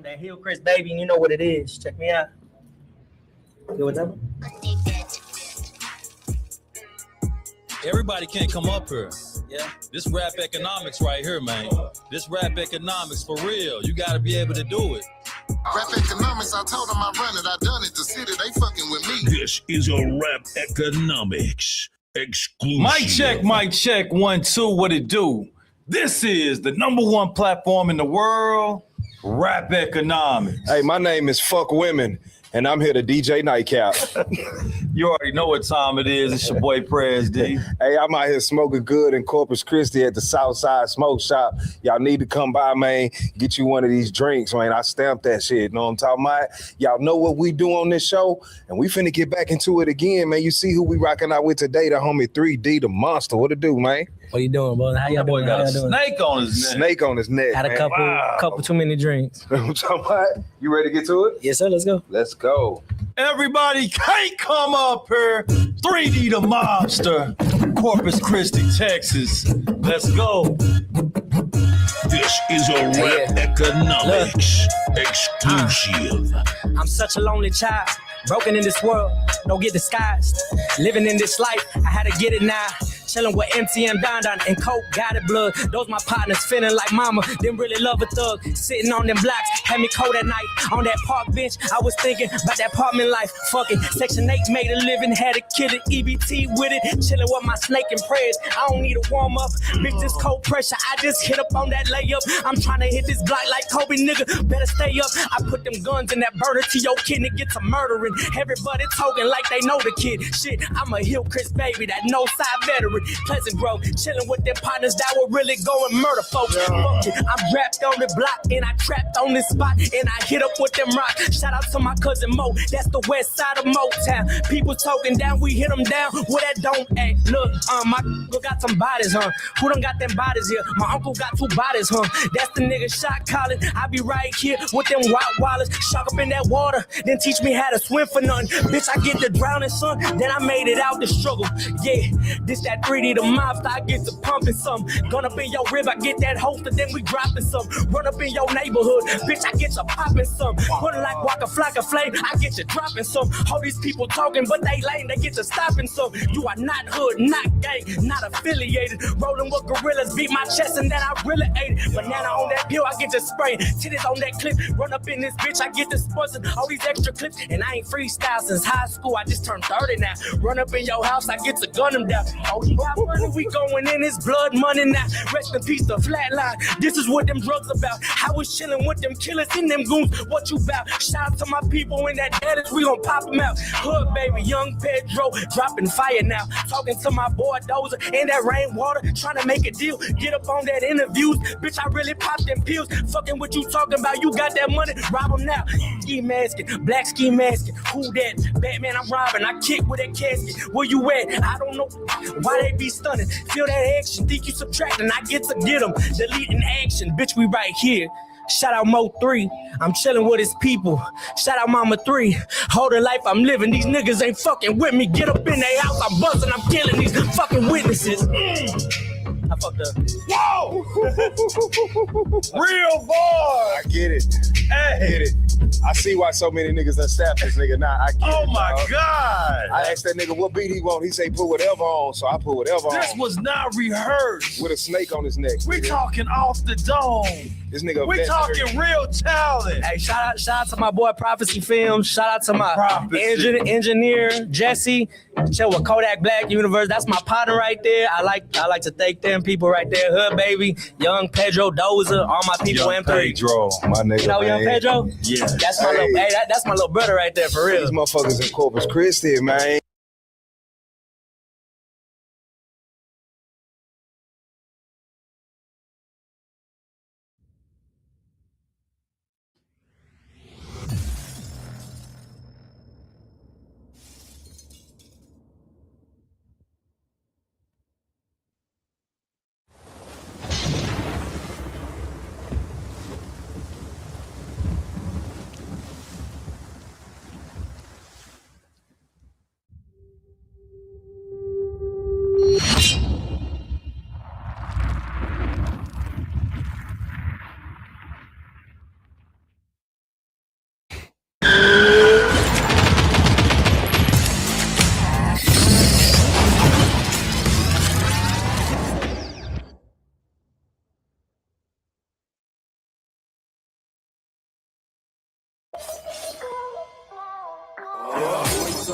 That Hillcrest baby, and you know what it is. Check me out. Yo, what's up? Everybody can't come up here. Yeah. This rap economics right here, man. This rap economics for real. You got to be able to do it. Rap economics, I told them I run it. I done it. The city, they fucking with me. This is a rap economics exclusive. Mic check, 1, 2, what it do? This is the #1 platform in the world, rap economics. Hey, my name is Fuck Women, and I'm here to DJ Nightcap. You already know what time it is. It's your boy Prez D. Hey, I'm out here smoking good in Corpus Christi at the Southside Smoke Shop. Y'all need to come by, man. Get you one of these drinks, man. I stamped that shit. Know what I'm talking about? Y'all know what we do on this show, and we finna get back into it again, man. You see who we rocking out with today? The homie 3D, the monster. What it do, man? What you doing, bro? How y'all That boy doing? got a doing? snake on his neck. Snake on his neck. Had a man. couple too many drinks. Know what I'm talking about? You ready to get to it? Yes, sir. Let's go. Let's go. Everybody can't come up here. 3D the Mobster, Corpus Christi, Texas. Let's go. This is a rap economics exclusive. I'm such a lonely child, broken in this world, don't get disguised. Living in this life, I had to get it now. Chilling with MTM, Don and Coke, got it blood. Those my partners feeling like mama, didn't really love a thug. Sitting on them blocks, had me cold at night. On that park bench, I was thinking about that apartment life. Fuck it, Section 8 made a living, had a kid at EBT with it. Chilling with my snake and prayers, I don't need a warm up. Bitch, this cold pressure, I just hit up on that layup. I'm trying to hit this block like Kobe, nigga, better stay up. I put them guns in that burner to your kidney, get to murdering. Everybody talking like they know the kid. Shit, I'm a Hillcrest baby, that no side veteran. Pleasant Grove, chilling with them partners that will really go and murder folks. Fuck it, I'm trapped on the block and I trapped on this spot and I hit up with them rocks. Shout out to my cousin Mo, that's the west side of Motown. People talking down, we hit them down. Well, that don't act. Look, my uncle got some bodies, huh? Who done got them bodies here? My uncle got 2 bodies, huh? That's the nigga shot calling. I be right here with them Rottweilers. Shock up in that water, then teach me how to swim for nothing. Bitch, I get to drowning, son. Then I made it out the struggle. Yeah, this that 3D, the mobster, I get to pumping some. Gun up in your rib, I get that holster, then we dropping some. Run up in your neighborhood, bitch, I get to popping some. Putting like Waka Flocka Flame, I get to dropping some. All these people talking, but they lame, they get to stopping some. You are not hood, not gang, not affiliated. Rolling with gorillas, beat my chest, and then I really ate it. Banana on that pill, I get to spraying. Titties on that clip, run up in this bitch, I get to sponsoring all these extra clips. And I ain't freestyle since high school, I just turned 30 now. Run up in your house, I get to gun them down. Oh, he got money, we going in his blood money now. Rest in peace, the flatline. This is what them drugs about. I was chilling with them killers in them goons. What you about? Shout out to my people in that Dallas, we gon' pop them out. Hood baby, young Pedro, dropping fire now. Talking to my boy Dozer in that rainwater, trying to make a deal. Get up on that interviews. Bitch, I really popped them pills. Fucking what you talking about, you got that money, rob them now. Ski masking, black ski masking. Who that? Batman, I'm robbing. I kick with that casket. Where you at? I don't know why they be stunning. Feel that action, think you subtracting, I get to get them. Deleting action, bitch, we right here. Shout out Mo 3, I'm chilling with his people. Shout out Mama 3, hold the life I'm living. These niggas ain't fucking with me. Get up in their house, I'm buzzing, I'm killing these fucking witnesses. I fucked up. Whoa! Real boy! I get it. Hey. I get it. I see why so many niggas done stabbed this nigga now. I get it. Oh my dog. God! I asked that nigga what beat he want. He say put whatever on, so I put whatever on. This was not rehearsed. With a snake on his neck. We talking off the dome. This nigga. We talking real talent. Hey, shout out to my boy Prophecy Films. Shout out to my engineer Jesse. Chill with Kodak Black Universe. That's my partner right there. I like to thank them people right there. Hood baby, young Pedro Dozer, all my people. Young M3. Pedro, my nigga. You know man. young Pedro? Yeah. That's my little. Hey, that's my little brother right there for real. These motherfuckers in Corpus Christi, man.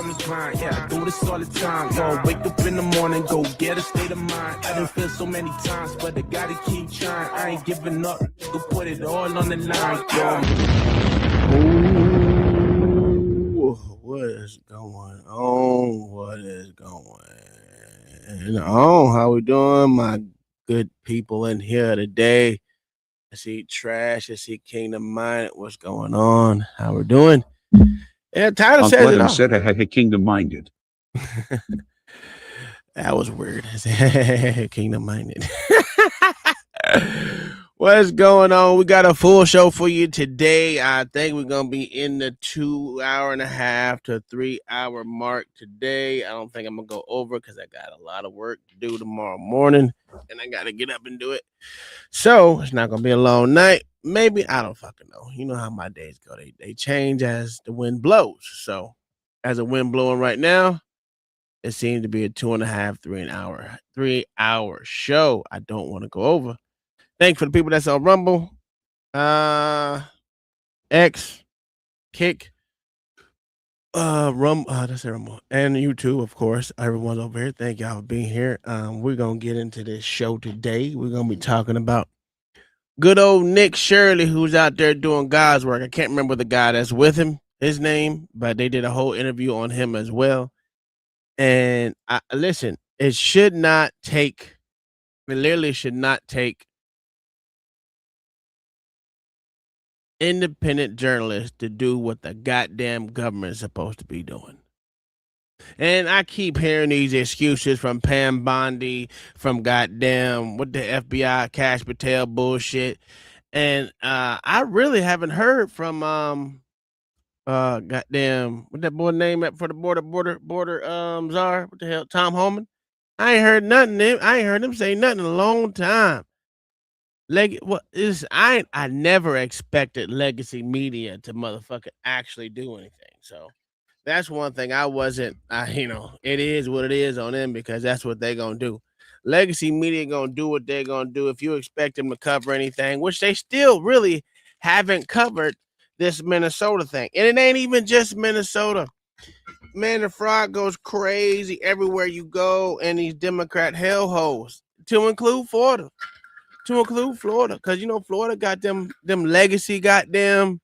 on the grind. Yeah, I do this all the time. Yo, wake up in the morning, go get a state of mind. I done feel so many times, but I gotta keep trying. I ain't giving up. Go put it all on the line. Ooh, what is going on? What is going on? How we doing, my good people in here today? I see Trash. I see Kingdom Minded. What's going on? How we're doing? Yeah, title says it all. Said I had Kingdom Minded. That was weird. Kingdom Minded. What's going on? We got a full show for you today. I think we're going to be in the 2.5 to 3 hour mark today. I don't think I'm going to go over because I got a lot of work to do tomorrow morning and I got to get up and do it. So it's not going to be a long night. Maybe, I don't fucking know. You know how my days go. They change as the wind blows. So as the wind blowing right now, it seems to be a 2.5, 3 hour show. I don't want to go over. Thanks for the people that's on Rumble, X, Kick, that's Rumble, and YouTube, of course. Everyone's over here. Thank y'all for being here. We're gonna get into this show today. We're gonna be talking about good old Nick Shirley, who's out there doing God's work. I can't remember the guy that's with him, his name, but they did a whole interview on him as well. And listen, it literally should not take independent journalists to do what the goddamn government is supposed to be doing. And I keep hearing these excuses from Pam Bondi, from goddamn what the FBI Cash Patel bullshit. And I really haven't heard from goddamn what that boy name at for the border czar, what the hell, Tom Homan. I ain't heard nothing. I ain't heard him say nothing in a long time. I never expected legacy media to motherfucking actually do anything. So that's one thing I wasn't, it is what it is on them because that's what they're going to do. Legacy media going to do what they're going to do. If you expect them to cover anything, which they still really haven't covered this Minnesota thing. And it ain't even just Minnesota. Man, the fraud goes crazy everywhere you go and these Democrat hellholes, to include Florida. Because Florida got them legacy goddamn,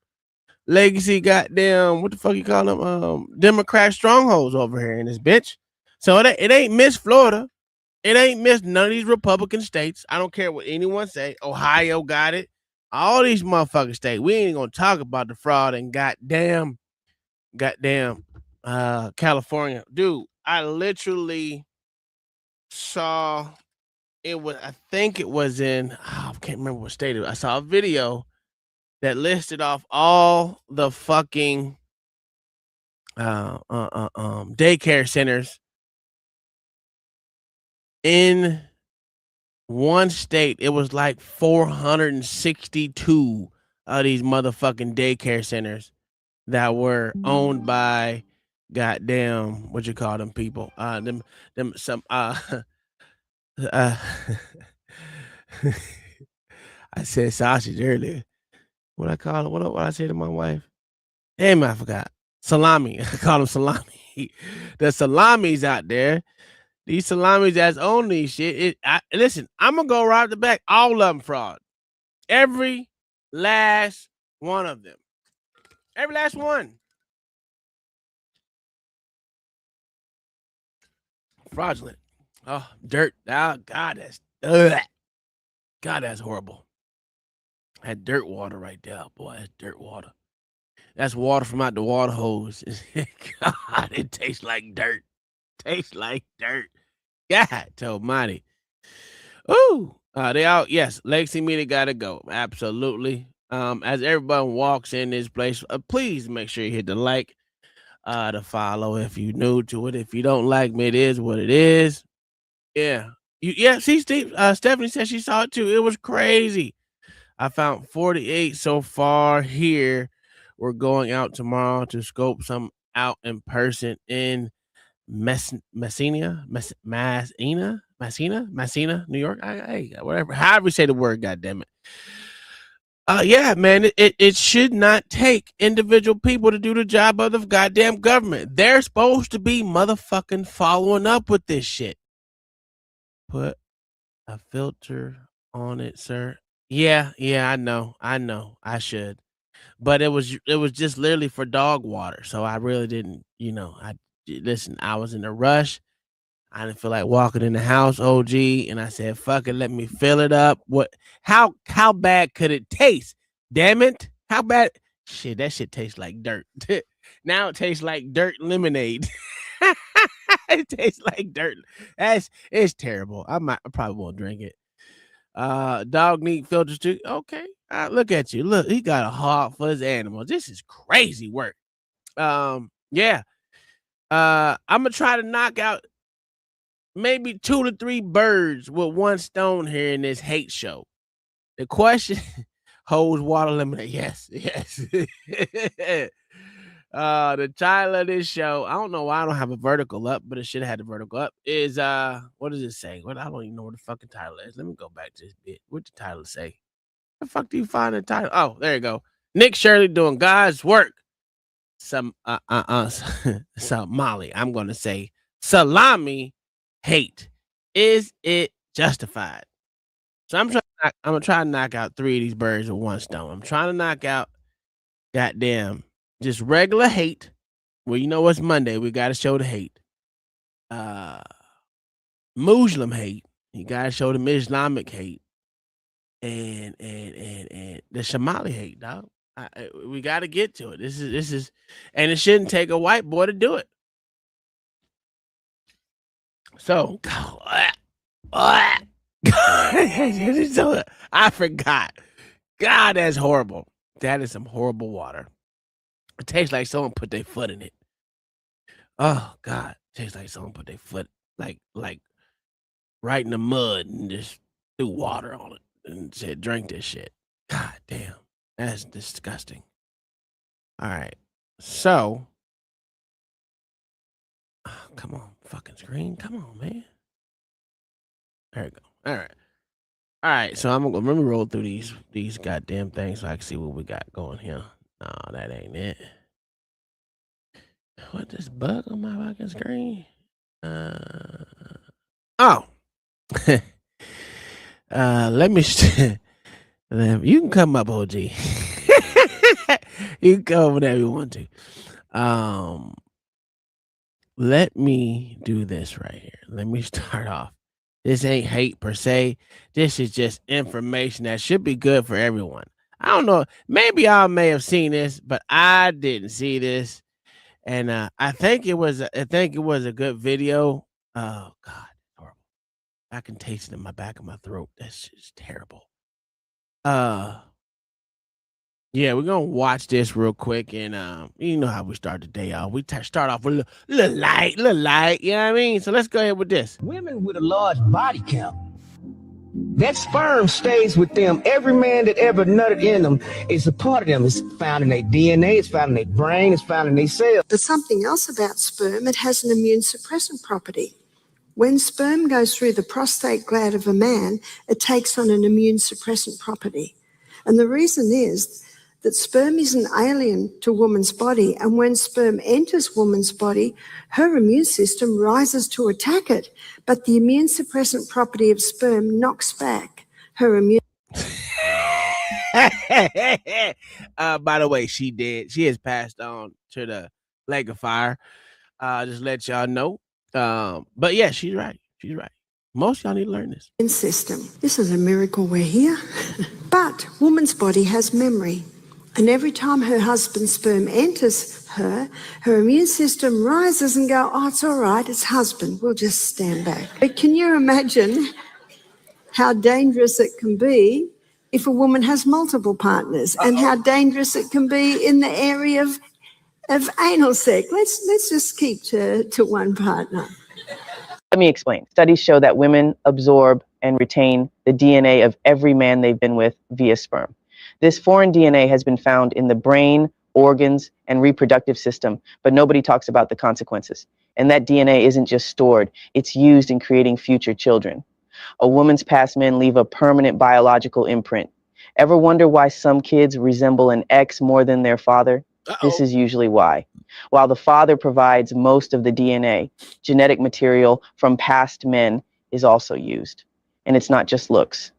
what the fuck you call them? Democrat strongholds over here in this bitch. So it ain't miss Florida. It ain't miss none of these Republican states. I don't care what anyone say. Ohio got it. All these motherfucking states. We ain't gonna talk about the fraud and goddamn California. Dude, I literally saw I think it was in, I can't remember what state it was. I saw a video that listed off all the fucking daycare centers in one state. It was like 462 of these motherfucking daycare centers that were owned by goddamn, what you call them people? I said sausage earlier. What I call it? What I say to my wife? Damn, I forgot. Salami. I call them salami. The salamis out there. These salamis that's on these shit. Listen, I'm gonna go right the back. All of them fraud. Every last one of them. Every last one. Fraudulent. Oh, dirt. Oh, God, that's horrible. That dirt water right there, boy. That's dirt water. That's water from out the water hose. God, it tastes like dirt. God almighty. Ooh. Yes, Legacy Media gotta go. Absolutely. As everybody walks in this place, please make sure you hit the like, to follow if you're new to it. If you don't like me, it is what it is. Yeah. See, Stephanie said she saw it too. It was crazy. I found 48 so far here. We're going out tomorrow to scope some out in person in Messina, New York. Whatever. However you say the word, goddammit. Yeah, man, it should not take individual people to do the job of the goddamn government. They're supposed to be motherfucking following up with this shit. Put a filter on it, sir. Yeah, I know, I should. But it was just literally for dog water. So I really didn't, listen, I was in a rush. I didn't feel like walking in the house, OG, and I said, fuck it, let me fill it up. How bad could it taste? Damn it. How bad? Shit, that shit tastes like dirt. Now it tastes like dirt lemonade. It tastes like dirt. It's terrible. I probably won't drink it. Dog need filters too. Okay. Look at you. Look, he got a heart for his animals. This is crazy work. Yeah. I'm gonna try to knock out maybe 2 to 3 birds with one stone here in this hate show. The question holds water lemonade. Yes. The title of this show, I don't know why I don't have a vertical up, but it should have had the vertical up, is what does it say? I don't even know what the fucking title is. Let me go back to this bit. What the title say? The fuck do you find the title? Oh, there you go. Nick Shirley doing God's work. Somali. I'm gonna say salami hate. Is it justified? So I'm gonna try to knock out 3 of these birds with one stone. I'm trying to knock out goddamn just regular hate. Well, you know it's Monday. We gotta show the hate. Muslim hate. You gotta show the Islamic hate. And the Somali hate, dog. We got to get to it. This is, and it shouldn't take a white boy to do it. So, I forgot. God, that's horrible. That is some horrible water. It tastes like someone put their foot in it. Oh God, it tastes like someone put their foot like right in the mud and just threw water on it and said, "Drink this shit." God damn. That's disgusting. All right. So, come on, fucking screen. Come on, man. There we go. All right. So let me roll through these goddamn things so I can see what we got going here. No, that ain't it. What, this bug on my fucking screen? Oh. Let me. You can come up, OG. You can come whenever you want to. Let me do this right here. Let me start off. This ain't hate per se. This is just information that should be good for everyone. I don't know. Maybe y'all may have seen this, but I didn't see this. And I think it was a good video. Oh God, horrible. I can taste it in my back of my throat. That's just terrible. Yeah, we're gonna watch this real quick, and you know how we start the day off. We start off with a little light, you know what I mean? So let's go ahead with this. Women with a large body count, that sperm stays with them. Every man that ever nutted in them is a part of them. It's found in their DNA, it's found in their brain, it's found in their cells. There's something else about sperm. It has an immune suppressant property. When sperm goes through the prostate gland of a man, it takes on an immune suppressant property. And the reason is that sperm is an alien to a woman's body, and when sperm enters woman's body, her immune system rises to attack it. But the immune suppressant property of sperm knocks back her immune. By the way, she did. She has passed on to the lake of fire. Just let y'all know. But yeah, she's right. She's right. Most of y'all need to learn this. System. This is a miracle we're here. But woman's body has memory. And every time her husband's sperm enters her immune system rises and go, oh, it's all right, it's husband, we'll just stand back. But can you imagine how dangerous it can be if a woman has multiple partners, and how dangerous it can be in the area of anal sex? Let's just keep to one partner. Let me explain. Studies show that women absorb and retain the DNA of every man they've been with via sperm. This foreign DNA has been found in the brain, organs, and reproductive system, but nobody talks about the consequences. And that DNA isn't just stored, it's used in creating future children. A woman's past men leave a permanent biological imprint, Ever wonder why some kids resemble an ex more than their father? This is usually why. While the father provides most of the DNA, genetic material from past men is also used. And it's not just looks.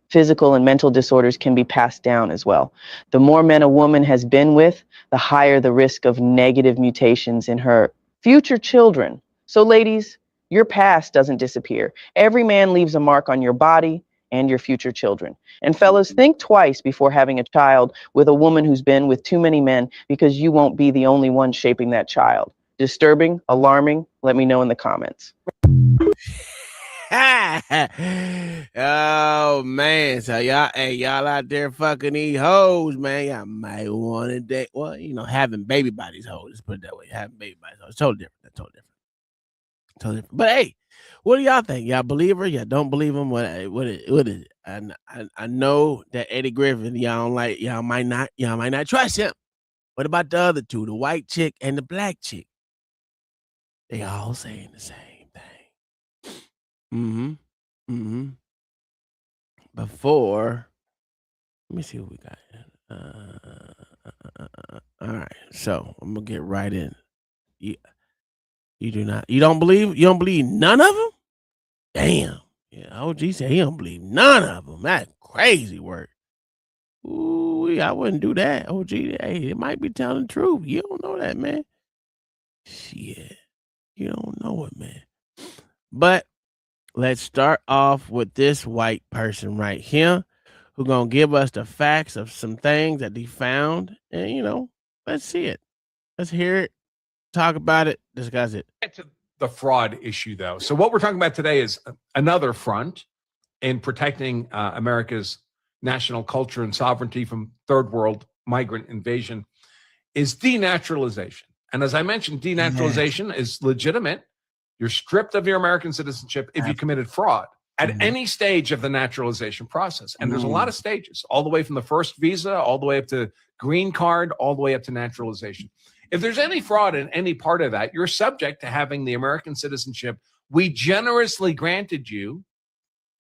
Physical and mental disorders can be passed down as well. The more men a woman has been with, the higher the risk of negative mutations in her future children. So ladies, your past doesn't disappear. Every man leaves a mark on your body and your future children. And fellas, think twice before having a child with a woman who's been with too many men, because you won't be the only one shaping that child. Disturbing, alarming? Let me know in the comments. Oh man, so y'all out there fucking these hoes, man. Y'all might want to date. Well, having baby bodies hoes. Let's put it that way. Having baby bodies hoes. Totally different. That's totally different. But hey, what do y'all think? Y'all believe her? Y'all don't believe him? What is it? I know that Eddie Griffin, y'all don't like. Y'all might not trust him. What about the other two, the white chick and the black chick? They all saying the same thing. Before, let me see what we got. All right, so I'm gonna get right in. You don't believe none of them? Damn. Yeah, OG said he don't believe none of them. That's crazy work. Ooh, I wouldn't do that. OG, hey, it might be telling the truth. You don't know that, man. Shit, you don't know it, man. But let's start off with this white person right here, who's gonna give us the facts of some things that he found, and let's see it. Let's hear it. Talk about it. Discuss it. Get to the fraud issue, though. So what we're talking about today is another front in protecting America's national culture and sovereignty from third world migrant invasion is denaturalization. And as I mentioned, denaturalization is legitimate. You're stripped of your American citizenship if you committed fraud at any stage of the naturalization process. And there's a lot of stages, all the way from the first visa, all the way up to green card, all the way up to naturalization. If there's any fraud in any part of that, you're subject to having the American citizenship we generously granted you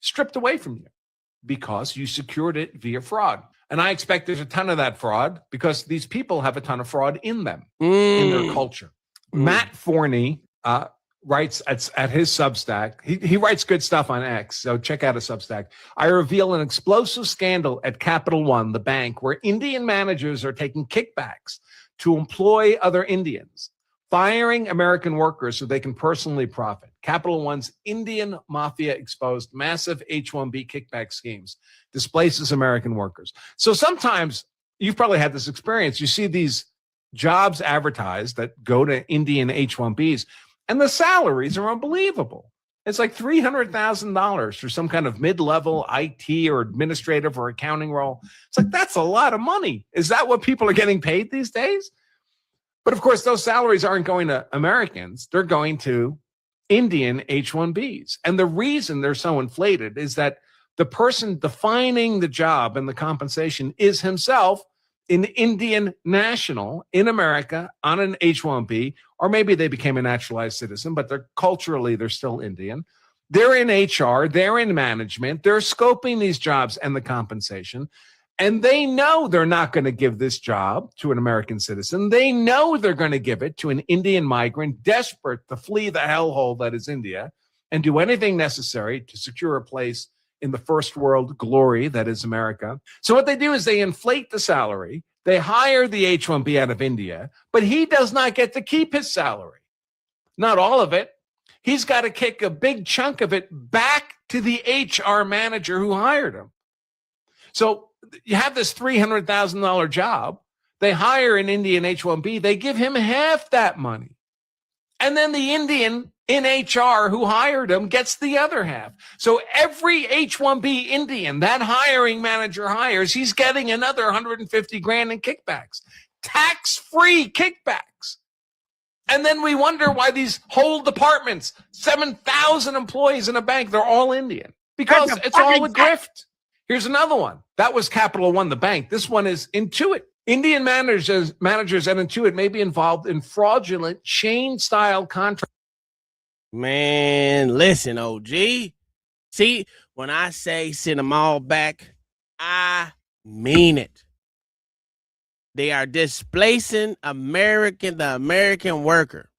stripped away from you because you secured it via fraud. And I expect there's a ton of that fraud because these people have a ton of fraud in them, in their culture. Matt Forney writes at his Substack. He writes good stuff on X, so check out his Substack. I reveal an explosive scandal at Capital One, the bank, where Indian managers are taking kickbacks to employ other Indians, firing American workers so they can personally profit. Capital One's Indian mafia exposed massive H-1B kickback schemes, displaces American workers. So sometimes, you've probably had this experience, you see these jobs advertised that go to Indian H-1Bs, and the salaries are unbelievable. It's like $300,000 for some kind of mid-level IT or administrative or accounting role. It's like, that's a lot of money. Is that what people are getting paid these days? But of course, those salaries aren't going to Americans. They're going to Indian H-1Bs. And the reason they're so inflated is that the person defining the job and the compensation is himself an Indian national in America on an H-1B, or maybe they became a naturalized citizen, but they're still Indian. They're in HR, they're in management, they're scoping these jobs and the compensation, and they know they're not going to give this job to an American citizen. They know they're going to give it to an Indian migrant desperate to flee the hellhole that is India and do anything necessary to secure a place in the first world glory that is America. So what they do is they inflate the salary. They hire the H-1B out of India, but he does not get to keep his salary. Not all of it. He's got to kick a big chunk of it back to the HR manager who hired him. So you have this $300,000 job. They hire an Indian H-1B. They give him half that money. And then the Indian in HR who hired him gets the other half. So every H-1B Indian that hiring manager hires, he's getting another $150,000 in kickbacks, tax-free kickbacks. And then we wonder why these whole departments, 7,000 employees in a bank, they're all Indian because it's all a grift. Here's another one. That was Capital One, the bank. This one is Intuit. Indian managers at Intuit may be involved in fraudulent chain-style contracts. Man, listen, OG. See, when I say send them all back, I mean it. They are displacing the American worker.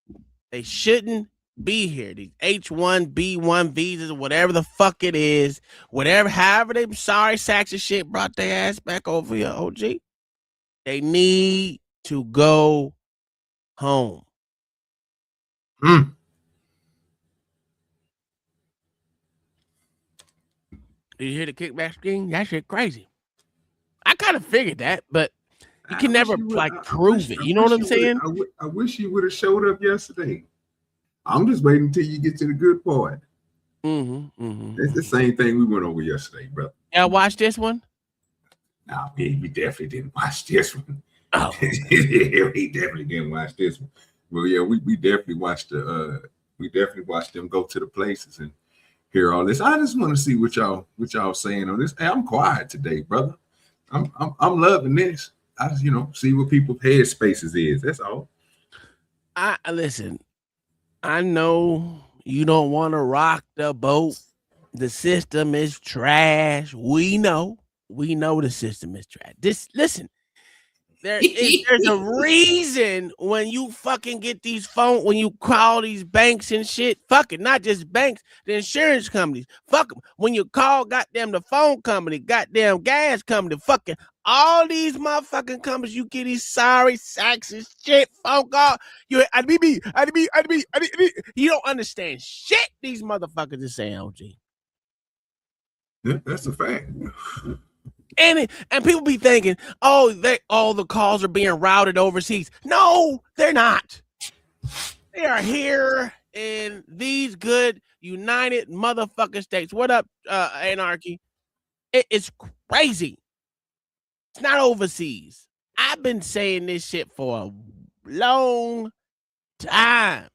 They shouldn't be here. These H-1B1 visas, whatever the fuck it is, however they sorry sacks of shit brought their ass back over here, OG. They need to go home. You hear the kickback scheme? That shit crazy. I kind of figured that, but you can never prove it. You know what I'm saying? I wish you would have showed up yesterday. I'm just waiting until you get to the good part. It's the same thing we went over yesterday, bro. Y'all watch this one? No, we definitely didn't watch this one. Oh, we definitely didn't watch this one. Well, yeah, we definitely watched them go to the places and hear all this. I just want to see what y'all saying on this. Hey, I'm quiet today, brother. I'm loving this. I just, see what people's head spaces is. That's all. Listen. I know you don't want to rock the boat. The system is trash. We know the system is trash. Listen. There's a reason when you fucking get these when you call these banks and shit, fuck it, not just banks, the insurance companies, fuck them. When you call goddamn the phone company, goddamn gas company, fucking all these motherfucking companies, you get these sorry sacks and shit, phone call. You don't understand shit these motherfuckers are saying, OG. Yeah, that's a fact. And people be thinking, all the calls are being routed overseas. No, they're not. They are here in these good United motherfucking states. What up, Anarchy? It's crazy. It's not overseas. I've been saying this shit for a long time.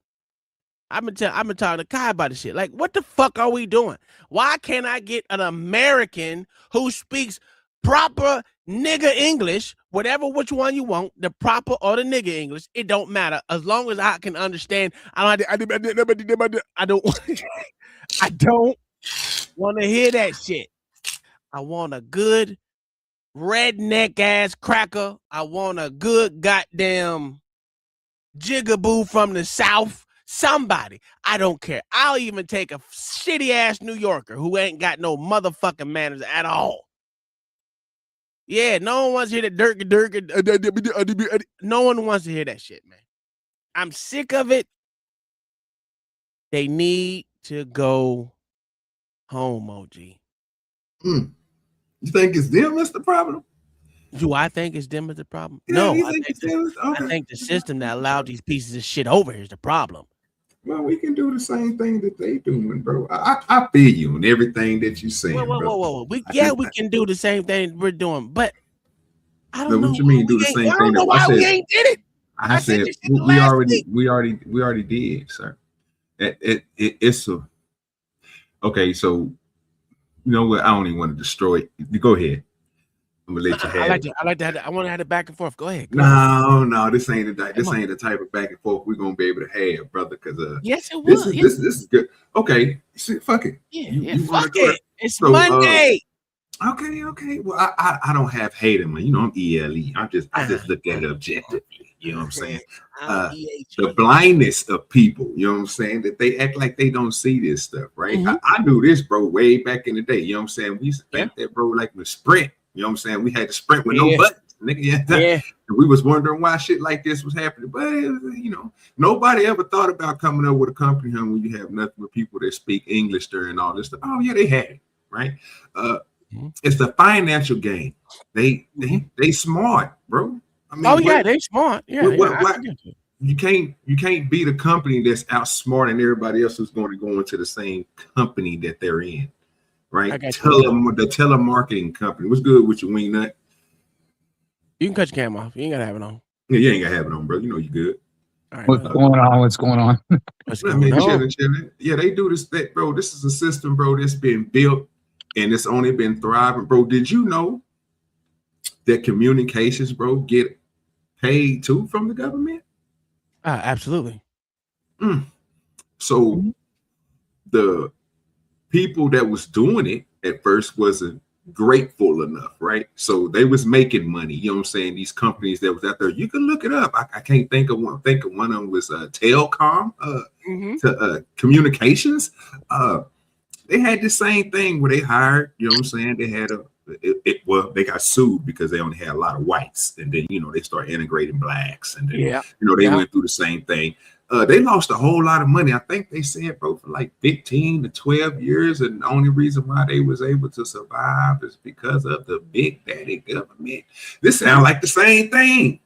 I've been talking to Kai about this shit. Like, what the fuck are we doing? Why can't I get an American who speaks proper nigga English, which one you want, the proper or the nigga English, it don't matter. As long as I can understand, I don't want to hear that shit. I want a good redneck ass cracker. I want a good goddamn jigaboo from the South. Somebody. I don't care. I'll even take a shitty ass New Yorker who ain't got no motherfucking manners at all. Yeah, no one wants to hear that no one wants to hear that shit, man. I'm sick of it. They need to go home, OG. You think it's them that's the problem? Do I think it's them that's the problem? Yeah, no, I think the system that allowed these pieces of shit over here is the problem. Well, we can do the same thing that they doing, bro. I feel you on everything that you saying. Whoa. We can do the same thing we're doing, but I don't know. What you mean do the same thing? I don't know why we ain't did it. I said we already did, sir. It's a okay. So you know what? I don't even want to destroy it. Go ahead. I'm gonna let you have it. I like that. I want to have it back and forth. Go ahead. No, this ain't the type of back and forth we're gonna be able to have, brother. Because yes, it will. This is good. Okay, see, fuck it. Yeah, fuck it. It's Monday. Okay. Well, I don't have hate in me. You know, I'm ELE. I just look at it objectively. You know what I'm saying? The blindness of people. You know what I'm saying? That they act like they don't see this stuff, right? I knew this, bro, way back in the day. You know what I'm saying? We used to think that, bro, like the sprint. You know what I'm saying? We had to sprint with no buttons, nigga. Yeah. We was wondering why shit like this was happening, but nobody ever thought about coming up with a company when you have nothing but people that speak English during all this stuff. Oh yeah, they had it, right? It's the financial game. They smart, bro. I mean, they smart. You can't beat a company that's outsmarting everybody else who's going to go into the same company that they're in. Right, the telemarketing company. What's good with your wing nut? You can cut your camera off. You ain't gotta have it on. Yeah, you ain't gotta have it on, bro. You know you good. All right, What's going on? Chilling. Yeah, they do this, bro. This is a system, bro, that's been built and it's only been thriving, bro. Did you know that communications, bro, get paid too from the government? Absolutely. So the people that was doing it at first wasn't grateful enough, right? So they was making money. You know what I'm saying? These companies that was out there, you can look it up. I can't think of one. Think of one of them was Telcom, to communications. They had the same thing where they hired. You know what I'm saying? They had well, they got sued because they only had a lot of whites, and then they start integrating blacks, and then they went through the same thing. They lost a whole lot of money. I think they said, bro, for like 15 to 12 years, and the only reason why they was able to survive is because of the big daddy government. This sounds like the same thing,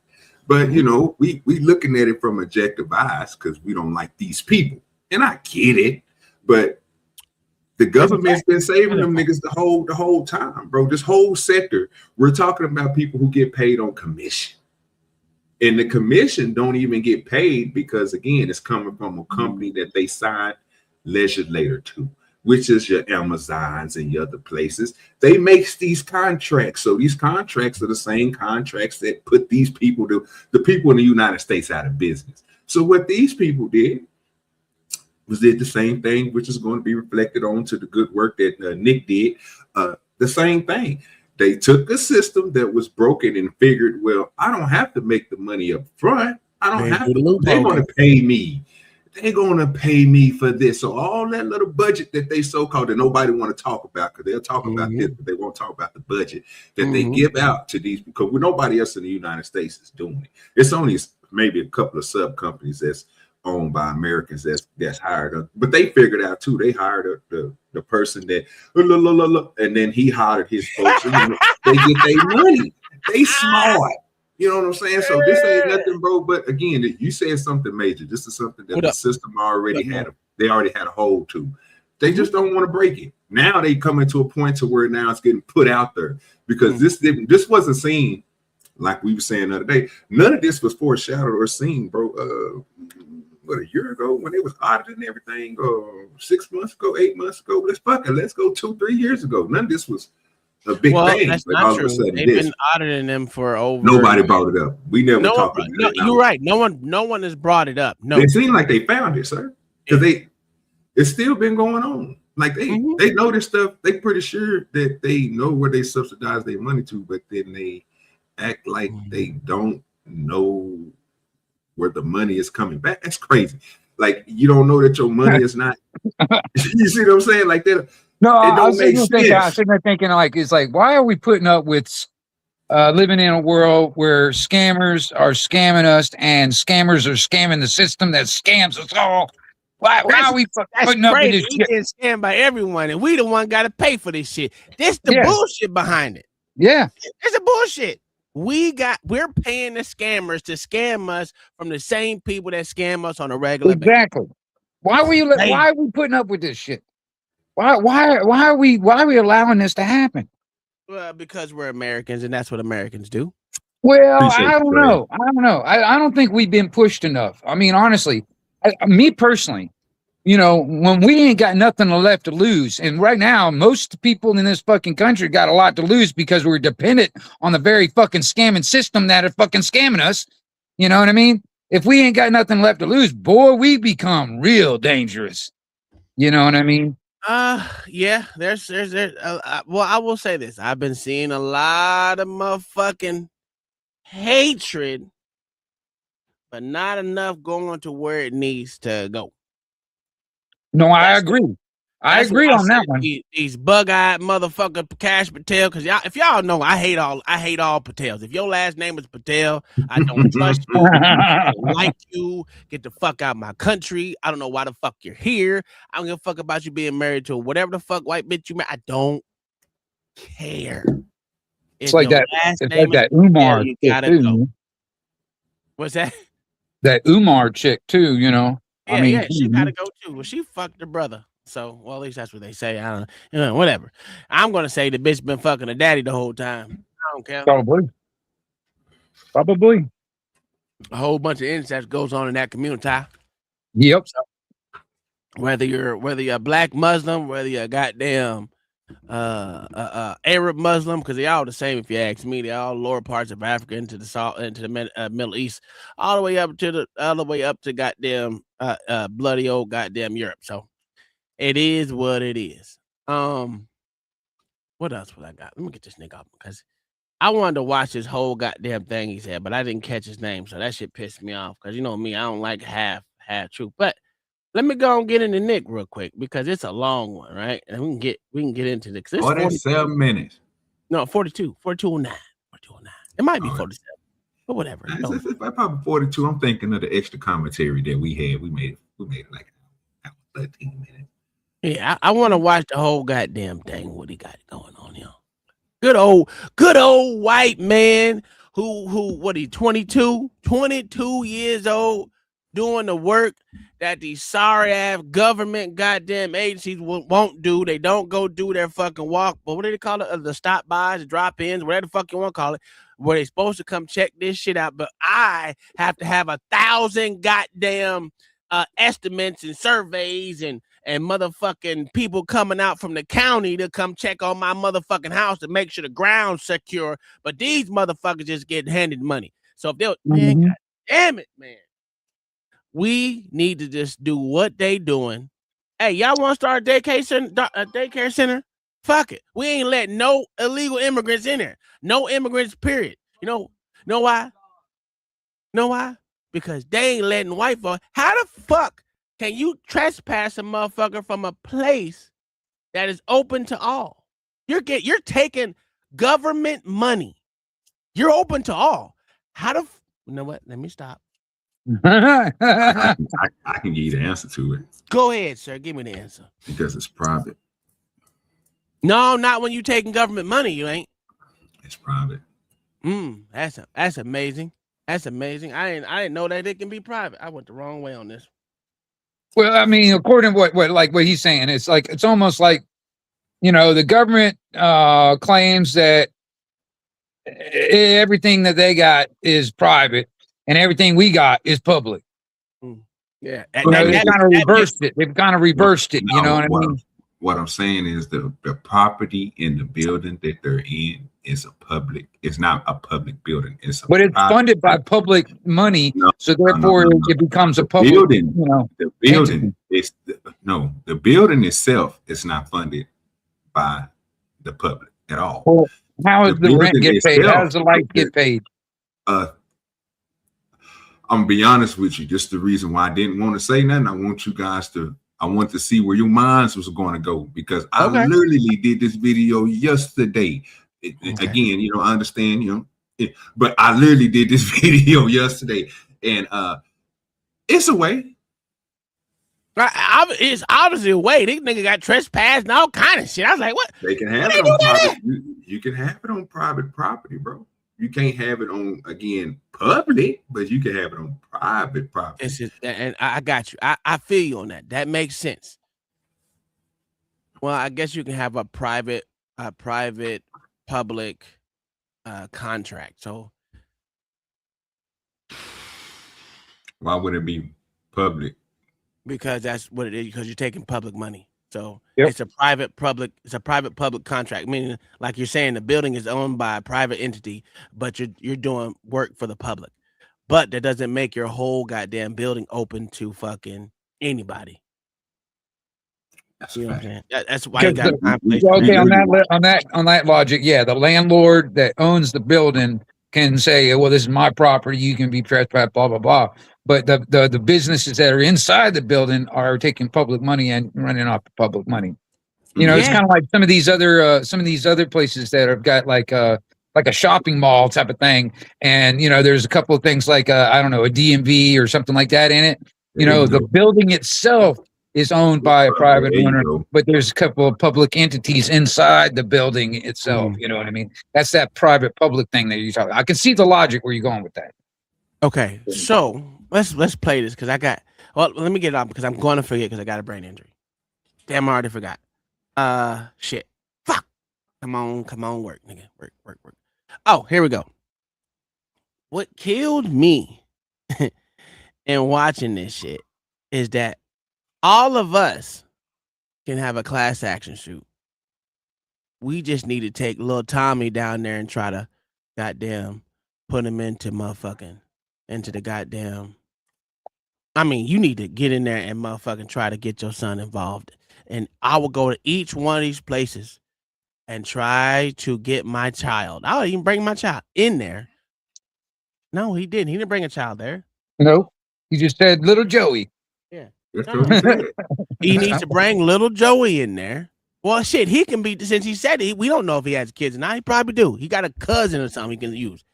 but we looking at it from objective eyes because we don't like these people, and I get it, but the government's been saving them niggas the whole time, bro. This whole sector, we're talking about people who get paid on commission. And the commission don't even get paid because, again, it's coming from a company that they signed legislator to, which is your Amazons and your other places. They make these contracts. So these contracts are the same contracts that put these people, the people in the United States, out of business. So what these people did the same thing, which is going to be reflected on to the good work that Nick did. The same thing. They took a system that was broken and figured, well, I don't have to make the money up front. I don't have to. They're going to pay me. They're going to pay me for this. So all that little budget that they so-called that nobody want to talk about, because they'll talk about this, but they won't talk about the budget that they give out to these, because nobody else in the United States is doing it. It's only maybe a couple of sub companies that's owned by Americans that's hired, but they figured out too. They hired the person that, and then he hired his folks. And, they get their money. They smart. You know what I'm saying? So this ain't nothing, bro. But again, you said something major. This is something that the system already had. They already had a hold to. They just don't want to break it. Now they coming to a point to where now it's getting put out there because this wasn't seen, like we were saying the other day. None of this was foreshadowed or seen, bro. A year ago when it was audited and everything, 6 months ago, 8 months ago, let's go 2-3 years ago. None of this was a big thing. That's but not all true. of a sudden, They've been auditing them for over. Nobody brought it up. We never talked about it. You're right. No one has brought it up. No, it seemed like they found it, sir, because it's still been going on. Like they know this stuff. They pretty sure that they know where they subsidize their money to, but then they act like they don't know where the money is coming back. That's crazy. Like you don't know that your money is not. You see what I'm saying? Like that. No, I was sitting there thinking, like, it's like, why are we putting up with living in a world where scammers are scamming us and scammers are scamming the system that scams us all? Why are we putting up with this shit? Getting scammed by everyone, and we the one got to pay for this shit. This the bullshit behind it. Yeah, it's a bullshit. We're paying the scammers to scam us from the same people that scam us on a regular basis. Exactly. Why are we putting up with this shit? Why are we allowing this to happen? Well, because we're Americans and that's what Americans do. Well, I don't know. I don't think we've been pushed enough. I mean, honestly, me personally, when we ain't got nothing left to lose, and right now, most people in this fucking country got a lot to lose because we're dependent on the very fucking scamming system that are fucking scamming us. You know what I mean? If we ain't got nothing left to lose, boy, we become real dangerous. You know what I mean? Yeah. Well, I will say this: I've been seeing a lot of motherfucking hatred, but not enough going to where it needs to go. No, I agree. I agree on that one. These bug-eyed motherfucker Cash Patel, because if y'all know, I hate all Patels. If your last name is Patel, I don't trust you. I don't like you. Get the fuck out of my country. I don't know why the fuck you're here. I don't give a fuck about you being married to whatever the fuck white bitch you married. I don't care. It's like that. It's like that Umar chick too. Go. What's that? That Umar chick too. Yeah, she gotta go too. Well, she fucked her brother. So, well, at least that's what they say. I don't whatever. I'm gonna say the bitch been fucking her daddy the whole time. I don't care. Probably. A whole bunch of incest goes on in that community. Yep. So, whether you're a black Muslim, whether you're a goddamn Arab Muslim, because they all the same if you ask me. They all lower parts of Africa into the Middle East, all the way up to goddamn bloody old goddamn Europe. So it is what it is. What What else would I got? Let me get this nigga up because I wanted to watch this whole goddamn thing he said, but I didn't catch his name, so that shit pissed me off. Because you know me, I don't like half truth. But let me go and get into Nick real quick because it's a long one, right? And we can get into this. Oh, that's 7 minutes. No, 42, 4209, 4209. It might be 47, but whatever. If I probably 42, I'm thinking of the extra commentary that we had. We made it like 13 minutes. Yeah, I want to watch the whole goddamn thing. What he got going on here? Good old white man who what he 22 years old doing the work that these sorry ass government goddamn agencies won't do. They don't go do their fucking walk. But what do they call it? The stop bys, the drop ins, whatever the fuck you want to call it, where they supposed to come check this shit out. But I have to have 1,000 goddamn estimates and surveys and motherfucking people coming out from the county to come check on my motherfucking house to make sure the ground's secure. But these motherfuckers just get handed money. So if they'll, man, God damn it, man. We need to just do what they doing. Hey, y'all want to start a daycare center? Fuck it. We ain't letting no illegal immigrants in there. No immigrants, period. Know why? Know why? Because they ain't letting white folks. How the fuck can you trespass a motherfucker from a place that is open to all? You're taking government money. You're open to all. How the you know what? Let me stop. I can give you the answer to it. Go ahead, sir. Give me the answer. Because it's private. No, not when you taking government money. You ain't. It's private. That's amazing. That's amazing. I didn't know that it can be private. I went the wrong way on this. Well, I mean, according to what he's saying, it's almost like, the government claims that everything that they got is private and everything we got is public. Yeah, they've kind of reversed it. They've kind of reversed it. You know what I mean? What I'm saying is the property in the building that they're in is a public. It's not a public building. It's funded by public money, so therefore it becomes a public building. The building is the building itself is not funded by the public at all. Well, how does the rent get paid? How does the light get paid? I'm gonna be honest with you. Just the reason why I didn't want to say nothing. I want to see where your minds was going to go because I literally did this video yesterday. Again, I understand, but I literally did this video yesterday, and it's a way. It's obviously a way. These niggas got trespassed and all kind of shit. I was like, what? They can have it on private. You can have it on private property, bro. You can't have it on public, but you can have it on private property. And I got you. I feel you on that. That makes sense. Well, I guess you can have a private public contract. So why would it be public? Because that's what it is. Because you're taking public money. So it's a private public contract, meaning like you're saying the building is owned by a private entity, but you're doing work for the public. But that doesn't make your whole goddamn building open to fucking anybody. That's what I'm saying. That's why you got okay on that logic. Yeah, the landlord that owns the building can say, well, this is my property, you can be trespassed, blah blah blah. But the businesses that are inside the building are taking public money and running off the public money. It's kind of like some of these other places that have got like a shopping mall type of thing. And there's a couple of things like I don't know, a DMV or something like that in it. The building itself is owned by a private owner, but there's a couple of public entities inside the building itself. You know what I mean? That's that private public thing that you're talking about. I can see the logic where you're going with that. Okay, so let's play this because let me get it off because I'm going to forget because I got a brain injury. Damn, I already forgot. Shit. Fuck. Come on, work, nigga. Work. Oh, here we go. What killed me in watching this shit is that all of us can have a class action suit. We just need to take little Tommy down there and try to goddamn put him into the goddamn. I mean, you need to get in there and motherfucking try to get your son involved. And I will go to each one of these places and try to get my child. I'll even bring my child in there. No, he didn't. He didn't bring a child there. No, you just said little Joey. Yeah. That's what he said. He needs to bring little Joey in there. Well, shit, he can be, since he said it, we don't know if he has kids now. He probably do. He got a cousin or something he can use.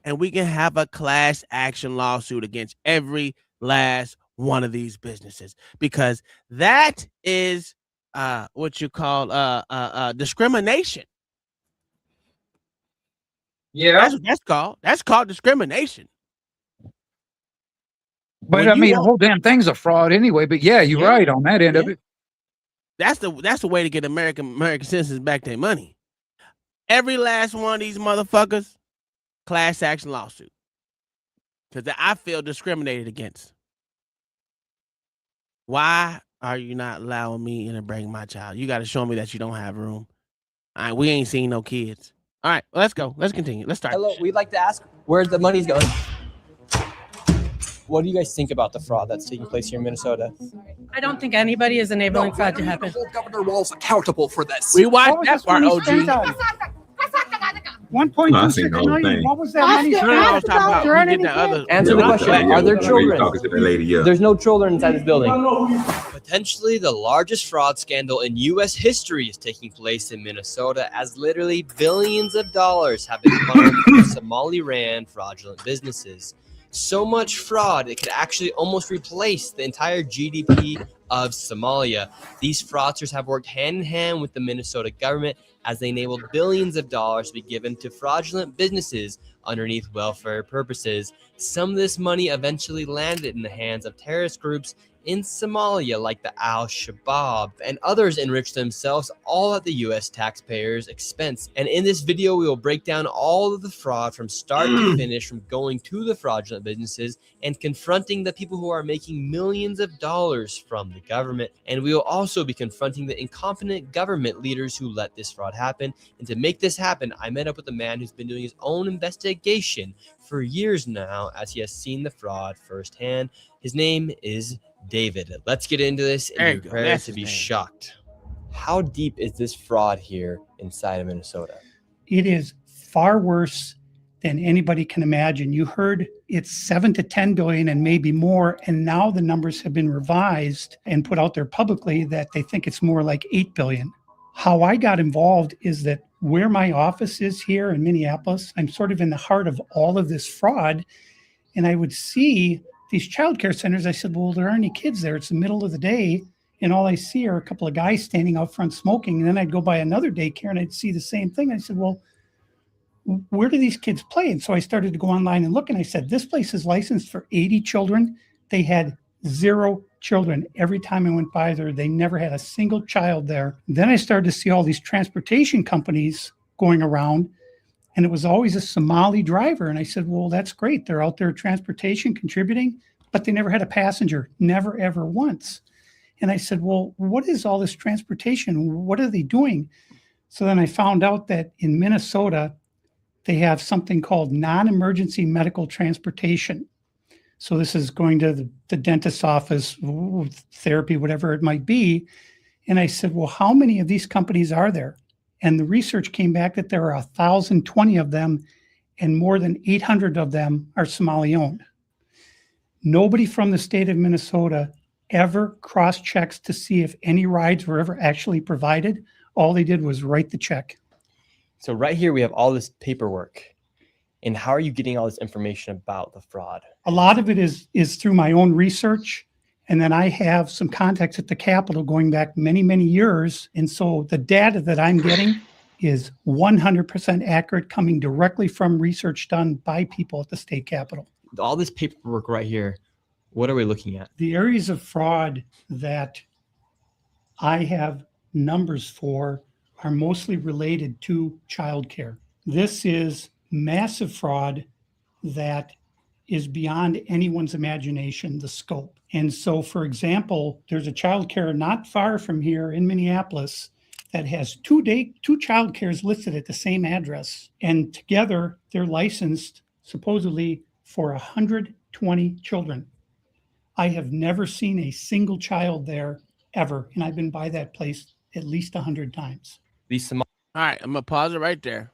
And we can have a class action lawsuit against every last one of these businesses, because that is what you call discrimination. Yeah, that's called discrimination. But I mean, the whole damn thing's a fraud anyway. But yeah, you're right on that end of it. That's the way to get American citizens back their money. Every last one of these motherfuckers, class action lawsuit, because I feel discriminated against. Why are you not allowing me in to bring my child? You got to show me that you don't have room. All right, we ain't seen no kids. All right, let's go. Let's continue. Let's start. Hello, we'd like to ask where the money's going. What do you guys think about the fraud that's taking place here in Minnesota? I don't think anybody is enabling fraud to happen. Hold Governor Walz accountable for this. We watched that part, OG. 1.26 million. What was that money spent? Answer the question. Are there children? There's no children inside this building. Potentially the largest fraud scandal in U.S. history is taking place in Minnesota, as literally billions of dollars have been funneled through Somali-ran fraudulent businesses. So much fraud, it could actually almost replace the entire GDP of Somalia. These fraudsters have worked hand in hand with the Minnesota government as they enabled billions of dollars to be given to fraudulent businesses underneath welfare purposes. Some of this money eventually landed in the hands of terrorist groups in Somalia, like the Al-Shabaab, and others enriched themselves all at the U.S. taxpayers' expense. And in this video, we will break down all of the fraud from start to finish, from going to the fraudulent businesses and confronting the people who are making millions of dollars from the government. And we will also be confronting the incompetent government leaders who let this fraud happen. And to make this happen, I met up with a man who's been doing his own investigation for years now, as he has seen the fraud firsthand. His name is David. Let's get into this and be prepared to be shocked. How deep is this fraud here inside of Minnesota? It is far worse than anybody can imagine. You heard it's 7 to 10 billion and maybe more, and now the numbers have been revised and put out there publicly that they think it's more like 8 billion. How I got involved is that where my office is here in Minneapolis, I'm sort of in the heart of all of this fraud, and I would see these childcare centers. I said, well, there aren't any kids there. It's the middle of the day, and all I see are a couple of guys standing out front smoking. And then I'd go by another daycare and I'd see the same thing. I said, well, where do these kids play? And so I started to go online and look, and I said, this place is licensed for 80 children. They had 0 children. Every time I went by there, they never had a single child there. Then I started to see all these transportation companies going around, and it was always a Somali driver. And I said, well, that's great. They're out there transportation, contributing, but they never had a passenger, never, ever once. And I said, well, what is all this transportation? What are they doing? So then I found out that in Minnesota, they have something called non-emergency medical transportation. So this is going to the dentist's office, therapy, whatever it might be. And I said, well, how many of these companies are there? And the research came back that there are 1,020 of them, and more than 800 of them are Somali owned. Nobody from the state of Minnesota ever cross-checks to see if any rides were ever actually provided. All they did was write the check. So right here, we have all this paperwork. And how are you getting all this information about the fraud? A lot of it is through my own research. And then I have some contacts at the Capitol going back many, many years. And so the data that I'm getting is 100% accurate, coming directly from research done by people at the state Capitol. All this paperwork right here, what are we looking at? The areas of fraud that I have numbers for are mostly related to childcare. This is massive fraud that is beyond anyone's imagination, the scope. And so, for example, there's a childcare not far from here in Minneapolis that has two childcares listed at the same address. And together, they're licensed supposedly for 120 children. I have never seen a single child there ever. And I've been by that place at least 100 times. These Somali All right, I'm gonna pause it right there.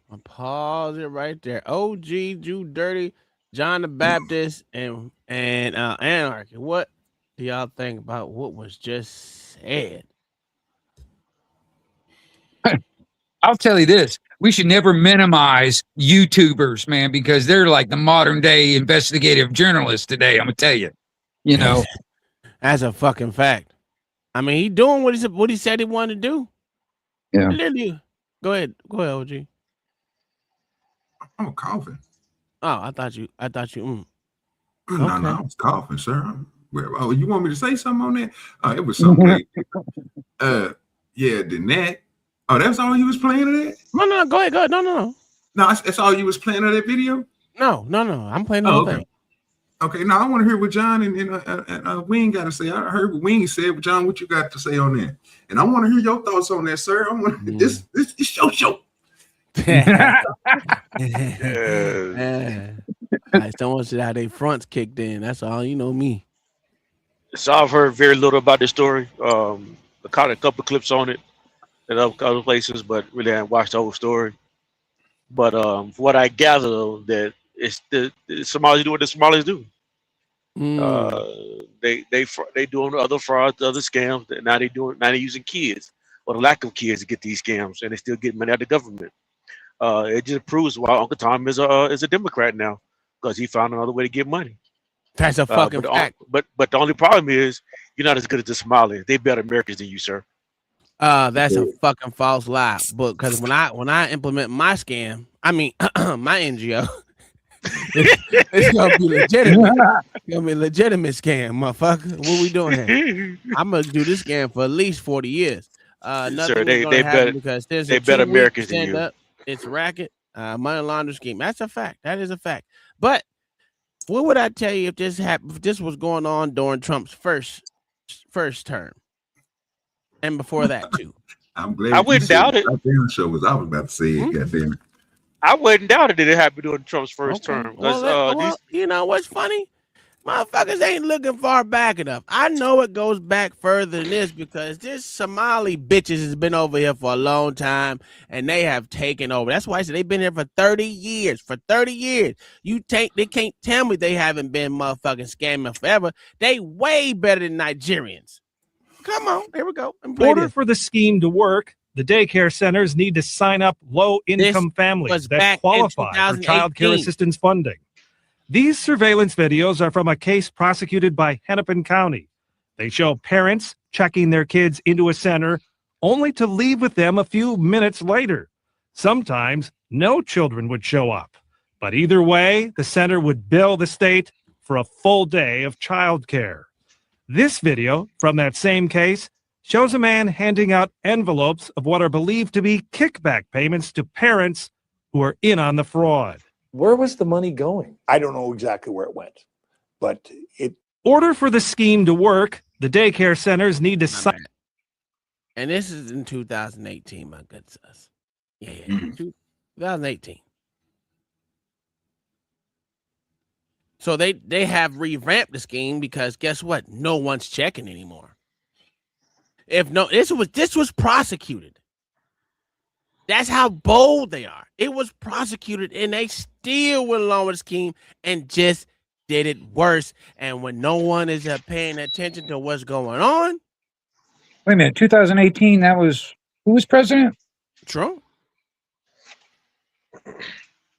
OG, Jew Dirty, John the Baptist, and Anarchy. What do y'all think about what was just said? I'll tell you this. We should never minimize YouTubers, man, because they're like the modern day investigative journalists today. I'm gonna tell you, you know. That's a fucking fact. I mean, he doing what he said he wanted to do. Yeah. Literally. Go ahead, OG. I'm coughing. Oh, I thought you. No, I was coughing, sir. Oh, you want me to say something on that? It was something great. Yeah, the net. Oh, that's all you was playing of that? No, go ahead. No. No, that's all you was playing of that video? No. I'm playing the whole thing. Okay, now I want to hear what John and Wing got to say. I heard what Wing said, but John, what you got to say on that? And I want to hear your thoughts on that, sir. I want this your show. I just don't want to see how they fronts kicked in. That's all. You know me. So I've heard very little about this story. I caught a couple clips on it at other places, but really I haven't watched the whole story. But from what I gather, though, that it's the Somalis do what the Somalis do. They doing other frauds, other scams. Now they using kids or the lack of kids to get these scams, and they still get money out of the government. It just proves why Uncle Tom is a Democrat now, because he found another way to get money. That's a fucking fact. But the only problem is you're not as good as the Somalis. They better Americans than you, sir. That's a fucking false lie. But because when I implement my scam, I mean my NGO, it's gonna be legitimate. It's gonna be a legitimate scam, motherfucker. What we doing here? I'm gonna do this scam for at least 40 years. Sir, they better because there's they better Americans than you. It's racket, money laundering scheme. That's a fact. That is a fact. But what would I tell you if this happened? If this was going on during Trump's first term, and before that too? I'm glad. I wouldn't doubt it. Show was I was about to say it. Goddamn it. I wouldn't doubt it that it happened during Trump's first term. You know what's funny? Motherfuckers ain't looking far back enough. I know it goes back further than this because this Somali bitches has been over here for a long time and they have taken over. That's why I said they've been here for 30 years. For 30 years. They can't tell me they haven't been motherfucking scamming forever. They way better than Nigerians. Come on, here we go. In order for the scheme to work, the daycare centers need to sign up low-income families that qualify for child care assistance funding. These surveillance videos are from a case prosecuted by Hennepin County. They show parents checking their kids into a center only to leave with them a few minutes later. Sometimes no children would show up. But either way, the center would bill the state for a full day of child care. This video from that same case shows a man handing out envelopes of what are believed to be kickback payments to parents who are in on the fraud. Where was the money going? I don't know exactly where it went, but it. Order for the scheme to work, the daycare centers need to sign. And this is in 2018, my good sis. Yeah, 2018. So they have revamped the scheme because guess what? No one's checking anymore. This was prosecuted. That's how bold they are. It was prosecuted and they still went along with the scheme and just did it worse. And when no one is paying attention to what's going on. Wait a minute, 2018, who was president? Trump.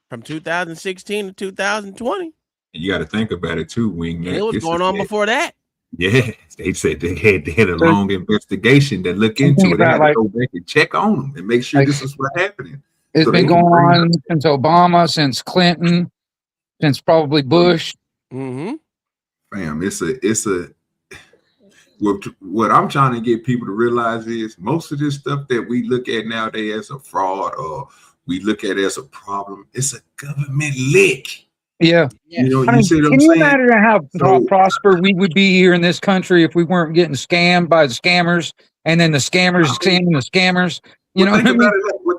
From 2016 to 2020. You got to think about it too, Wing. It was going on before that. Yeah, they said they had a long investigation that look into it. They had to go back and check on them and make sure this is what happening. It's been going on since Obama, since Clinton, since probably Bush. Fam, what I'm trying to get people to realize is most of this stuff that we look at nowadays as a fraud or we look at as a problem, it's a government lick. Yeah. You know, can you imagine how prosper we would be here in this country if we weren't getting scammed by the scammers and then the scammers scamming the scammers You know what I mean?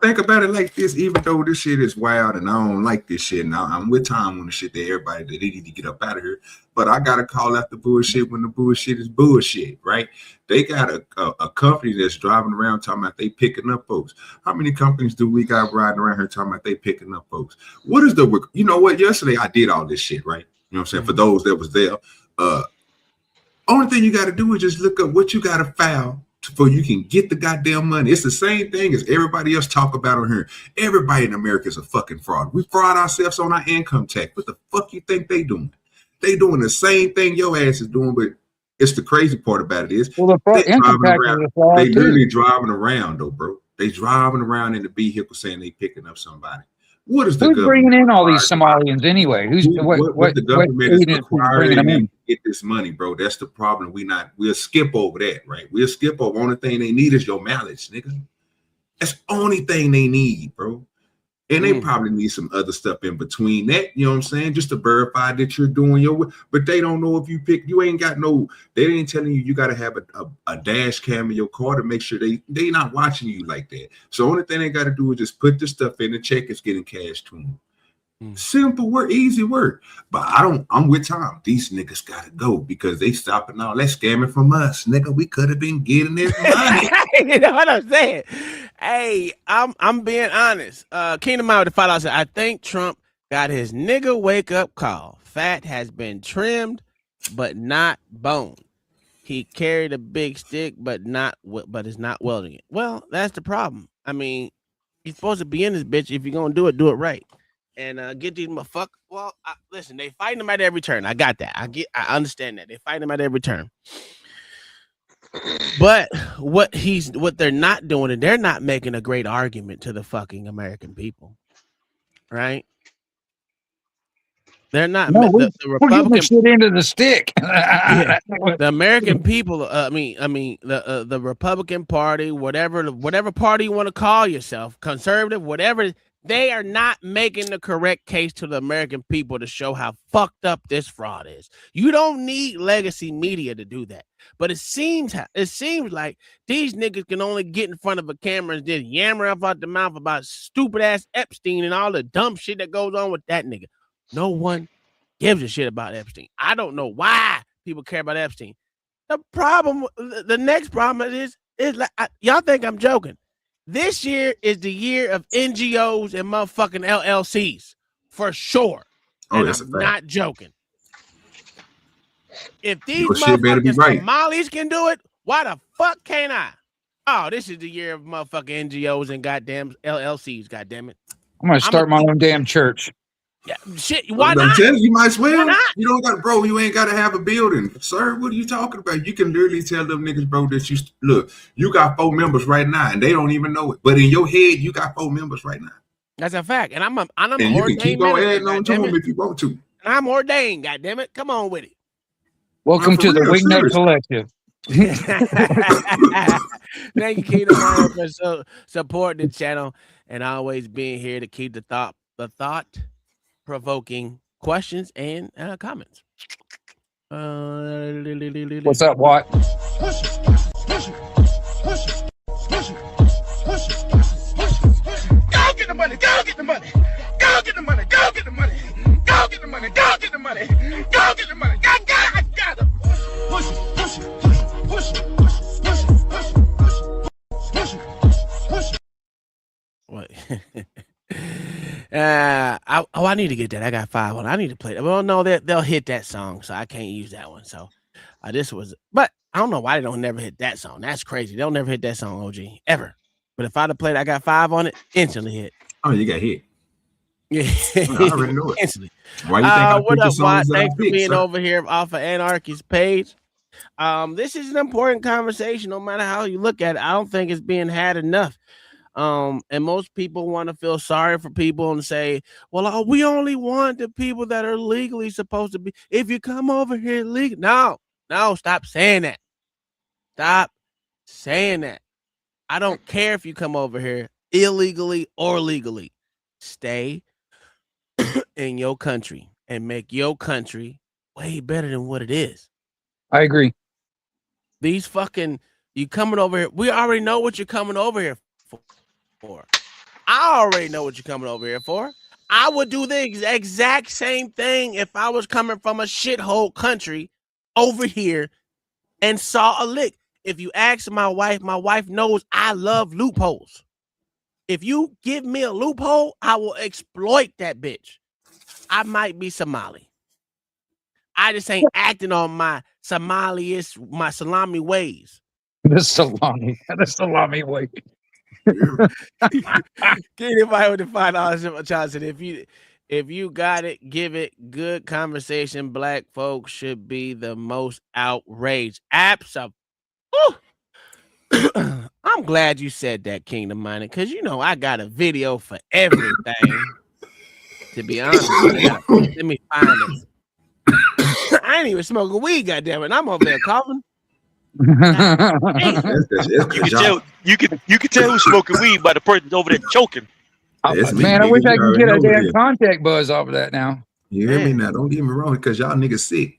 Think about it like this. Even though this shit is wild and I don't like this shit, and I'm with Tom on the shit that everybody that they need to get up out of here. But I gotta call out the bullshit when the bullshit is bullshit, right? They got a company that's driving around talking about they picking up folks. How many companies do we got riding around here talking about they picking up folks? What is the, you know what? Yesterday I did all this shit, right? You know what I'm saying? For those that was there, only thing you got to do is just look up what you got to file before you can get the goddamn money. It's the same thing as everybody else talk about on here. Everybody in America is a fucking fraud. We fraud ourselves on our income tax. What the fuck you think they doing? They doing the same thing your ass is doing, but it's the crazy part about it is well, they driving around. They too. literally driving around though, bro. They driving around in the vehicle saying they picking up somebody. What is the Who's government bringing in all these Somalians anyway? What the government is bringing them in? to get this money, bro? That's the problem. We'll skip over that, right? We'll skip over. Only thing they need is your mileage, nigga. That's the only thing they need, bro. And they probably need some other stuff in between that, you know what I'm saying? Just to verify that you're doing your, but they don't know if you ain't got no, they ain't telling you got to have a dash cam in your car to make sure they not watching you like that. So only thing they got to do is just put the stuff in, the check is getting cashed to them. Simple work, easy work. But I'm with Tom. These niggas got to go because they stopping all that scamming from us. Nigga, we could have been getting this money. You know what I'm saying? Hey, I'm being honest. Kingdom out with the $5 said, I think Trump got his nigga wake up call. Fat has been trimmed, but not boned. He carried a big stick, but is not welding it. Well, that's the problem. I mean, you're supposed to be in this bitch. If you're gonna do it right. And get these motherfuckers. Well, listen, they fighting them at every turn. I got that. I understand that. They fighting them at every turn. But what they're not doing, and they're not making a great argument to the fucking American people, right? They're not. No, the Republican shit into the stick. Yeah, the American people. The Republican Party, whatever party you want to call yourself, conservative, whatever. They are not making the correct case to the American people to show how fucked up this fraud is. You don't need legacy media to do that. But it seems like these niggas can only get in front of a camera and just yammer up out the mouth about stupid ass Epstein and all the dumb shit that goes on with that nigga. No one gives a shit about Epstein. I don't know why people care about Epstein. The next problem is like y'all think I'm joking. This year is the year of NGOs and motherfucking LLCs for sure. And I'm not joking. If these motherfucking Somalis can do it, why the fuck can't I? Oh, this is the year of motherfucking NGOs and goddamn LLCs. Goddamn it! I'm gonna start my own damn church. Yeah, shit. Why not? I'm telling you, might as well. You don't got, bro. You ain't got to have a building, sir. What are you talking about? You can literally tell them niggas, bro, that you got 4 members right now, and they don't even know it. But in your head, you got 4 members right now. That's a fact, and I'm and ordained. You can keep on adding on to them if you want to. I'm ordained. Goddamn it! Come on with it. Welcome to the Wingnut Collective. Thank you, Kingdom, for supporting the channel and always being here to keep the thought-provoking questions and comments. What's up, Watt? Go get the money. Go get the money. Go get the money. Go get the money. Go get the money. Go get the money. Go get the money. I got it. Push it. Push it. Push it. Push it. Push it. Push it. Push it. What? I need to get that. I got 5 on. I need to play that. Well, no, they'll hit that song, so I can't use that one. So but I don't know why they don't never hit that song. That's crazy. They'll never hit that song, OG, ever. But if I'd have played, I got 5 on it, instantly hit. Oh, you got hit. Yeah, I already know it. Instantly. Why you think what up, Watt? Thanks Thanks for being over here off of Anarchy's page. This is an important conversation, no matter how you look at it. I don't think it's being had enough. And most people want to feel sorry for people and say, well, we only want the people that are legally supposed to be. If you come over here legally, no, stop saying that. Stop saying that. I don't care if you come over here illegally or legally. Stay in your country and make your country way better than what it is. I agree. These fucking, you coming over here, we already know what you're coming over here for. for. I already know what you're coming over here for. I would do the exact same thing if I was coming from a shithole country over here and saw a lick. If you ask my wife knows I love loopholes. If you give me a loophole, I will exploit that bitch. I might be Somali. I just ain't acting on my salami ways. The salami way. Get anybody with the $5 Johnson. If you got it, give it. Good conversation. Black folks should be the most outraged. Absolutely. I'm glad you said that, Kingdom Minded, because you know I got a video for everything. To be honest, let me find it. I ain't even smoking weed, goddamn it. I'm over there coughing. You can tell who's smoking weed by the person over there choking. Man, I wish I could get a damn contact buzz off of that now. You hear me now? Don't get me wrong, because y'all niggas sick.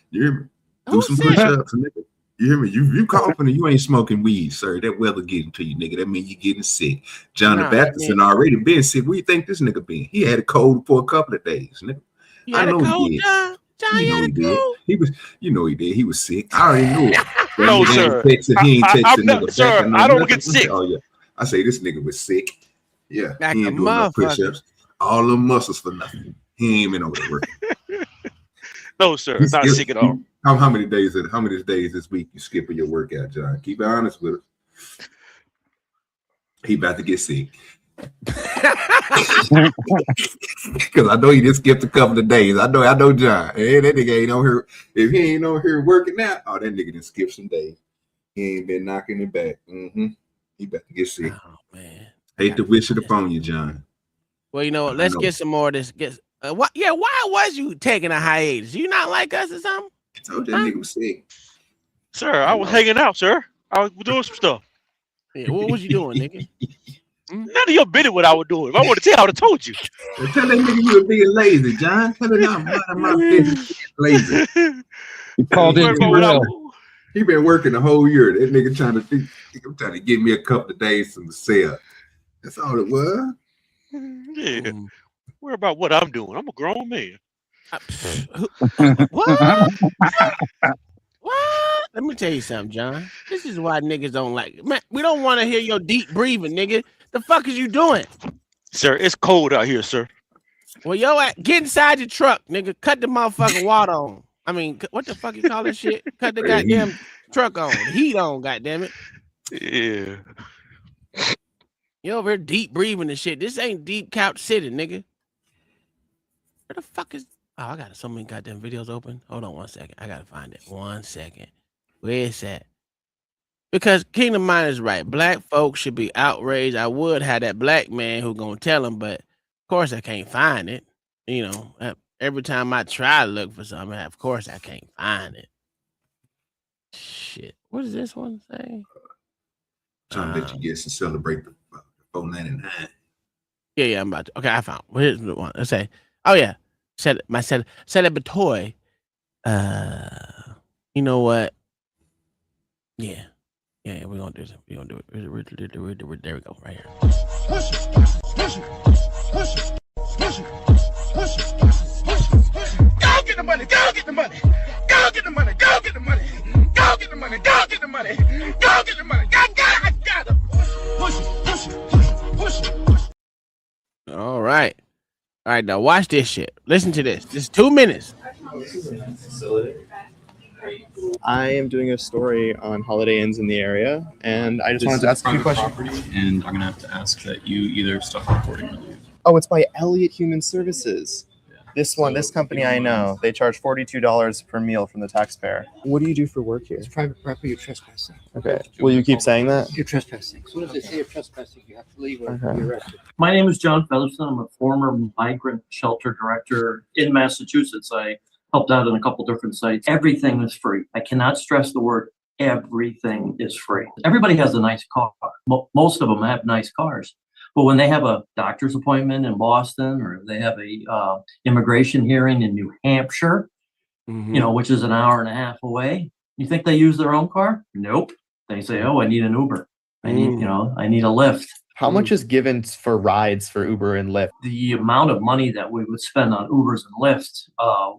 You hear me? Do some push-ups, nigga. You hear me? You coughing and you ain't smoking weed, sir. That weather getting to you, nigga. That mean you getting sick. John the Baptist already been sick. Where you think this nigga been? He had a cold for a couple of days, nigga. I know he did. John, you know he did. He was, you know he did. He was sick. I already knew it. No, sir. He ain't texting nigga sir, back. I don't get sick. Oh yeah. I say this nigga was sick. Yeah. Back he ain't doing no push-ups. All them muscles for nothing. He ain't been over there working. No, sir. Not sick at all. How many days this week you skipping your workout, John? Keep it honest with us. He about to get sick. Because I know he just skipped a couple of days. I know John. Hey, that nigga ain't on here. If he ain't on here working out, oh, that nigga just skipped some days. He ain't been knocking it back. He about to get sick. Oh man. Hate to wish it upon you, John. Well, you know what? Let's get some more of this. Why was you taking a hiatus? You not like us or something? I told that nigga was sick. Sir, I was hanging out, sir. I was doing some stuff. Yeah, what was you doing, nigga? None of your business what I was doing. If I want to tell, I would have told you. Well, tell that nigga you were being lazy, John. Tell him I'm out of my business being lazy. He called in too well. He been working the whole year. That nigga trying to give me a couple of days from the sale. That's all it was. Yeah. Worry about what I'm doing. I'm a grown man. What? What? Let me tell you something, John. This is why niggas don't like it. Man, we don't want to hear your deep breathing, nigga. The fuck is you doing? Sir, it's cold out here, sir. Well, get inside your truck, nigga. Cut the motherfucking water on. I mean, what the fuck you call this shit? Cut the goddamn truck on. Heat on, goddamn it. Yeah. You over here deep breathing and shit. This ain't deep couch sitting, nigga. Where the fuck is... Oh, I got so many goddamn videos open. Hold on 1 second. I gotta find it. 1 second. Where is that? Because Kingdom Mind is right. Black folks should be outraged. I would have that black man who gonna tell them, but of course I can't find it. You know, every time I try to look for something, of course I can't find it. Shit. What does this one say? Trying to let you get to celebrate the 499. Yeah, I'm about to. Okay, I found. Here's the one. Let's say, oh yeah. My celebratory. You know what? Yeah, we're gonna do this. We're gonna do it. There we go, right here. Go get the money, go get the money, go get the money, go get the money, go get the money, go get the money, go get the money. I got it. Push it. All right. All right, now watch this shit. Listen to this. This is 2 minutes. I am doing a story on Holiday Inns in the area, and I just wanted to ask a few questions. And I'm going to have to ask that you either stop recording or leave. Oh, it's by Elliott Human Services. This company I know, they charge $42 per meal from the taxpayer. What do you do for work here? It's private property, you're trespassing. Okay. Will you keep saying that? You're trespassing. As soon as they say you're trespassing, you have to leave or Okay. you're arrested. My name is John Featherstone. I'm a former migrant shelter director in Massachusetts. I helped out in a couple different sites. Everything is free. I cannot stress the word everything is free. Everybody has a nice car. Most of them have nice cars. But when they have a doctor's appointment in Boston, or they have a immigration hearing in New Hampshire, which is an hour and a half away, you think they use their own car? Nope. They say, "Oh, I need an Uber. I need a Lyft." How much is given for rides for Uber and Lyft? The amount of money that we would spend on Ubers and Lyfts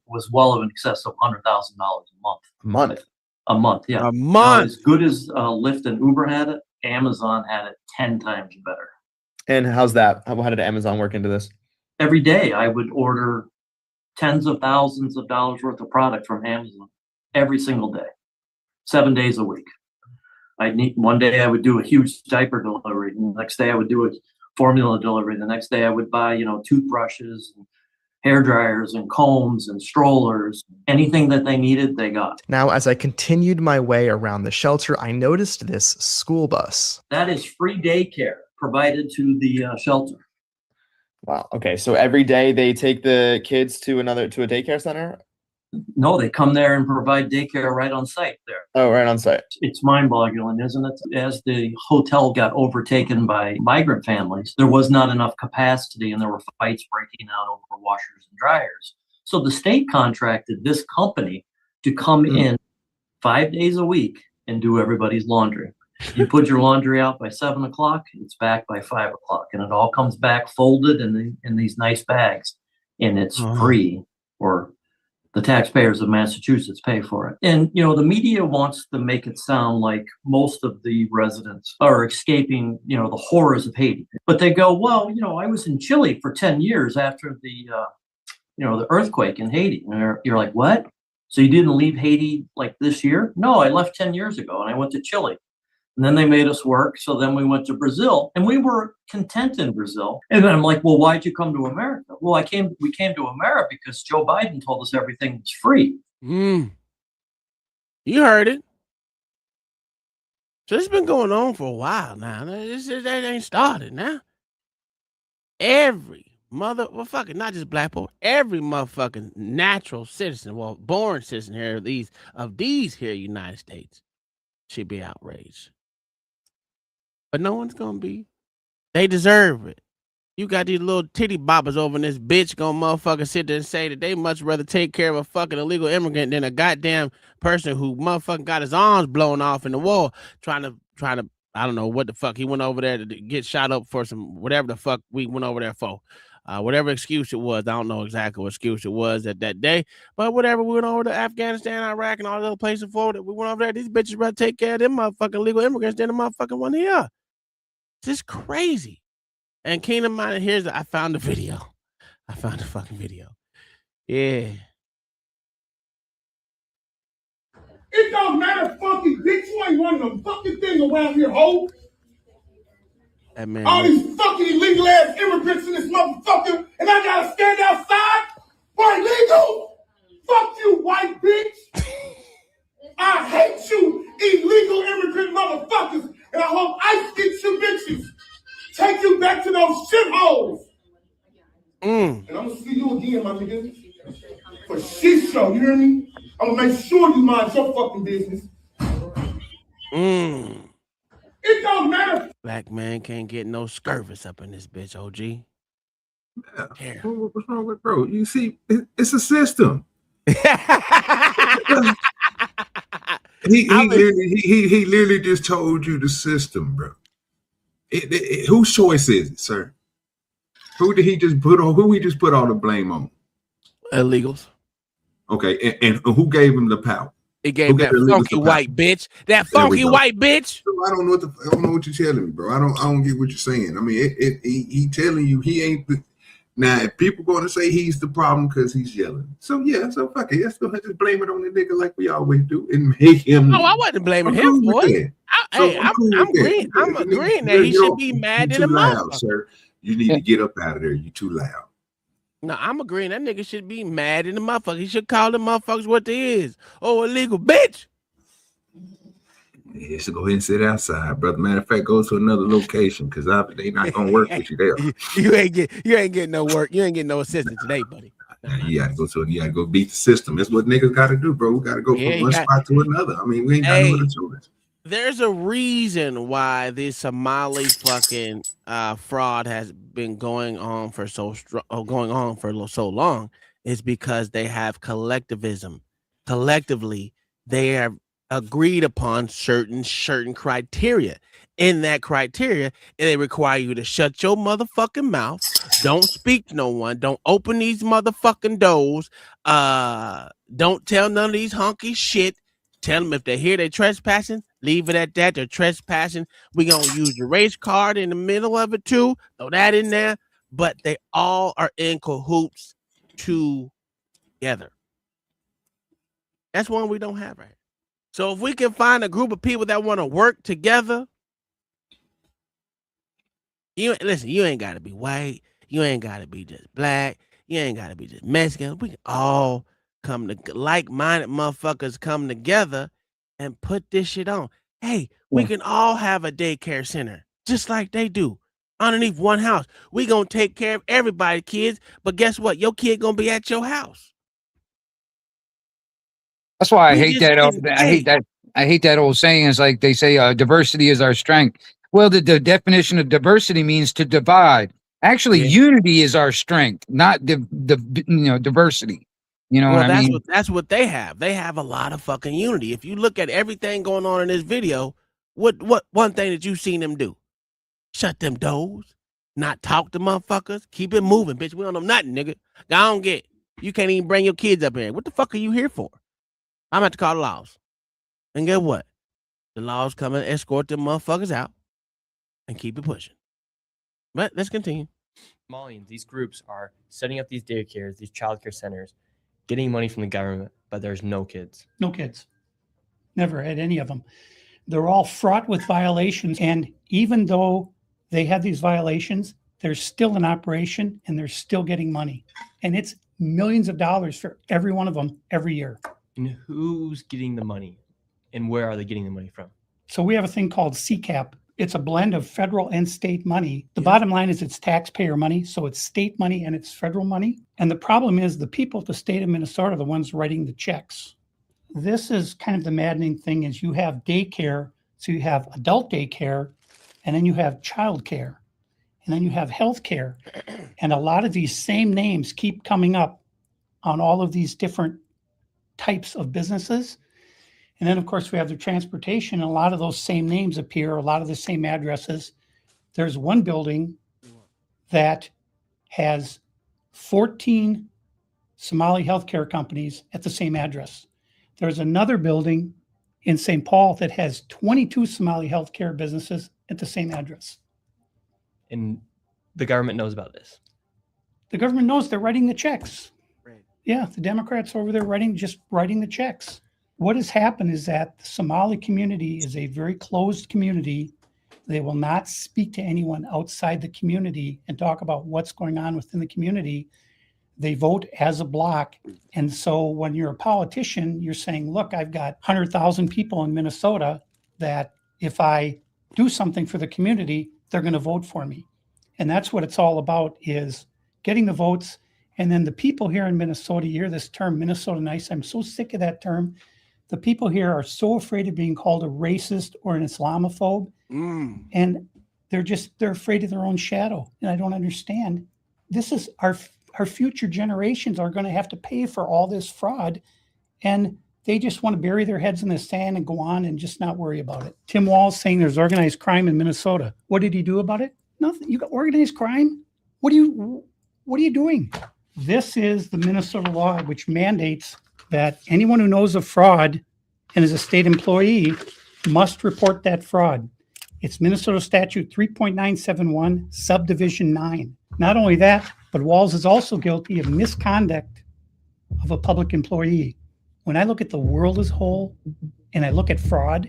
was well in excess of $100,000 a month. A month? A month, yeah. A month. Now, as good as Lyft and Uber had it, Amazon had it 10 times better. And how's that? How did Amazon work into this? Every day I would order tens of thousands of dollars worth of product from Amazon every single day, 7 days a week. One day I would do a huge diaper delivery. And the next day I would do a formula delivery. The next day I would buy, toothbrushes and hair dryers and combs and strollers. Anything that they needed, they got. Now, as I continued my way around the shelter, I noticed this school bus. That is free daycare provided to the shelter. Wow. Okay. So every day they take the kids to a daycare center? No, they come there and provide daycare right on site there. Oh, right on site. It's mind-boggling, isn't it? As the hotel got overtaken by migrant families, there was not enough capacity and there were fights breaking out over washers and dryers. So the state contracted this company to come in 5 days a week and do everybody's laundry. You put your laundry out by 7 o'clock, it's back by 5 o'clock, and it all comes back folded in these nice bags, and it's free, or the taxpayers of Massachusetts pay for it. And, the media wants to make it sound like most of the residents are escaping, the horrors of Haiti. But they go, well, I was in Chile for 10 years after the earthquake in Haiti. And you're like, what? So you didn't leave Haiti like this year? No, I left 10 years ago and I went to Chile. And then they made us work. So then we went to Brazil and we were content in Brazil. And then I'm like, well, why'd you come to America? Well, we came to America because Joe Biden told us everything was free. You heard it. So it's been going on for a while now. That ain't started now. Every not just black people, every motherfucking natural citizen, born citizen here of these here United States should be outraged. But no one's gonna be. They deserve it. You got these little titty boppers over in this bitch gonna motherfucker sit there and say that they much rather take care of a fucking illegal immigrant than a goddamn person who motherfucking got his arms blown off in the war trying to I don't know what the fuck he went over there to get shot up for some whatever the fuck we went over there for. Whatever excuse it was, I don't know exactly what excuse it was at that day, but whatever, we went over to Afghanistan, Iraq, and all the other places forward. We went over there. These bitches rather take care of them motherfucking illegal immigrants than the motherfucking one here. It's just crazy. And Kingdom Mind, I found the video. I found the fucking video. Yeah. It don't matter, fucking bitch. You ain't running a fucking thing around here, ho. That man. All these fucking illegal ass immigrants in this motherfucker, and I gotta stand outside for illegal? Fuck you, white bitch. I hate you, illegal immigrant motherfuckers, and I hope ICE gets you bitches. Take you back to those shitholes. And I'm gonna see you again, my nigga. For shit show, you hear me? I'm gonna make sure you mind your fucking business. It don't matter. Black man can't get no scurvus up in this bitch, OG. Yeah. What's wrong with bro? You see, it's a system. He literally just told you the system, bro. Whose choice is it, sir? Who did he just put on? Who he just put all the blame on? Illegals. Okay, and who gave him the power? He gave that funky white bitch. That funky white bitch. I don't know what you're telling me, bro. I don't get what you're saying. I mean, he telling you he ain't the. Now, if people going to say he's the problem because he's yelling, so fuck it. Let's go ahead and just blame it on the nigga like we always do and make him. No, I wasn't blaming him for it. I'm agreeing that he should be mad at the motherfucker. Sir. You need to get up out of there. You too loud. No, I'm agreeing that nigga should be mad at the motherfucker. He should call the motherfuckers what they is. Oh, illegal bitch. Yeah, so go ahead and sit outside, brother. Matter of fact, go to another location because they not gonna work with you there. You ain't getting no work. You ain't getting no assistance today, buddy. You gotta go beat the system. That's what niggas gotta do, bro. We gotta go from one spot to another. I mean, we ain't got no other choice. There's a reason why this Somali fucking fraud has been going on for so long. Is because they have collectivism. Collectively, they have agreed upon certain criteria. In that criteria, they require you to shut your motherfucking mouth. Don't speak to no one. Don't open these motherfucking doors. Don't tell none of these honky shit. Tell them if they hear they're trespassing, leave it at that. They're trespassing. We're going to use the race card in the middle of it too. Throw that in there. But they all are in cahoots together. That's one we don't have right. So if we can find a group of people that want to work together, you ain't got to be white. You ain't got to be just black. You ain't got to be just Mexican. We can all come to like-minded motherfuckers come together and put this shit on. Hey, we can all have a daycare center just like they do underneath one house. We gonna take care of everybody, kids. But guess what? Your kid gonna be at your house. That's why I hate that. I hate that old saying. It's like they say, diversity is our strength. Well, the definition of diversity means to divide. Actually, unity is our strength, not diversity. You know what I mean? That's what they have. They have a lot of fucking unity. If you look at everything going on in this video, what one thing that you've seen them do? Shut them doors, not talk to motherfuckers, keep it moving, bitch. We don't know nothing, nigga. I don't get. You can't even bring your kids up here. What the fuck are you here for? I'm about to call the laws. And get what? The laws come and escort them motherfuckers out and keep it pushing. But let's continue. Somalians, these groups are setting up these daycares, these childcare centers, getting money from the government, but there's no kids. No kids. Never had any of them. They're all fraught with violations. And even though they have these violations, they're still in operation and they're still getting money. And it's millions of dollars for every one of them every year. And who's getting the money? And where are they getting the money from? So we have a thing called CCAP. It's a blend of federal and state money. The bottom line is it's taxpayer money. So it's state money and it's federal money. And the problem is the people of the state of Minnesota are the ones writing the checks. This is kind of the maddening thing is you have daycare. So you have adult daycare and then you have child care and then you have health care. And a lot of these same names keep coming up on all of these different types of businesses. And then, of course, we have the transportation. And a lot of those same names appear, a lot of the same addresses. There's one building that has 14 Somali healthcare companies at the same address. There's another building in St. Paul that has 22 Somali healthcare businesses at the same address. And the government knows about this. The government knows they're writing the checks. Right. Yeah, the Democrats over there just writing the checks. What has happened is that the Somali community is a very closed community. They will not speak to anyone outside the community and talk about what's going on within the community. They vote as a block. And so when you're a politician, you're saying, look, I've got 100,000 people in Minnesota that if I do something for the community, they're going to vote for me. And that's what it's all about is getting the votes. And then the people here in Minnesota, you hear this term, Minnesota nice. I'm so sick of that term. The people here are so afraid of being called a racist or an Islamophobe. And they're afraid of their own shadow. And I don't understand. This is our future generations are going to have to pay for all this fraud. And they just want to bury their heads in the sand and go on and just not worry about it. Tim Walz saying there's organized crime in Minnesota. What did he do about it? Nothing. You got organized crime? What are you doing? This is the Minnesota law, which mandates that anyone who knows of fraud and is a state employee must report that fraud. It's Minnesota Statute 3.971, Subdivision 9. Not only that, but Walz is also guilty of misconduct of a public employee. When I look at the world as a whole and I look at fraud,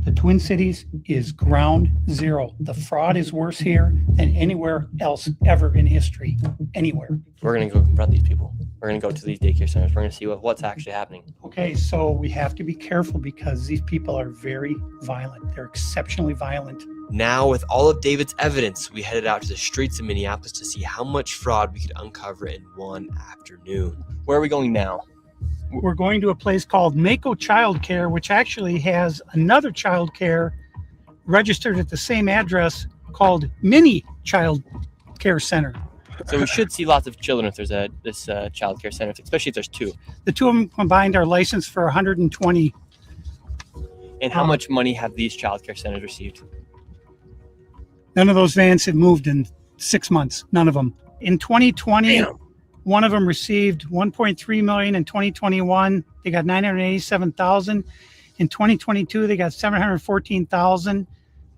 the Twin Cities is ground zero. The fraud is worse here than anywhere else ever in history, anywhere. We're going to go confront these people. We're going to go to these daycare centers. We're going to see what's actually happening. Okay, so we have to be careful because these people are very violent. They're exceptionally violent. Now, with all of David's evidence, we headed out to the streets of Minneapolis to see how much fraud we could uncover in one afternoon. Where are we going now? We're going to a place called Mako Child Care, which actually has another child care registered at the same address called Mini Child Care Center. So we should see lots of children if there's this child care center, especially if there's two. The two of them combined are licensed for 120. And how much money have these child care centers received? None of those vans have moved in 6 months. None of them. In 2020, one of them received 1.3 million. In 2021, they got 987,000. In 2022, they got 714,000.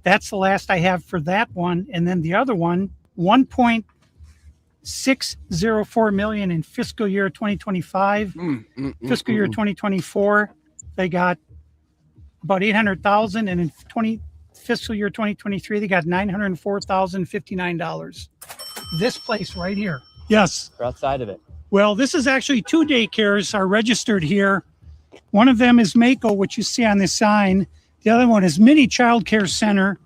That's the last I have for that one. And then the other one, 1.604 million in fiscal year 2025. Fiscal year 2024, they got about 800,000, and in fiscal year 2023, they got $904,059. This place right here. Yes. We're outside of it. Well, this is actually two daycares are registered here. One of them is Mako, which you see on this sign. The other one is Mini Child Care Center.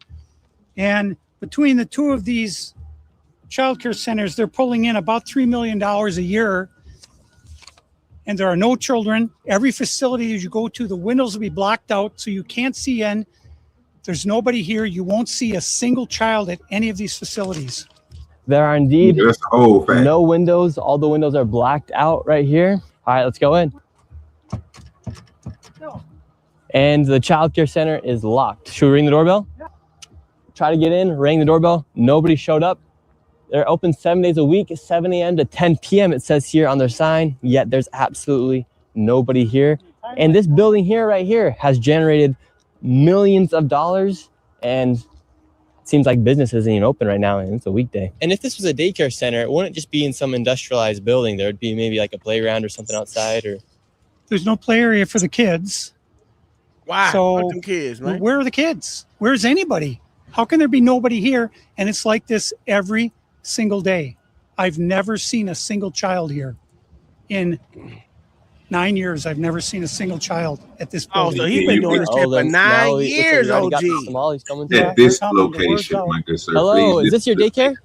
And between the two of these child care centers, they're pulling in about $3 million a year. And there are no children. Every facility that you go to, the windows will be blocked out so you can't see in. There's nobody here. You won't see a single child at any of these facilities. There are indeed no windows. All the windows are blacked out right here. All right, let's go in. And the child care center is locked. Should we ring the doorbell? Yeah. Try to get in, ring the doorbell. Nobody showed up. They're open 7 days a week, 7 a.m. to 10 p.m. It says here on their sign, yet there's absolutely nobody here. And this building here, right here, has generated millions of dollars, and it seems like business isn't even open right now, and it's a weekday. And if this was a daycare center, it wouldn't just be in some industrialized building. There would be maybe like a playground or something outside, or There's no play area for the kids. Why? So Fuck them kids, man. where are the kids? Where's anybody? How can there be nobody here? And it's like this every single day. I've never seen a single child here. In 9 years, I've never seen a single child at this building. Oh, so he's been doing this shit for 9 years, OG. Somalis coming At this location, my good sir. Hello, please, is this your daycare?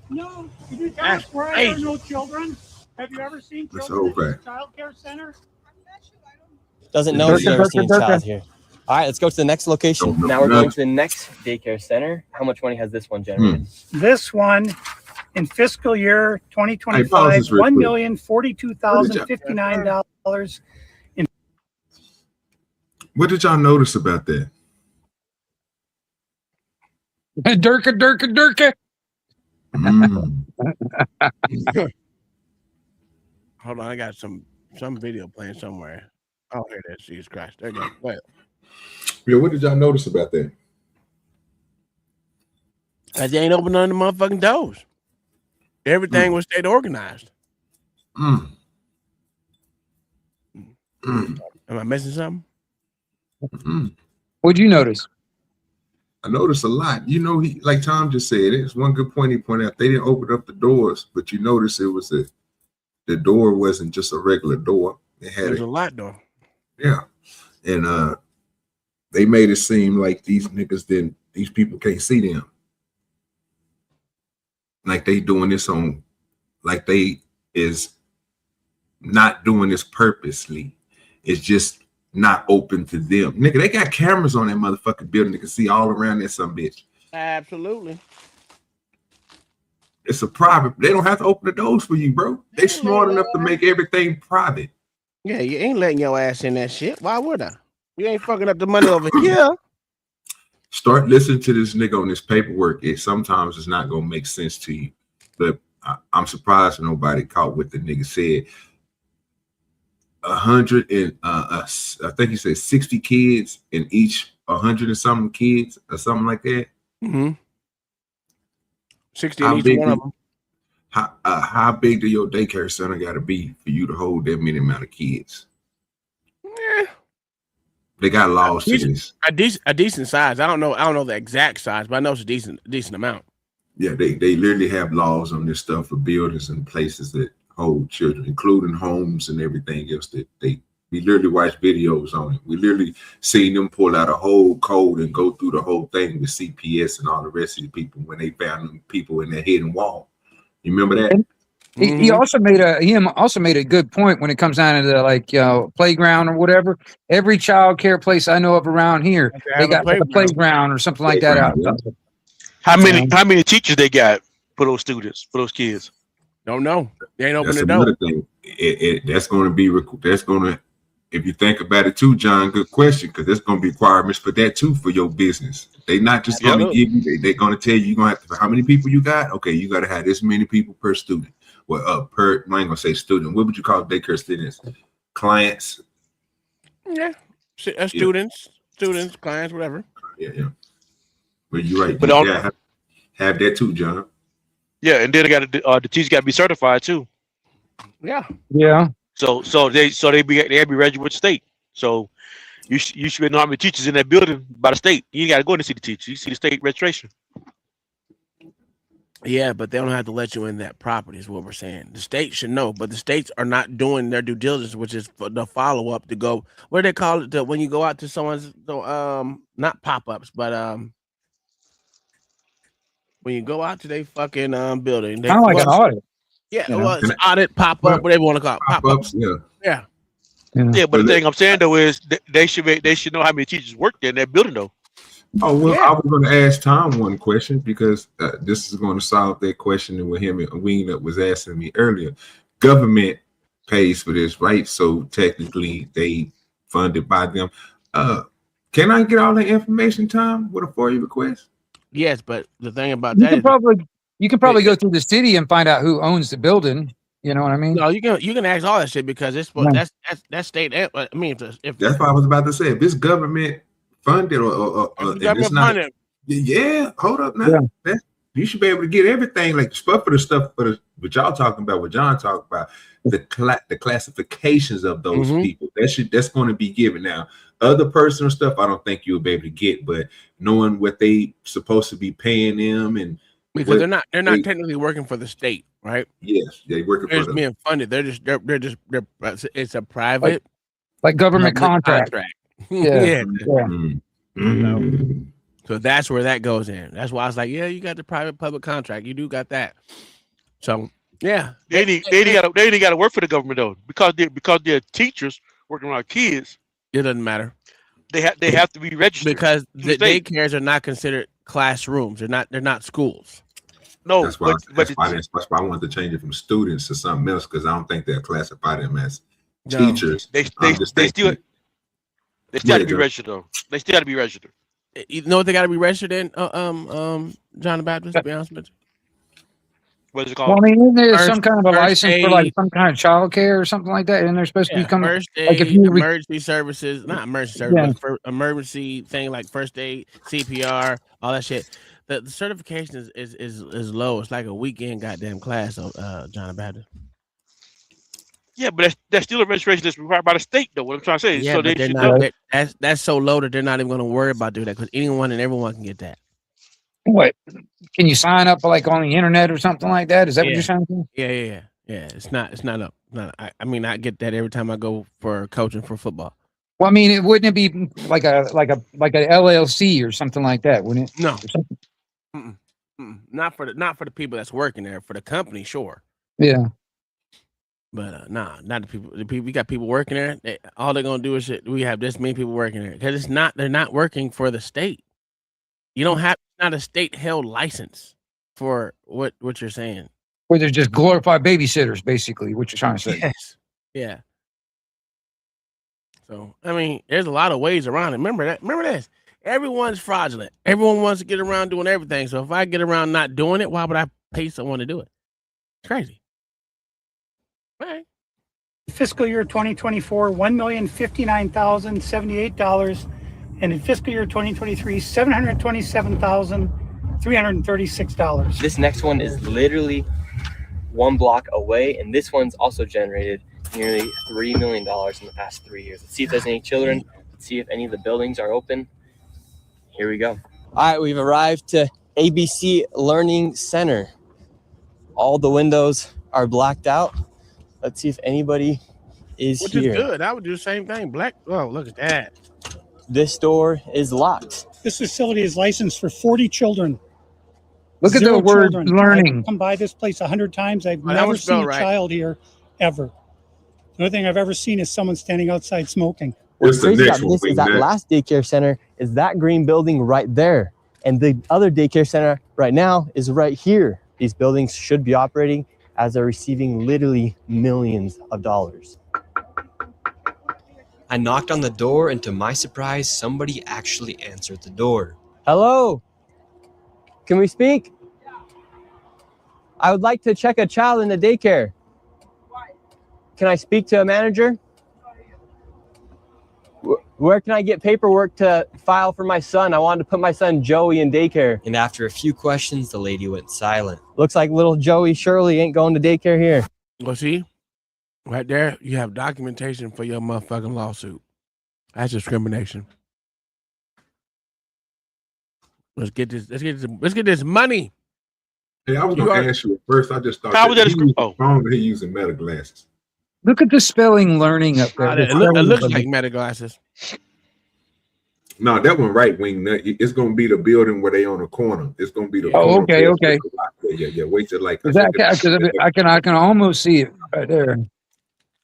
No, you didn't ask where there are no children. Have you ever seen children at the child care center? Doesn't know if you've ever seen a child here. All right, let's go to the next location. Now we're going to the next daycare center. How much money has this one generated? This one in fiscal year 2025, $1,042,059 in. What did y'all notice about that? Durka. Hold on, I got some video playing somewhere. Oh, here it is. Jesus Christ. There you go. Go ahead. Yeah, what did y'all notice about that? Because they ain't open none of the motherfucking doors. Everything was stayed organized. Am I missing something? What'd you notice? I noticed a lot. You know, he like Tom just said, it's one good point he pointed out. They didn't open up the doors, but you notice it was the door wasn't just a regular door. It had a lot door. Yeah. And they made it seem like these people can't see them. Like they doing this like they is not doing this purposely. It's just not open to them. Nigga, they got cameras on that motherfucking building that can see all around that some bitch. Absolutely. It's a private. They don't have to open the doors for you, bro. They smart enough to make everything private. Yeah, you ain't letting your ass in that shit. Why would I? You ain't fucking up the money over here. Start listening to this nigga on this paperwork. It sometimes it's not gonna make sense to you, but I'm surprised nobody caught what the nigga said. 100 and I think he said 60 kids, and each 100 and something kids or something like that. 60 in each one of them. How big do your daycare center got to be for you to hold that many amount of kids? Yeah. They got laws to this. A decent size. I don't know the exact size, but I know it's a decent amount. Yeah, they literally have laws on this stuff for buildings and places that hold children, including homes and everything else that we literally watch videos on it. We literally seen them pull out a whole code and go through the whole thing with CPS and all the rest of the people when they found them people in their hidden wall. You remember that? He also made a good point when it comes down to the playground or whatever. Every child care place I know of around here, they got like a playground or something like that out. How many teachers they got for those students, for those kids? Don't know. They ain't open That's the door. another thing. That's going to be. That's going to. If you think about it too, John, good question, because there's going to be requirements for that too for your business. They not just going to give you. They're going to tell you you're going to have to. How many people you got? Okay, you got to have this many people per student. Well, I ain't gonna say student. What would you call daycare students? Clients. Yeah, students, clients, whatever. Yeah. But you're right. But have that too, John. Yeah, and then they got the teachers got to be certified too. Yeah. So they be registered with the state. So you should know how many teachers in that building by the state. You got to go in to see the teacher. You see the state registration. Yeah, but they don't have to let you in that property, is what we're saying. The state should know, but the states are not doing their due diligence, which is for the follow up to go. What do they call it? When you go out to someone's, not pop ups, but when you go out to their fucking building, Kind of like an audit. Yeah, You know? well, it's audit, pop up, whatever you want to call it. Pop ups. Yeah. Yeah, but the thing I'm saying though is they should know how many teachers work there in that building though. Oh, well, I was going to ask Tom one question because this is going to solve that question with him and Wingnup was asking me earlier. Government pays for this, right? So technically they funded by them. Can I get all the information, Tom, with a FOIA request? Yes, but the thing about You that can is probably go through the city and find out who owns the building. You know what I mean? no, you can ask all that shit because it's that's state. I mean, if That's what I was about to say. If it's government funded or it's not, funded. Yeah, hold up now. You should be able to get everything like the stuff for what y'all talking about, what John talked about, the classifications of those people. That's going to be given. Now, other personal stuff, I don't think you'll be able to get, but knowing what they supposed to be paying them and because they're not technically working for the state, right? Yes, they're working they're for being funded. They're it's a private like government contract. Yeah. Mm-hmm. So that's where that goes in. That's why I was like, yeah, you got the private public contract. You do got that. So yeah, they ain't got to work for the government though because they're teachers working around kids. It doesn't matter. They have to be registered because the daycares are not considered classrooms. They're not schools. No, that's why I wanted to change it from students to something else because I don't think they'll classify them as teachers. They still got to be registered though. They still got to be registered. You know what they got to be registered in? John the Baptist. To be honest with you. What is it called? Well, I mean, isn't there some kind of a license for like some kind of child care or something like that? And they're supposed to be coming first aid, like if you emergency services, not emergency services, but for emergency thing like first aid, CPR, all that shit. The certification is low. It's like a weekend goddamn class of John the Baptist. Yeah, but that's still a registration that's required by the state, though. What I'm trying to say is, Yeah, so but they should that's so low that they're not even going to worry about doing that because anyone and everyone can get that. What? Can you sign up like on the internet or something like that? Is that what you're saying? Yeah. It's not up. I mean, I get that every time I go for coaching for football. Well, I mean, wouldn't it be like a LLC or something like that? Wouldn't it? No. Not for the people that's working there. For the company, sure. Yeah. But not the people. The people we got people working there. All they're gonna do is we have this many people working there because they're not working for the state. You don't have not a state held license for what you're saying. Where they're just glorified babysitters, basically, what you're trying to say. Yes. Yeah. So I mean, there's a lot of ways around it. Remember this. Everyone's fraudulent. Everyone wants to get around doing everything. So if I get around not doing it, why would I pay someone to do it? It's crazy. Right. Fiscal year 2024, $1,059,078, and in fiscal year 2023, $727,336. This next one is literally one block away, and this one's also generated nearly $3 million in the past 3 years. Let's see if there's any children. Let's see if any of the buildings are open. Here we go. All right, we've arrived to ABC Learning Center. All the windows are blacked out. Let's see if anybody is Which here. Is good. I would do the same thing. Black. Oh, look at that. This door is locked. This facility is licensed for 40 children. Look at the word learning. I've come by this place 100 times. I've that never was spelled seen a right. child here, ever. The only thing I've ever seen is someone standing outside smoking. What's crazy about this is that last daycare center is that green building right there. And the other daycare center right now is right here. These buildings should be operating as they're receiving literally millions of dollars. I knocked on the door, and to my surprise, somebody actually answered the door. Hello? Can we speak? I would like to check a child in the daycare. Can I speak to a manager? Where can I get paperwork to file for my son? I wanted to put my son Joey in daycare. And after a few questions, the lady went silent. Looks like little Joey Shirley ain't going to daycare here. Well, see, right there, you have documentation for your motherfucking lawsuit. That's discrimination. Let's get this money. Hey, I was going to ask you at first. I just thought How was that he using phone, he using meta glasses. Look at the spelling learning up there. It looks like meta glasses. No, that one right wing. It's gonna be the building where they on the corner. It's gonna be the. Oh, okay, okay. Yeah. Wait till like. I can almost see it right there.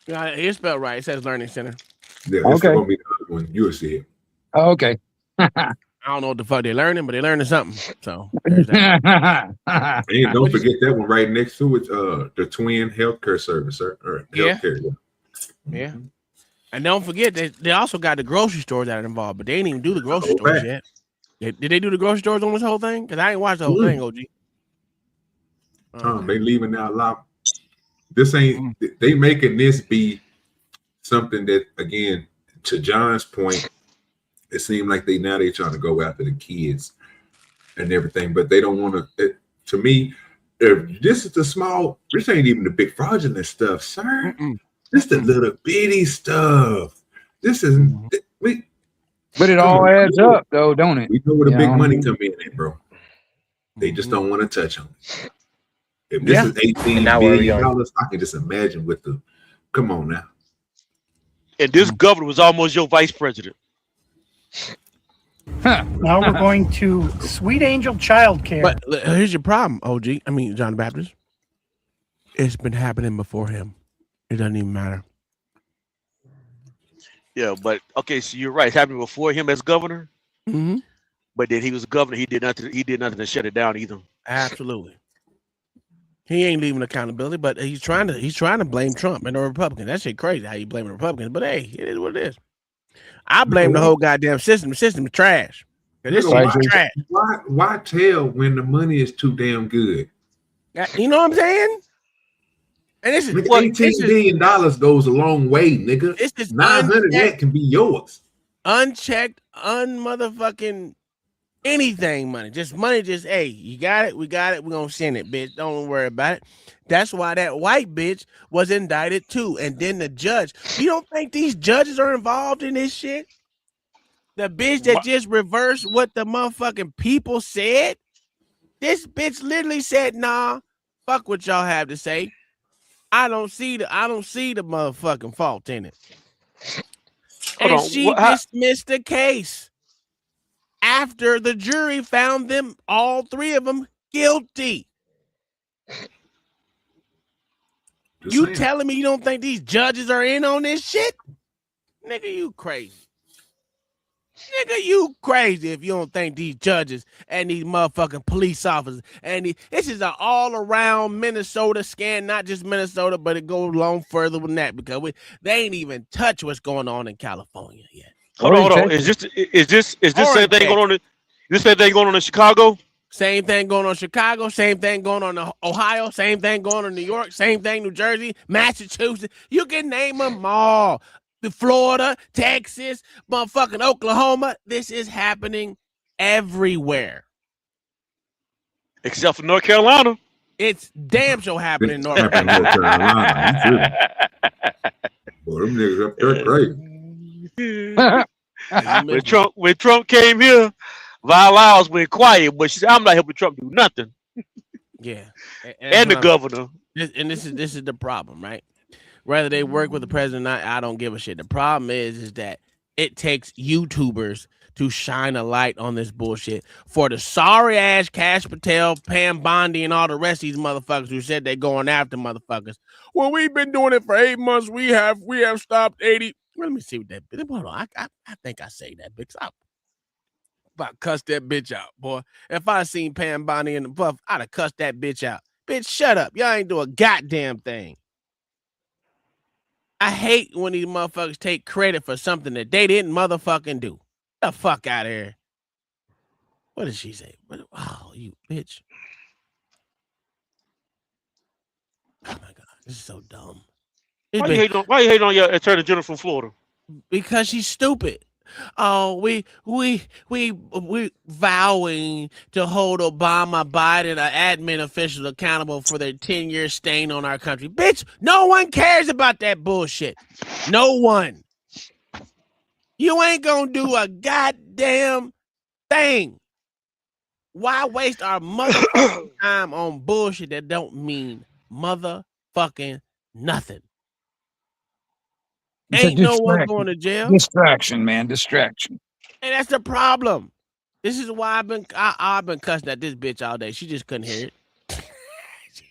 Yeah, it's spelled right. It says Learning Center. Yeah, it's gonna be the other one. You'll see it. Oh, okay. I don't know what the fuck they're learning, but they're learning something. So. And don't forget that one right next to it. The Twin Healthcare Service, or healthcare. Yeah. And don't forget they also got the grocery stores that are involved, but they ain't even do the grocery stores yet. Did they do the grocery stores on this whole thing? Because I ain't watched the whole thing, OG. They leaving out loud. This ain't. They making this be something that, again, to John's point, it seemed like they trying to go after the kids and everything, but they don't want to. To me, if this is the small. This ain't even the big fraudulent stuff, sir. This the little bitty stuff. This is but it all adds up, though, don't it? We know where the big money come in at, bro. They just don't want to touch on it. If this is $18 billion, I can just imagine with the. Come on now. And this governor was almost your vice president. Now we're going to Sweet Angel Childcare. But here's your problem, OG. I mean, John the Baptist. It's been happening before him. It doesn't even matter. Yeah, but okay, so you're right. It's happened before him as governor. Mm-hmm. But then he was governor. He did nothing. He did nothing to shut it down either. Absolutely. He ain't leaving accountability, but he's trying to blame Trump and the Republicans. That shit crazy how you blame the Republicans. But hey, it is what it is. I blame the whole goddamn system. The system is trash. This shit is trash. Why tell when the money is too damn good? You know what I'm saying? And this is $18 billion goes a long way, nigga. This is 900 that can be yours. Unchecked, unmotherfucking anything money. Just money, just hey, you got it, we got it, we're gonna send it, bitch. Don't worry about it. That's why that white bitch was indicted too. And then the judge. You don't think these judges are involved in this shit? The bitch that just reversed what the motherfucking people said. This bitch literally said, nah, fuck what y'all have to say. I don't see the motherfucking fault in it. And she dismissed the case after the jury found them, all three of them, guilty. You telling me you don't think these judges are in on this shit? Nigga, you crazy. Nigga, you crazy if you don't think these judges and these motherfucking police officers and this is an all-around Minnesota scan, not just Minnesota, but it goes along further than that because they ain't even touch what's going on in California yet. Hold on. Is this same thing going on? This same thing going on in Chicago? Same thing going on in Chicago. Same thing going on in Ohio. Same thing going on in New York. Same thing New Jersey, Massachusetts. You can name them all. Florida, Texas, motherfucking Oklahoma. This is happening everywhere. Except for North Carolina. It's damn sure happening in North Carolina. Boy, them niggas up there great. when Trump came here, Violaus went quiet, but she said, I'm not helping Trump do nothing. Yeah. And the governor. This is the problem, right? Whether they work with the president or not, I don't give a shit. The problem is that it takes YouTubers to shine a light on this bullshit. For the sorry ass Cash Patel, Pam Bondi, and all the rest of these motherfuckers who said they're going after motherfuckers. Well, we've been doing it for 8 months. We have stopped 80. Well, let me see what that bitch. Hold on. I think I say that bitch. I'm about to cuss that bitch out, boy. If I seen Pam Bondi in the buff, I'd have cussed that bitch out. Bitch, shut up. Y'all ain't do a goddamn thing. I hate when these motherfuckers take credit for something that they didn't motherfucking do. Get the fuck out of here. What did she say? Oh, you bitch. Oh my God, this is so dumb. Why you hating on your attorney general from Florida? Because she's stupid. Oh, we vowing to hold Obama, Biden, an admin official accountable for their 10-year stain on our country. Bitch, no one cares about that bullshit. No one. You ain't gonna do a goddamn thing. Why waste our motherfucking time on bullshit that don't mean motherfucking nothing? Ain't no one going to jail. Distraction, man. Distraction. And that's the problem. This is why I've been cussing at this bitch all day. She just couldn't hear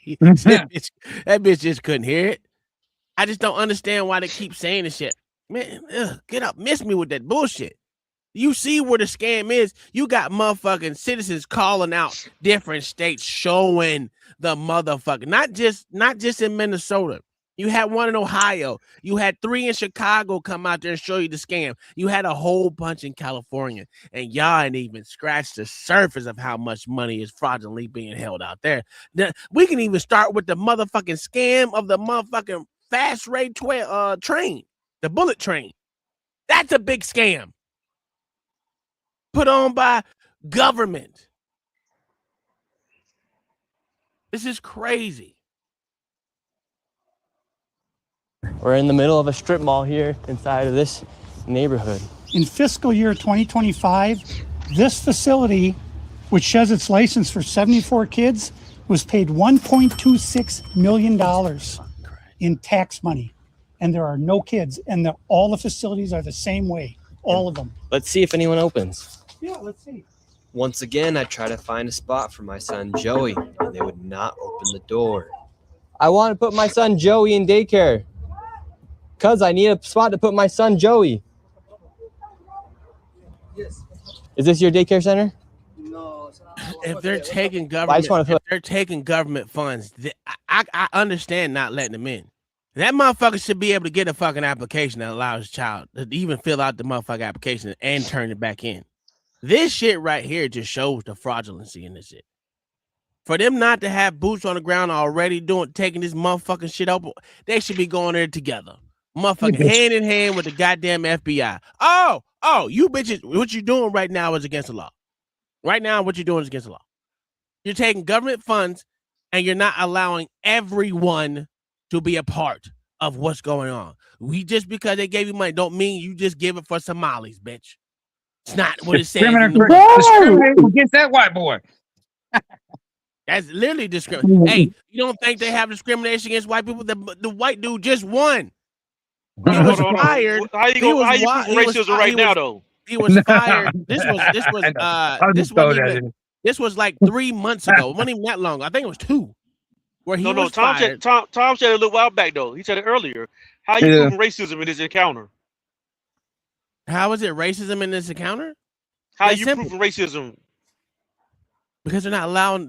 it. that bitch just couldn't hear it. I just don't understand why they keep saying this shit. Man, get up. Miss me with that bullshit. You see where the scam is. You got motherfucking citizens calling out different states showing the motherfucker. Not just in Minnesota. You had one in Ohio. You had 3 in Chicago come out there and show you the scam. You had a whole bunch in California. And y'all ain't even scratched the surface of how much money is fraudulently being held out there. We can even start with the motherfucking scam of the motherfucking fast rate train. The bullet train. That's a big scam. Put on by government. This is crazy. We're in the middle of a strip mall here inside of this neighborhood. In fiscal year 2025, this facility, which has its license for 74 kids, was paid $1.26 million in tax money. And there are no kids. And all the facilities are the same way. All of them. Let's see if anyone opens. Yeah, let's see. Once again, I try to find a spot for my son Joey, and they would not open the door. I want to put my son Joey in daycare. Cause I need a spot to put my son Joey. Yes. Is this your daycare center? No. If they're taking government funds, I understand not letting them in. That motherfucker should be able to get a fucking application that allows his child to even fill out the motherfucking application and turn it back in. This shit right here just shows the fraudulency in this shit. For them not to have boots on the ground already taking this motherfucking shit up, they should be going there together. Motherfucking hand in hand with the goddamn FBI. Oh, you bitches, what you're doing right now is against the law. Right now, what you're doing is against the law. You're taking government funds and you're not allowing everyone to be a part of what's going on. Just because they gave you money don't mean you just give it for Somalis, bitch. It's not what it says. Discriminating against that white boy. That's literally discrimination. Hey, you don't think they have discrimination against white people? The white dude just won. He was fired. How you proving racism right now, though? He was fired. This was like 3 months ago. It wasn't even that long. I think it was 2. Where he was fired. Tom said it a little while back though. He said it earlier. How you proving racism in this encounter? How is it racism in this encounter? How you proving racism? Because they're not allowing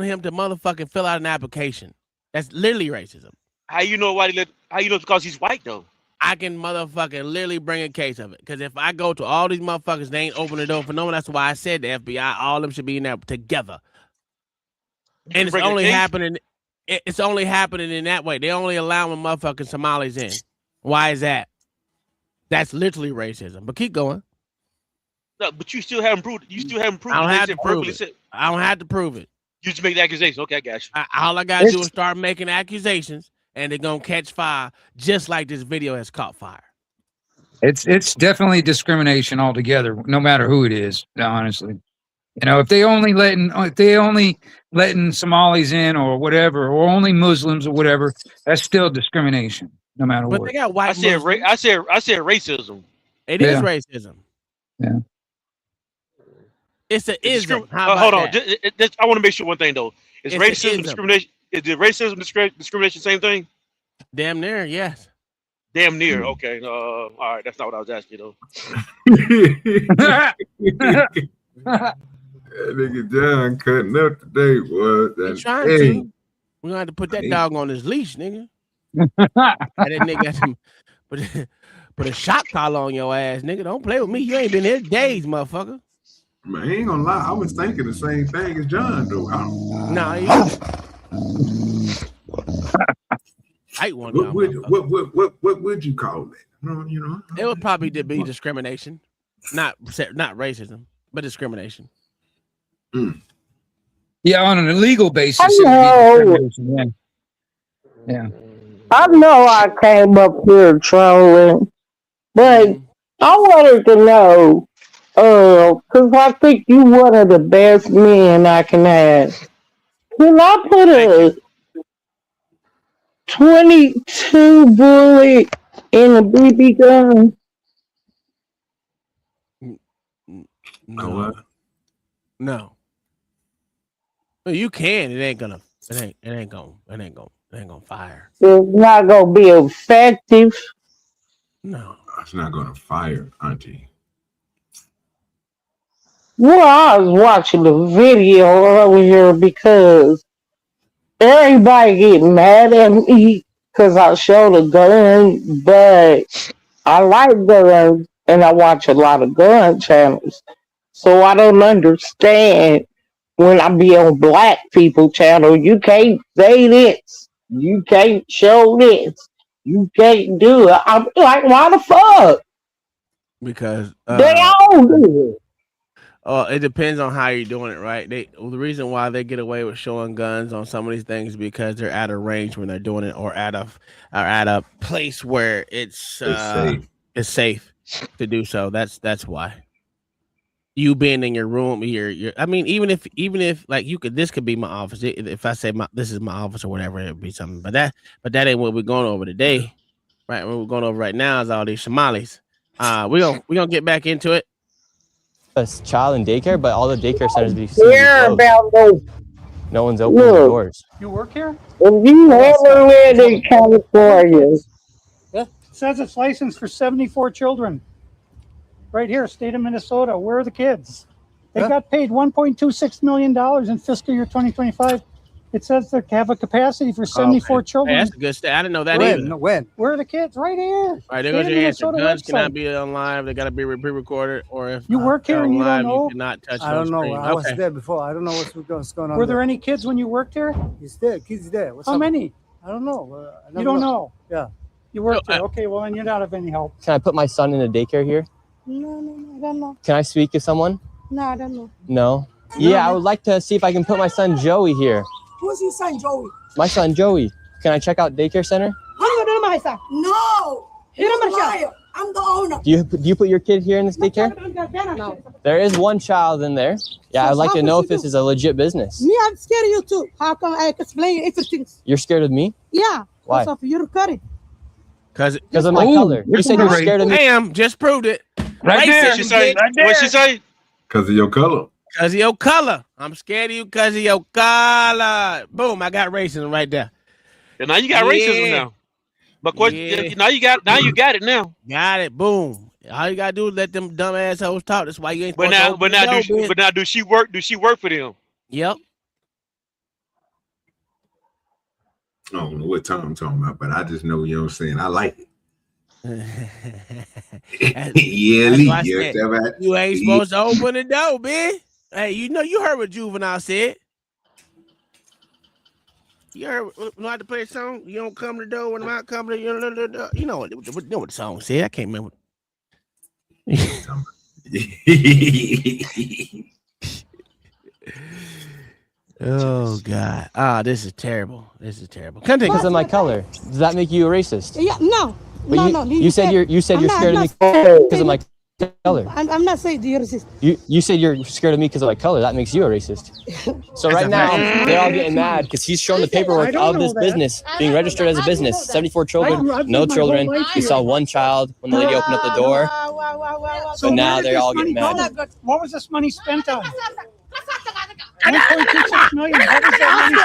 him to motherfucking fill out an application. That's literally racism. How you know why how you know it's because he's white though? I can motherfucking literally bring a case of it. Because if I go to all these motherfuckers, they ain't open the door for no one. That's why I said the FBI, all of them should be in there together. And it's only happening in that way. They only allowing motherfucking Somalis in. Why is that? That's literally racism. But keep going. No, but you still haven't proved it. You still haven't proved it. I don't have to prove it. I don't have to prove it. You just make the accusation. Okay, I got you. All I got to do is start making accusations, and they're going to catch fire just like this video has caught fire. It's definitely discrimination altogether, no matter who it is, honestly. You know, if they only letting Somalis in or whatever, or only Muslims or whatever, that's still discrimination, no matter what. But they got white. I said racism. It is racism. Yeah. It's an ism. Hold on. I want to make sure one thing though. Is racism discrimination? Is the racism discrimination same thing? Damn near, yes. Damn near. Okay. All right. That's not what I was asking though. That nigga John cutting up today, boy. He's trying to. We're gonna have to put that dog on his leash, nigga. And that nigga got some put a shock collar on your ass, nigga. Don't play with me. You ain't been here days, motherfucker. Man, I ain't gonna lie. I was thinking the same thing as John, though. What would you call that? You know, it would probably be discrimination, not racism, but discrimination. Yeah, on an illegal basis. Yeah. I know I came up here trolling, but I wanted to know, because I think you one of the best men I can have. Can I put a 22 bullet in a BB gun? No. Well, you can. It ain't gonna fire. It's not gonna be effective. No, it's not gonna fire, Auntie. Well, I was watching the video earlier because everybody get mad at me because I showed a gun, but I like guns and I watch a lot of gun channels. So I don't understand when I be on black people channel, you can't say this. You can't show this. You can't do it. I'm like, why the fuck? Because they all do it. It depends on how you're doing it, right? The reason why they get away with showing guns on some of these things is because they're at a range when they're doing it, or at a place where it's safe to do so. That's why. You being in your room, I mean, even if like you could, this could be my office. If I say this is my office or whatever, it would be something. But that ain't what we're going over today, right? What we're going over right now is all these Somalis. We're gonna get back into it. A child in daycare, but all the daycare centers be about those. No one's opening the doors. You work here? If you ever live in California, Yeah. It says it's licensed for 74 children. Right here, state of Minnesota. Where are the kids? They got paid $1.26 million in fiscal year 2025. It says they have a capacity for 74 children. Hey, that's a good stat. I didn't know that either. When? Where are the kids? Right here. All right, there goes your answer. Guns cannot be on live. They got to be pre-recorded, or if you work here and you don't know, you cannot touch. I don't know. Screen. I was there before. I don't know what's going on. Were there any kids when you worked here? He's there. Kids there. How many? I don't know. You don't know? Yeah. You worked here. Okay, well, then you're not of any help. Can I put my son in a daycare here? No, I don't know. Can I speak to someone? No, I don't know. No? Yeah, I would like to see if I can put my son Joey here. Who's your son, Joey? My son Joey. Can I check out daycare center? I'm not my son. No. You're a liar. I'm the owner. Do you put your kid here in this daycare? No. There is one child in there. Yeah, I'd like to know if this is a legit business. Me, I'm scared of you too. How come I explain everything? You're scared of me? Yeah. Why? Because of your curry. Because of my color. You said you're scared of me. Damn, just proved it. Right there. What'd she say? Because of your color. Because of your color. I'm scared of you because of your color. Boom, I got racism right there. And now you got racism now. But now you got it now. Got it. Boom. All you gotta do is let them dumb assholes talk. That's why you ain't. But now, does she work? Do she work for them? Yep. I don't know what Tom I'm talking about, but I just know, you know what I'm saying, I like it. You ain't supposed to open the door, man. Hey, you heard what Juvenile said. You heard when I had to play a song. You don't come to the door when I'm out coming to you know what the song said. I can't remember. Oh God! This is terrible. Continue. Because of my color. Does that make you a racist? Yeah, no. But no. You said you're scared of me because of my color. I'm not saying you're racist. You said you're scared of me because of my color. That makes you a racist. So right now they're all getting mad because he's showing the paperwork of this business being registered as a business. 74 children, no children. We saw one child when the lady opened up the door. So now they're all getting mad. What was this money spent on? $1.26 million. What is that money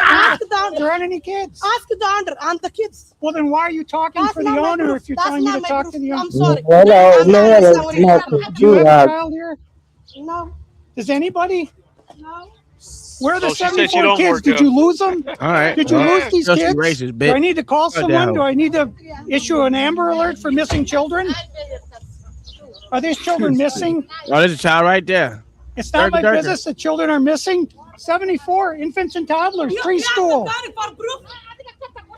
spent? There aren't any kids. Ask the owner and the kids. Well, then why are you talking for the owner if you're telling you to talk to the owner? I'm sorry. Do you have a child here? No. Does anybody? No. Where are the So she said she 74 don't kids? work Did out. you lose them? All right. Did you lose these Just kids? racist, Do I bitch. need to call Go someone? down. Do I need to issue an Amber Alert for missing children? Are these children missing? Oh, there's a child right there. It's not my business that children are missing. 74 infants and toddlers, preschool.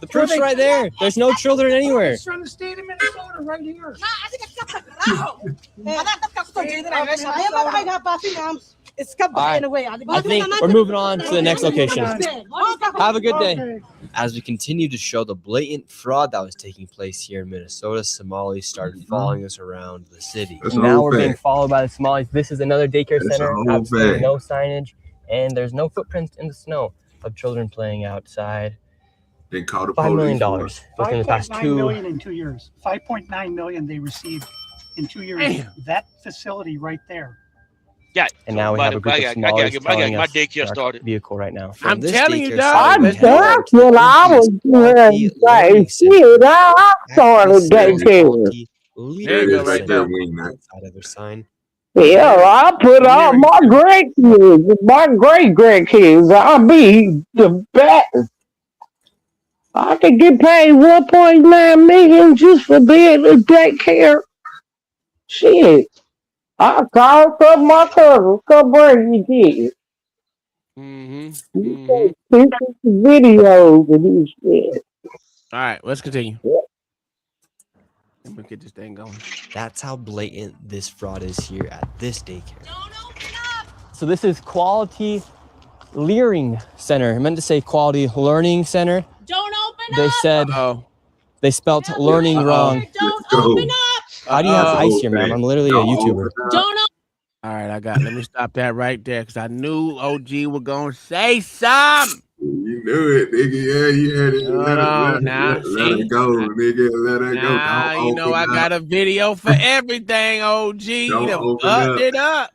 The proof's right there. There's no children anywhere. It's from the state of Minnesota right here. I think we're moving on to the next location. Have a good day. As we continue to show the blatant fraud that was taking place here in Minnesota, Somalis started following us around the city. And now we're being followed by the Somalis. This is another daycare center. Absolutely no signage, and there's no footprints in the snow of children playing outside. They called the $5 million police. within the past 5.9 million in 2 years. 5.9 million they received in 2 years. Damn. That facility right there. Yeah. And now we have a group of Somalis telling my us daycare our started. vehicle right now. I'm this telling you, daycare dog. I center, that's what I was doing. Like, shit, I started daycare. There it is right there, Wingnut. Outside of their sign. Yeah, I put all my grandkids, my great-grandkids. I'll be the best. I could get paid 1.9 million just for being a daycare. Shit. I called up my cousin, come bring your kids. Videos and this shit. All right, let's continue. Let me get this thing going. That's how blatant this fraud is here at this daycare. So this is Quality Learning Center. I meant to say Quality Learning Center. Don't open They up. said they spelt learning wrong. Don't open up. How do you have ice here, man? I'm literally a YouTuber. Don't open. All right, let me stop that right there because I knew OG was going to say something. You knew it, nigga. Yeah, you had it. Hold on now. Let it go, nigga. Let it go. Nah, Don't you know I open got up. a video for everything, OG. Don't You open fucked up. it up.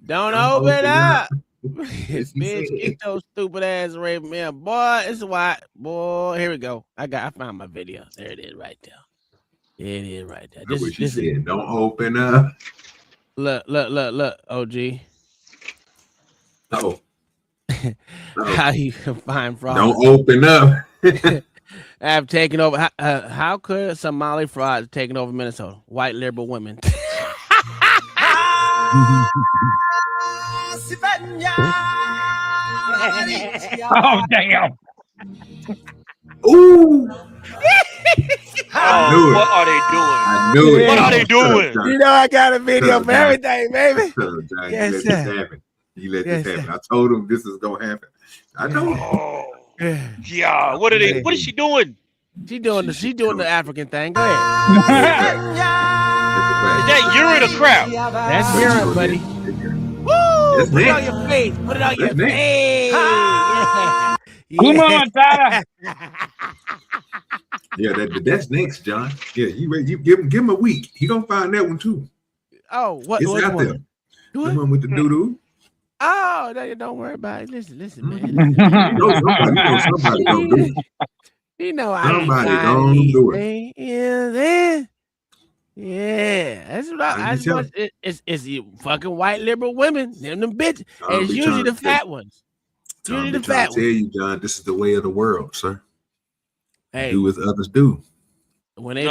Don't open open up. up. Bitch, get those stupid ass raven man. Boy, it's why. Boy, here we go. I found my video. There it is right there. It is right there. That's what you said. Don't open up. Look, OG. Oh. How you can find fraud. Don't open up. Have taken over. How could Somali fraud have taken over Minnesota? White liberal women. Oh, damn. Ooh. I knew it. What are they doing? I knew it. What are they doing? You know I got a video for everything, baby. You Yes, let sir. this happen. You let this happen. I told him this is gonna happen. I know. Yeah. What are they? What is she doing? She doing the African thing. Go ahead. Is that urine or crap? That's urine, buddy. Woo! Put it on your face. Put it on your face. Come on, Tyler. Yeah, that's next, John. Yeah, you give him a week. He gonna find that one too. Oh, what? It's what out one? there. The one with the doo-doo. Oh, no, don't worry about it. Listen, man. You know somebody gonna do it. You know I Somebody ain't gonna these do it. things. Yeah, that's what it's you fucking white liberal women, them bitches. And it's usually the fat ones. Usually the fat I tell you, John, this is the way of the world, sir. Hey, Do as others do. when they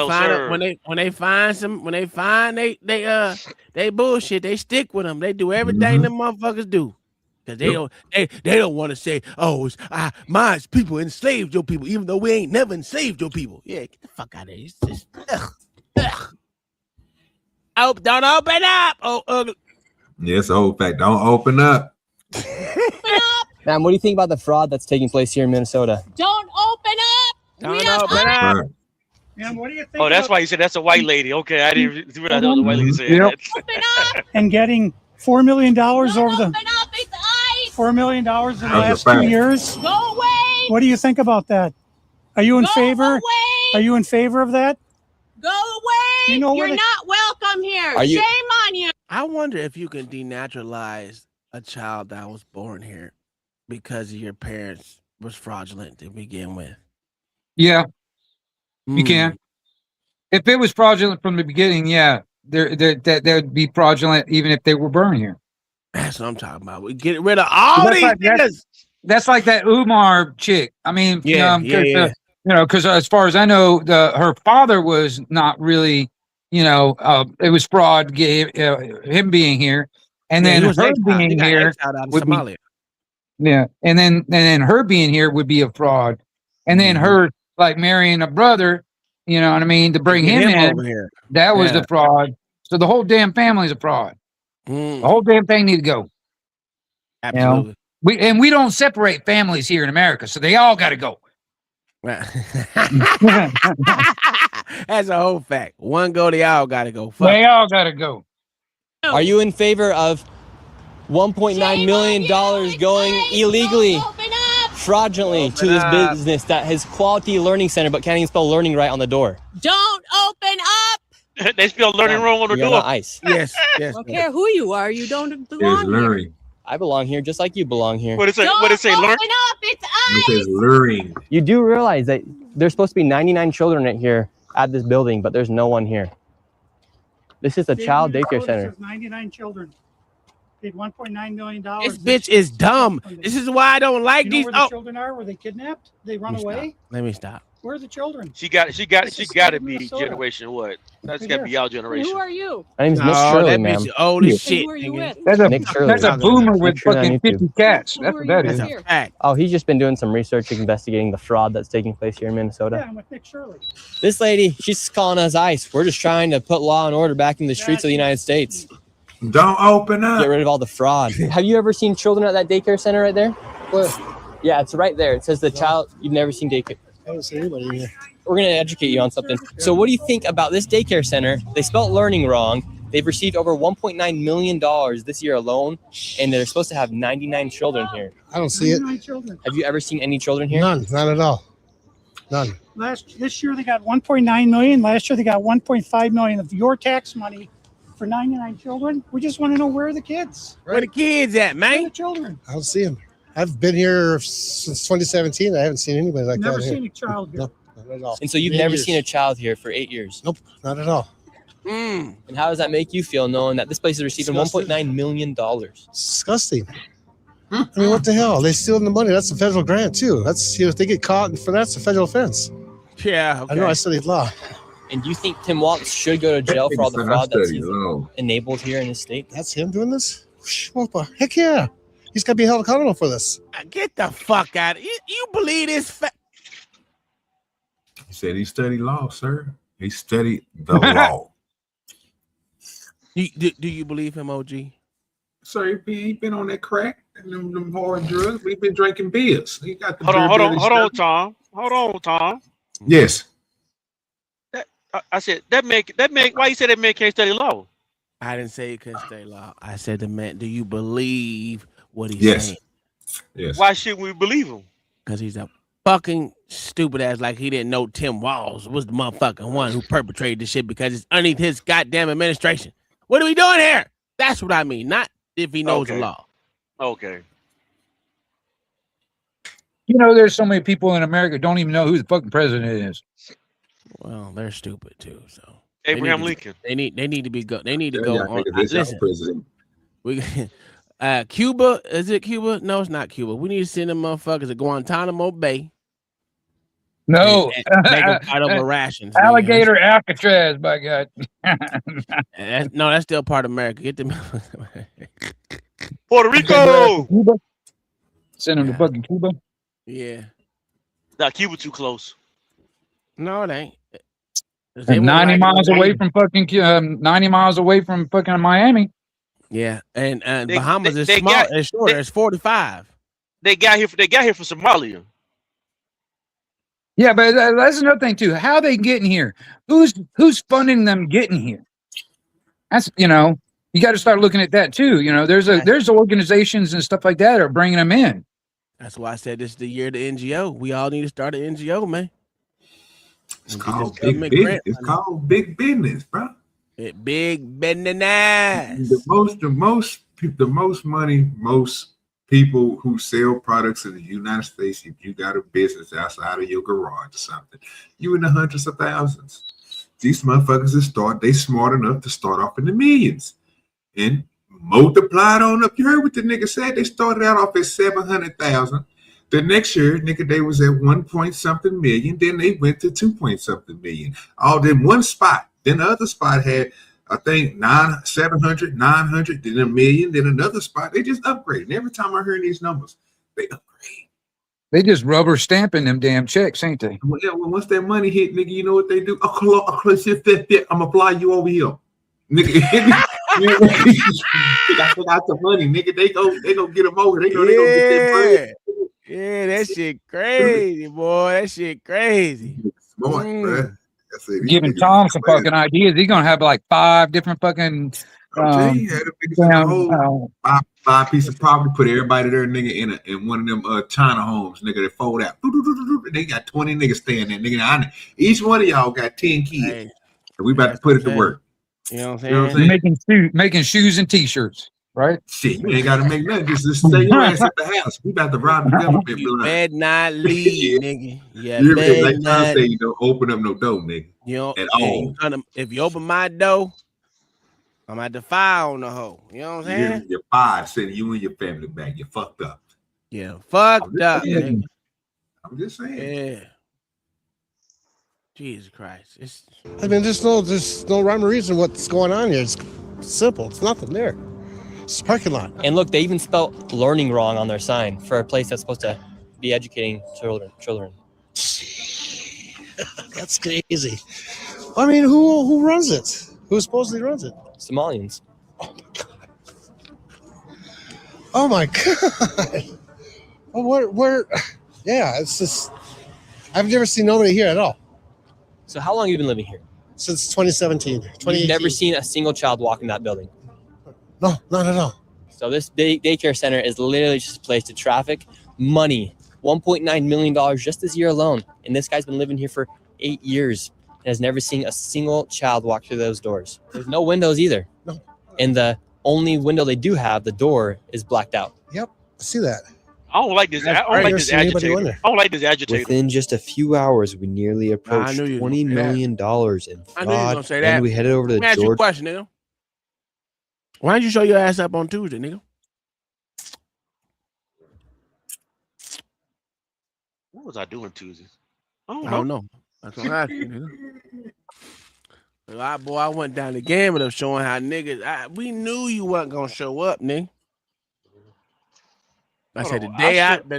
find they bullshit, they stick with them. They do everything them motherfuckers do. Cause they don't want to say, oh, it's mine's people enslaved your people, even though we ain't never enslaved your people. Yeah, get the fuck out of here. It's just ugh. Oh, don't open up. Oh, ugly. Yeah, it's a whole fact. Don't open up. Ma'am, what do you think about the fraud that's taking place here in Minnesota? Don't open up. Don't open up. Man, what do you think? Oh, that's why you said that's a white lady. Okay, I didn't realize that was a white lady saying that. And getting $4 million over the $4 million in the last 2 years. Go away. What do you think about that? Are you in favor? Are you in favor of that? Go away. You know where You're the- not welcome here. Are you- Shame on you. I wonder if you can denaturalize a child that was born here because your parents was fraudulent to begin with. Yeah, you can. If it was fraudulent from the beginning, yeah, that would be fraudulent even if they were born here. That's what I'm talking about. We get rid of all these niggas. That's like that Umar chick. I mean, because as far as I know, her father was not really, it was fraud. Him being here, and then her being here would be, and then her being here would be a fraud, and then her like marrying a brother, you know what I mean, to bring him in over here. That was the fraud. So the whole damn family's a fraud. The whole damn thing need to go. Absolutely. We don't separate families here in America, so they all got to go. That's a whole fact. One go, they all got to go. Fuck. They all got to go. Are you in favor of $1.9 million going illegally, fraudulently to this business that has quality learning center but can't even spell learning right on the door? Don't open up. They spell learning wrong on the door. Ice. Yes. I don't care who you are. You don't belong here. I belong here just like you belong here. What is it? Don't open up. It's It says luring. You do realize that there's supposed to be 99 children here at this building, but there's no one here. This is a child daycare center. 99 children. Paid $1.9 million. This bitch is dumb. This is why I don't like these. Where the children are? Were they kidnapped? They run away? Let me stop. Where are the children? She got to be generation what? That's got to be our generation. Who are you? My name's Miss Shirley, that ma'am. bitch old as shit. Who are you with? That's a boomer with fucking 50 cats. That's what that is. That's a fact. Oh, he's just been doing some research investigating the fraud that's taking place here in Minnesota. Yeah, I'm with Nick Shirley. This lady, she's calling us ICE. We're just trying to put law and order back in the streets of the United States. Don't open up. Get rid of all the fraud. Have you ever seen children at that daycare center right there? Where? Yeah, it's right there. It says the child. You've never seen daycare. I don't see anybody in here. We're going to educate you on something. So what do you think about this daycare center? They spelled learning wrong. They've received over $1.9 million this year alone, and they're supposed to have 99 children here. I don't see it. 99 children. Have you ever seen any children here? None. Not at all. None. This year they got 1.9 million. Last year they got 1.5 million of your tax money for 99 children. We just want to know where are the kids? Where the kids at, man? Where are the children? I don't see them. I've been here since 2017. I haven't seen anybody like Never that seen here. a child here. No, not at all. And so you've 8 never years. seen a child here for 8 years? Nope, not at all. And how does that make you feel knowing that this place is receiving $1.9 million? Disgusting. I mean, what the hell? They stealing the money. That's a federal grant too. That's if they get caught for that's a federal offense. Yeah, I know. I studied law. And do you think Tim Walz should go to jail for all the fraud that's enabled here in his state? That's him doing this? Heck yeah. He's got to be held accountable for this. Get the fuck out of here. You believe this? He said he studied law, sir. He studied the law. Do you believe him, OG? Sir, he been on that crack and them hard drugs. We've been drinking beers. He got the Hold on, Tom. Hold on, Tom. Yes. I said that make. Why you say that man can't study law? I didn't say he couldn't study law. I said the man. Do you believe what he's saying? Yes. Why shouldn't we believe him? Because he's a fucking stupid ass. Like he didn't know Tim Walz was the motherfucking one who perpetrated this shit because it's underneath his goddamn administration. What are we doing here? That's what I mean. Not if he knows the law. Okay. You know, there's so many people in America who don't even know who the fucking president is. Well, they're stupid too. So Abraham Lincoln. They need to be go. They need to Yeah, go I on. think it is our Listen, president. we Cuba. Is it Cuba? No, it's not Cuba. We need to send them motherfuckers to Guantanamo Bay. No, and make them fight over rations. man. Alligator Alcatraz, by God. No, that's still part of America. Get them. Puerto Rico. Cuba. Send them to fucking Cuba. Yeah. Nah, Cuba too close. No, it ain't. And 90 miles away from fucking 90 miles away from fucking Miami. Yeah, and Bahamas is small. It's shorter. It's 45. They got here from Somalia. Yeah, but that's another thing too. How they getting here? Who's funding them getting here? That's you got to start looking at that too. There's organizations and stuff like that are bringing them in. That's why I said this is the year of the NGO. We all need to start an NGO, man. It's called big business. It's called big business, bro. Big business. The most money, most people who sell products in the United States, if you got a business outside of your garage or something, you in the hundreds of thousands. These motherfuckers they smart enough to start off in the millions. And multiplied on up. You heard what the nigga said? They started out off at 700,000. The next year, nigga, they was at 1 point something million. Then they went to 2 point something million. All in one spot. Then the other spot had, I think, 700, 900, then a million, then another spot. They just upgraded. And every time I heard these numbers, they upgrade. They just rubber stamping them damn checks, ain't they? Well, yeah, well, once that money hit, nigga, you know what they do? I'm gonna fly you over here, nigga. I forgot the money, nigga. They go get them over. They go get that money. Yeah, that shit crazy, boy. That shit crazy. Smart, bro. Giving Tom some fucking ideas. He's gonna have like 5 different fucking buy a piece of property, put everybody there, nigga, in one of them China homes, nigga, that fold out. They got 20 niggas staying there, nigga. Each one of y'all got 10 kids. Hey, and we about to put it to work. You know what I'm saying? Making shoes and t-shirts, right? Shit, you ain't gotta make nothing. Just stay your ass at the house. We about to rob the government. You better not leave, nigga. You better not say you don't open up no door, nigga. You know, at all. If you open my door, I'm at the fire on the hoe. You know what I'm saying? You're fired, sending you and your family back. You're fucked up. Yeah, fucked up, nigga. I'm just saying. Yeah. Jesus Christ. I mean, there's no rhyme or reason what's going on here. It's simple. It's nothing there. It's a parking lot. And look, they even spelled learning wrong on their sign for a place that's supposed to be educating children. That's crazy. I mean, who runs it? Who supposedly runs it? Somalians. Oh my god. Oh, where? Yeah, it's just. I've never seen nobody here at all. So how long have you been living here? Since 2017. You've never seen a single child walk in that building? No, not at all. So this daycare center is literally just a place to traffic money. $1.9 million just this year alone. And this guy's been living here for 8 years and has never seen a single child walk through those doors. There's no windows either. No. And the only window they do have, the door, is blacked out. Yep, I see that. I don't like this. I don't like this agitator. I don't like this agitator. Within just a few hours, we nearly approached $20 million in fraud, and we headed over to Let me ask you a Georgia. question, nigga. Why didn't you show your ass up on Tuesday, nigga? What was I doing Tuesday? I I don't know. That's what I'm asking, nigga. Boy, I went down the gamut of showing how niggas. We knew you wasn't gonna show up, nigga. I said the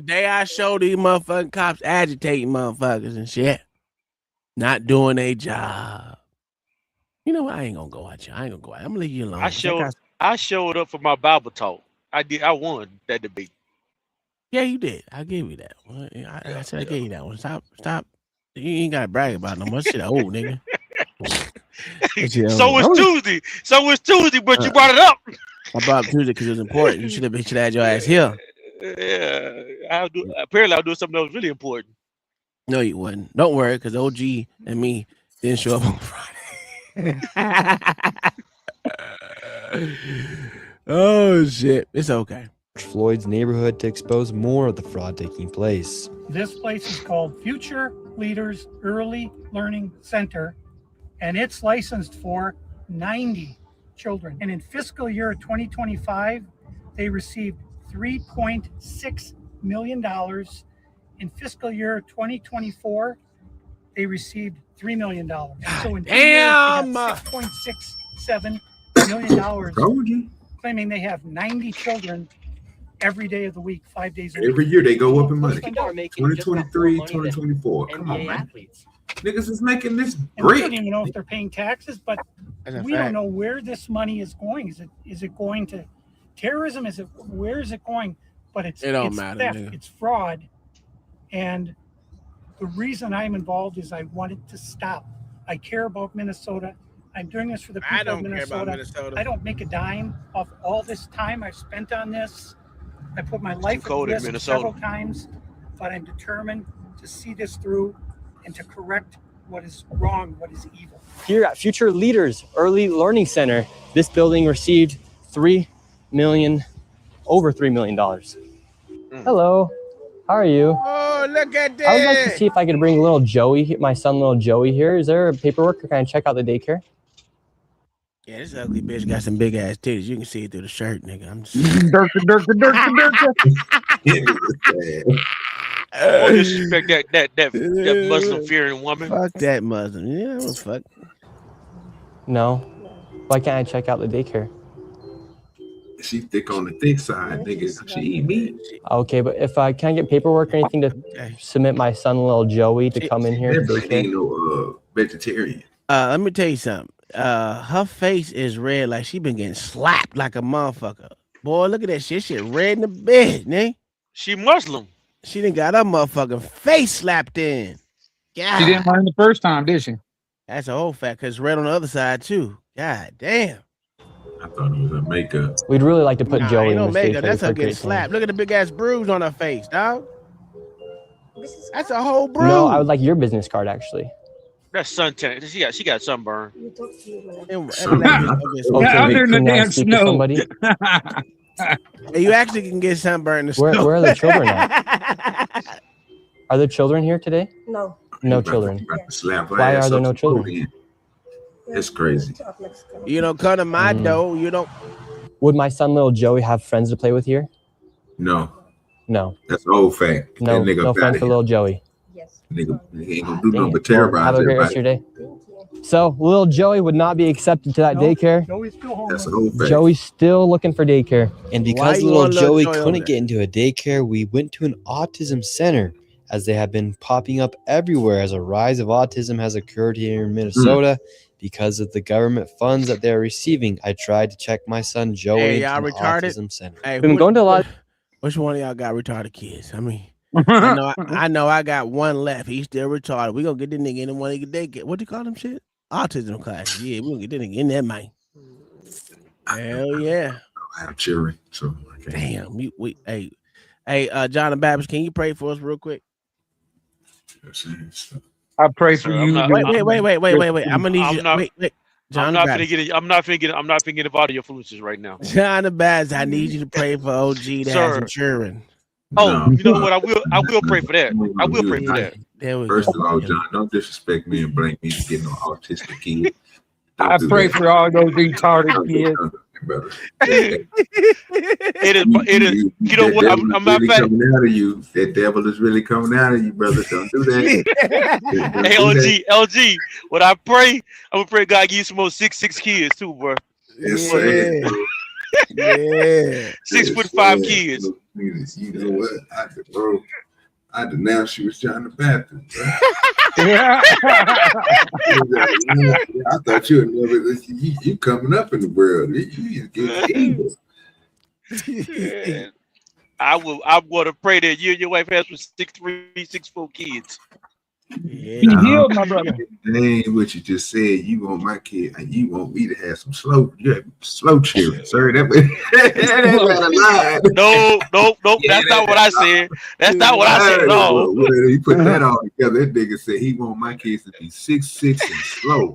day I showed these motherfucking cops agitating motherfuckers and shit, not doing their job. You know what? I ain't gonna go at you. I ain't gonna go at you. I'm gonna leave you alone. I showed up for my Bible talk. I won that debate. Yeah, you did. I gave you that one. I said I gave you that one. Stop. You ain't gotta brag about no more shit. Old nigga. So was Tuesday. But you brought it up. I brought up Tuesday because it was important. You should have had your ass here. Yeah, apparently I'll do something that was really important. No, you wouldn't. Don't worry, because OG and me didn't show up on Friday. Oh shit, it's okay. Floyd's neighborhood to expose more of the fraud taking place. This place is called Future Leaders Early Learning Center, and it's licensed for 90 children. And in fiscal year 2025, they received $3.6 million. In fiscal year 2024, they received $3 million. So in 2 years, they got $6.67 million, claiming they have 90 children every day of the week, 5 days a week. Every year they go up in money. 2023, 2024. Come on, man. Niggas is making this great. We don't even know if they're paying taxes, but we don't know where this money is going. Is it going to terrorism? Where is it going? But it don't matter. Theft, it's fraud. And the reason I'm involved is I want it to stop. I care about Minnesota. I'm doing this for the people of Minnesota. I don't make a dime off all this time I've spent on this. I put my life at risk several times, but I'm determined to see this through and to correct what is wrong, what is evil. Here at Future Leaders Early Learning Center, this building received over $3 million. Hello, how are you? Oh, look at this. I would like to see if I could bring my son, little Joey here. Is there paperwork or can I check out the daycare? Yeah, this ugly bitch got some big ass titties. You can see it through the shirt, nigga. I'm just Don't disrespect that Muslim fearing woman. Fuck that Muslim. Yeah, well, fuck. No. Why can't I check out the daycare? She thick on the thick side, nigga. She eat meat. Okay, but if I can't get paperwork or anything to submit my son, little Joey, to come in here to Definitely ain't daycare. no vegetarian. Let me tell you something. Her face is red like she been getting slapped like a motherfucker. Boy, look at that shit. Shit red in the bed, nigga. She Muslim. She done got her motherfucking face slapped in. God. She didn't learn the first time, did she? That's a whole fact, because it's red on the other side, too. God damn. I thought it was a makeup. We'd really like to put Joey in this makeup. daycare. That's her for getting great slapped. Look at the big ass bruise on her face, dog. That's a whole bruise. No, I would like your business card, actually. That's suntan. She got sunburn. Under the damn snow. You actually can get sunburn in the snow. Where are the children at? Are there children here today? No. No children. Slap her Why ass are there up no some children? food. That's crazy. You don't come to my door. You don't. Would my son, little Joey, have friends to play with here? No. No. That's an old fact. No. That nigga No up friends outta for here. little Joey. Nigga ain't gonna do nothing Dang but it. terrorize Have a great rest of everybody. your day. So, little Joey would not be accepted to that daycare. That's an old fact. Joey's still looking for daycare. And because little Joey couldn't get into a daycare, we went to an autism center, as they have been popping up everywhere as a rise of autism has occurred here in Minnesota. Because of the government funds that they're receiving, I tried to check my son Joey Hey, into y'all an retarded? autism center. Hey, Been going to a lot. Which one of y'all got retarded kids? I mean, I know I got one left. He's still retarded. We gonna get this nigga in one of the what do you call them shit? Autism class. Yeah, we gonna get this nigga in that man. Hell yeah. I have children, so damn. Hey, John the Baptist, can you pray for us real quick? I pray for you. Wait. I'm gonna need you. Wait. John I'm not finna get involved in your foolishness right now. John the Baptist, I need you to pray for OG to have some children. Oh, you know what? I will pray for that. I will pray for that. First of all, John, don't disrespect me and blame me to get no autistic kid. I pray for all those retarded kids. It is. You know what? I'm not really coming out of you. That devil is really coming out of you, brother. Don't do that. Hey, LG. When I pray, I'm gonna pray God give you some more six kids too, bro. It's sad, bro. Yeah. 6'5" kids. You know what? I denounce you as John the Baptist. Bro. I thought you would never. You coming up in the world. You get evil. I'm going to pray that you and your wife has 6'3", 6'4" kids. Yeah. You healed, my brother. That ain't what you just said. You want my kid, and you want me to have some slow children, sir. That No. That's not what I said. That's not what I said at all. Well, you put that all together. That nigga said he want my kids to be 6'6" and slow.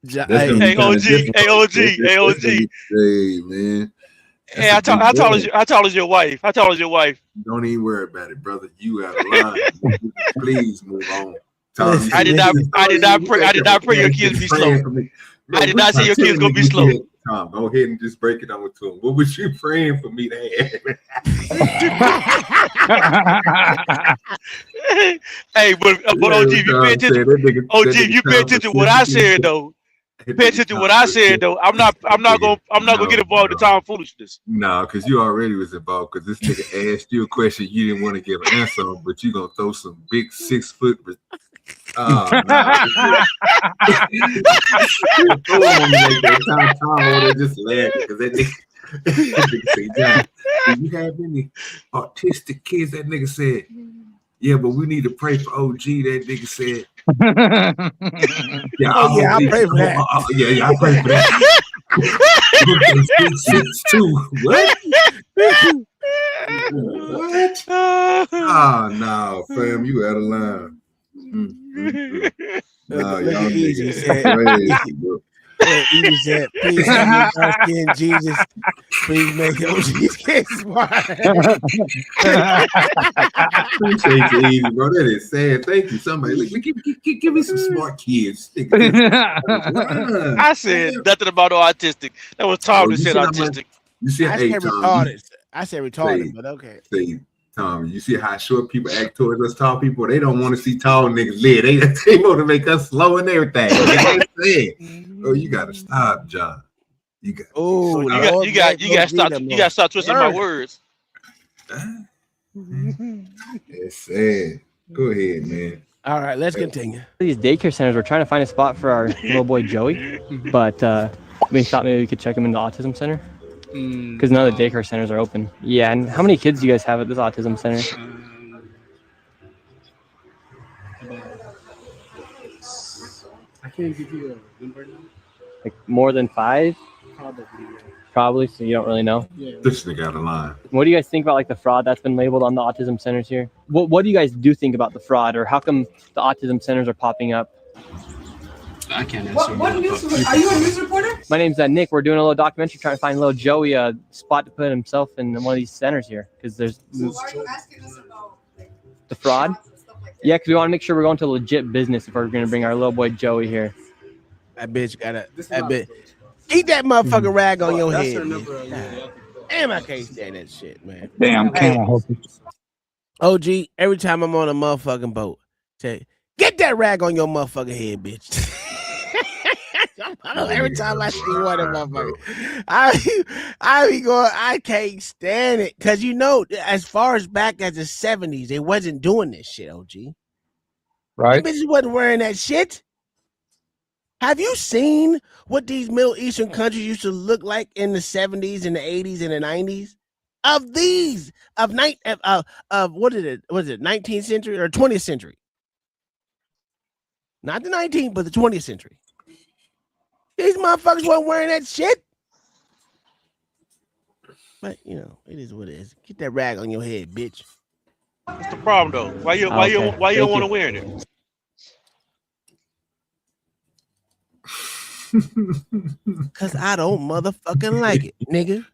Hey, OG. Hey, man. Hey, how tall is your wife? How tall is your wife? Don't even worry about it, brother. You out of line. Please move on. I did not pray your kids be slow. I did not say your kids gonna be slow. Tom, go ahead and just break it down to him. What was you praying for me to have? Hey, but OG, if you pay attention, if you pay attention to what I said though. Pay attention to what I said though. I'm not gonna get involved in time foolishness. No, because you already was involved. Because this nigga asked you a question you didn't want to give an answer on, but you gonna throw some big 6 foot. Oh no! Just laughing because that nigga say, John, do you have any autistic kids? That nigga said, yeah, but we need to pray for OG. That nigga said. I pray for that. I pray for that. What? Oh no, fam, you out of line. No, y'all niggas crazy, bro. You said, please help me, dark skin Jesus. Please make OG's kids smart. Appreciate you, Easy, bro. That is sad. Thank you. Somebody, like, give me some smart kids. I said nothing about no autistic. That was Tom that said autistic. You see, I hey, said Tom, retarded. I said retarded, but okay. Say, Tom, you see how short people act towards us tall people? They don't want to see tall niggas live. They want to make us slow and everything. Oh, you gotta stop, John. You got. Oh, you got to stop twisting my words. It's sad. Go ahead, man. All right, let's continue. These daycare centers, we're trying to find a spot for our little boy Joey, but we thought maybe we could check him into the autism center because none of the daycare centers are open. Yeah, and how many kids do you guys have at this autism center? I can't give you a number now. Like more than 5? Probably. Probably, so you don't really know. Yeah. This nigga out of line. What do you guys think about like the fraud that's been labeled on the autism centers here? What do you guys do think about the fraud, or how come the autism centers are popping up? I can't answer. What news? Are you a news reporter? My name's Nick. We're doing a little documentary trying to find little Joey a spot to put himself in one of these centers here because there's So why are you asking us about the fraud. Yeah, because we want to make sure we're going to legit business if we're going to bring our little boy Joey here. That bitch got keep that motherfucking rag on your head. Damn, I can't stand that shit, man. Damn, camel. OG, every time I'm on a motherfucking boat, say, get that rag on your motherfucking head, bitch. Every time I see one of motherfuckers, I be going, I can't stand it. Cause you know, as far as back as the 70s, they wasn't doing this shit, OG. Right. Them bitches wasn't wearing that shit. Have you seen what these Middle Eastern countries used to look like in the 70s and the 80s and the 90s? What is it? Was it 19th century or 20th century? Not the 19th, but the 20th century. These motherfuckers weren't wearing that shit. But you know, it is what it is. Get that rag on your head, bitch. What's the problem though? Why you don't want to wear it? Cause I don't motherfucking like it, nigga.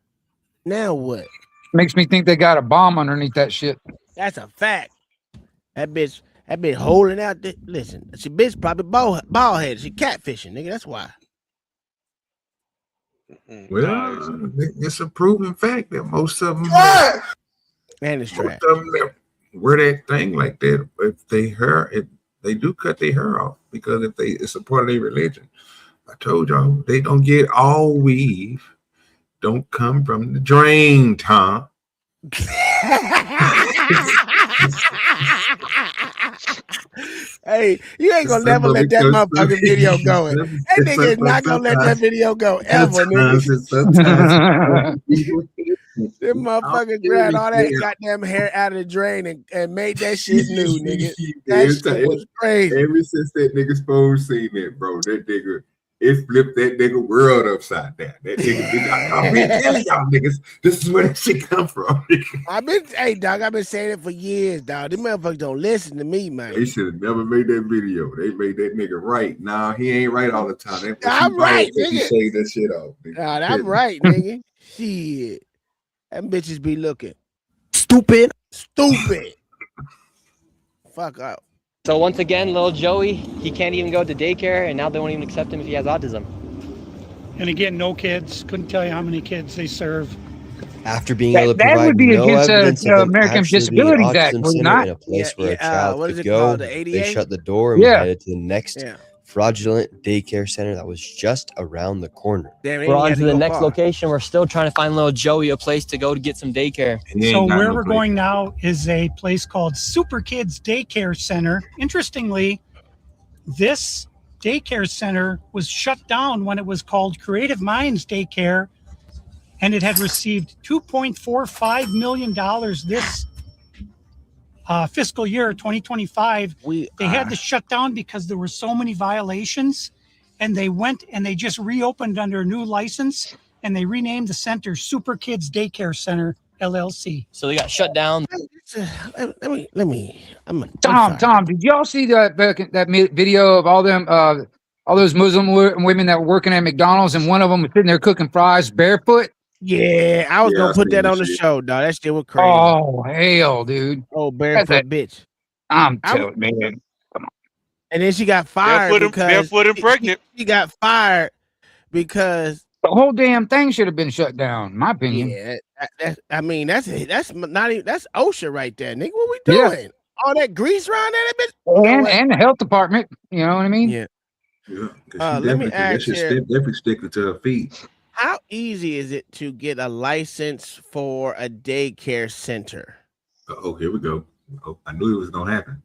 Now what? Makes me think they got a bomb underneath that shit. That's a fact. That bitch holding out. Listen, she bitch probably bald headed. She catfishing, nigga. That's why. Well, it's a proven fact that most of them, man, it's trash. Wear that thing like that. If they do cut their hair off because it's a part of their religion. I told y'all they don't get all weave. Don't come from the drain, Tom. Hey, you ain't gonna never let that motherfucking video go. That nigga is not gonna let that video go ever, nigga. Them motherfuckers grabbed all that goddamn hair out of the drain and made that shit new, nigga. That shit was crazy. Ever since that nigga's phone seen that, bro, that nigga, it flipped that nigga world upside down. That nigga, I've been telling y'all niggas, this is where that shit come from. I've been saying it for years, dog. Them motherfuckers don't listen to me, man. They should have never made that video. They made that nigga right. Nah, he ain't right all the time. I'm right, nigga. He saved that shit off. Nah, I'm right, nigga. Shit. Them bitches be looking stupid. Fuck up. So once again, little Joey, he can't even go to daycare, and now they won't even accept him if he has autism. And again, no kids. Couldn't tell you how many kids they serve. After being able to That provide would be no against evidence the of them American actually being an Disabilities Act, autism would it center not? in a place where a what child is could it go, called, the ADA? they shut the door and Yeah. headed to the next fraudulent daycare center that was just around the corner. We're on to the next location. We're still trying to find little Joey a place to go to get some daycare. So where we're going now is a place called Super Kids Daycare Center. Interestingly, this daycare center was shut down when it was called Creative Minds Daycare, and it had received $2.45 million this fiscal year 2025. They had to shut down because there were so many violations, and they went and they just reopened under a new license, and they renamed the center Super Kids Daycare Center LLC. So they got shut down. Let me. Tom, did y'all see that video of all them All those Muslim women that were working at McDonald's, and one of them was sitting there cooking fries barefoot. Yeah, I was gonna put that on the show, dog. That shit was crazy. Oh hell, dude! Oh, barefoot bitch. I'm telling man. Come on. And then she got fired barefoot and pregnant. She got fired because the whole damn thing should have been shut down. In my opinion. Yeah, that's not even that's OSHA right there, nigga. What we doing? Yeah. All that grease around that bitch. And the health department. You know what I mean? Yeah. Let me ask you. Definitely sticking to her feet. How easy is it to get a license for a daycare center? Oh, here we go. Oh, I knew it was gonna happen.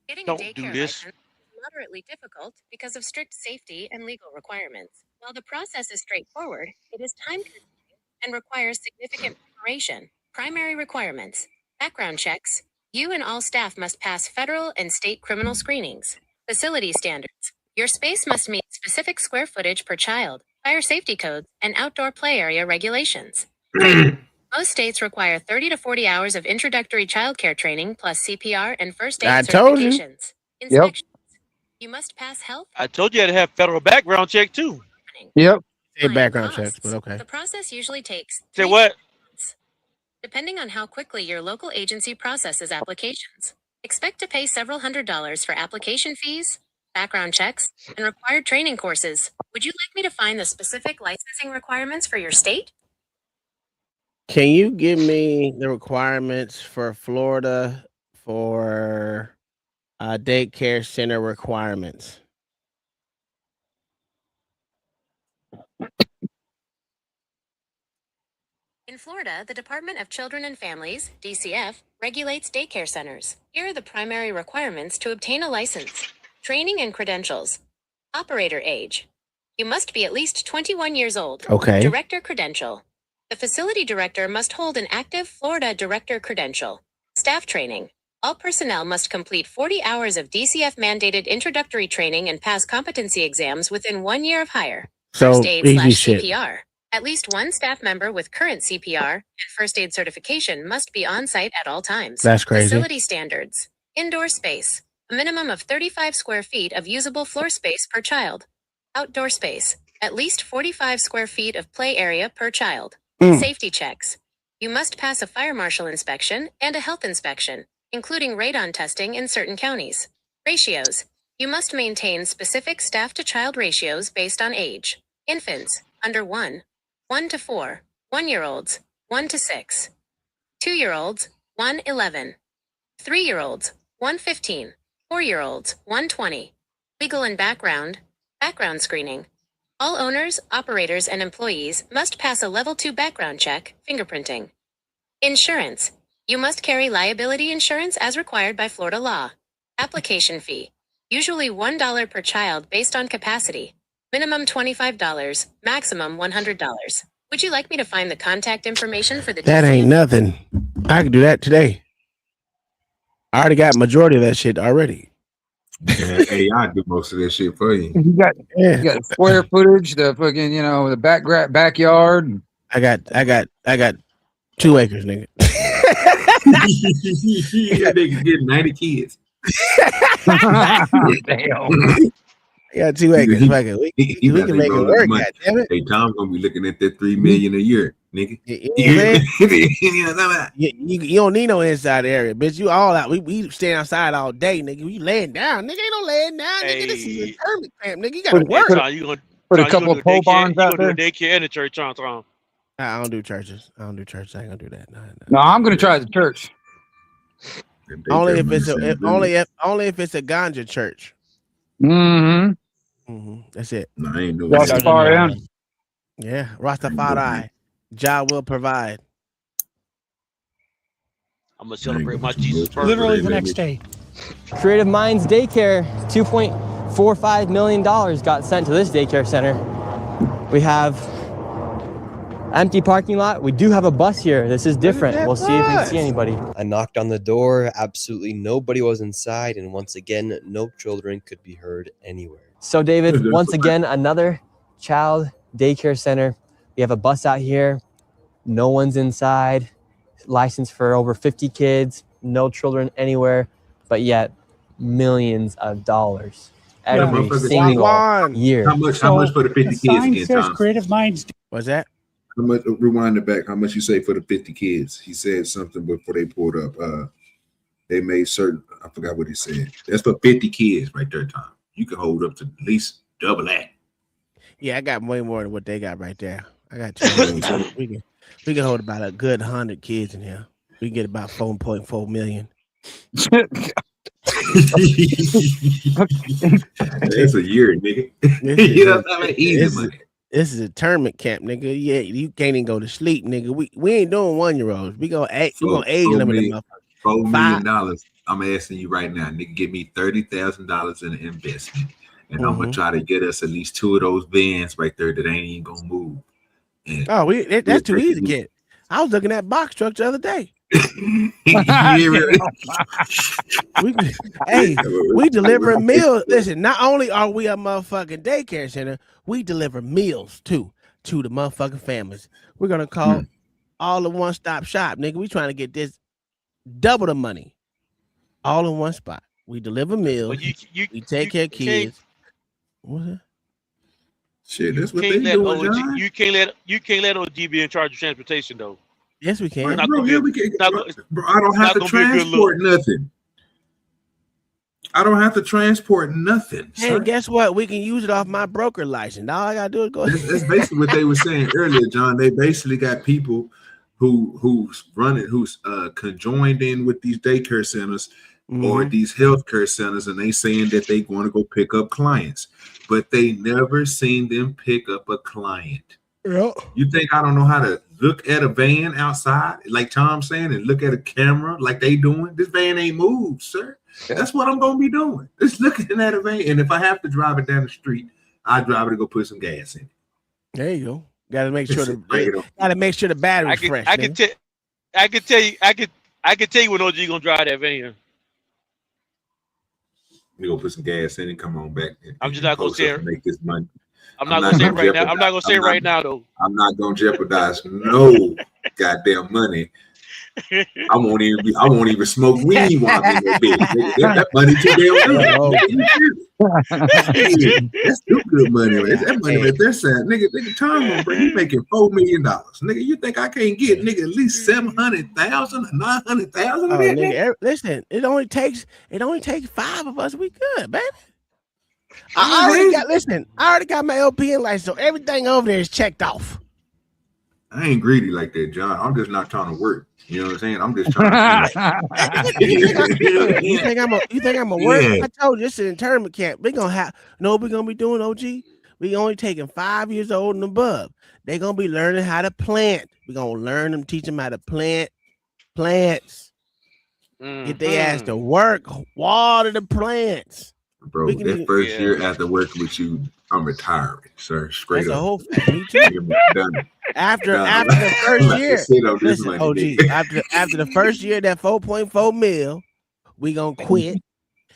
Getting a daycare license is moderately difficult because of strict safety and legal requirements. While the process is straightforward, it is time-consuming and requires significant preparation. Primary requirements: background checks. You and all staff must pass federal and state criminal screenings. Facility standards: your space must meet specific square footage per child, fire safety codes, and outdoor play area regulations. Most states require 30 to 40 hours of introductory childcare training plus CPR and first aid certifications. Inspections. You must pass health. I told you I had to have federal background check too. Yep. Say background checks, but okay. The process usually takes Say what? depending on how quickly your local agency processes applications. Expect to pay several $100s for application fees, background checks, and required training courses. Would you like me to find the specific licensing requirements for your state? Can you give me the requirements for Florida for daycare center requirements? In Florida, the Department of Children and Families, DCF, regulates daycare centers. Here are the primary requirements to obtain a license. Training and credentials. Operator age. You must be at least 21 years old. Okay. Director credential. The facility director must hold an active Florida director credential. Staff training. All personnel must complete 40 hours of DCF-mandated introductory training and pass competency exams within 1 year of hire. So First aid easy / shit. CPR. At least one staff member with current CPR and first aid certification must be on site at all times. That's crazy. Facility standards. Indoor space. A minimum of 35 square feet of usable floor space per child. Outdoor space. At least 45 square feet of play area per child. Safety checks. You must pass a fire marshal inspection and a health inspection, including radon testing in certain counties. Ratios. You must maintain specific staff-to-child ratios based on age. Infants, under 1. 1 to 4. 1-year-olds, 1 to 6. 2-year-olds, 1-11. 3-year-olds, 1-15. 4-year-olds, 1-20. Legal and background screening. All owners, operators, and employees must pass a Level 2 background check, fingerprinting. Insurance. You must carry liability insurance as required by Florida law. Application fee. Usually $1 per child based on capacity. Minimum $25, maximum $100. Would you like me to find the contact information for the That ain't nothing. I can do that today. I already got majority of that shit already. AI do most of that shit for you. You got square footage, the fucking, the backyard. I got 2 acres, nigga. Yeah, nigga get 90 kids. Damn. I got 2 acres. We can make it work. Goddammit. Hey, Tom gonna be looking at that $3 million a year, nigga. You don't need no inside area, bitch. You all out. We stay outside all day, nigga. You laying down, nigga. Ain't no laying down, nigga. This is a hermit camp, nigga. You gotta work. Put a couple of pole barns out there. Daycare and a church on Tom. I don't do churches. I ain't gonna do that. No, I'm gonna try the church. Only if it's a ganja church. Mm-hmm. That's it. No, I ain't no Rastafari. Yeah, Rastafari. Jah will provide. I'm gonna celebrate my Jesus birthday. Literally the next day. Creative Minds Daycare, $2.45 million got sent to this daycare center. We have empty parking lot. We do have a bus here. This is different. We'll see if we can see anybody. I knocked on the door. Absolutely nobody was inside. And once again, no children could be heard anywhere. So David, once again, another child daycare center. We have a bus out here. No one's inside. Licensed for over 50 kids. No children anywhere. But yet, millions of dollars. every motherfuckers- single year. How much for the 50 The kids sign again, says Tom? creative minds. What's that? How much? Rewind it back. How much you say for the 50 kids? He said something before they pulled up. They made certain. I forgot what he said. That's for 50 kids right there, Tom. You can hold up to at least double that. Yeah, I got way more than what they got right there. I got 200. we can hold about a good 100 kids in here. We get about 4.4 million. That's a year, nigga. You know what I mean? Easy money. This is a tournament camp, nigga. Yeah, you can't even go to sleep, nigga. We ain't doing 1-year-olds. We gonna age limit them. $4 million. I'm asking you right now, nigga. Give me $30,000 in an investment, and I'm gonna try to get us at least 2 of those vans right there that ain't even gonna move. And that's too easy to get. I was looking at box trucks the other day. We deliver meals. Listen, not only are we a motherfucking daycare center, we deliver meals too to the motherfucking families. We're gonna call all the one-stop shop, nigga. We trying to get this double the money, all in one spot. We deliver meals. We take care of kids. What? Shit, that's what Can't they let doing, OG, John. you can't let OG be in charge of transportation though. Yes, we can. Bro, I don't have to transport nothing. I don't have to transport nothing. Hey, guess what? We can use it off my broker license. All I gotta do is go. That's basically what they were saying earlier, John. They basically got people who's conjoined in with these daycare centers or these healthcare centers, and they saying that they want to go pick up clients, but they never seen them pick up a client. Yeah. You think I don't know how to look at a van outside, like Tom's saying, and look at a camera like they doing? This van ain't moved, sir. That's what I'm gonna be doing. Just looking at a van, and if I have to drive it down the street, I drive it to go put some gas in it. There you go. Gotta make sure the battery's fresh. I can tell you when OG gonna drive that van. You go put some gas in it. Come on back. I'm just not gonna say it. Make this money. I'm not gonna say it right now. I'm not gonna say it right now though. I'm not gonna jeopardize no goddamn money. I won't even smoke weed while I'm in your bed. That money too damn good. That's too good money. That money that they're saying, nigga, Tom, bro, you making $4 million. Nigga, you think I can't get at least 700,000 or 900,000? Oh, nigga, listen, it only takes 5 of us. We good, baby. I already got my LPN license, so everything over there is checked off. I ain't greedy like that, John. I'm just not trying to work. You know what I'm saying? I'm just trying to You think I'm a work? Yeah. I told you it's an internment camp. We're gonna be doing, OG. We only taking 5 years old and above. They're gonna be learning how to plant. We're gonna teach them how to plant plants. Get their ass to work, water the plants. Bro, that first year after working with you, I'm retiring, sir. Straight That's up. A whole me too. After the first year, listen, OG. After the first year, that 4.4 mil, we gonna quit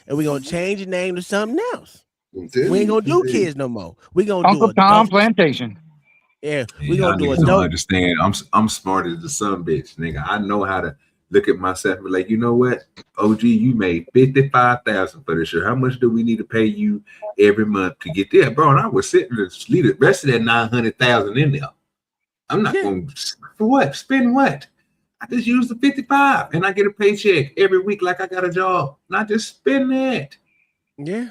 and we gonna change the name to something else. We ain't gonna do kids no more. We gonna Uncle do Tom Plantation. Yeah, we gonna do it. Don't understand. I'm smart as the son bitch, nigga. I know how to look at myself and be like, you know what, OG, you made $55,000 for this year. How much do we need to pay you every month to get there, bro? And I was sitting to leave the rest of that $900,000 in there. I'm not going to for what? Spend what? I just use the 55 and I get a paycheck every week like I got a job. And I just spend that. Yeah.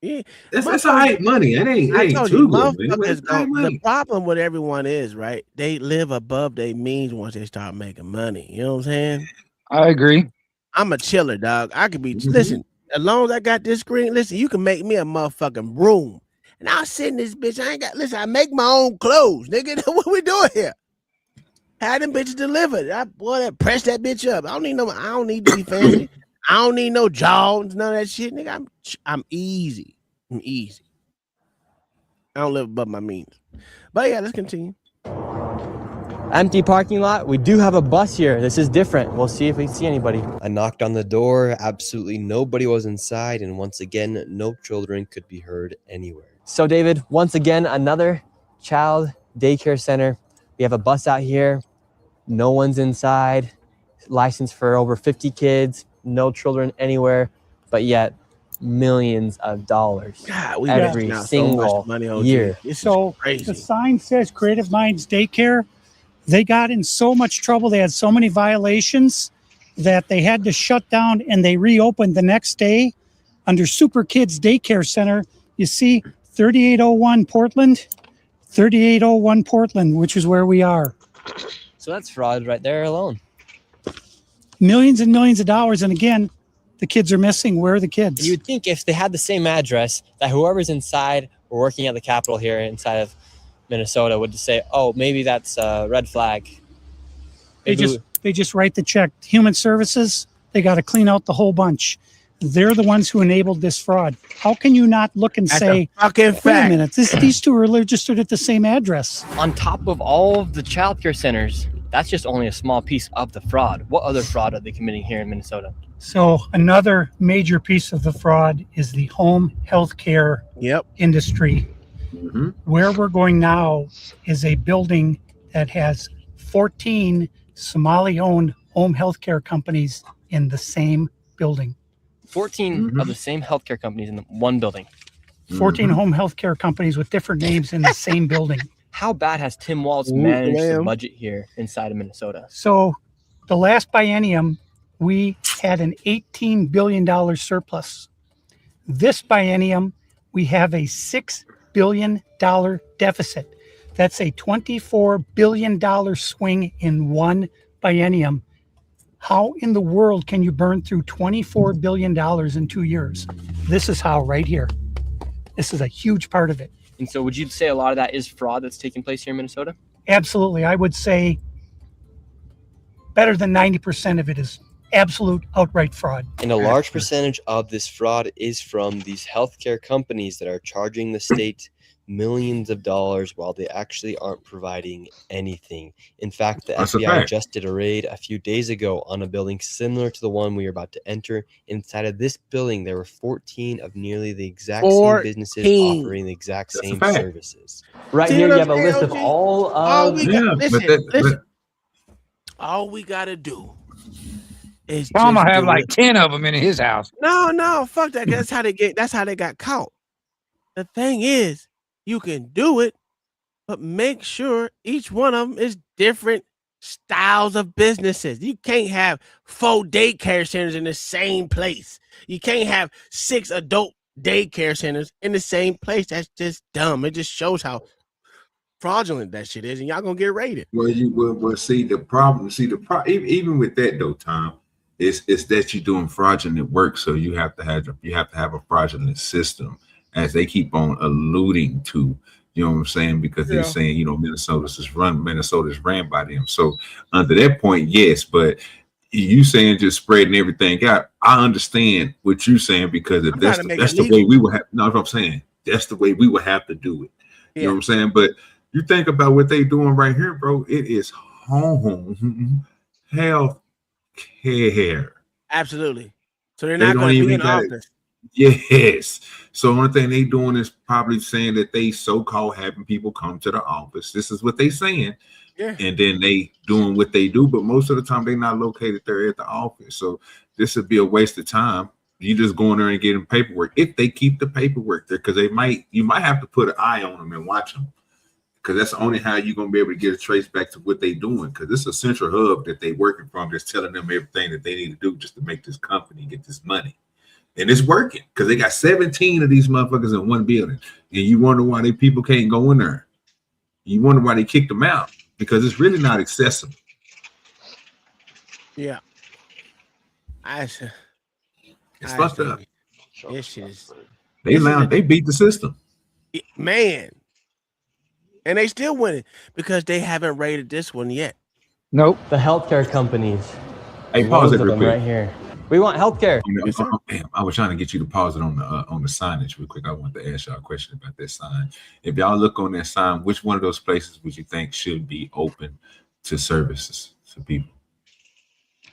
Yeah, that's all right money. It ain't too good. The problem with everyone is, right? They live above their means once they start making money. You know what I'm saying? I agree. I'm a chiller, dog. I could be listen, as long as I got this screen, listen, you can make me a motherfucking room. And I'll sit in this bitch. I make my own clothes, nigga. What we doing here? Had them bitches delivered. I press that bitch up. I don't need to be fancy. I don't need no jaws, none of that shit, nigga. I'm easy. I'm easy. I don't live above my means. But yeah, let's continue. Empty parking lot. We do have a bus here. This is different. We'll see if we see anybody. I knocked on the door. Absolutely nobody was inside. And once again, no children could be heard anywhere. So David, once again, another child daycare center. We have a bus out here. No one's inside. Licensed for over 50 kids. No children anywhere. But yet millions of dollars God, we every missing out so single much money, OG. year. This is So crazy. the sign says Creative Minds Daycare. They got in so much trouble. They had so many violations that they had to shut down, and they reopened the next day under Super Kids Daycare Center. You see 3801 Portland, 3801 Portland, which is where we are. So that's fraud right there alone. Millions and millions of dollars. And again, the kids are missing. Where are the kids? You'd think if they had the same address, that whoever's inside or working at the Capitol here inside of Minnesota would just say, oh, maybe that's a red flag. They just write the check. Human Services, they got to clean out the whole bunch. They're the ones who enabled this fraud. How can you not look and say, wait a minute, these two are registered at the same address? On top of all of the childcare centers, that's just only a small piece of the fraud. What other fraud are they committing here in Minnesota? So another major piece of the fraud is the home health care industry. Where we're going now is a building that has 14 Somali-owned home health care companies in the same building. 14 of the same healthcare companies in one building. 14 home health care companies with different names in the same building. How bad has Tim Walz managed the budget here inside of Minnesota? So the last biennium, we had an $18 billion surplus. This biennium, we have a $6 billion deficit. That's a $24 billion swing in one biennium. How in the world can you burn through $24 billion in 2 years? This is how, right here. This is a huge part of it. And so would you say a lot of that is fraud that's taking place here in Minnesota? Absolutely. I would say better than 90% of it is absolute outright fraud. And a large percentage of this fraud is from these healthcare companies that are charging the state millions of dollars while they actually aren't providing anything. In fact, the FBI just did a raid a few days ago on a building similar to the one we are about to enter. Inside of this building, there were 14 of nearly the exact same businesses offering the exact same services. Right here, you have a list of all of... Listen. All we got to do is Tom will have like 10 of them in his house. No, fuck that. That's how they got caught. The thing is, you can do it, but make sure each one of them is different styles of businesses. You can't have 4 daycare centers in the same place. You can't have 6 adult daycare centers in the same place. That's just dumb. It just shows how fraudulent that shit is, and y'all gonna get raided. Well, see the problem. Even with that though, Tom, it's that you're doing fraudulent work, so you have to have a fraudulent system, as they keep on alluding to, you know what I'm saying? Because they're saying, you know, Minnesota's ran by them. So under that point, yes, but you saying just spreading everything out, I understand what you're saying, because if that's the way we would have, no, what I'm saying, that's the way we would have to do it. You know what I'm saying? But you think about what they doing right here, bro. It is home health care. Absolutely. So they're not going to be in office. Yes. So only thing they doing is probably saying that they so-called having people come to the office. This is what they saying. Yeah. And then they doing what they do, but most of the time they're not located there at the office. So this would be a waste of time. You just go in there and get them paperwork, if they keep the paperwork there, because you might have to put an eye on them and watch them, because that's the only how you're gonna be able to get a trace back to what they doing. Because this is a central hub that they working from, that's telling them everything that they need to do just to make this company get this money. And it's working, because they got 17 of these motherfuckers in one building. And you wonder why they people can't go in there. You wonder why they kicked them out, because it's really not accessible. Yeah. It's fucked up. This shit is... They beat the system. Man. And they still winning, because they haven't rated this one yet. Nope. The healthcare companies. Hey, pause it real quick. Right here. We want healthcare. Damn, I was trying to get you to pause it on the signage real quick. I want to ask y'all a question about that sign. If y'all look on that sign, which one of those places would you think should be open to services to people?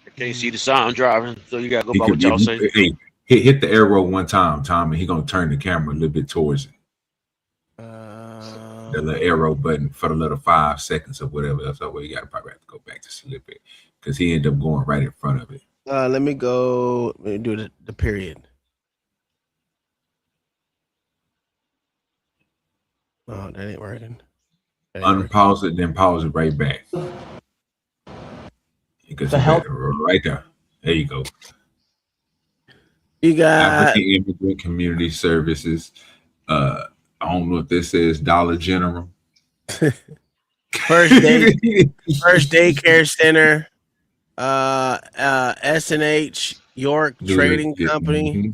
I can't see the sign driving, so you gotta go by what y'all say. Hey, hit the arrow one time, Tom, and he's gonna turn the camera a little bit towards it. The little arrow button for the little 5 seconds or whatever else. So you gotta probably have to go back just a little bit, because he ended up going right in front of it. Let me do the period. Oh, that ain't working. Unpause it, then pause it right back. Because right there. There you go. You got African Immigrant Community Services. I don't know if this says Dollar General. First Daycare Center, S&H York Trading Company,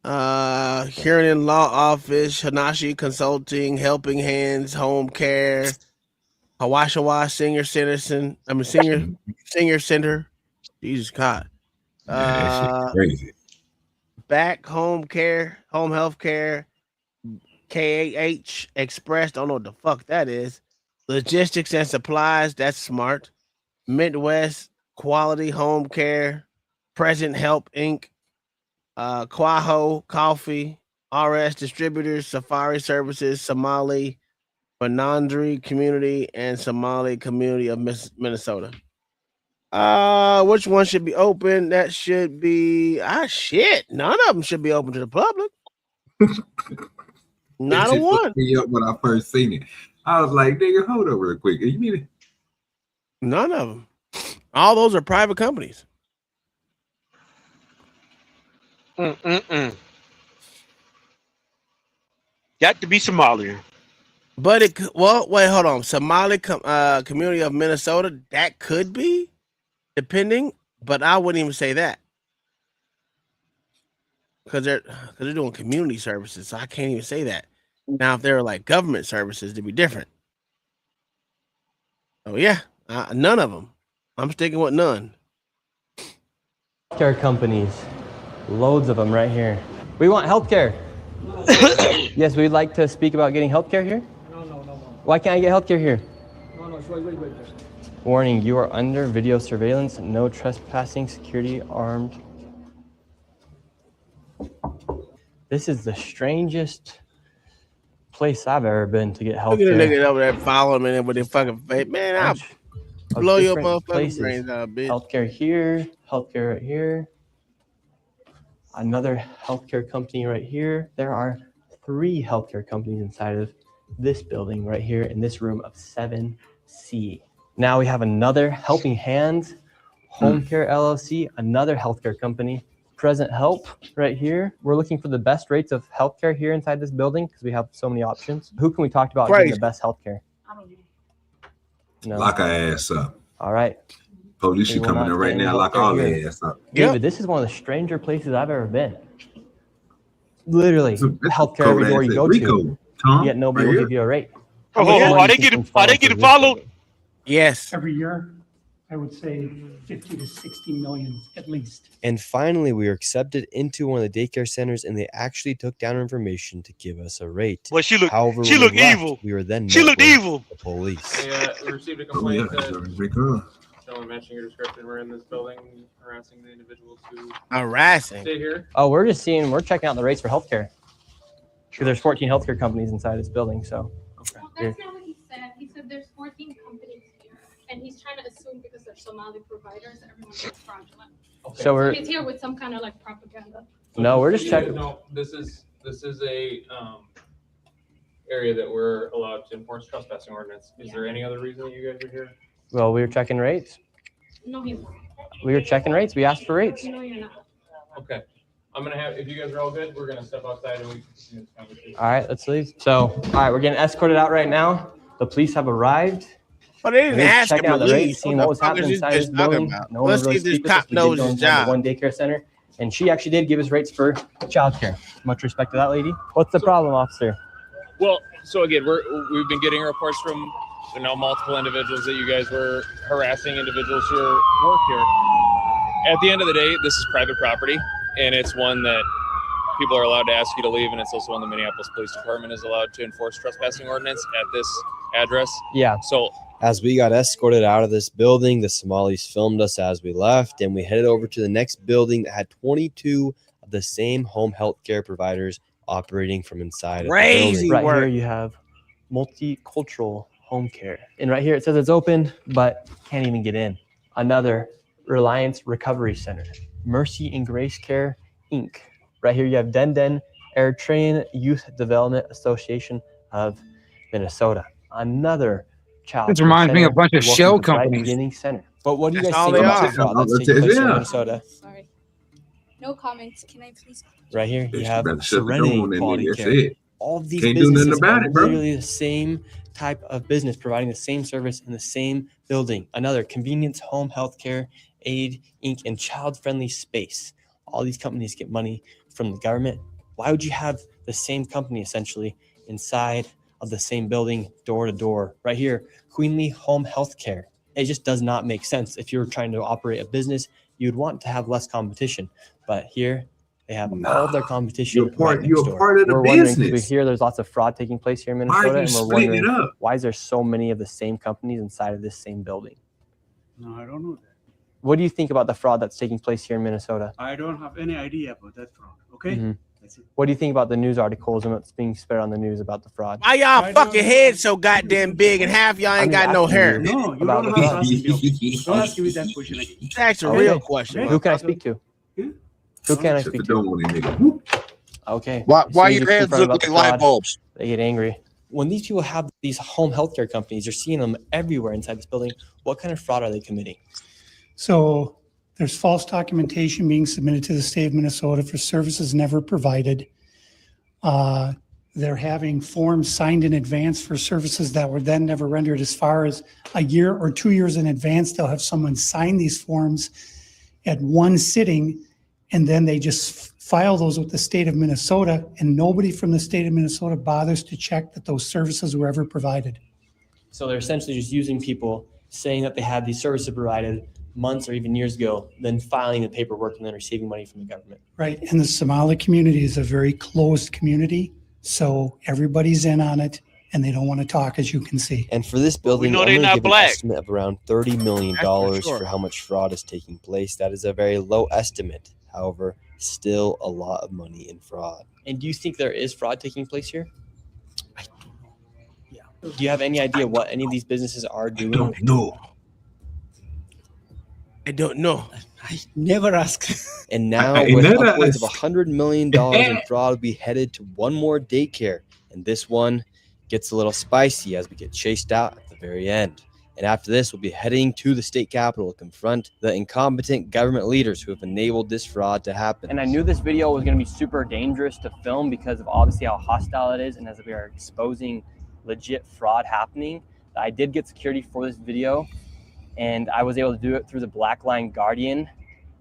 Hearing and Law Office, Hanashi Consulting, Helping Hands Home Care, Hawashawa Senior Center. Jesus God. That shit crazy. Back Home Care, Home Health Care, KAH Express. Don't know what the fuck that is. Logistics and Supplies. That's smart. Midwest Quality Home Care, Present Help Inc., Quaho Coffee, RS Distributors, Safari Services, Somali, Benandri Community, and Somali Community of Minnesota. Which one should be open? That should be shit. None of them should be open to the public. Not a one. Me up when I first seen it. I was like, nigga, hold up real quick. You mean it? None of them. All those are private companies. Got to be Somalian. But wait, hold on. Somali Community of Minnesota, that could be, depending, but I wouldn't even say that. Because they're doing community services, so I can't even say that. Now, if they're like government services, it'd be different. Oh yeah, none of them. I'm sticking with none. Healthcare companies, loads of them right here. We want healthcare. Yes, we'd like to speak about getting healthcare here. No. Why can't I get healthcare here? No, wait. Warning: you are under video surveillance. No trespassing. Security armed. This is the strangest place I've ever been to get healthcare. Look at the nigga over there following me with their fucking face. Man, I'll blow your motherfucking places. brains out, bitch. Healthcare here, healthcare right here. Another healthcare company right here. There are 3 healthcare companies inside of this building right here in this room of 7C. Now we have another Helping Hands Home Care LLC, another healthcare company. Present Help right here. We're looking for the best rates of healthcare here inside this building because we have so many options. Who can we talk about getting the best healthcare? No. Lock our ass up. All right. Police should come in there right now, lock all their ass up. David, this is one of the stranger places I've ever been. Literally, healthcare every door you go to, yet nobody will give you a rate. Are they getting followed? Yes. Every year, I would say 50 to 60 million at least. And finally, we were accepted into one of the daycare centers, and they actually took down our information to give us a rate. Well, she looked left, evil. We were then she looked evil. The police. We received a complaint that someone matching your description were in this building harassing the individuals who stay here. Oh, we're checking out the rates for healthcare. Because there's 14 healthcare companies inside this building, so. Okay. Well, that's not what he said. He said there's 14 companies here, and he's trying to assume because they're Somali providers, everyone's fraudulent. Okay. So he's here with some kind of like propaganda. No, we're just checking. No, this is a area that we're allowed to enforce trespassing ordinance. Is there any other reason that you guys are here? Well, we were checking rates. No, he's not. We were checking rates. We asked for rates. No, you're not. Okay. If you guys are all good, we're gonna step outside and we can continue this conversation. All right, let's leave. So, all right, we're getting escorted out right now. The police have arrived. But they didn't ask him checking out to the leave. rates, seeing what was happening inside this building. No one Let's really see if this speaks. cop We did knows go his inside the job. one daycare center, and she actually did give us rates for childcare. Much respect to that lady. What's the problem, officer? Well, so again, we've been getting reports from multiple individuals that you guys were harassing individuals who work here. At the end of the day, this is private property, and it's one that people are allowed to ask you to leave, and it's also one the Minneapolis Police Department is allowed to enforce trespassing ordinance at this address. Yeah. So as we got escorted out of this building, the Somalis filmed us as we left, and we headed over to the next building that had 22 of the same home health care providers operating from inside of the building. Right here you have multicultural home care. And right here it says it's open, but can't even get in. Another Reliance Recovery Center. Mercy and Grace Care, Inc. Right here you have Den Eritrean Youth Development Association of Minnesota. Another child. This reminds me of a bunch of shell companies. Beginning center. But what do you That's guys all think they about are. the fraud that's taking place here in Yeah. Minnesota? Sorry. No comments. Can I please? Right here, you have better shut the door Serenity on that Quality nigga. Care. That's it. All of these Can't do nothing businesses about are it, bro. literally the same type of business, providing the same service in the same building. Another Convenience Home Healthcare, Aid Inc., and Child Friendly Space. All these companies get money from the government. Why would you have the same company essentially inside of the same building, door to door? Right here, Queenly Home Healthcare. It just does not make sense. If you're trying to operate a business, you'd want to have less competition. But here, they have all of their competition. You're part right next of door. the We're wondering, 'cause we business. hear there's lots of fraud taking place here in Why are Minnesota, you and we're splitting wondering it up? why is there so many of the same companies inside of this same building? No, I don't know that. What do you think about the fraud that's taking place here in Minnesota? I don't have any idea about that fraud. Okay? Mhm. That's it. What do you think about the news articles and what's being spread on the news about the fraud? Why y'all fucking heads so goddamn big and half y'all ain't got no hair? No, you about don't the have fraud. to ask me. Don't ask me that question again. That's a Okay. real question. Who can I speak to? Yeah. Who can I Shut the speak door to? on that nigga. Okay. Why As soon as your you hands confront look about like the light fraud, bulbs? they get angry. When these people have these home healthcare companies, you're seeing them everywhere inside this building. What kind of fraud are they committing? So there's false documentation being submitted to the state of Minnesota for services never provided. They're having forms signed in advance for services that were then never rendered. As far as a year or 2 years in advance, they'll have someone sign these forms at one sitting, and then they just file those with the state of Minnesota, and nobody from the state of Minnesota bothers to check that those services were ever provided. So they're essentially just using people saying that they had these services provided months or even years ago, then filing the paperwork and then receiving money from the government. Right, and the Somali community is a very closed community, so everybody's in on it, and they don't want to talk, as you can see. And for this building, know I'm they going to not give black. an estimate of around $30 million That's for sure. for how much fraud is taking place. That is a very low estimate. However, still a lot of money in fraud. And do you think there is fraud taking place here? Do you have any idea what any of these businesses are doing? Don't know. I don't know. I never ask. And now, I with never upwards of asked. $100 million in fraud, will be headed to one more daycare. And this one gets a little spicy as we get chased out at the very end. And after this, we'll be heading to the state capitol to confront the incompetent government leaders who have enabled this fraud to happen. And I knew this video was going to be super dangerous to film because of obviously how hostile it is, and as we are exposing legit fraud happening. I did get security for this video, and I was able to do it through the Black Line Guardian.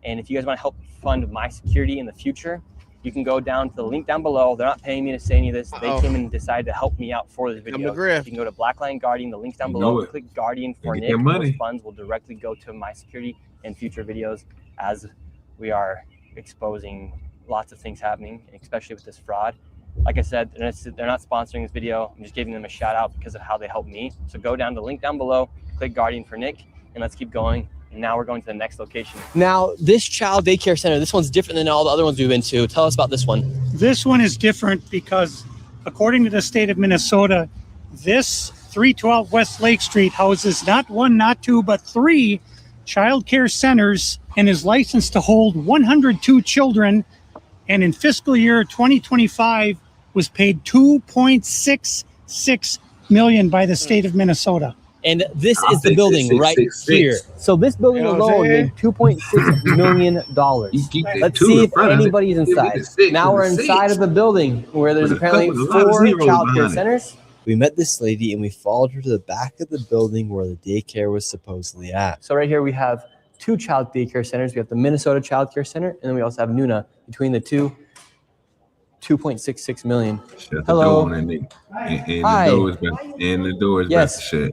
And if you guys want to help fund my security in the future, you can go down to the link down below. They're not paying me to say any of this. They came and decided to help me out for this video. You can go to Black Line Guardian. The link's down below. Click Guardian for Nick. Those funds will directly go to my security and future videos as we are exposing lots of things happening, especially with this fraud. Like I said, they're not sponsoring this video. I'm just giving them a shout out because of how they helped me. So go down to the link down below, click Guardian for Nick, and let's keep going. And now we're going to the next location. Now, this child daycare center, this one's different than all the other ones we've been to. Tell us about this one. This one is different because, according to the state of Minnesota, this 312 West Lake Street houses not one, not two, but 3 child care centers and is licensed to hold 102 children. And in fiscal year 2025 was paid $2.66 million by the state of Minnesota. And this is the building right here. So this building alone made $2.6 million. Let's see if anybody's inside. Now we're inside of the building where there's apparently 4 child care centers. We met this lady and we followed her to the back of the building where the daycare was supposedly at. So right here we have 2 child daycare centers. We have the Minnesota Child Care Center, and then we also have Nuna. Between the two, $2.66 million. Hello. Hi. And the door is back to shut.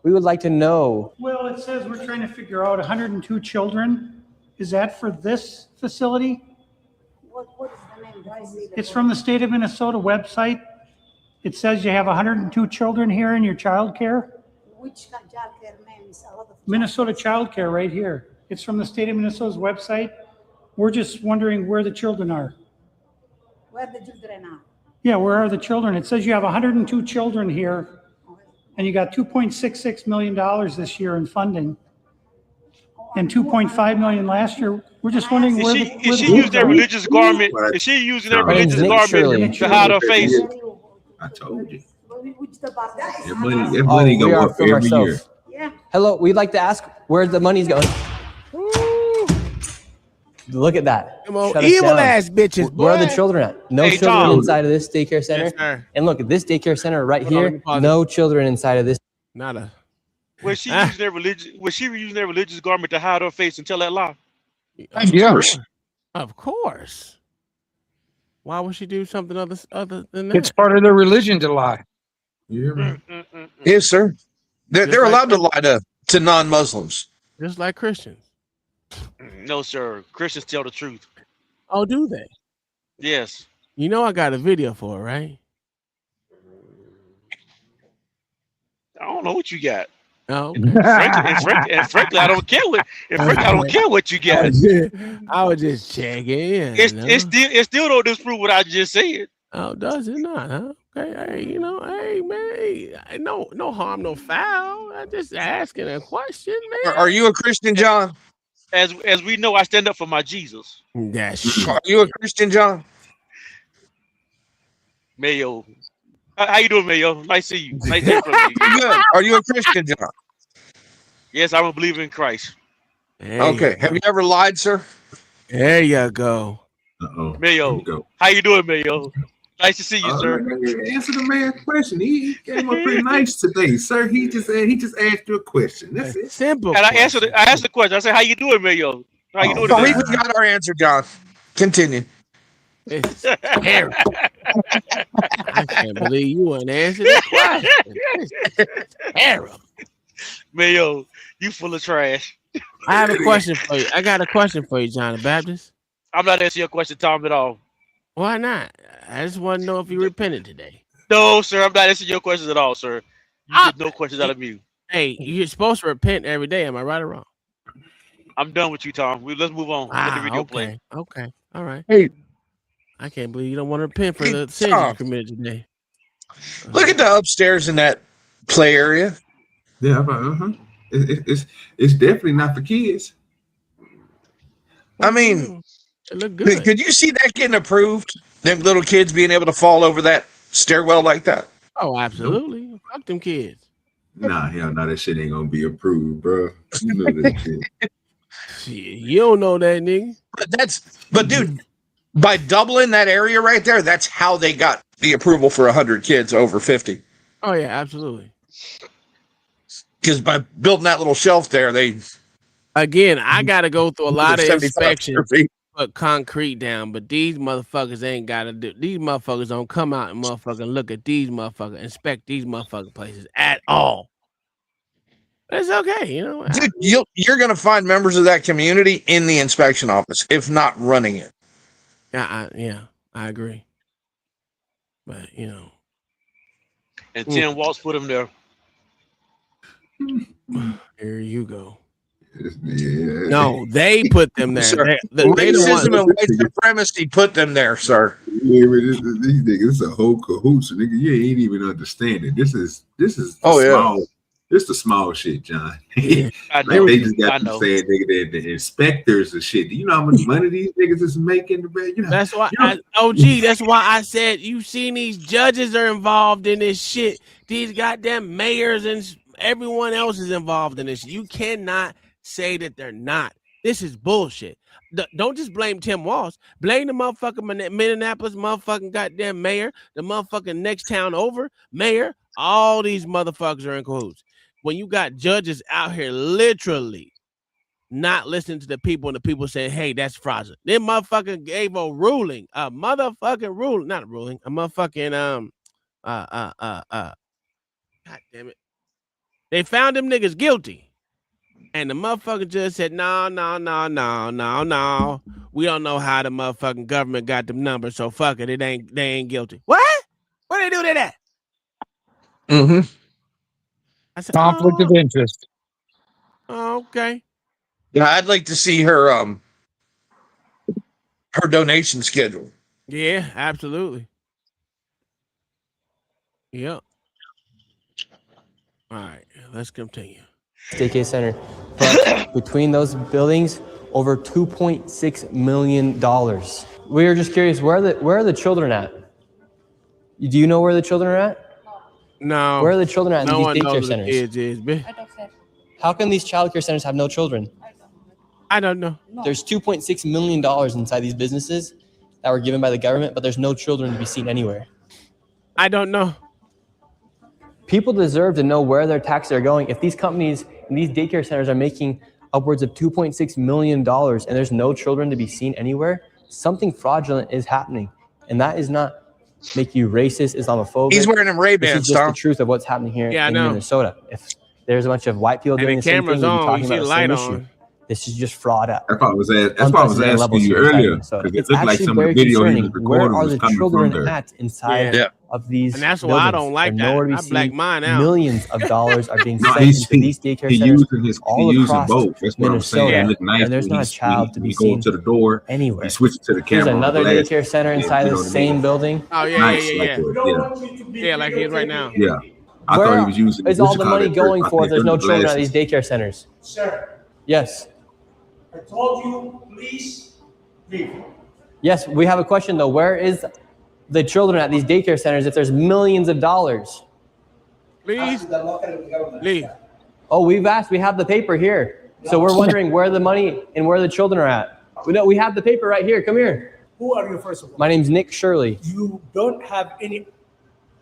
We would like to know. Well, it says we're trying to figure out 102 children. Is that for this facility? What is the name? Do I see the It's from the state of Minnesota website. It says you have 102 children here in your child care. Which child care name is a lot of Minnesota Child Care right here. It's from the state of Minnesota's website. We're just wondering where the children are. where the children are. Yeah, where are the children? It says you have 102 children here, and you got $2.66 million this year in funding, and $2.5 million last year. We're just wondering where the Is she using that religious garment? Is she using that religious garment to hide her face? I told you. That money we go are up from every year. ourselves. Hello, we'd like to ask where the money's going. Look at that. Come on, Shut us evil down. ass bitches, Where are the boy. children at? No Hey, children Tom. inside of this daycare center. Yes, sir. And look, at this daycare center right Hold on, let me here, pause no children inside of this. Not a. Was she using their religious garment to hide her face and tell that lie? Yes. Of course. Why would she do something other than It's that? part of their religion to lie. Yes, sir. They're Just like allowed to lie to non-Muslims. Just like Christians. No, sir. Christians tell the truth. Oh, do they? Yes. You know I got a video for it, right? I don't know what you got. Oh, and frankly, I don't care what. And frankly, I don't care what you got. I was just checking in. It still don't disprove what I just said. Oh, does it not? Huh? Okay, hey, hey man, hey, no harm, no foul. I just asking a question, man. Are you a Christian, John? As we know, I stand up for my Jesus. That's Are you a Christian, John? Mayo. How you doing, Mayo? Nice to see you. Nice to hear from you. Good. Are you a Christian, John? Yes, I'm a believer in Christ. Okay. Have you ever lied, sir? There you go. Mayo. How you doing, Mayo? Nice to see you, sir. Answer the man's question. He came up pretty nice today, sir. He just asked you a question. That's it. Simple. And I answered the question. I said, "How you doing, Mayo? How you doing?" We got our answer, John. Continue. It's terrible. I can't believe you wouldn't answer that question. It's terrible. Mayo, you full of trash. I have a question for you. I got a question for you, John the Baptist. I'm not answering your question, Tom, at all. Why not? I just want to know if you repented today. No, sir. I'm not answering your questions at all, sir. You get no questions out of me. Hey, you're supposed to repent every day. Am I right or wrong? I'm done with you, Tom. Let's move on. Let the video play. Okay. All right. Hey, I can't believe you don't want to repent for the sins you committed today. Look at the upstairs in that play area. Yeah, it's definitely not for kids. I mean, it looked good. Could you see that getting approved? Them little kids being able to fall over that stairwell like that? Oh, absolutely. Fuck them kids. Nah, hell no, that shit ain't gonna be approved, bro. You know that shit. Shit, you don't know that, nigga. But dude, by doubling that area right there, that's how they got the approval for 100 kids over 50. Oh yeah, absolutely. Because by building that little shelf there, again, I gotta go through a lot of 75 inspections, square feet. put concrete down, but these motherfuckers ain't gotta do. These motherfuckers don't come out and motherfucking look at these motherfuckers, inspect these motherfucking places at all. It's okay, you know. Dude, you're gonna find members of that community in the inspection office, if not running it. Yeah, I agree. But you know, and Tim Waltz put him there. Here you go. Yeah. No, they put them there. Sir, They racism and white supremacy put them there, sir. Yeah, but these niggas, it's a whole cahoots, nigga. You ain't even understanding. This is small. This the small shit, John. I know. They just got to say the inspectors and shit. Do you know how much money these niggas is making? You know, that's why, that's why I said you seen these judges are involved in this shit. These goddamn mayors and everyone else is involved in this. You cannot say that they're not. This is bullshit. Don't just blame Tim Walz. Blame the motherfucking Minneapolis motherfucking goddamn mayor, the motherfucking next town over mayor. All these motherfuckers are in cahoots. When you got judges out here literally not listening to the people and the people saying, hey, that's fraudulent. They motherfucking gave a ruling, not a ruling, a motherfucking, God damn it. They found them niggas guilty. And the motherfucker judge said, no. We don't know how the motherfucking government got them numbers, so fuck it. They ain't guilty. What? What they do to that? Mm-hmm. I said, conflict of interest. Oh, okay. Yeah, I'd like to see her donation schedule. Yeah, absolutely. Yep. All right, let's continue. Daycare center, but between those buildings, over $2.6 million. We were just curious, where are the children at? Do you know where the children are at? No. Where are the children at in No these one daycare knows the centers? kids is, bitch. How come these childcare centers have no children? I don't know. There's $2.6 million inside these businesses that were given by the government, but there's no children to be seen anywhere. I don't know. People deserve to know where their taxes are going. If these companies and these daycare centers are making upwards of $2.6 million and there's no children to be seen anywhere, something fraudulent is happening. And that is not make you racist, Islamophobic. He's wearing them Ray-Bans, This is just Tom. the truth of what's happening here Yeah, I in know. Minnesota. If there's a bunch of white people And doing the the same thing, camera's we'd be on, talking you see about the the same light issue. on. This is just fraud at That's why I was asking levels you here inside earlier. Minnesota. Because it It's looked like actually some of very the video he was concerning. Where recording are was the coming children from there. at inside Yeah. of these And that's why I buildings? don't like They're that. nowhere to be I black seen. mine out. Millions of dollars are being No, sent into these daycare centers all using across both. That's what I'm saying. It Minnesota, look nice and there's when not a he's child to when be he go seen to the door. anywhere. He switches to the Here's camera. another glass, daycare center inside you the know what I same mean? building. Oh, yeah, Nice, yeah, like yeah. yeah. Yeah, like he is right now. Yeah. I thought he was using. Is what all you the call money that going first. for I if there's think no the children at these glasses. daycare centers? Sir, Yes. I told you, please leave. Yes, we have a question though. Where is the children at these daycare centers if there's millions of dollars? Please leave. Oh, we've asked. We have the paper here. So we're wondering where the money and where the children are at. We have the paper right here. Come here. Who are you, first of all? My name's Nick Shirley. You don't have any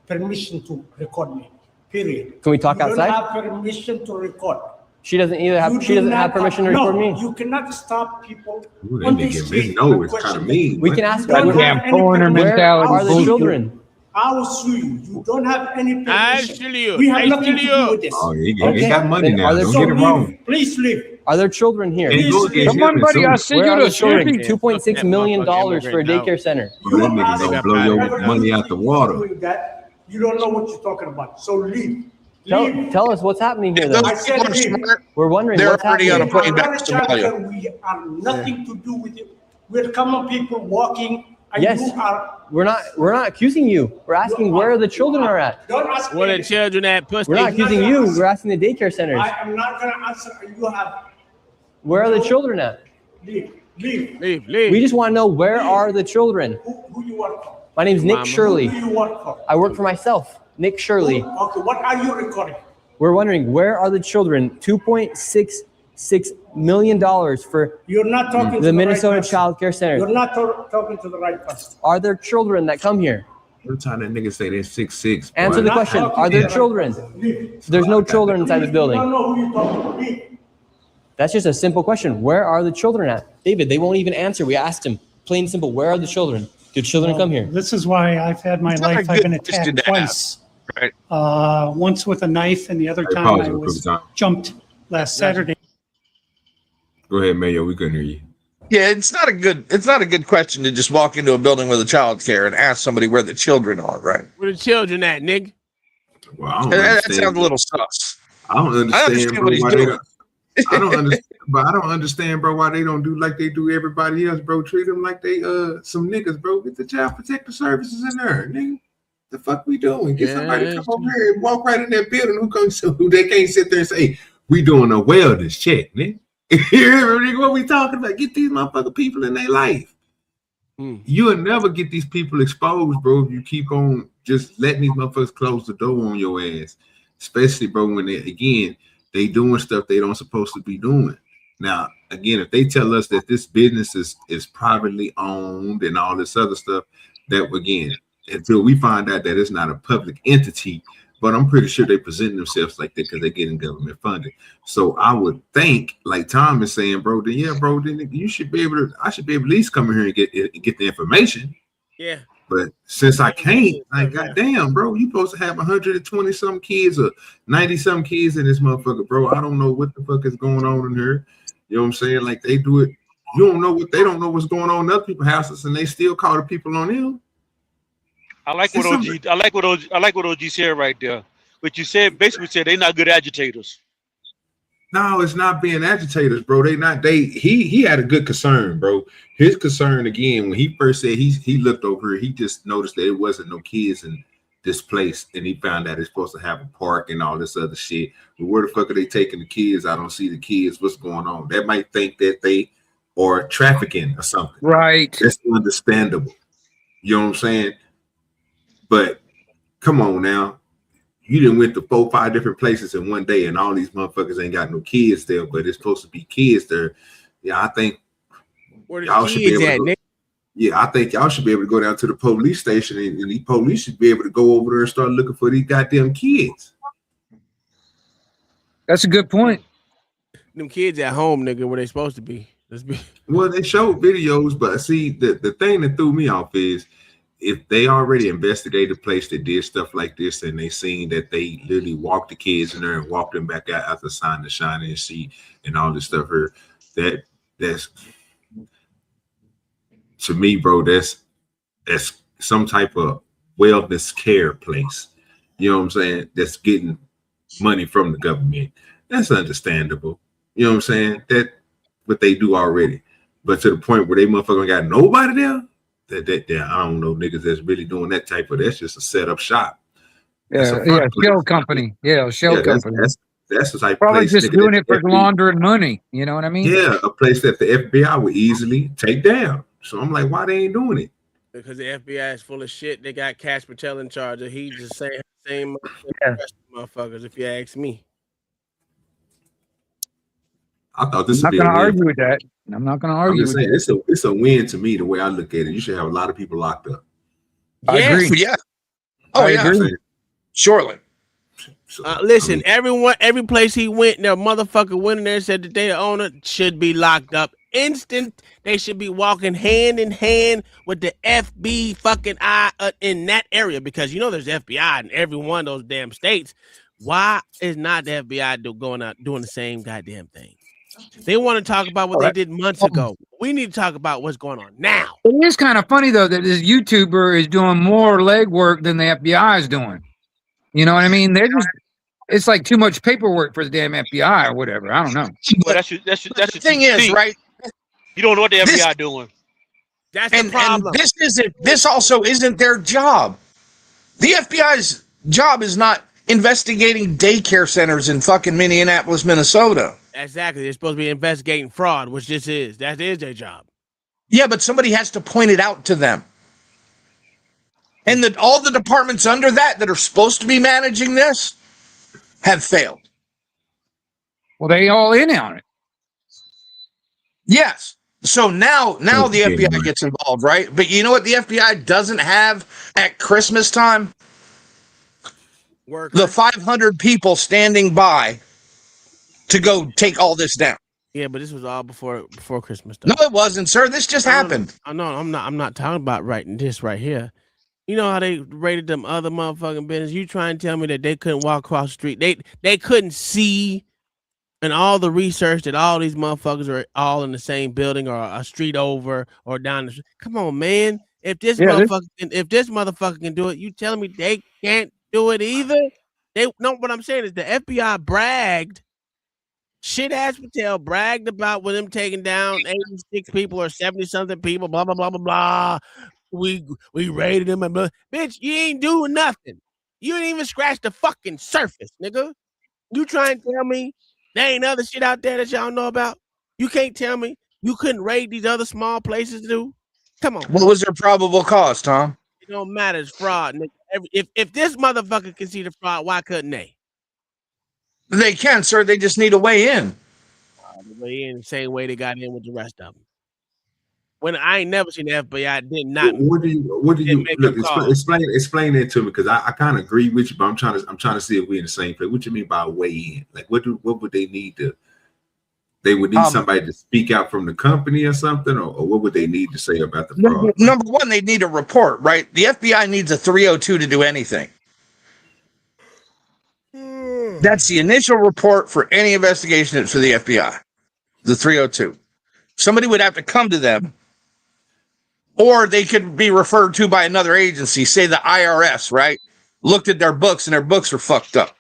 permission to record me, period. Can we talk you outside? You don't have permission to record. She doesn't either have. You She do doesn't not have permission to record me. You cannot stop people Ooh, that on the nigga street. no, it's kind of mean. We can ask. You don't Where have any permission. are the children? I will sue you. You don't have any permission. I sue you. We have I nothing to sue do you. with this. Oh, he got money Then now. are there Don't So get it wrong. leave. Please leave. Are there children here? Can't go against Come on, him buddy. and I sue see Where you are to the children? Shirley. $2.6 million for a daycare center. him. That nigga gonna blow your money out the water. Doing that, you don't know what you're talking about. So leave. Tell us what's happening here. If Then. those I said people are leave. smart, We're wondering they're what's already on a happening. plane back to Somalia. We have nothing to do with it. We're common people walking. And Yes. you are. We're not accusing you. We're asking where the children are at. Don't ask Where the me. children at, pussy? We're not accusing you. We're asking the daycare centers. I am not going to answer. You have. Where are the children at? Leave. Leave. Leave. We just want to know where are the children. Who you work for? My name's Nick Mama. Shirley. Who do you work for? I work for myself, Nick Shirley. Okay, what are you recording? We're wondering where are the children? $2.66 million for You're not talking to the Minnesota right person. Child Care Center. You're not talking to the right person. Are there children that come here? Every time that nigga say they're 6'6". Answer the question. Are there children? There's no children inside this I don't building. know who you're talking to. Leave. That's just a simple question. Where are the children at? David, they won't even answer. We asked him. Plain and simple. Where are the children? Do children come here? This is why I've had my It's not a life. I've good been question attacked to twice. Right. Once with a knife, and the other Hey, time pause I it, was Tom. jumped last Saturday. Go ahead, Mayo. We couldn't hear you. Yeah, it's not a good question to just walk into a building with a child care and ask somebody where the children are, right? Where the children at, nigga? Well, I don't That understand. sounds a little sus. I don't understand, understand bro, what he's why they doing. don't. I don't understand, but I don't understand, bro, why they don't do like they do everybody else, bro. Treat them like they some niggas, bro. Get the child protective services in there, nigga. The fuck we doing? Get somebody to come over here and walk right in that building who they can't sit there and say, we doing a wellness check, nigga. Nigga, what we talking about? Get these motherfucking people in their life. You'll never get these people exposed, bro, if you keep on just letting these motherfuckers close the door on your ass. Especially, bro, when they doing stuff they don't supposed to be doing. Now, again, if they tell us that this business is privately owned and all this other stuff, that again, until we find out that it's not a public entity, but I'm pretty sure they present themselves like that because they're getting government funding. So I would think, like Tom is saying, bro, then you should be able to. I should be able to at least come in here and get the information. Yeah. But since I can't, like, goddamn, bro, you supposed to have 120 some kids or 90 some kids in this motherfucker, bro. I don't know what the fuck is going on in here. You know what I'm saying? Like, they do it. You don't know they don't know what's going on in other people's houses, and they still call the people on them. I like what OG said right there. But you said basically said they're not good agitators. No, it's not being agitators, bro. He had a good concern, bro. His concern again, when he first said he looked over here, he just noticed that it wasn't no kids in this place, and he found out it's supposed to have a park and all this other shit. But where the fuck are they taking the kids? I don't see the kids. What's going on? They might think that they are trafficking or something. Right. That's understandable. You know what I'm saying? But come on now. you done went to 4, 5 different places in one day, and all these motherfuckers ain't got no kids there, but it's supposed to be kids there. Yeah, I think y'all should be able to go. Yeah, I think y'all should be able to go down to the police station, and the police should be able to go over there and start looking for these goddamn kids. That's a good point. Them kids at home, nigga, where they supposed to be. Well, they showed videos, but see, the thing that threw me off is if they already investigated the place that did stuff like this, and they seen that they literally walked the kids in there and walked them back out after signing the shining sheet and all this stuff here, that's to me, bro, that's some type of wellness care place. You know what I'm saying? That's getting money from the government. That's understandable. You know what I'm saying? That what they do already. But to the point where they motherfucker got nobody there, that I don't know niggas that's really doing that type of, that's just a set up shop. Yeah, shell company. Yeah, shell company. That's the type probably of place. Just doing it for laundering money. You know what I mean? Yeah, a place that the FBI would easily take down. So I'm like, why they ain't doing it? Because the FBI is full of shit. They got Cash Patel in charge. He just saying the same motherfuckers, if you ask me. I thought this I'm would not be going to a win. argue with that. I'm not going to argue with saying, that. it's a win to me the way I look at it. You should have a lot of people locked up. I agree. Yeah. Oh, I yeah. agree. Surely. Listen, every place he went, their motherfucker went in there and said that their owner should be locked up. Instant, they should be walking hand in hand with the FBI fucking eye in that area, because you know there's FBI in every one of those damn states. Why is not the FBI going out doing the same goddamn thing? They want to talk about what they did months ago. We need to talk about what's going on now. It is kind of funny though that this YouTuber is doing more legwork than the FBI is doing. You know what I mean? They're just, it's like too much paperwork for the damn FBI or whatever. I don't know. Well, that's your The thing is, right? You don't know what the FBI doing. That's the problem. And this also isn't their job. The FBI's job is not investigating daycare centers in fucking Minneapolis, Minnesota. Exactly. They're supposed to be investigating fraud, which this is. That is their job. Yeah, but somebody has to point it out to them. And all the departments under that are supposed to be managing this have failed. Well, they all in on it. Yes. So now the FBI gets involved, right? But you know what the FBI doesn't have at Christmas time? The 500 people standing by to go take all this down. Yeah, but this was all before Christmas. Though. No, it wasn't, sir. This just happened. I know. I'm not talking about this right here. You know how they rated them other motherfucking business? You try and tell me that they couldn't walk across the street. They couldn't see, and all the research that all these motherfuckers are all in the same building or a street over or down the street. Come on, man. If this motherfucker can do it, you telling me they can't do it either? What I'm saying is the FBI bragged. Shit ass Patel bragged about with them taking down 86 people or 70-something people, blah, blah, blah, blah, blah. We raided them and blah. Bitch, you ain't doing nothing. You ain't even scratched the fucking surface, nigga. You try and tell me there ain't other shit out there that y'all know about? You can't tell me you couldn't raid these other small places, dude? Come on. What was their probable cause, Tom? It don't matter. It's fraud, nigga. If this motherfucker can see the fraud, why couldn't they? They can, sir. They just need a way in. The way in the same way they got in with the rest of them. When I ain't never seen the FBI did not. What do you look? Explain that to me, because I kind of agree with you, but I'm trying to see if we're in the same place. What you mean by way in? Like what would they need to? They would need somebody to speak out from the company or something, or what would they need to say about the fraud? Number one, they need a report, right? The FBI needs a 302 to do anything. That's the initial report for any investigation for the FBI. The 302. Somebody would have to come to them, or they could be referred to by another agency, say the IRS, right? Looked at their books and their books are fucked up.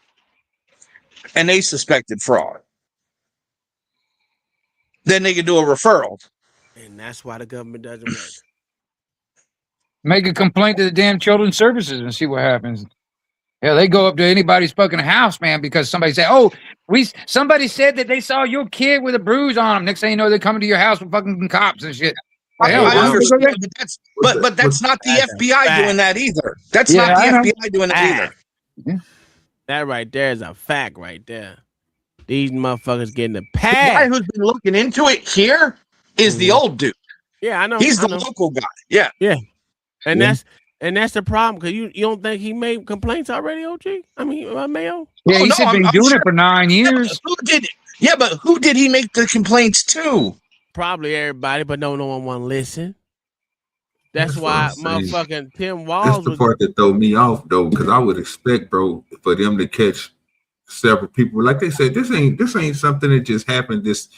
And they suspected fraud. Then they could do a referral. And that's why the government doesn't work. Make a complaint to the damn children's services and see what happens. Yeah, they go up to anybody's fucking house, man, because somebody said, somebody said that they saw your kid with a bruise on him. Next thing you know, they're coming to your house with fucking cops and shit. I understand, but that's not the FBI doing that either. That's not the FBI doing that either. That right there is a fact right there. These motherfuckers getting the The pass. guy who's been looking into it here is the old dude. Yeah, I know. He's I the know. local guy. Yeah. Yeah. And Yeah. that's the problem, because you don't think he made complaints already, OG? I mean, Mayo? Yeah, he said been doing it for 9 years. But who did he make the complaints to? Probably everybody, but no one want to listen. That's That's what why I'm saying. motherfucking Tim That's Walls the was part that throw me off though, because I would expect, bro, for them to catch several people. Like they said, this ain't something that just happened this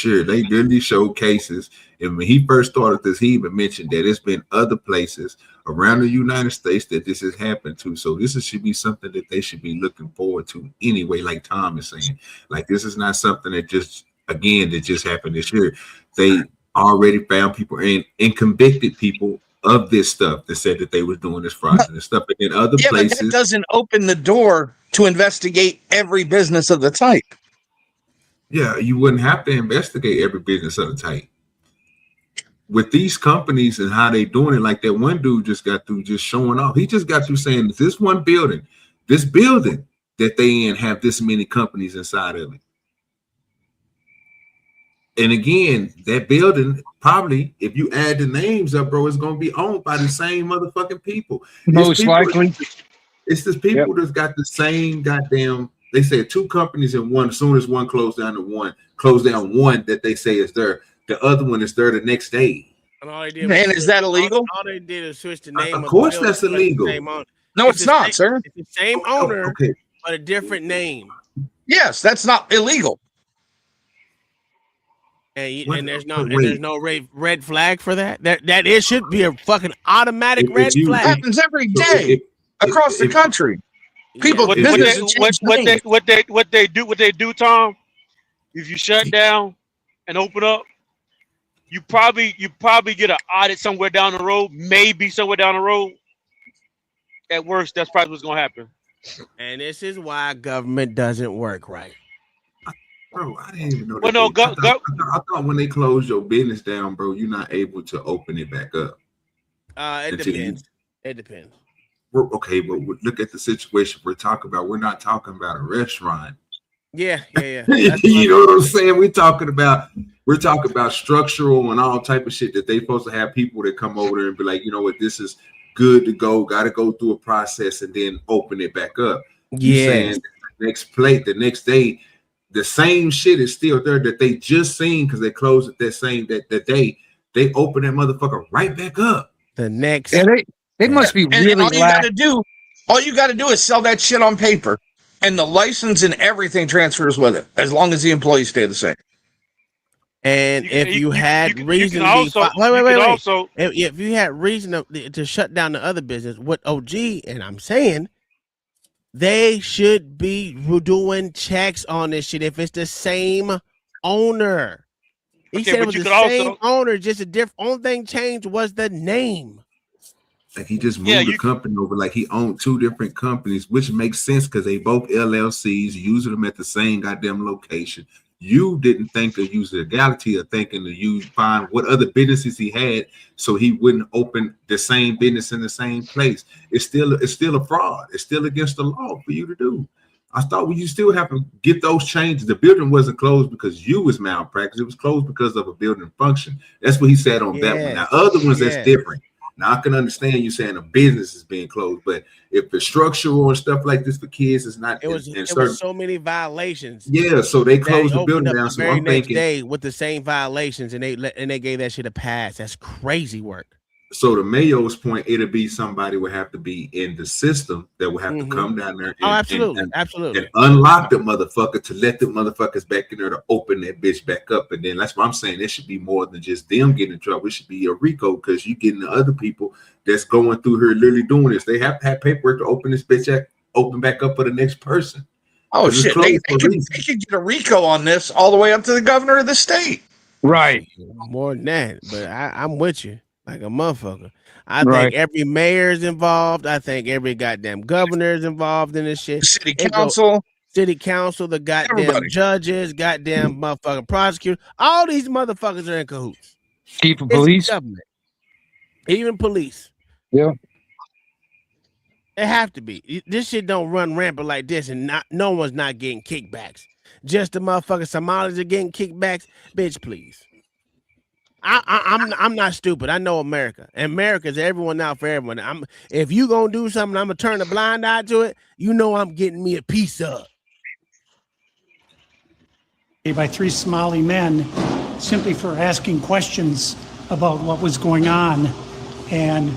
year. They literally showed cases. And when he first started this, he even mentioned that it's been other places around the United States that this has happened to. So should be something that they should be looking forward to anyway, like Tom is saying. Like this is not something that just happened this year. They already found people and convicted people of this stuff that said that they was doing this fraudulent stuff. And in other But places, that doesn't open the door to investigate every business of the type. yeah, you wouldn't have to investigate every business of the type. With these companies and how they doing it, like that one dude just got through just showing off. He just got through saying this building that they in have this many companies inside of it. And again, that building probably, if you add the names up, bro, it's gonna be owned by the same motherfucking people. Most likely. It's just people that's got the same goddamn. They said 2 companies in one. As soon as one closed down one that they say is there, the other one is there the next day. And all they did Man, is that illegal? All they did is switch the name. Of course, that's illegal. No, it's not, sir. It's the same owner, Okay. but a different name. Yes, that's not illegal. And there's no red flag for that. It should be a fucking automatic red flag. It happens every day across the country. People, What they do, Tom. If you shut down and open up, you probably get an audit somewhere down the road, maybe somewhere down the road. At worst, that's probably what's gonna happen. And this is why government doesn't work right. Bro, I didn't even know. Well, no, I thought when they close your business down, bro, you're not able to open it back up. It depends. It depends. Okay, but look at the situation we're talking about. We're not talking about a restaurant. Yeah. You know what I'm saying? We're talking about structural and all type of shit that they supposed to have people that come over there and be like, you know what, this is good to go. Got to go through a process and then open it back up. Yeah. Saying the next day. The same shit is still there that they just seen because they closed it that day. They open that motherfucker right back up. The next, they must be really. And all you got to do is sell that shit on paper, and the license and everything transfers with it, as long as the employees stay the same. And if you had reason, if you had reason to shut down the other business, what OG and I'm saying. They should be doing checks on this shit if it's the same owner. He said it was the same owner, just a different. Only thing changed was the name. Like he just moved the company over, like he owned 2 different companies, which makes sense because they both LLCs, using them at the same goddamn location. You didn't think of using legality of thinking to find what other businesses he had so he wouldn't open the same business in the same place. It's still a fraud. It's still against the law for you to do. I thought you still have to get those changes. The building wasn't closed because you was malpractice. It was closed because of a building function. That's what he said on that one. Now other ones that's different. Now I can understand you saying a business is being closed, but if the structural and stuff like this for kids is not, it was so many violations. Yeah, so they closed the building down. So I'm next thinking day with the same violations, and they gave that shit a pass. That's crazy work. So to Mayo's point, it'll be somebody would have to be in the system that would have to come down there and, absolutely, and unlock the motherfucker to let the motherfuckers back in there to open that bitch back up. And then that's what I'm saying. It should be more than just them getting in trouble. It should be a RICO because you getting the other people that's going through here literally doing this. They have to have paperwork to open this bitch open back up for the next person. Oh shit! They could get a RICO on this all the way up to the governor of the state. Right. More than that, but I'm with you. Like a motherfucker. I think every mayor is involved. I think every goddamn governor is involved in this shit. City council, the goddamn judges, goddamn motherfucking prosecutor. All these motherfuckers are in cahoots. Chief of police, government, even police. Yeah. It have to be. This shit don't run rampant like this, and no one's not getting kickbacks. Just the motherfucking Somalis are getting kickbacks. Bitch, please. I'm not stupid. I know America. America's everyone out for everyone. If you gonna do something, I'm gonna turn a blind eye to it. You know I'm getting me a piece of. By 3 Somali men simply for asking questions about what was going on. And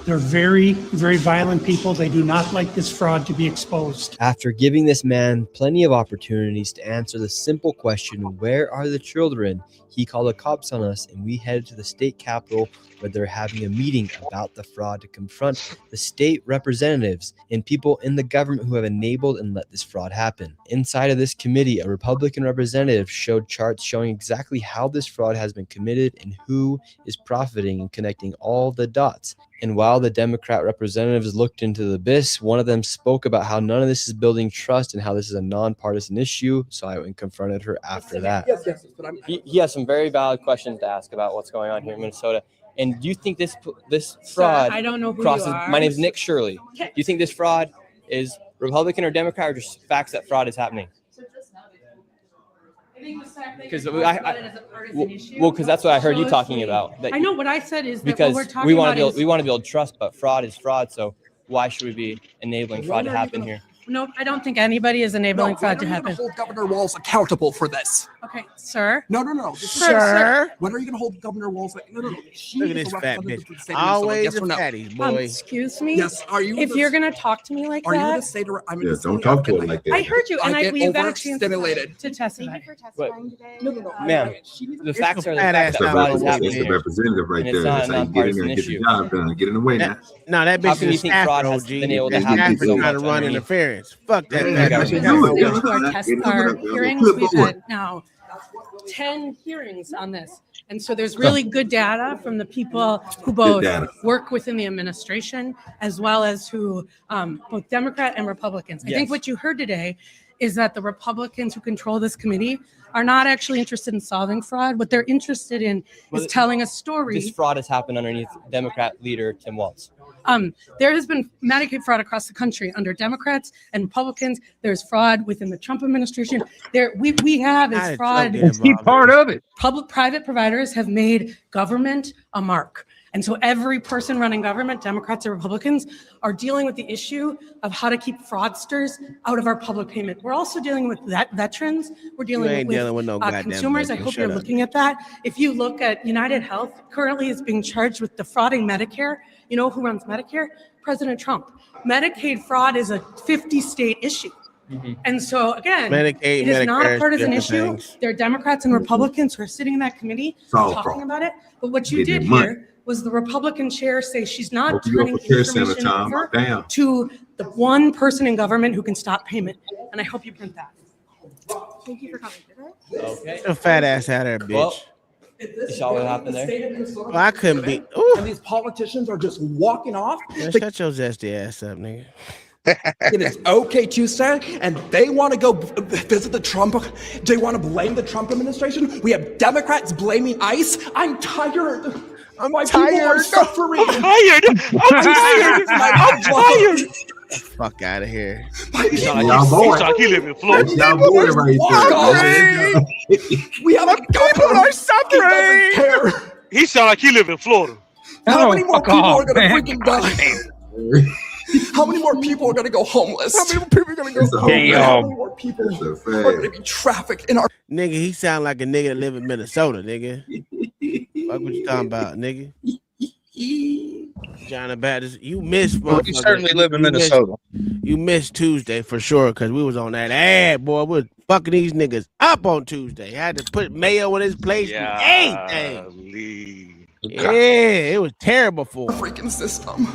they're very, very violent people. They do not like this fraud to be exposed. After giving this man plenty of opportunities to answer the simple question, where are the children? He called the cops on us, and we headed to the state capitol where they're having a meeting about the fraud to confront the state representatives and people in the government who have enabled and let this fraud happen. Inside of this committee, a Republican representative showed charts showing exactly how this fraud has been committed and who is profiting and connecting all the dots. And while the Democrat representatives looked into the abyss, one of them spoke about how none of this is building trust and how this is a nonpartisan issue. So I went and confronted her after that. Yes, but he has some very valid questions to ask about what's going on here in Minnesota. And do you think this fraud I don't know who crosses? you are. My name is Nick Shirley. Do you think this fraud is Republican or Democrat, or just facts that fraud is happening? Because because that's what I heard you talking about. That I know what I said is that because what we're talking we want about to build trust, but fraud is fraud. So why should we be enabling fraud to happen here? No, I don't think anybody is enabling fraud to happen. Hold Governor Walz accountable for this. Okay, sir. No. Sir. When are you going to hold Governor Walz? No. Look at this fat bitch. Always a fatty, boy. Excuse me. Yes. Are you? If you're going to talk to me like Are you going that, to say to her? I'm Yeah, don't talk to her like that. I heard you, and we've got a chance overstimulated. to testify. No. Ma'am, the facts are the fat facts ass that fraud is out. happening That's the here. representative right And there. it's not That's a how you get in there nonpartisan and get the issue. job done. Get in the way now. No, that How bitch can is you a think staffer, fraud has OG. been able to This happen staffer's so trying to much run underneath? interference. Fuck that. Yeah, fat yeah, bitch. yeah. We've been to our test, Get our it. hearings. We've had now 10 hearings on this. And so there's really good data from the people who both work within the administration as well as who both Democrat and Republicans. I think what you heard today is that the Republicans who control this committee are not actually interested in solving fraud. What they're interested in is telling a story. This fraud has happened underneath Democrat leader Tim Walz. There has been Medicaid fraud across the country under Democrats and Republicans. There's fraud within the Trump administration. We have is fraud. It's key part of it. Private providers have made government a mark. And so every person running government, Democrats or Republicans, are dealing with the issue of how to keep fraudsters out of our public payment. We're also dealing with veterans. We're dealing with no goddamn consumers. I veteran. hope Shut you're up. looking at that. If you look at United Health, currently is being charged with defrauding Medicare. You know who runs Medicare? President Trump. Medicaid fraud is a 50-state issue. And so again, Medicaid, it is not Medicare a partisan is issue. different things. There are Democrats and Republicans who are sitting in that committee all talking fraud. about it. But what you Getting did money. here was the Republican chair say she's not Hope you go turning for care center, information Tom. over Damn. to the one person in government who can stop payment. And I hope you print that. Thank you for coming. Okay. Get a fat ass out of there, bitch. Well, you saw what happened there? Well, I couldn't be. And these politicians are just walking off. Man, shut your zesty ass up, nigga. It is okay Tuesday, and they want to go visit the Trump. They want to blame the Trump administration. We have Democrats blaming ICE. I'm tired. My people are suffering. I'm tired. I'm tired. Fuck out of here. Y'all boy. He live in Florida. Y'all boy right there. We have a people are suffering. He sound like he live in Florida. How many more people are going to man. freaking die? How many more people are going to go homeless? How many more people are going to It's a go whole homeless? thing. How many more people It's a are going to fact. be trafficked in our? Nigga, he sound like a nigga that live in Minnesota, nigga. Fuck what you talking about, nigga? John the Baptist, you missed. Well, you motherfucker. certainly live in You missed- Minnesota. You missed Tuesday for sure, because we was on that ad, boy. We was fucking these niggas up on Tuesday. Had to put mayo in his place. Anything. Yeah, it was terrible for him. Freaking system.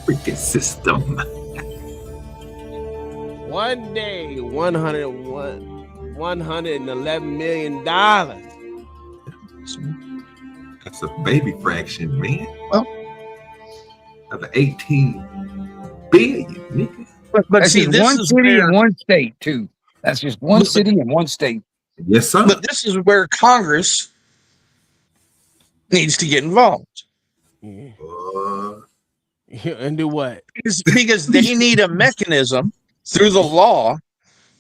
Freaking system. One day, $111 million. That's a baby fraction, man. Well, of 18 billion, nigga. But That's see, this one is city where- and one state too. That's just one city and one state. Yes, sir. but this is where Congress needs to get involved. And do what? Because they need a mechanism through the law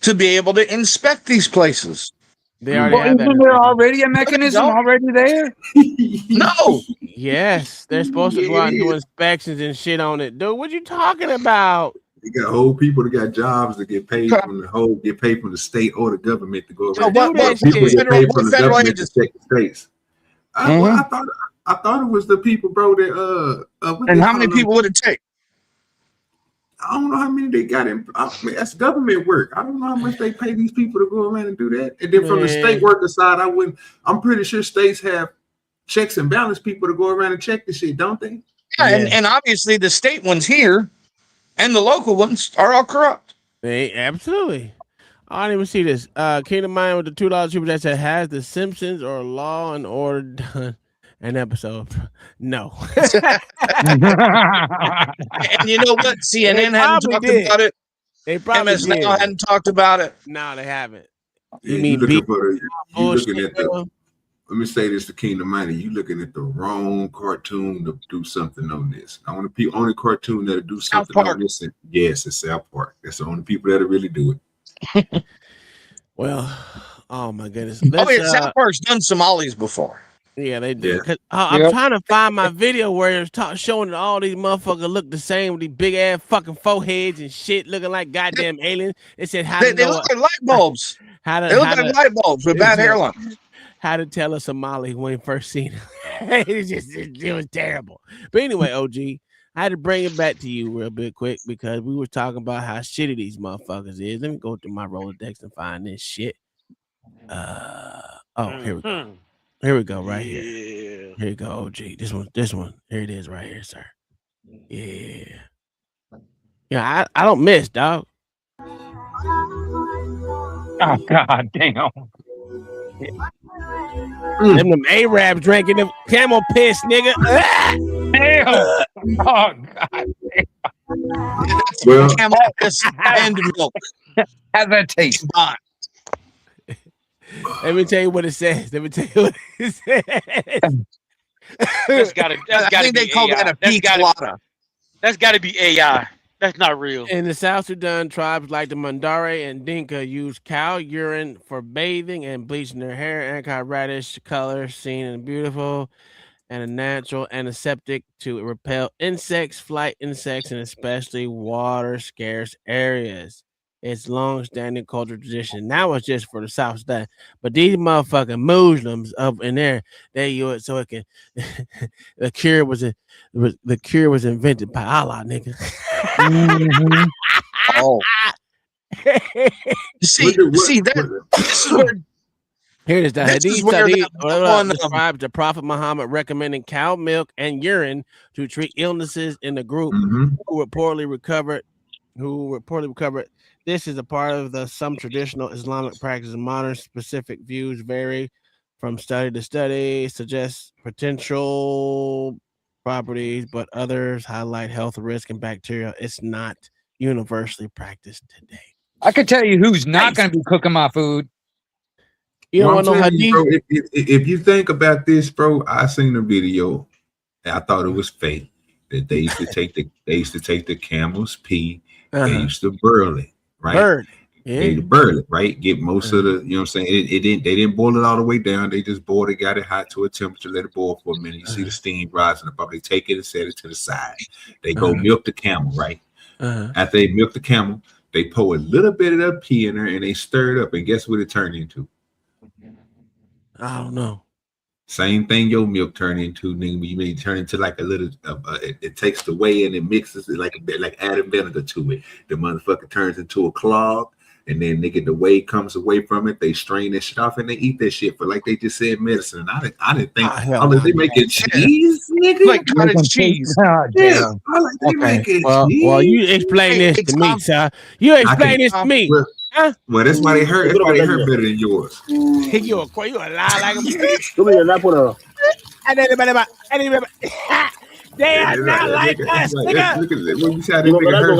to be able to inspect these places. They already have that. Isn't there already a mechanism already there? No. Yes, they're supposed to go out and do inspections and shit on it. Dude, what you talking about? You got whole people that got jobs that get paid from the state or the government to go around. People get paid from the government to check the states. I thought it was the people, bro. That and how many people would it take? I don't know how many they got in. I mean, that's government work. I don't know how much they pay these people to go around and do that. And then from the state worker side, I'm pretty sure states have checks and balance people to go around and check the shit, don't they? Yeah, and obviously the state ones here and the local ones are all corrupt. They absolutely. I didn't even see this. Kingdom Mind with the $2 super that said, has The Simpsons or Law and Order done an episode? No. And you know what? CNN hadn't talked about it. They probably MS Now hadn't talked about it. No, they haven't. You mean looking at the? Let me say this to Kingdom Mighty. You looking at the wrong cartoon to do something on this. I want to be only cartoon that'll do something on this. Yes, it's South Park. That's the only people that'll really do it. Well, oh my goodness. South Park's done Somalis before. Yeah, they do. I'm trying to find my video where it's showing that all these motherfuckers look the same with these big ass fucking foreheads and shit, looking like goddamn aliens. It said how they look like light bulbs. They look like light bulbs with bad hairlines. How to tell a Somali when you first seen it. It was terrible. But anyway, OG, I had to bring it back to you real bit quick because we were talking about how shitty these motherfuckers is. Let me go through my Rolodex and find this shit. Here we go. Here we go, right here. Here you go, OG. This one. Here it is right here, sir. Yeah. Yeah, I don't miss, dog. Oh, God damn. Them Arabs drinking the camel piss, nigga. Damn. Oh, God damn. Well, camel piss and milk. How's that taste? Let me tell you what it says. That's gotta I think be they call AI. that a peak colada. That's gotta be AI. That's not real. In the South Sudan, tribes like the Mandare and Dinka use cow urine for bathing and bleaching their hair. Anti-radish color, seen and beautiful, and a natural antiseptic to repel insects, flight insects, and especially water-scarce areas. It's long-standing cultural tradition. Now it's just for the South Sudan, but these motherfucking Muslims up in there, they use it so it can. the cure was invented by Allah, nigga. Mm-hmm. Oh, this is where. Here it is. The This Hadith is where study that describes the Prophet Muhammad recommending cow milk and urine to treat illnesses in the group who reportedly recovered. This is a part of some traditional Islamic practices. Modern specific views vary from study to study, suggest potential properties, but others highlight health risk and bacteria. It's not universally practiced today. I can tell you who's not going to be cooking my food. You don't Well, want no I'm telling you, hadith? bro, if you think about this, bro, I seen the video and I thought it was fake. That they used to take the camel's pee. They used to burl it, right? Bird. They burl it, right? Get most of the, you know what I'm saying? They didn't boil it all the way down. They just boiled it, got it hot to a temperature, let it boil for a minute. You see the steam rising above. They take it and set it to the side. They go milk the camel, right? After they milk the camel, they pour a little bit of that pee in there and they stir it up. And guess what it turned into? I don't know. Same thing your milk turned into, nigga. You may turn into like a little. It takes the whey and it mixes it like adding vinegar to it. The motherfucker turns into a clog, and then nigga the whey comes away from it. They strain that shit off and they eat that shit for like they just said medicine. And I didn't think they making cheese, nigga, like cottage cheese. Yeah, they making cheese. Well, you explain this to me, sir. You explain this to me. Well, that's why they hurt. That's why they hurt better than yours. You a lie like a They are not like us, nigga. Look at that. When you shot that nigga her,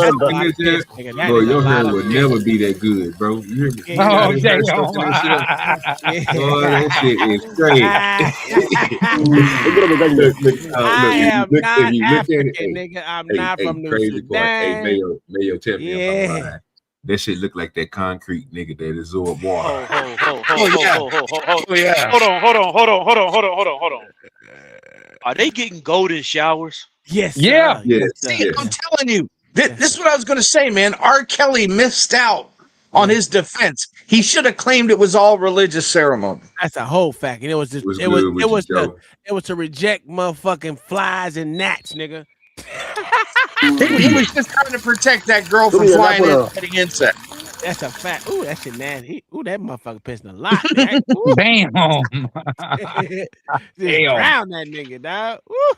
boy, your hair would never be that good, bro. You hear me? You got his hair stuck in that shit. Boy, that shit is great. Look, if you look at it, nigga. I'm not from New crazy part. Hey, Sudan. Mayo, tell me if I'm lying. That shit look like that concrete nigga that absorb water. Oh yeah. Hold on. Are they getting golden showers? Yes. Yeah. Yes. See, I'm telling you, this is what I was going to say, man. R. Kelly missed out on his defense. He should have claimed it was all religious ceremony. That's a whole fact, and it was just it was to reject motherfucking flies and gnats, nigga. He was just trying to protect that girl from flying in and insect. That's a fact. Ooh, that shit nasty. Ooh, that motherfucker pissing a lot. Man. Damn. Just drown that nigga, dog. Ooh.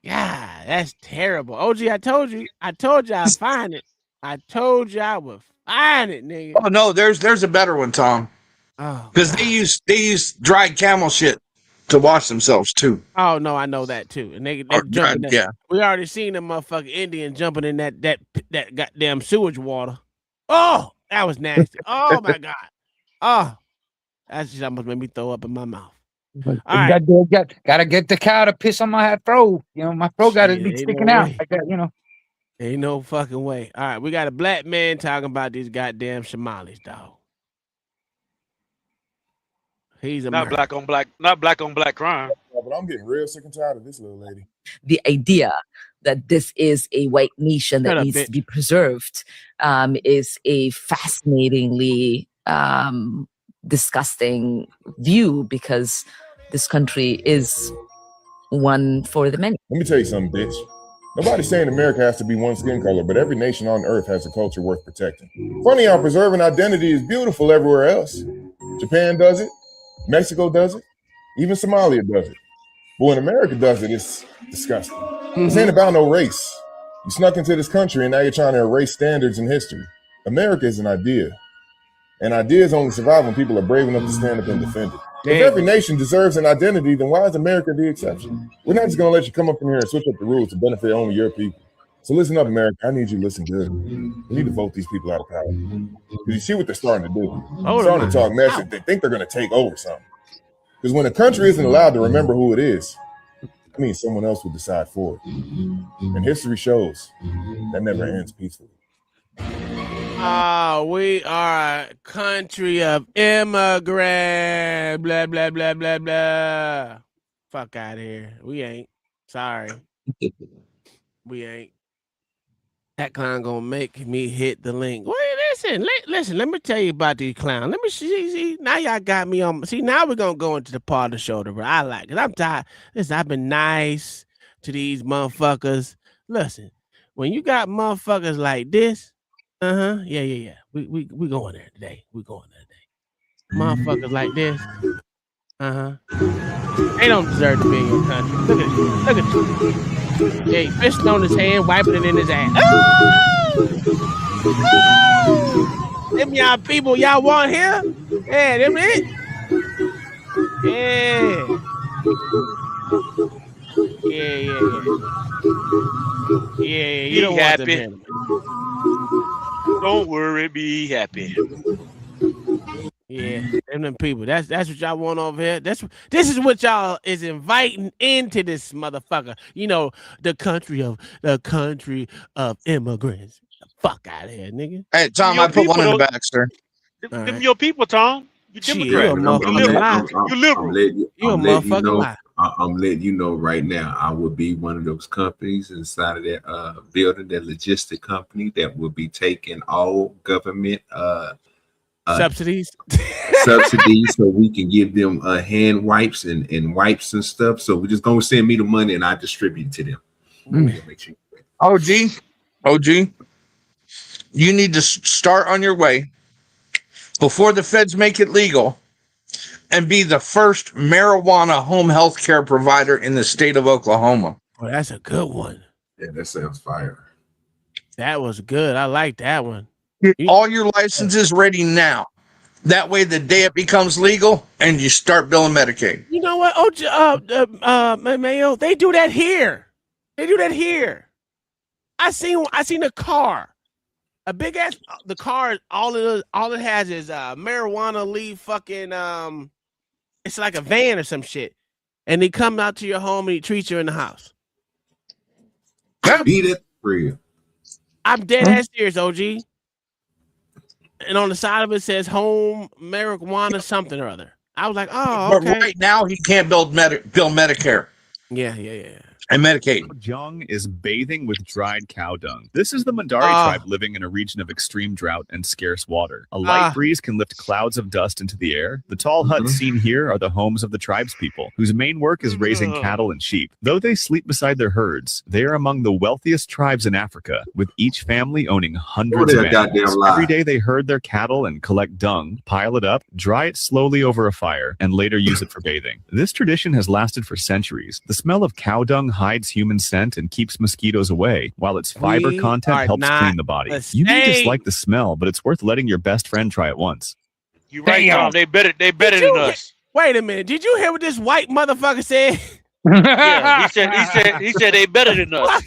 Yeah, that's terrible. OG, I told you I'd find it. I told you I would find it, nigga. Oh no, there's a better one, Tom. Oh, because they use dried camel shit to wash themselves too. Oh no, I know that too. And they jumping. Yeah, we already seen them motherfucking Indian jumping in that goddamn sewage water. Oh, that was nasty. Oh my god. Oh, that's just almost made me throw up in my mouth. All right. Gotta get the cow to piss on my throat. You know, my throat gotta be sticking out like that, you know. Ain't no fucking way. All right, we got a black man talking about these goddamn Somalis, dog. He's not black on black crime. But I'm getting real sick and tired of this little lady. The idea that this is a white nation that needs to be preserved is a fascinatingly disgusting view, because this country is one for the many. Let me tell you something, bitch. Nobody's saying America has to be one skin color, but every nation on earth has a culture worth protecting. Funny how preserving identity is beautiful everywhere else. Japan does it. Mexico does it. Even Somalia does it. But when America does it, it's disgusting. This ain't about no race. You snuck into this country and now you're trying to erase standards in history. America is an idea. And ideas only survive when people are brave enough to stand up and defend it. If every nation deserves an identity, then why is America the exception? We're not just going to let you come up in here and switch up the rules to benefit only your people. So listen up, America. I need you to listen good. We need to vote these people out of power. Because you see what they're starting to do. They're starting to talk mess. They think they're going to take over something. Because when a country isn't allowed to remember who it is, that means someone else will decide for it. And history shows that never ends peacefully. We are a country of immigrants. Blah, blah, blah, blah, blah. Fuck out of here. We ain't. Sorry. We ain't. That clown gonna make me hit the link. Wait, listen. Let me tell you about these clowns. Let me see. Now y'all got me on. See, now we're gonna go into the part of the show that I like it. I'm tired. Listen, I've been nice to these motherfuckers. Listen, when you got motherfuckers like this, yeah. We going there today. We going there today. Motherfuckers like this, they don't deserve to be in your country. Look at you. Yeah, he fishing on his hand, wiping it in his ass. Them y'all people y'all want here? Yeah, them it. Yeah. You don't want happy. them. Don't worry, be happy. Yeah, them people. That's what y'all want over here. This is what y'all is inviting into this motherfucker. You know, the country of immigrants. Fuck out of here, nigga. Hey, Tom, I put one in the back, sir. Them your people, Tom. You Democrat. You liberal. I'm letting you know right now. I would be one of those companies inside of that building, that logistic company that will be taking all government subsidies so we can give them hand wipes and wipes and stuff. So we're just gonna send me the money and I distribute it to them. OG, you need to start on your way before the feds make it legal and be the first marijuana home health care provider in the state of Oklahoma. Oh, that's a good one. Yeah, that sounds fire. That was good. I like that one. Get all your licenses ready now. That way, the day it becomes legal, and you start billing Medicaid. You know what? Mayo, they do that here. They do that here. I seen a car, a big ass. The car, all it has is marijuana leaf. Fucking it's like a van or some shit, and they come out to your home and he treats you in the house. Beat it real. I'm dead ass serious, OG. And on the side of it says home marijuana something or other. I was like, oh, okay. But right now, he can't bill Medicare. Yeah. And Medicaid. Jung is bathing with dried cow dung. This is the Mandari tribe living in a region of extreme drought and scarce water. A light breeze can lift clouds of dust into the air. The tall huts seen here are the homes of the tribe's people, whose main work is raising cattle and sheep. Though they sleep beside their herds, they are among the wealthiest tribes in Africa, with each family owning hundreds of animals. Every day they herd their cattle and collect dung, pile it up, dry it slowly over a fire, and later use it for bathing. This tradition has lasted for centuries. The smell of cow dung hides human scent and keeps mosquitoes away, while its fiber content helps clean the body. You may dislike the smell, but it's worth letting your best friend try it once. You right, Tom. They better than us. Wait a minute. Did you hear what this white motherfucker said? Yeah, he said they better than us. What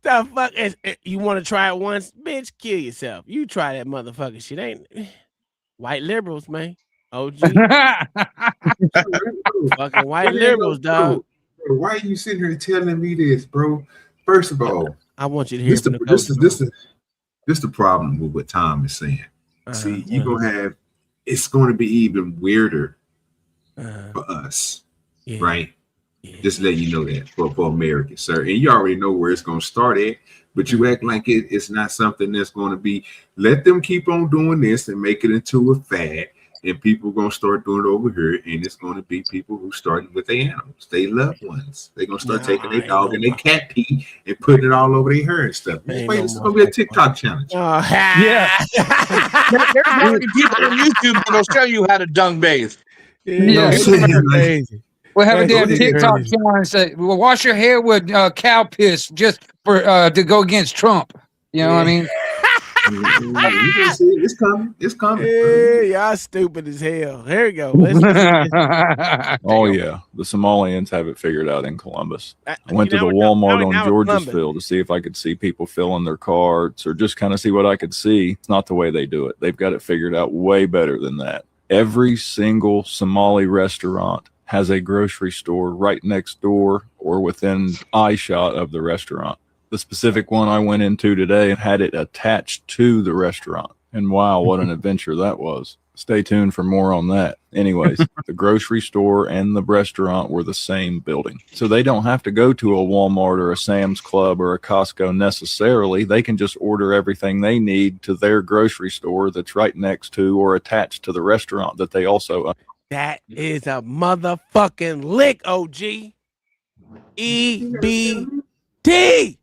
the fuck is you want to try it once? Bitch, kill yourself. You try that motherfucker shit. Ain't white liberals, man. OG. Fucking white liberals, dog. Bro, why are you sitting here telling me this, bro? First of all, I want you to hear this the problem with what Tom is saying. See, you're gonna have it's gonna be even weirder for us, right? Just let you know that for Americans, sir. And you already know where it's gonna start at, but you act like it's not something that's gonna be. Let them keep on doing this and make it into a fad. And people are going to start doing it over here, and it's going to be people who started with their animals, their loved ones. They're going to start taking their dog and their cat pee and putting it all over their hair and stuff. Wait, it's going to be a TikTok challenge. Yeah. There's going to be people on YouTube that'll show you how to dung bathe. Yeah. We'll have a damn TikTok challenge. Say, well, wash your hair with cow piss just for to go against Trump. You know what I mean? It's coming. It's coming. Yeah, y'all stupid as hell. Here we go. Oh yeah, the Somalians have it figured out in Columbus. I went to the Walmart on Georgesville to see if I could see people filling their carts or just kind of see what I could see. It's not the way they do it. They've got it figured out way better than that. Every single Somali restaurant has a grocery store right next door or within eye shot of the restaurant. The specific one I went into today had it attached to the restaurant. And wow, what an adventure that was. Stay tuned for more on that. Anyways, the grocery store and the restaurant were the same building. So they don't have to go to a Walmart or a Sam's Club or a Costco necessarily. They can just order everything they need to their grocery store that's right next to or attached to the restaurant that they also own. That is a motherfucking lick, OG. EBT.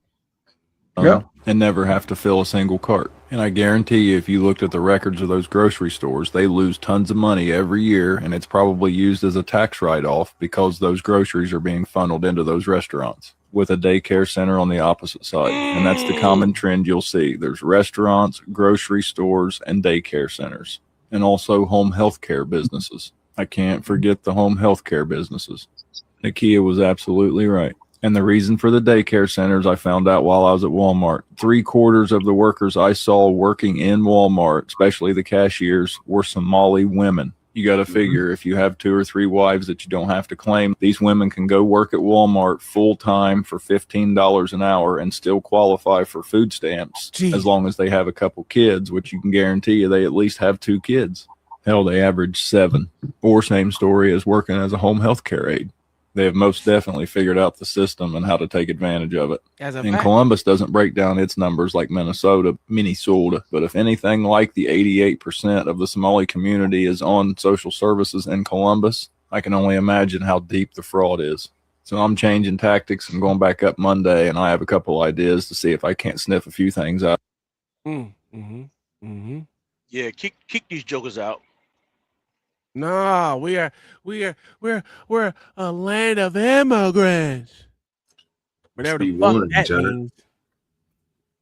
And never have to fill a single cart. And I guarantee you, if you looked at the records of those grocery stores, they lose tons of money every year, and it's probably used as a tax write-off because those groceries are being funneled into those restaurants with a daycare center on the opposite side. And that's the common trend you'll see. There's restaurants, grocery stores, and daycare centers, and also home health care businesses. I can't forget the home health care businesses. Nakia was absolutely right. And the reason for the daycare centers, I found out while I was at Walmart. 3/4 of the workers I saw working in Walmart, especially the cashiers, were Somali women. You got to figure if you have 2 or 3 wives that you don't have to claim, these women can go work at Walmart full time for $15 an hour and still qualify for food stamps as long as they have a couple kids, which you can guarantee you they at least have 2 kids. Hell, they average 7. Or same story as working as a home health care aide. They have most definitely figured out the system and how to take advantage of it. And Columbus doesn't break down its numbers like Minnesota, but if anything like the 88% of the Somali community is on social services in Columbus, I can only imagine how deep the fraud is. So I'm changing tactics. I'm going back up Monday, and I have a couple ideas to see if I can't sniff a few things out. Yeah, kick these jokers out. No, we're a land of immigrants. Whatever the fuck that means.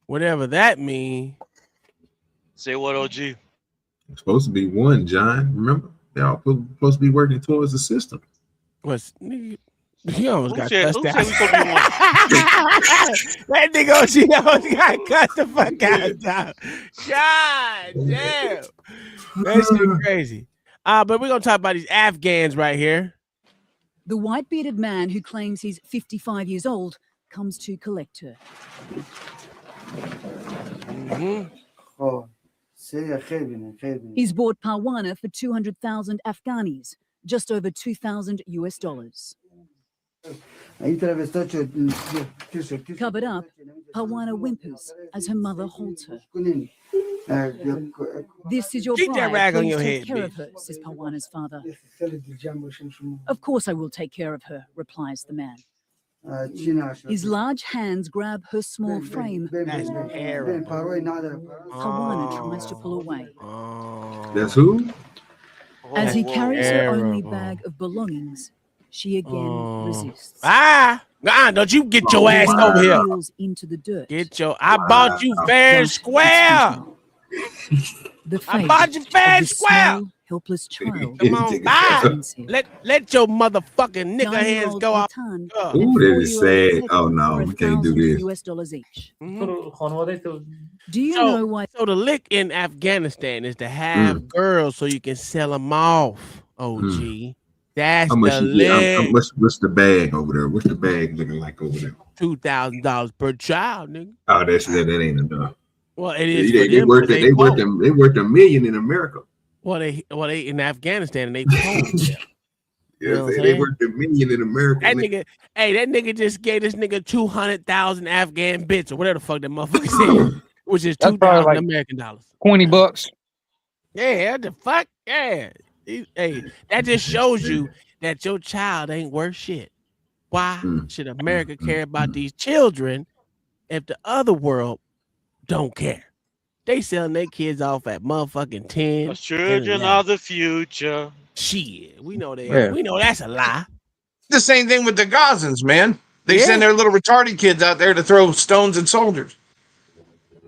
Whatever that means. Say what, OG? It's supposed to be one, John. Remember, they all supposed to be working towards the system. What's nigga? He almost got Who cussed said out. we supposed to be one? That nigga, she almost got cussed the fuck out. God damn, that shit crazy. But we're gonna talk about these Afghans right here. The white-bearded man who claims he's 55 years old comes to collect her. He's bought Parwana for 200,000 Afghanis, just over $2,000 US. Covered up, Parwana whimpers as her mother holds her. This is your Keep that bride. rag on Please your take head, care of bitch. her, says Parwana's father. Of course I will take care of her, replies the man. His large hands grab her small frame. Parwana tries to pull away. That's who? As he carries her only Terrible. bag of belongings, she again resists. Don't you get your ass Digging over her here. heels into the dirt. I bought you fair and square. I bought you fair and square. Helpless child. Come on, bye. Let your motherfucking nigga hands go off. Ooh, that is sad. Oh no, we can't do this. $1,000 each. Do you know why? So the lick in Afghanistan is to have girls so you can sell them off. OG, that's How much the you get? lick. What's the bag over there? What's the bag looking like over there? $2,000 per child, nigga. Oh, that ain't enough. Well, it is. They worth $1 million in America. Well, they in Afghanistan and they told them. Yeah, they worth $1 million in America. That nigga just gave this nigga 200,000 Afghan bits or whatever the fuck that motherfucker said, which is 2,000 like American dollars. $20. Yeah, the fuck, yeah. Hey, that just shows you that your child ain't worth shit. Why should America care about these children if the other world don't care? They selling their kids off at motherfucking 10. The children are the future. Shit, we know that. Yeah. We know that's a lie. The same thing with the Gazans, man. They send their little retarded kids out there to throw stones at soldiers.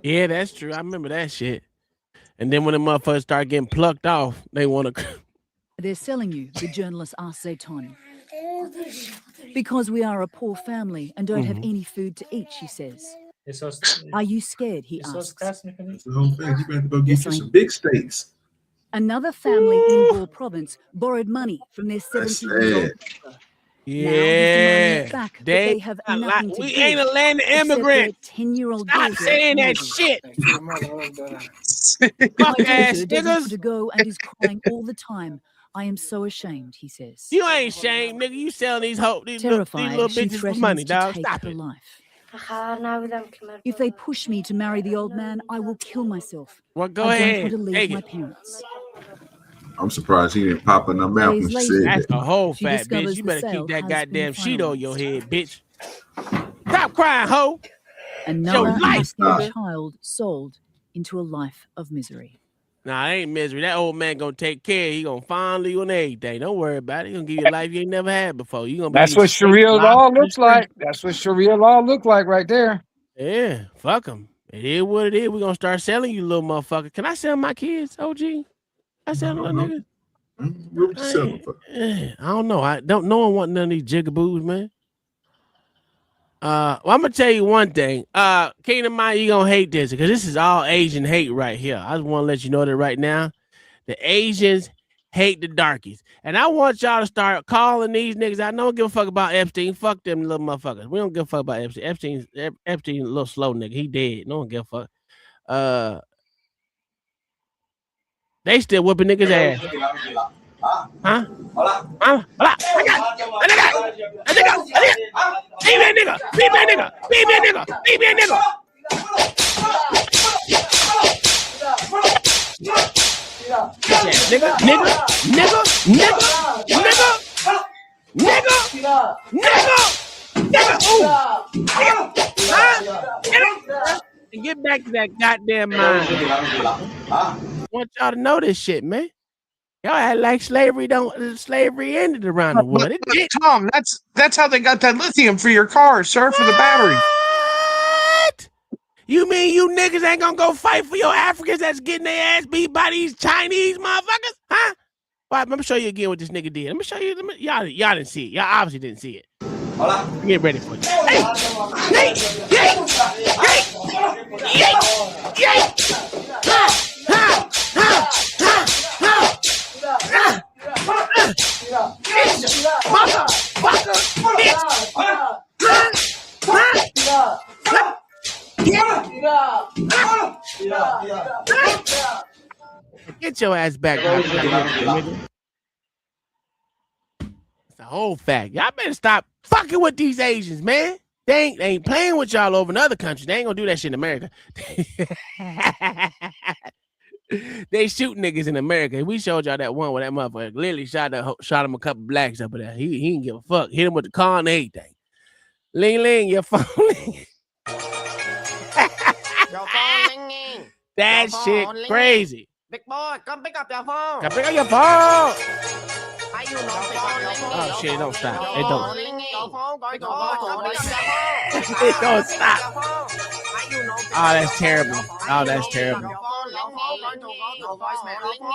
Yeah, that's true. I remember that shit. And then when the motherfuckers start getting plucked off, they want to. They're selling you, the journalist asks Zayton. Because we are a poor family and don't have any food to eat, she says. Are you scared? He asks. That's the whole thing. You better go get you some big steaks. Another family in Bor province borrowed money from their 70-year-old mother. Yeah, back, but they have nothing to we give ain't a land of except their immigrants. 10-year-old Stop daughter, saying that Maggie. shit. My Fuck ass daughter doesn't niggas. want to go and is crying all the time. I am so ashamed, he says. You ain't ashamed, nigga. You selling these little Terrified, bitches she for threatens money, to dog. take Stop her it. life. If they push me to marry the old man, I will kill myself. Well, go I ahead. don't want to leave Take my it. parents. I'm surprised he didn't pop in her mouth when she Days said later, That's that. a whole She fat discovers bitch. You the better sale keep that has goddamn been sheet on your finalized. head, bitch. Stop crying, hoe. Another Your life, Afghan nigga. child sold into a life of misery. Nah, it ain't misery. That old man gonna take care. He gonna fond you and everything. Don't worry about it. He gonna give you a life you ain't never had before. You gonna be That's what straight Sharia locked law in the looks street. like. That's what Sharia law look like right there. Yeah, fuck them. It is what it is. We gonna start selling you, little motherfucker. Can I sell my kids, OG? I sell little niggas. What you selling for? I don't know. I don't. No one want none of these jigaboos, man. Well, I'm gonna tell you one thing. Kingdom Mind, you gonna hate this because this is all Asian hate right here. I just want to let you know that right now, the Asians hate the darkies, and I want y'all to start calling these niggas. I don't give a fuck about Epstein. Fuck them little motherfuckers. We don't give a fuck about Epstein. Epstein, a little slow nigga. He dead. No one give a fuck. They still whooping niggas ass. Huh? Huh? Leave me a nigga. Leave me a nigga. Leave me a nigga. Leave me a nigga. Nigga, nigga, nigga, nigga, nigga, nigga, nigga, nigga, ooh. Huh? And get back to that goddamn mind. I want y'all to know this shit, man. Y'all act like slavery ended around the world. But Tom, that's how they got that lithium for your car, sir, for the battery. What? You mean you niggas ain't gonna go fight for your Africans that's getting their ass beat by these Chinese motherfuckers? Huh? All right, let me show you again what this nigga did. Let me show you. Y'all didn't see it. Y'all obviously didn't see it. Get ready for it. Hey! Yay! Yay! Yay! Yay! Ha! Ha! Ha! Ha! Ha! Bitch! Motherfucker! Bitch! Get your ass back. It's a whole fact. Y'all better stop fucking with these Asians, man. They ain't playing with y'all over in other countries. They ain't gonna do that shit in America. They shoot niggas in America. We showed y'all that one where that motherfucker literally shot him a couple blacks up there. He didn't give a fuck. Hit him with the car and everything. Ling ling, your phone ling. Your phone ringing. That Your shit phone crazy. Big boy, come pick up your phone. Come pick up your phone. How you know Oh shit, it don't stop. It don't. Your phone going to voicemail. It don't stop. Oh, that's terrible. Oh, that's terrible.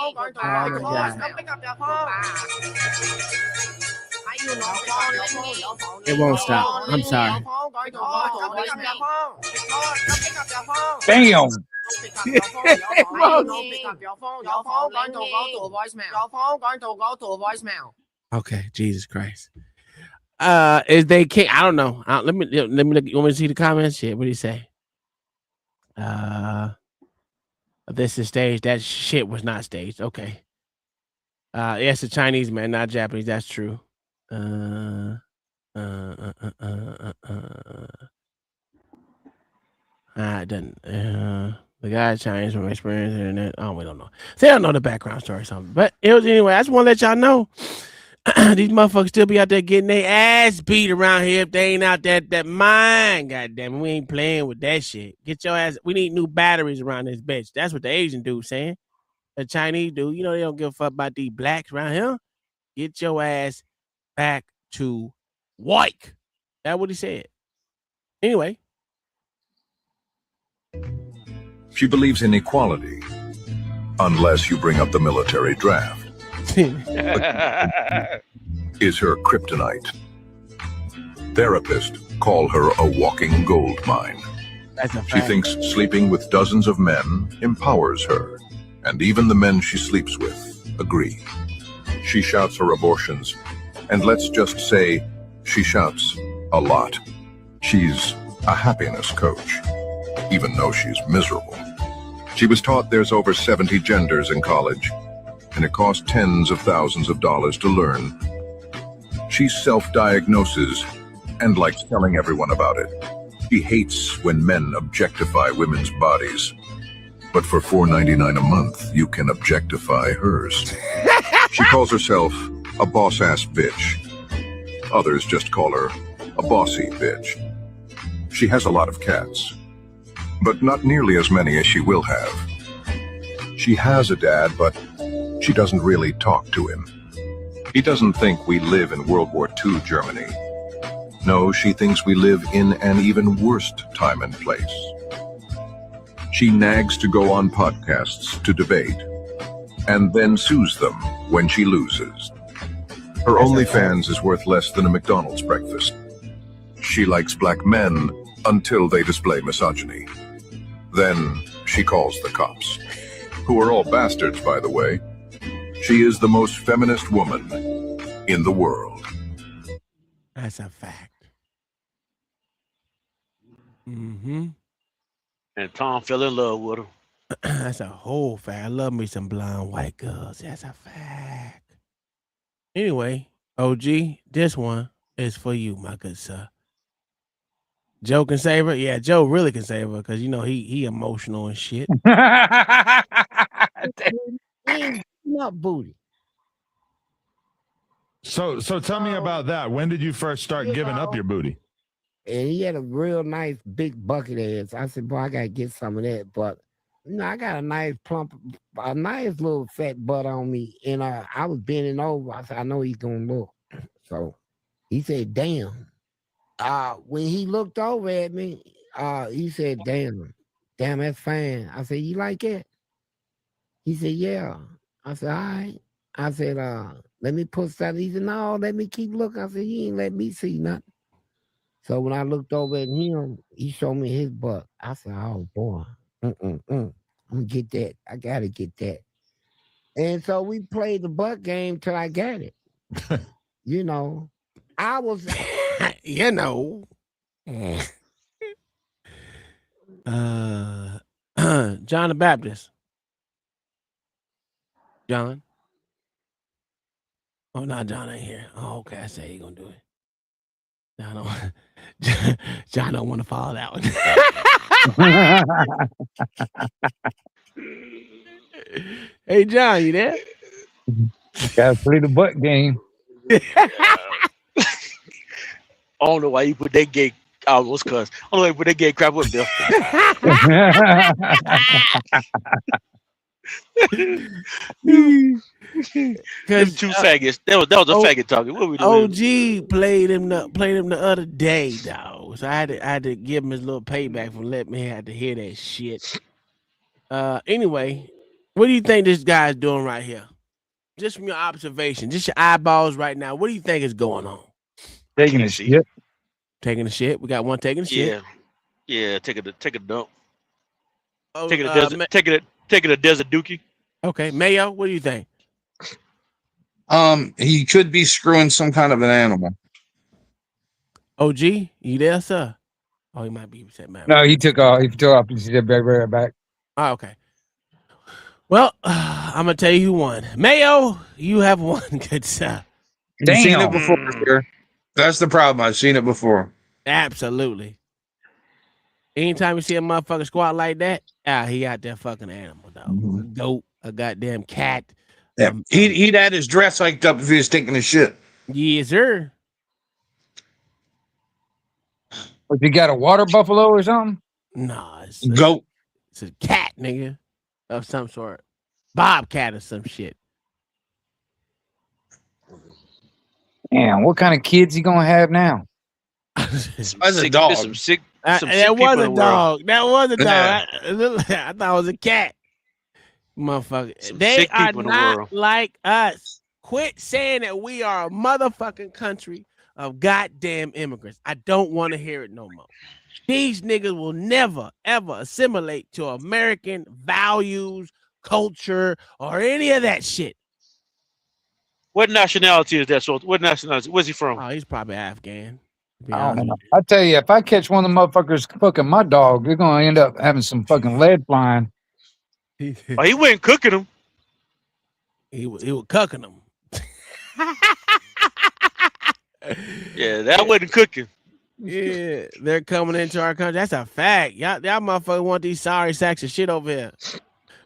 Oh my God. It won't stop. I'm sorry. Damn. Okay, Jesus Christ. Is they can't? I don't know. Let me look. You want me to see the comments? Shit, what do you say? This is staged. That shit was not staged. Okay. Yes, a Chinese man, not Japanese. That's true. It doesn't. The guy Chinese from experience internet. Oh, we don't know. They don't know the background story or something. But it was anyway. I just want to let y'all know these motherfuckers still be out there getting their ass beat around here if they ain't out there that mine. Goddamn it, we ain't playing with that shit. Get your ass. We need new batteries around this bitch. That's what the Asian dude saying. The Chinese dude, you know they don't give a fuck about these blacks around here. Get your ass back to white. That's what he said. Anyway. She believes in equality, unless you bring up the military draft. Is her kryptonite. Therapists call her a walking gold mine. She thinks sleeping with dozens of men empowers her, and even the men she sleeps with agree. She shouts her abortions, and let's just say she shouts a lot. She's a happiness coach, even though she's miserable. She was taught there's over 70 genders in college, and it costs tens of thousands of dollars to learn. She self-diagnoses and likes telling everyone about it. She hates when men objectify women's bodies. But for $4.99 a month, you can objectify hers. She calls herself a boss-ass bitch. Others just call her a bossy bitch. She has a lot of cats, but not nearly as many as she will have. She has a dad, but she doesn't really talk to him. He doesn't think we live in World War II Germany. No, she thinks we live in an even worse time and place. She nags to go on podcasts to debate, and then sues them when she loses. Her OnlyFans is worth less than a McDonald's breakfast. She likes black men until they display misogyny. Then she calls the cops, who are all bastards, by the way. She is the most feminist woman in the world. That's a fact. Mm-hmm. And Tom fell in love with her. That's a whole fact. I love me some blonde white girls. That's a fact. Anyway, OG, this one is for you, my good sir. Joe can save her. Yeah, Joe really can save her because you know he emotional and shit. Not booty. So tell me about that. When did you first start giving up your booty? And he had a real nice big bucket ass. I said, boy, I gotta get some of that. But you know, I got a nice plump, a nice little fat butt on me. And I was bending over. I said, I know he's gonna look. So he said, damn. When he looked over at me, he said, damn. damn, that's fine. I said, you like it? He said, yeah. I said, all right. I said, let me put that. He said, no, let me keep looking. I said, he ain't let me see nothing. So when I looked over at him, he showed me his butt. I said, oh boy, I'm gonna get that. I gotta get that. And so we played the butt game till I got it. You know, I was, you know. John the Baptist. John. Oh, no, John ain't here. Oh, okay. I say he gonna do it. John don't want to follow that one. Hey, John, you there? Gotta play the butt game. I don't know why you put that gay. I almost cuss. I don't know why you put that gay crap up there. Them two faggots. That was a faggot talking. What we doing? OG played him the other day, dog. So I had to give him his little payback for letting me have to hear that shit. Anyway, what do you think this guy's doing right here? Just from your observation, just your eyeballs right now. What do you think is going on? Taking a shit. Taking a shit. We got one taking a shit. Yeah. Take a dump. Oh, Take it a desert dookie. Okay, Mayo. What do you think? He could be screwing some kind of an animal. OG, you there, sir? Oh, he might be upset, man. No, he took off. He took off. He said, right back. Oh, okay. Well, I'm gonna tell you who won. Mayo, you have won, good sir. You've seen it before, sir. That's the problem. I've seen it before. Absolutely. Anytime you see a motherfucker squat like that, he out there fucking animal, dog. Goat, a goddamn cat. Yeah. He'd had his dress hiked up if he was taking a shit. Yes, sir. But you got a water buffalo or something? Nah, it's goat. It's a cat, nigga, of some sort. Bobcat or some shit. Damn, what kind of kids he gonna have now? As a dog. Some sick That was a dog. That was a dog. Yeah. I thought it was a cat. Motherfucker. Some They sick are people in the not world. like us. Quit saying that we are a motherfucking country of goddamn immigrants. I don't want to hear it no more. These niggas will never, ever assimilate to American values, culture, or any of that shit. What nationality is that? So, what nationality? Where's he from? Oh, he's probably Afghan. I don't know. I tell you, if I catch one of the motherfuckers fucking my dog, they're gonna end up having some fucking lead flying. Oh, he wasn't cooking them. He was cooking them. Yeah, that wasn't cooking. Yeah, they're coming into our country. That's a fact. Y'all motherfuckers want these sorry sacks of shit over here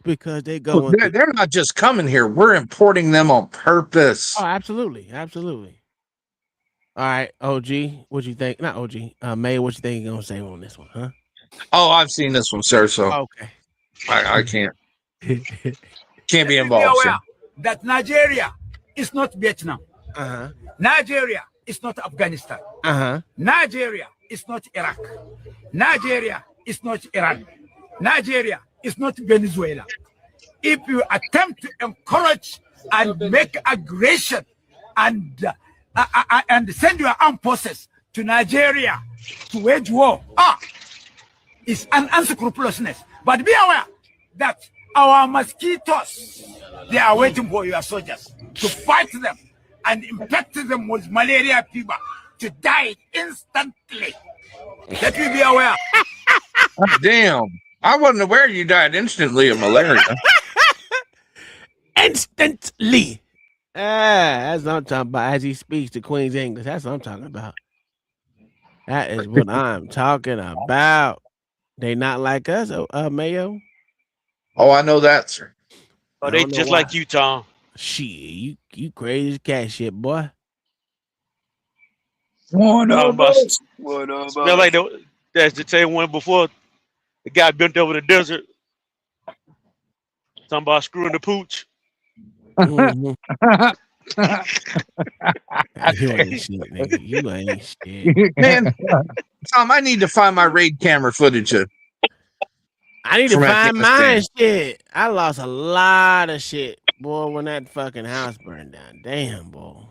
because they go. They're not just coming here. We're importing them on purpose. Oh, absolutely, absolutely. All right, OG, what you think? Not OG, May, what you think you're gonna say on this one, huh? Oh, I've seen this one, sir. So okay, I can't be involved. Sir. That Nigeria is not Vietnam. Uh-huh. Nigeria is not Afghanistan. Uh-huh. Nigeria is not Iraq. Nigeria is not Iran. Nigeria is not Venezuela. If you attempt to encourage and make aggression and send your armed forces to Nigeria to wage war, it's an unscrupulousness. But be aware that our mosquitoes, they are waiting for your soldiers to fight them and infect them with malaria fever to die instantly. Let me be aware. Damn. I wasn't aware you died instantly of malaria. Instantly. That's what I'm talking about. As he speaks to Queen's English, that's what I'm talking about. That is what I'm talking about. They not like us, Mayo. Oh, I know that, sir. Oh, they just like you, Tom. Shit, you crazy as cat shit, boy. One of us. Smell like that's the same one before. The guy bent over the desert. Talking about screwing the pooch. Mm-hmm. You ain't shit, nigga. You ain't shit. Man, Tom, I need to find my raid camera footage. I need to from find Afghanistan. mine. Shit, I lost a lot of shit, boy, when that fucking house burned down. Damn, boy.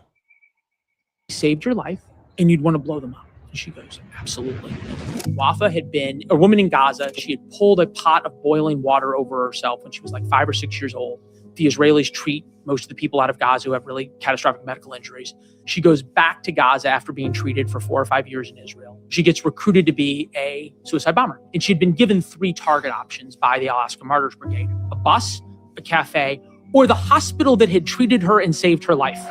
Saved your life, and you'd want to blow them up. And she goes, absolutely. Wafa had been a woman in Gaza. She had pulled a pot of boiling water over herself when she was like 5 or 6 years old. The Israelis treat most of the people out of Gaza who have really catastrophic medical injuries. She goes back to Gaza after being treated for 4 or 5 years in Israel. She gets recruited to be a suicide bomber. And she'd been given 3 target options by the Alaska Martyrs Brigade: a bus, a cafe, or the hospital that had treated her and saved her life.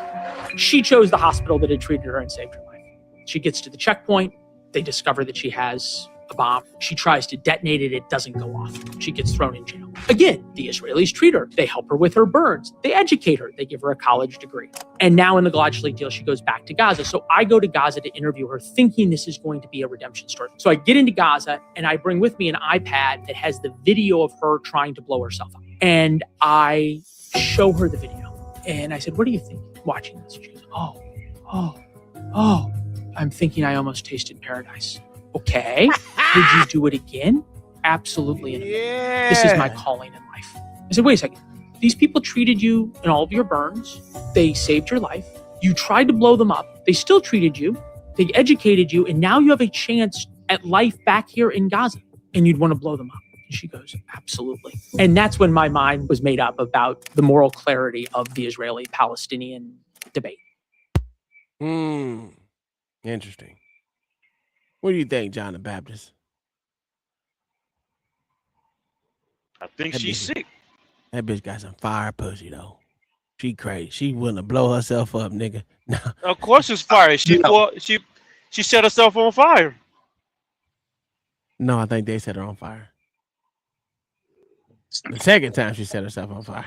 She chose the hospital that had treated her and saved her life. She gets to the checkpoint. They discover that she has a bomb. She tries to detonate it. It doesn't go off. She gets thrown in jail. Again, the Israelis treat her. They help her with her burns. They educate her. They give her a college degree. And now in the Gilad Shalit deal, she goes back to Gaza. So I go to Gaza to interview her, thinking this is going to be a redemption story. So I get into Gaza, and I bring with me an iPad that has the video of her trying to blow herself up. And I show her the video. And I said, what do you think watching this? She goes, oh, I'm thinking I almost tasted paradise. Okay. Would you do it again? Absolutely. Yeah. This is my calling in life. I said, wait a second. These people treated you in all of your burns. They saved your life. You tried to blow them up. They still treated you. They educated you. And now you have a chance at life back here in Gaza. And you'd want to blow them up. And she goes, absolutely. And that's when my mind was made up about the moral clarity of the Israeli-Palestinian debate. Interesting. What do you think, John the Baptist? I think she's sick. That bitch got some fire pussy though. She crazy. She willing to blow herself up, nigga. Of course it's fire. She set herself on fire. No, I think they set her on fire. The second time she set herself on fire.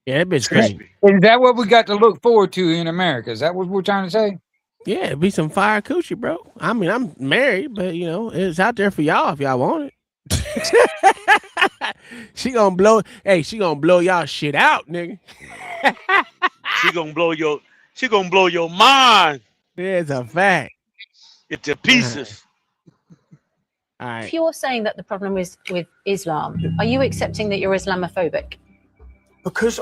Yeah, that bitch crazy. Is that what we got to look forward to in America? Is that what we're trying to say? Yeah, it'd be some fire coochie, bro. I mean, I'm married, but you know, it's out there for y'all if y'all want it. She gonna blow y'all shit out, nigga. She gonna blow your mind. Yeah, it's a fact. Into pieces. All right. If you're saying that the problem is with Islam, are you accepting that you're Islamophobic? Because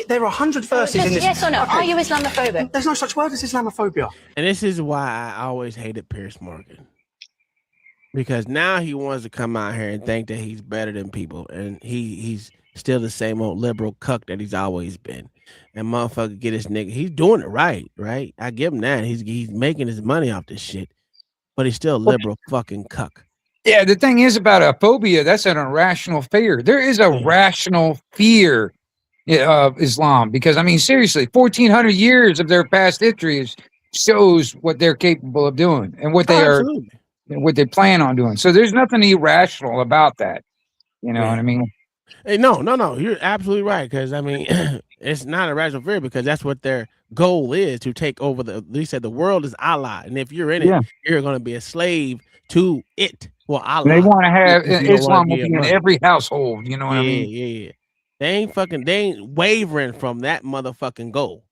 there are 100 verses in this. Yes or no? Are you Islamophobic? There's no such word as Islamophobia. And this is why I always hated Piers Morgan. Because now he wants to come out here and think that he's better than people. And he's still the same old liberal cuck that he's always been. And motherfucker get his nigga. He's doing it right? I give him that. He's making his money off this shit. But he's still a liberal fucking cuck. Yeah, the thing is about a phobia, that's an irrational fear. There is a rational fear of Islam because, I mean, seriously, 1,400 years of their past history shows what they're capable of doing and what they what they plan on doing. So there's nothing irrational about that. You know what I mean? Hey, no. You're absolutely right. Because, I mean, it's not a rational fear because that's what their goal is, to take over they said the world is Allah. And if you're in it, you're going to be a slave to it. Well, Allah. They want to have Islam will be in every household. You know what I mean? Yeah. They ain't wavering from that motherfucking goal.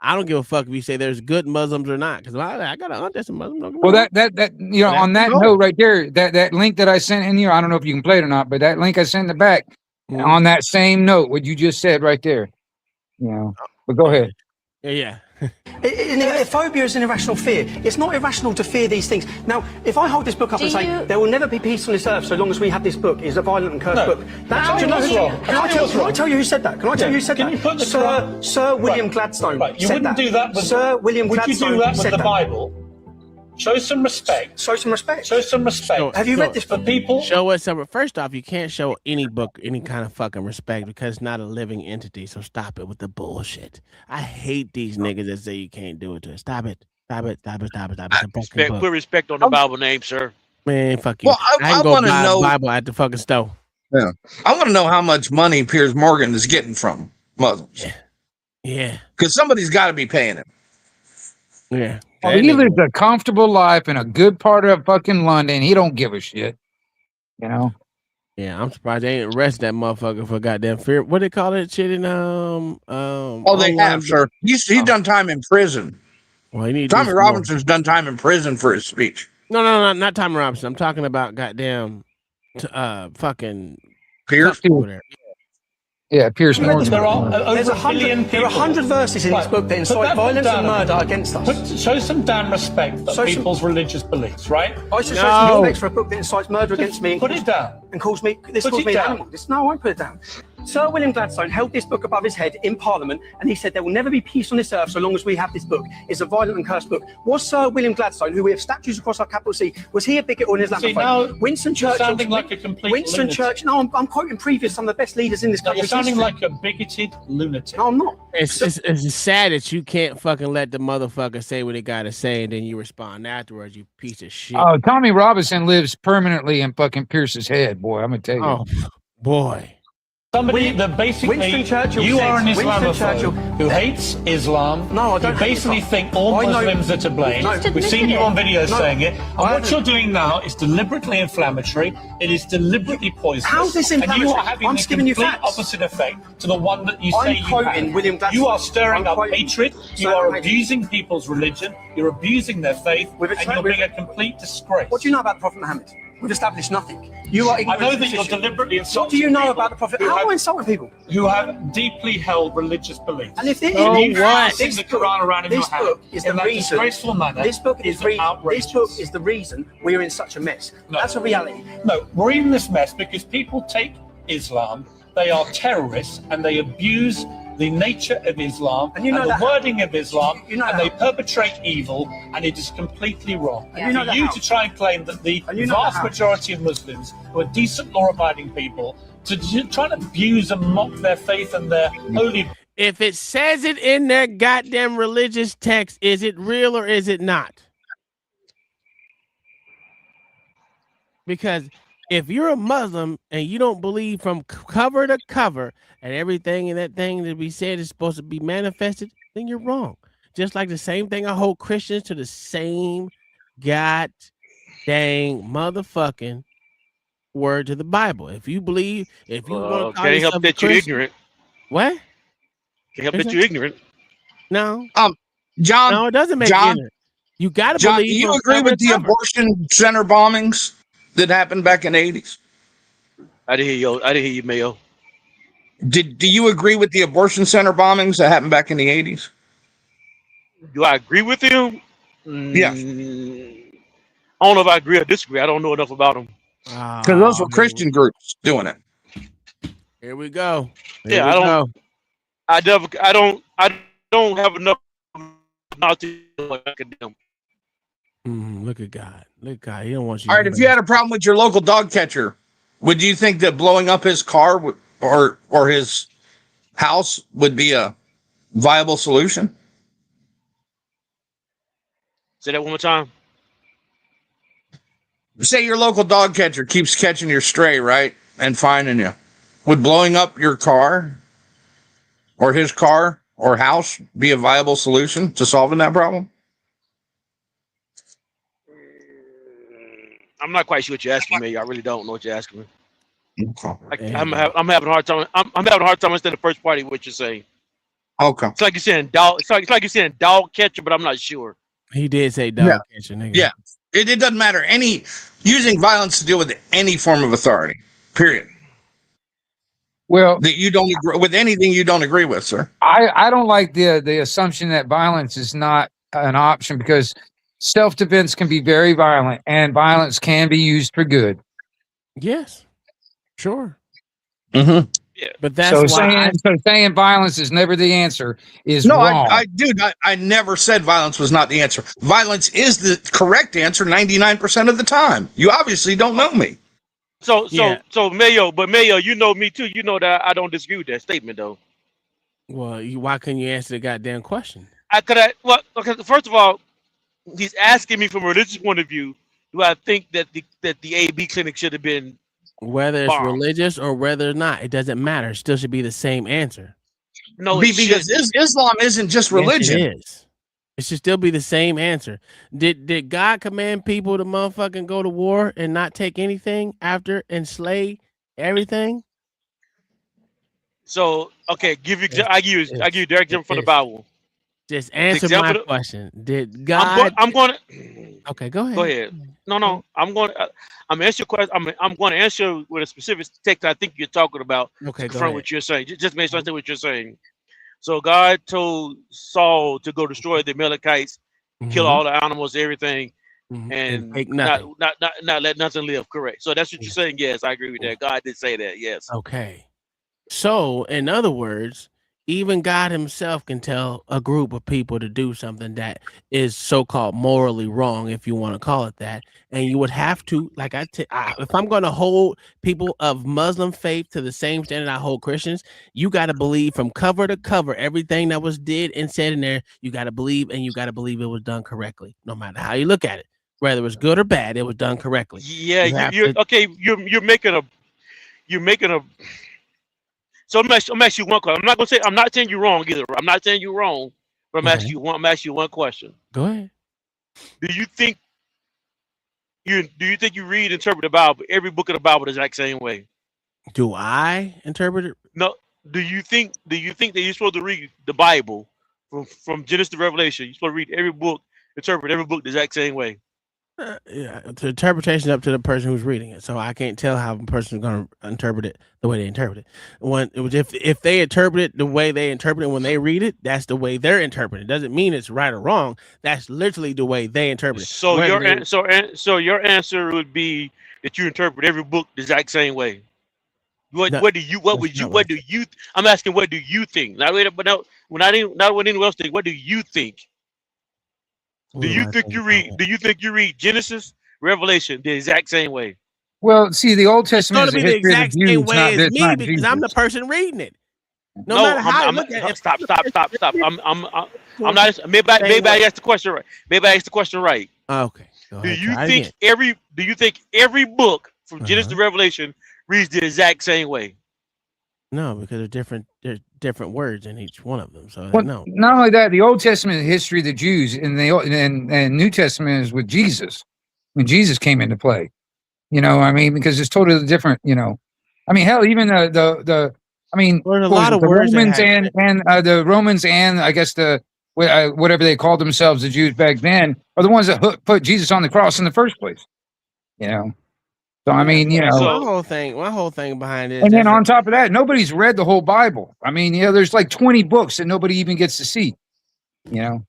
I don't give a fuck if you say there's good Muslims or not, because I got an aunt that's a Muslim. Well, that you know, on that note right there, that link that I sent in here, I don't know if you can play it or not, but that link I sent in the back on that same note, what you just said right there. You know, but go ahead. Yeah. Phobia is an irrational fear. It's not irrational to fear these things. Now, if I hold this book up and say there will never be peace on this earth so long as we have this book, is a violent and cursed book. That's Can I tell you who said that? Can I tell you who said that? Sir William Gladstone. You wouldn't do that with Sir William Gladstone. Would you do that with the Bible? Show some respect. Show some respect. Show some respect. Have you read this book? People? Show us some. First off, you can't show any book any kind of fucking respect because it's not a living entity. So stop it with the bullshit. I hate these niggas that say you can't do it to us. Stop it. Put respect on the Bible name, sir. Man, fuck you. Well, I can go buy a Bible at the fucking store. Yeah. I want to know how much money Piers Morgan is getting from Muslims. Yeah. Because somebody's got to be paying him. Yeah. Well, he lives a comfortable life in a good part of fucking London. He don't give a shit. You know? Yeah, I'm surprised they ain't arrested that motherfucker for goddamn fear. What they call that shit in they have, sir. He's done time in prison. Well, Tommy Robinson's done time in prison for his speech. No, not Tommy Robinson. I'm talking about goddamn, fucking Pierce over there. Yeah, Pierce Morgan. There are There's over a billion people. There are 100 verses in this book that incite violence and murder against us. Show some damn respect for people's religious beliefs, right? I should show some respect for a book that incites murder against me. Put it down. And calls me an animal. No, I won't put it down. Sir William Gladstone held this book above his head in Parliament, and he said there will never be peace on this earth so long as we have this book. It's a violent and cursed book. Was Sir William Gladstone, who we have statues across our capital C, was he a bigot or an Islamophobe? now Winston you're Churchill. sounding like a complete Winston lunatic. Churchill. No, I'm quoting previous some of the best leaders in this No, country. you're sounding like a bigoted lunatic. No, I'm not. It's sad that you can't fucking let the motherfucker say what he gotta say and then you respond afterwards, you piece of shit. Oh, Tommy Robinson lives permanently in fucking Pierce's head, boy. I'm gonna tell you. Oh, boy. Somebody that basically, Winston Churchill you said- are an Winston Islamophobe Churchill- who hates Islam. No, I don't You hate basically Islam. think all I know- Muslims are to blame. No. We've seen you on videos No, saying it. And I what haven't. you're doing now is deliberately inflammatory. It is deliberately poisonous. How's this And you inflammatory? are having I'm the just giving you complete facts. opposite effect to the one that you I'm say you quoting have. William Gladstone. You are stirring I'm up quoting- hatred. You Sir, are mate. abusing people's religion. You're abusing their faith. We've And explained- you're being a complete disgrace. What do you know about the Prophet Muhammad? We've established nothing. You are I ignorant know of that the you're position. deliberately What insulting do you know people about the Prophet? who How am I have- insulting people? who have deeply held religious beliefs. And if they, So if you what? passing the Quran around in your This hand book is the in that reason. disgraceful manner This book is outrageous. This book is the reason we're in such a mess. No. That's a reality. No, we're in this mess because people take Islam, they are terrorists, and they abuse the nature of Islam And you know the that- wording of Islam, you know and that- they perpetrate evil, and it is completely wrong. And you know For that you how- to try and claim that the And you know vast that how- majority of Muslims who are decent, law-abiding people, to try and abuse and mock their faith and their holy. If it says it in their goddamn religious text, is it real or is it not? Because if you're a Muslim and you don't believe from cover to cover and everything in that thing that we said is supposed to be manifested, then you're wrong. Just like the same thing I hold Christians to the same god dang motherfucking word to the Bible. If you believe, if you want to call Can't help yourself a that you're Christian, ignorant. what? Can't help Is that it? you're ignorant. No, John. no, it doesn't make John, you ignorant. You got to John, do believe. you from agree cover with to the cover. abortion center bombings that happened back in the 80s? I didn't hear you, Mayo. Do you agree with the abortion center bombings that happened back in the 80s? Do I agree with him? Yeah. I don't know if I agree or disagree. I don't know enough about them. Because those were Christian groups doing it. Here we go. Here Yeah, we I don't. go. I don't have enough knowledge to condemn. Look at God. Look at God. He don't want you. All right, if you had a problem with your local dog catcher, would you think that blowing up his car or his house would be a viable solution? Say that one more time. Say your local dog catcher keeps catching your stray, right, and finding you. Would blowing up your car or his car or house be a viable solution to solving that problem? I'm not quite sure what you're asking me. I really don't know what you're asking me. Okay. I'm having a hard time. I'm having a hard time understanding the first part of what you're saying. Okay. It's like you're saying dog. It's like you're saying dog catcher, but I'm not sure. He did say dog catcher, nigga. Yeah. It doesn't matter. Using violence to deal with any form of authority. Period. Well, that you don't agree with anything you don't agree with, sir. I don't like the assumption that violence is not an option, because self-defense can be very violent and violence can be used for good. Yes, sure. Mm-hmm. Yeah, but that's saying violence is never the answer is no, wrong. I never said violence was not the answer. Violence is the correct answer 99% of the time. You obviously don't know me. So Mayo, you know me too. You know that I don't disagree with that statement, though. Well, why couldn't you answer the goddamn question? Okay, first of all, he's asking me from a religious point of view. Do I think that the AB clinic should have been whether it's bombed? religious or whether or not, it doesn't matter. It still should be the same answer. No, because Islam isn't just religion. Yes, it is. It should still be the same answer. Did God command people to motherfucking go to war and not take anything after and slay everything? So okay, I give you direct example from the Bible. Just answer my question. Did God? I'm going to. Okay, go ahead. Go ahead. No. I'm going to answer your question. I'm going to answer with a specific text I think you're talking about Okay, to go confirm ahead. what you're saying. Just make sure I understand what you're saying. So God told Saul to go destroy the Amalekites, kill all the animals, everything, and take not nothing. let nothing live. Correct. So that's what you're saying. Yes, I agree with that. God did say that. Yes. Okay. So, in other words, even God himself can tell a group of people to do something that is so-called morally wrong, if you want to call it that. And you would have to, like if I'm going to hold people of Muslim faith to the same standard I hold Christians, you got to believe from cover to cover everything that was did and said in there. You got to believe, and you got to believe it was done correctly, no matter how you look at it. Whether it was good or bad, it was done correctly. Yeah, you're okay. You're making a. So I'm asking you one question. I'm not saying you're wrong either. I'm not saying you're wrong, but I'm asking you one question. Go ahead. Do you think you interpret the Bible, every book of the Bible, the exact same way? Do I interpret it? No. Do you think that you're supposed to read the Bible from Genesis to Revelation? You're supposed to read every book, interpret every book the exact same way? Yeah, the interpretation up to the person who's reading it. So I can't tell how a person is going to interpret it the way they interpret it. If they interpret it the way they interpret it when they read it, that's the way they're interpreting. It doesn't mean it's right or wrong. That's literally the way they interpret it. So your answer would be that you interpret every book the exact same way. I'm asking, what do you think? Not what anyone else think. What do you think? Do you think you read Genesis, Revelation the exact same way? Well, see, the Old Testament is the history exact of the same Jews, way as me, because Jesus. I'm the person reading it. No matter how I look at it. Stop. I'm not. Maybe I asked the question right. Maybe I asked the question right. Okay. Do you think every book from Genesis to Revelation reads the exact same way? No, because there's different words in each one of them. So Well, no. not only that, the Old Testament is history of the Jews, and and New Testament is with Jesus, when Jesus came into play. You know, I mean, because it's totally different. You know, I mean, hell, even there's a lot of words Romans and the Romans and I guess whatever they called themselves, the Jews back then, are the ones that put Jesus on the cross in the first place. You know. So I mean, you know, my whole thing behind it. And then on top of that, nobody's read the whole Bible. I mean, you know, there's like 20 books that nobody even gets to see. You know.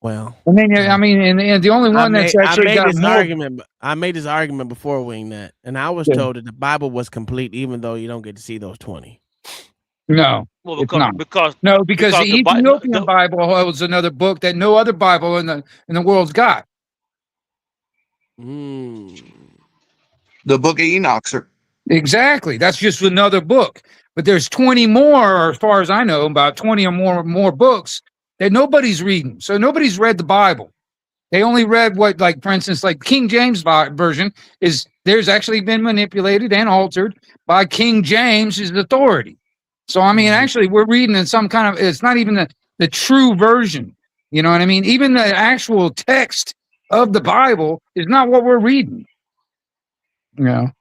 Well, and then I mean, and the only one that's actually got more. I made this argument before Wingnut, and I was told that the Bible was complete, even though you don't get to see those 20. No, well, because the Ethiopian Bible holds another book that no other Bible in the world's got. The Book of Enoch, sir. Exactly. That's just another book. But there's 20 more, as far as I know, about 20 or more books that nobody's reading. So nobody's read the Bible. They only read what, like, for instance, like King James version there's actually been manipulated and altered by King James's authority. So, I mean, actually, we're reading in some kind of, it's not even the true version. You know what I mean? Even the actual text of the Bible is not what we're reading. You know,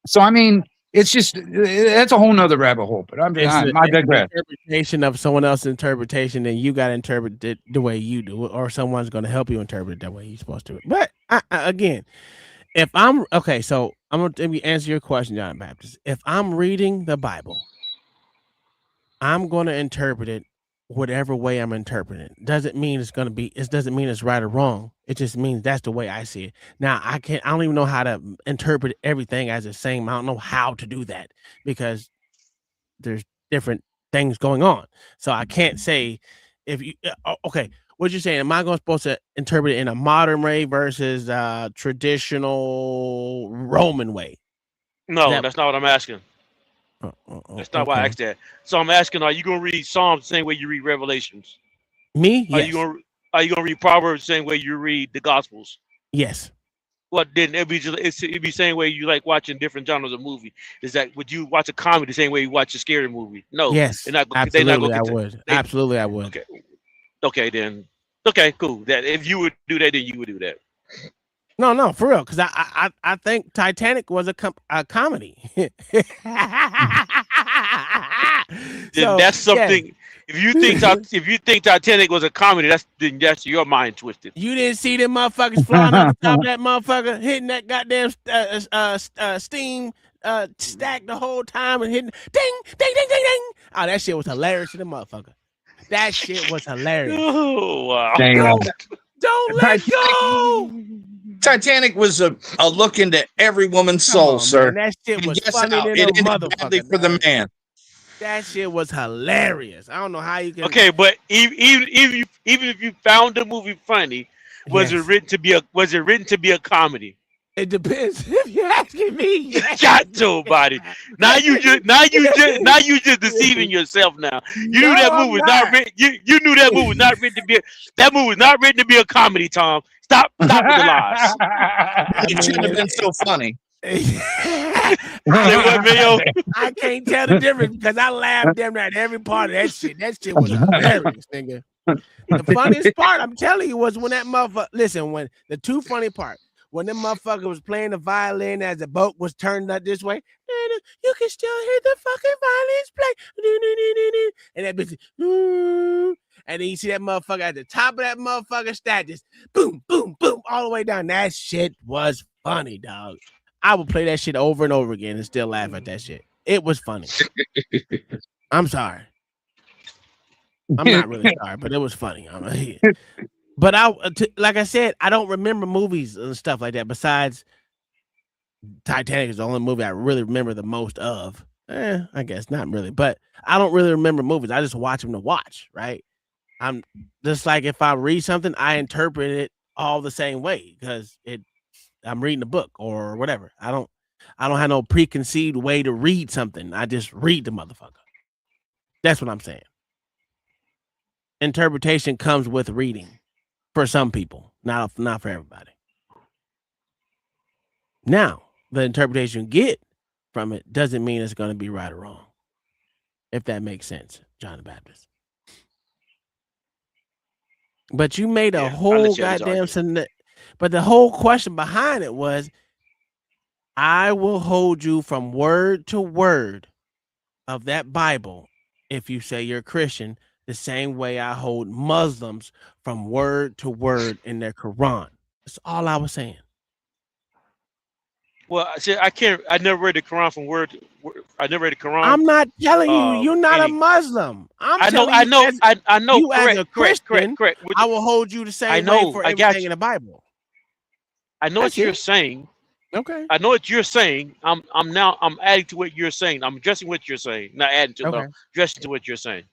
so I mean, it's just that's a whole nother rabbit hole. But I digress. Interpretation of someone else's interpretation, and you got to interpret it the way you do, or someone's going to help you interpret it that way you're supposed to. But again, if I'm okay, so I'm going to answer your question, John Baptist. If I'm reading the Bible, I'm going to interpret it whatever way I'm interpreting it. Doesn't mean it's going to be. It doesn't mean it's right or wrong. It just means that's the way I see it. Now I don't even know how to interpret everything as the same. I don't know how to do that because there's different things going on. So I can't say if you okay. What you're saying? Am I supposed to interpret it in a modern way versus traditional Roman way? No, that's not what I'm asking. That's not why I asked that. So I'm asking, are you going to read Psalms the same way you read Revelations? Me? Yes. Are you going to read Proverbs the same way you read the Gospels? Yes. Well, then it'd be the same way you like watching different genres of movie. Would you watch a comedy the same way you watch a scary movie? No. Yes. Absolutely, I would. Absolutely, I would. Okay, then. Okay, cool. That if you would do that, then you would do that. No, for real, because I think Titanic was a comedy. So, that's something. If you think Titanic was a comedy, that's your mind twisted. You didn't see them motherfuckers flying off the top of that motherfucker, hitting that goddamn steam stack the whole time and hitting ding, ding, ding, ding, ding. Oh, that shit was hilarious to the motherfucker. That shit was hilarious. Oh wow! Don't let go. Titanic was a look into every woman's soul, sir. Man, that shit was guess funny how? than It a ended badly motherfucker. for the man. That shit was hilarious. I don't know how you can. Okay, but even if you found the movie funny, was it written to be a comedy? It depends if you're asking me. Got nobody. Now you just deceiving yourself. Now you knew that movie was not written. You knew that movie was not written to be. That movie was not written to be a comedy. Tom, stop with the lies. It shouldn't have been so funny. I can't tell the difference because I laughed damn near at every part of that shit. That shit was hilarious, nigga. The funniest part, I'm telling you, was when that motherfucker. Listen, when the two funny part. When the motherfucker was playing the violin as the boat was turned up this way, you can still hear the fucking violins play. And that bitch, and then you see that motherfucker at the top of that motherfucker stack, just boom, boom, boom, all the way down. That shit was funny, dog. I would play that shit over and over again and still laugh at that shit. It was funny. I'm sorry. I'm not really sorry, but it was funny. But like I said, I don't remember movies and stuff like that. Besides, Titanic is the only movie I really remember the most of. I guess not really, but I don't really remember movies. I just watch them to watch, right? I'm just like if I read something, I interpret it all the same way because I'm reading a book or whatever. I don't have no preconceived way to read something. I just read the motherfucker. That's what I'm saying. Interpretation comes with reading. For some people, not for everybody. Now, the interpretation you get from it doesn't mean it's going to be right or wrong. If that makes sense, John the Baptist. But you made a whole goddamn... But the whole question behind it was, I will hold you from word to word of that Bible if you say you're a Christian, the same way I hold Muslims from word to word in their Quran. That's all I was saying. Well, I said I never read the Quran from word to word. I never read the Quran. I'm not telling you you're not a Muslim. I know. You as a Christian, correct. I will hold you the same way for everything in the Bible. I know what you're saying. Okay. I know what you're saying. I'm adding to what you're saying. I'm addressing what you're saying, not adding to no, addressing to what you're saying.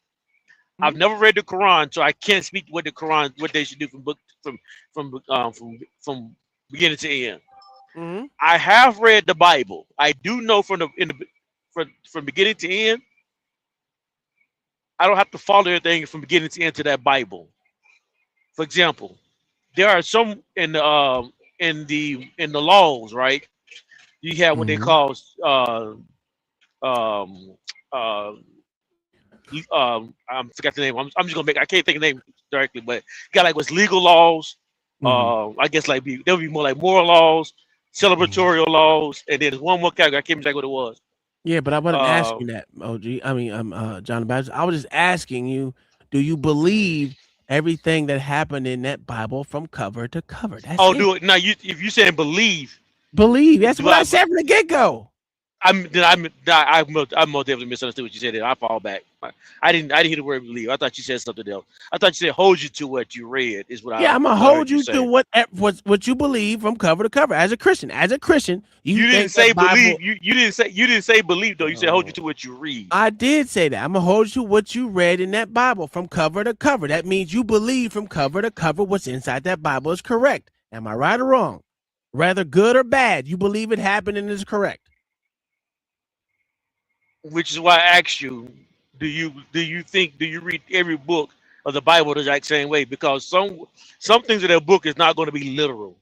I've never read the Quran, so I can't speak what the Quran, what they should do from beginning to end. Mm-hmm. I have read the Bible. I do know from beginning to end. I don't have to follow everything from beginning to end to that Bible. For example, there are some in the laws, right? You have what they call I forgot the name. I'm just gonna I can't think of the name directly, but you got like what's legal laws. I guess like there would be more like moral laws, celebratory laws, and then there's one more category. I can't remember what it was. Yeah, but I wasn't asking that, OG. I mean, John the Baptist. I was just asking you, do you believe everything that happened in that Bible from cover to cover? That's do it now. If you saying believe. That's what I said from the get-go. I most definitely misunderstood what you said. I fall back. I didn't hear the word believe. I thought you said something else. I thought you said hold you to what you read is what I. Yeah, I'm gonna hold you to what you believe from cover to cover as a Christian. As a Christian, you didn't say believe. You didn't say believe though. You said hold you to what you read. I did say that. I'm gonna hold you to what you read in that Bible from cover to cover. That means you believe from cover to cover what's inside that Bible is correct. Am I right or wrong? Rather good or bad, you believe it happened and is correct. Which is why I asked you, do you read every book of the Bible the exact same way? Because some things in that book is not going to be literal.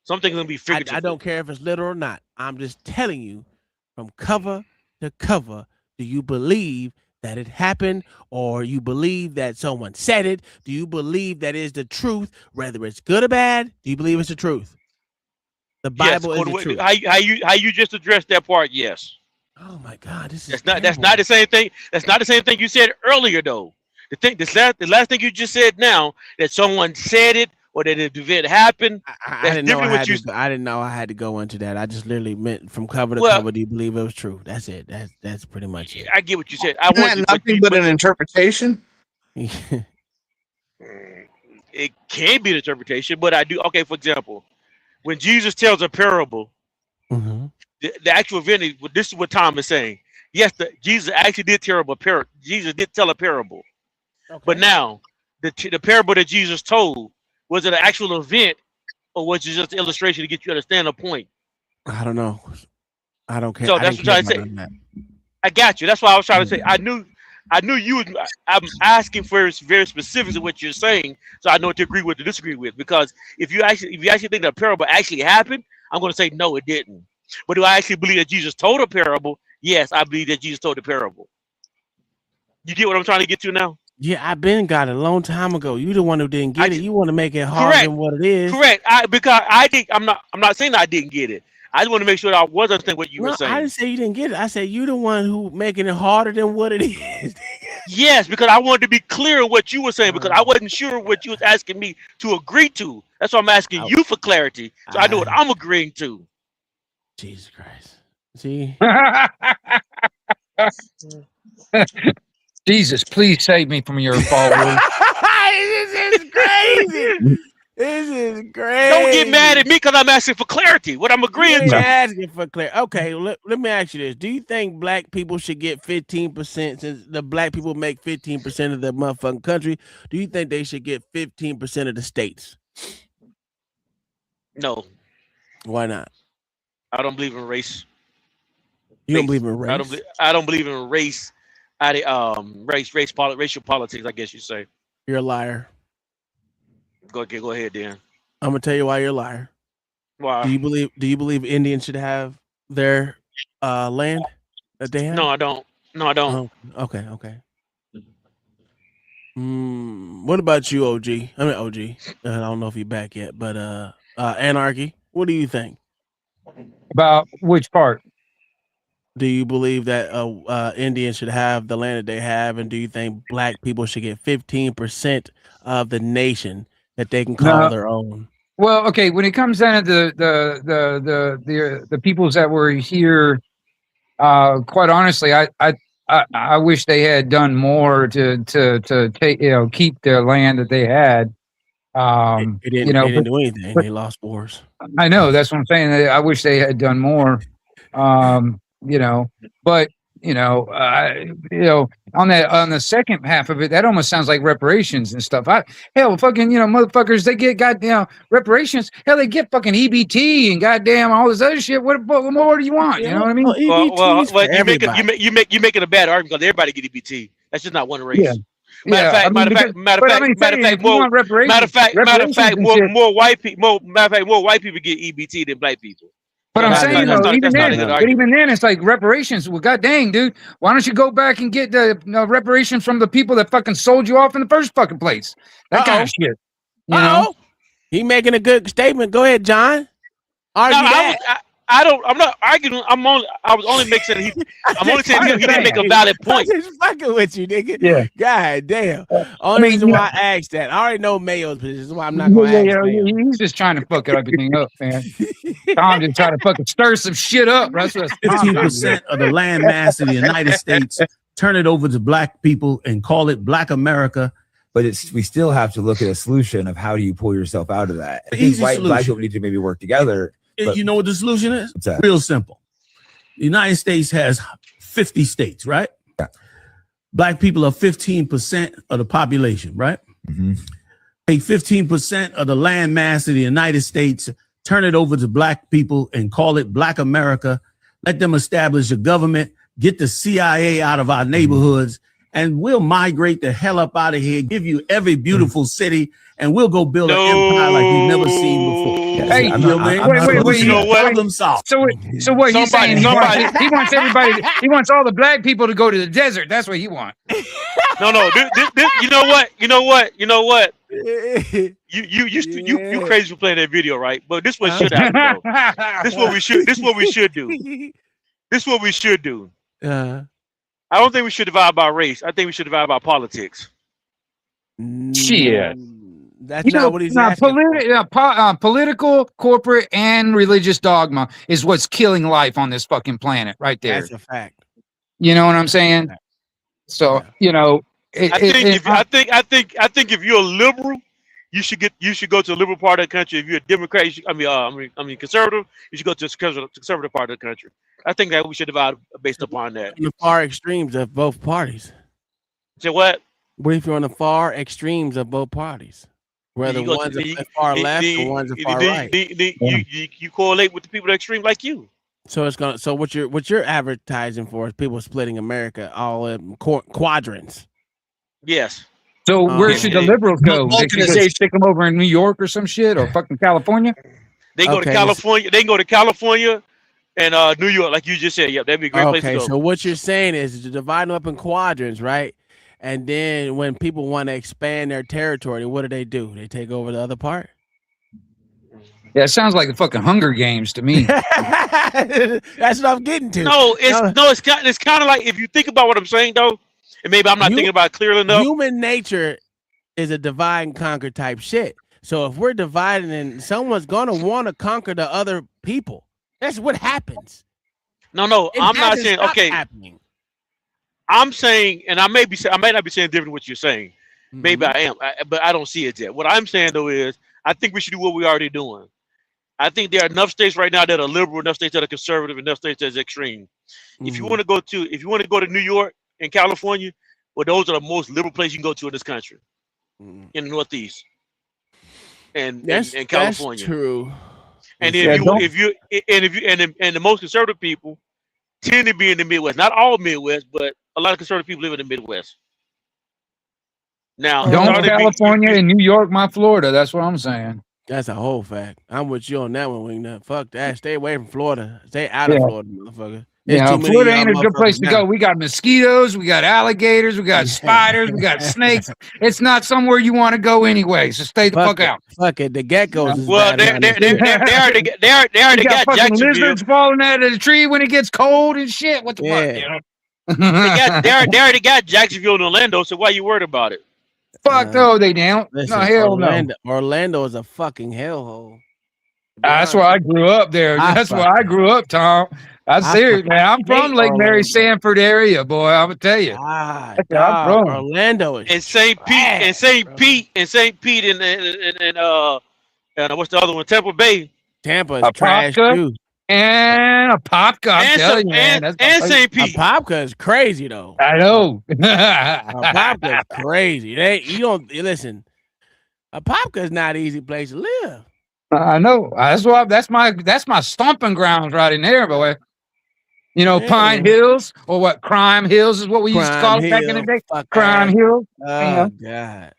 Some things are going to be figurative. I don't care if it's literal or not. I'm just telling you, from cover to cover, do you believe that it happened, or you believe that someone said it? Do you believe that is the truth, whether it's good or bad? Do you believe it's the truth? The Bible is the truth. How you just addressed that part? Yes. Oh my God, that's not the same thing. That's not the same thing you said earlier, though. the last thing you just said now, that someone said it or that the event happened. I didn't know I didn't know I had to go into that. I just literally meant from cover to cover. Do you believe it was true? That's it. That's pretty much it. I get what you said. Isn't that nothing but an interpretation? It can be an interpretation, but I do. Okay, for example, when Jesus tells a parable, the actual event is, this is what Tom is saying. Yes, Jesus actually did tell a parable. Jesus did tell a parable, but now the parable that Jesus told, was it an actual event, or was it just an illustration to get you to understand the point? I don't know. I don't care. So that's what I'm trying to say. I got you. That's why I was trying to say. I knew you. I'm asking for very specifics of what you're saying, so I know what to agree with, to disagree with. Because if you actually think the parable actually happened, I'm going to say no, it didn't. But do I actually believe that Jesus told a parable? Yes, I believe that Jesus told the parable. You get what I'm trying to get to now? Yeah, I've been got it a long time ago. You the one who didn't get it. You want to make it harder than what it is. Correct. Because I think I'm not saying I didn't get it. I just want to make sure that I was understanding what you were saying. I didn't say you didn't get it. I said you the one who making it harder than what it is. Yes, because I wanted to be clear on what you were saying, because I wasn't sure what you was asking me to agree to. That's why I'm asking you for clarity, so I know what I'm agreeing to. Jesus Christ. See? Jesus, please save me from your followers. This is crazy. This is crazy. Don't get mad at me because I'm asking for clarity. What I'm agreeing to. Asking for clarity. Okay, let me ask you this. Do you think black people should get 15%, since the black people make 15% of the motherfucking country? Do you think they should get 15% of the states? No. Why not? I don't believe in race. You don't believe in race? I don't believe in race. Racial politics, I guess you say. You're a liar. Go ahead, Dan. I'm gonna tell you why you're a liar. Why? Do you believe Indians should have their land that they have? No, I don't. Okay. What about you, OG? I mean, OG. I don't know if you're back yet, but Anarchy. What do you think about which part? Do you believe that Indians should have the land that they have, and do you think black people should get 15% of the nation that they can call their own? Well, okay. When it comes down to the peoples that were here, quite honestly, I wish they had done more to take, keep their land that they had. They didn't do anything. They lost wars. I know, that's what I'm saying. I wish they had done more. But on the second half of it, that almost sounds like reparations and stuff. Motherfuckers, they get goddamn reparations. Hell, they get fucking EBT and goddamn all this other shit. What more do you want? You know what I mean? Well, you making a bad argument because everybody get EBT. That's just not one race. Yeah. Matter of fact, more white people get EBT than black people. But I'm saying, even then, it's like reparations. Well, god dang, dude, why don't you go back and get the reparations from the people that fucking sold you off in the first fucking place? That kind of shit. You know? He making a good statement. Go ahead, John. Argue that. I'm not arguing. I was only making he didn't make a valid point. I'm just fucking with you, nigga. Yeah. God damn. Only reason why I asked that. I already know Mayo's position. That's why I'm not going to ask Mayo. He's just trying to fuck everything up, man. Tom just trying to fucking stir some shit up. 15% of the land mass of the United States, turn it over to black people and call it Black America. But we still have to look at a solution of how do you pull yourself out of that. I think black people need to maybe work together. You know what the solution is? Real simple. The United States has 50 states, right? Yeah. Black people are 15% of the population, right? Mm-hmm. Take 15% of the land mass of the United States, turn it over to black people and call it Black America. Let them establish a government, get the CIA out of our neighborhoods, and we'll migrate the hell up out of here, give you every beautiful city, and we'll go build an empire like we've never seen before. Hey, wait, you know what? Problem solved. So what he's saying, he wants everybody, he wants all the black people to go to the desert. That's what he wants. No. You know what? You crazy for playing that video, right? But this what should happen. This what we should do. This what we should do. I don't think we should divide by race. I think we should divide by politics. Shit. That's not what he's asking. Political, corporate, and religious dogma is what's killing life on this fucking planet right there. That's a fact. You know what I'm saying? So, you know, I think if you're a liberal, you should go to the liberal part of the country. If you're a Democrat, you should, I mean conservative, you should go to the conservative part of the country. I think that we should divide based upon that. The far extremes of both parties. Say what? What if you're on the far extremes of both parties? Whether one's far left or one's far right. You correlate with the people that are extreme like you. So it's gonna. So what you're advertising for is people splitting America all in quadrants. Yes. So where should the liberals go? They should go stick them over in New York or some shit, or fucking California. They go to California. They can go to California and New York, like you just said. Yep, that'd be a great place to go. Okay, so what you're saying is to divide them up in quadrants, right? And then when people want to expand their territory, what do? They take over the other part? Yeah, it sounds like the fucking Hunger Games to me. That's what I'm getting to. It's kind of like, if you think about what I'm saying though, and maybe I'm not thinking about it clearly enough. Human nature is a divide and conquer type shit. So if we're dividing, and someone's gonna want to conquer the other people, that's what happens. No, I'm not saying happening. I'm saying, and I might not be saying different what you're saying. Maybe I am, but I don't see it yet. What I'm saying though is, I think we should do what we're already doing. I think there are enough states right now that are liberal, enough states that are conservative, enough states that are extreme. If you want to go to New York and California, well, those are the most liberal places you can go to in this country, in the Northeast and California. That's true. And if the most conservative people tend to be in the Midwest, not all Midwest, but a lot of conservative people live in the Midwest. Now, don't California and New York, my Florida. That's what I'm saying. That's a whole fact. I'm with you on that one, Wingnut. Fuck that. Stay away from Florida. Stay out of Florida, motherfucker. Yeah, Florida ain't a good place to go. We got mosquitoes, we got alligators, we got spiders, we got snakes. It's not somewhere you want to go anyway. So stay the fuck out. Fuck it. The geckos. Well, they already got Jacksonville. Lizards falling out of the tree when it gets cold and shit. What the fuck? You know? they already got Jacksonville and Orlando. So why you worried about it? Fuck no, they don't. Listen, No, hell no. Orlando is a fucking hellhole. That's where I grew up there. That's where I grew up, Tom. I'm serious, man. I'm from Lake Mary Sanford area, boy. I'm gonna tell you. I'm from Orlando and St. Pete and what's the other one? Tampa Bay. Tampa is trash too. And Apopka, I'm telling you, man. And St. Pete. Apopka is crazy though. I know. Apopka is crazy. You don't listen. Apopka is not an easy place to live. I know. That's my stomping grounds right in there, boy. You know, Pine Hills, or what? Crime Hills is what we used to call it back in the day. Crime Hill. Oh God.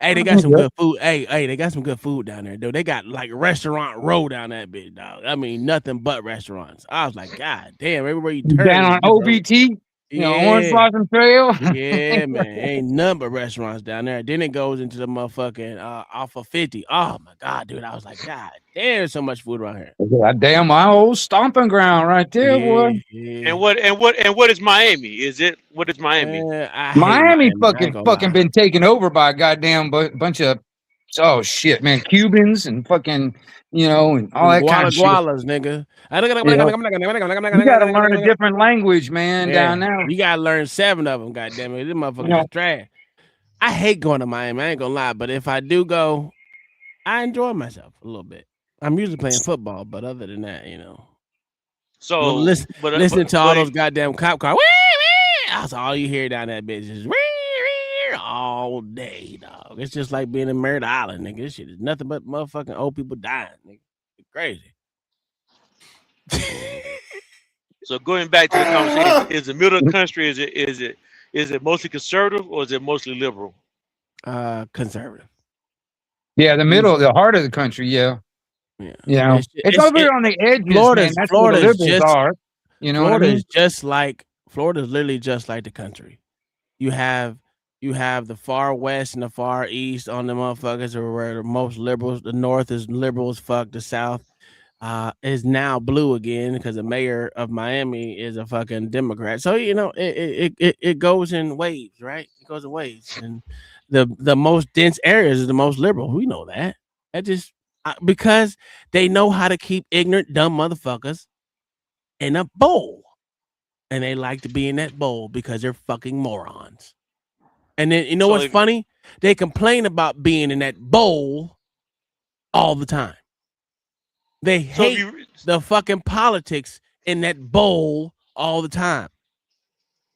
Hey, they got some good food. Hey, they got some good food down there, dude. They got like restaurant row down that bitch, dog. I mean, nothing but restaurants. I was like, God damn, everywhere you turn. Down on OBT, Orange Blossom Trail. Yeah, man. Ain't none but restaurants down there. Then it goes into the motherfucking off of 50. Oh my God, dude. I was like, God damn, there's so much food around here. God damn, my old stomping ground right there, boy. Yeah. And what is Miami? What is Miami? Miami fucking been taken over by a goddamn bunch of shit, man. Cubans and fucking, and all that kind of shit. Nigga. You gotta learn a different language, man, down there. You gotta learn 7 of them, goddamn it. This motherfucker is trash. I hate going to Miami, I ain't gonna lie, but if I do go, I enjoy myself a little bit. I'm usually playing football, but other than that, So listen to all those goddamn cop cars. That's all you hear down that bitch is all day, dog. It's just like being in Merritt Island, nigga. This shit is nothing but motherfucking old people dying, nigga. It's crazy. So going back to the conversation, is the middle of the country, is it mostly conservative or is it mostly liberal? Conservative. Yeah, the middle, the heart of the country, yeah. It's over here on the edges. Florida's literally just like the country. You have the far west and the far east on the motherfuckers are where the most liberals. The north is liberal as fuck. The south is now blue again because the mayor of Miami is a fucking Democrat. So it goes in waves, right? It goes in waves, and the most dense areas are the most liberal. We know that. That just because they know how to keep ignorant, dumb motherfuckers in a bowl. And they like to be in that bowl because they're fucking morons. And then you know what's funny? They complain about being in that bowl all the time. They hate the fucking politics in that bowl all the time.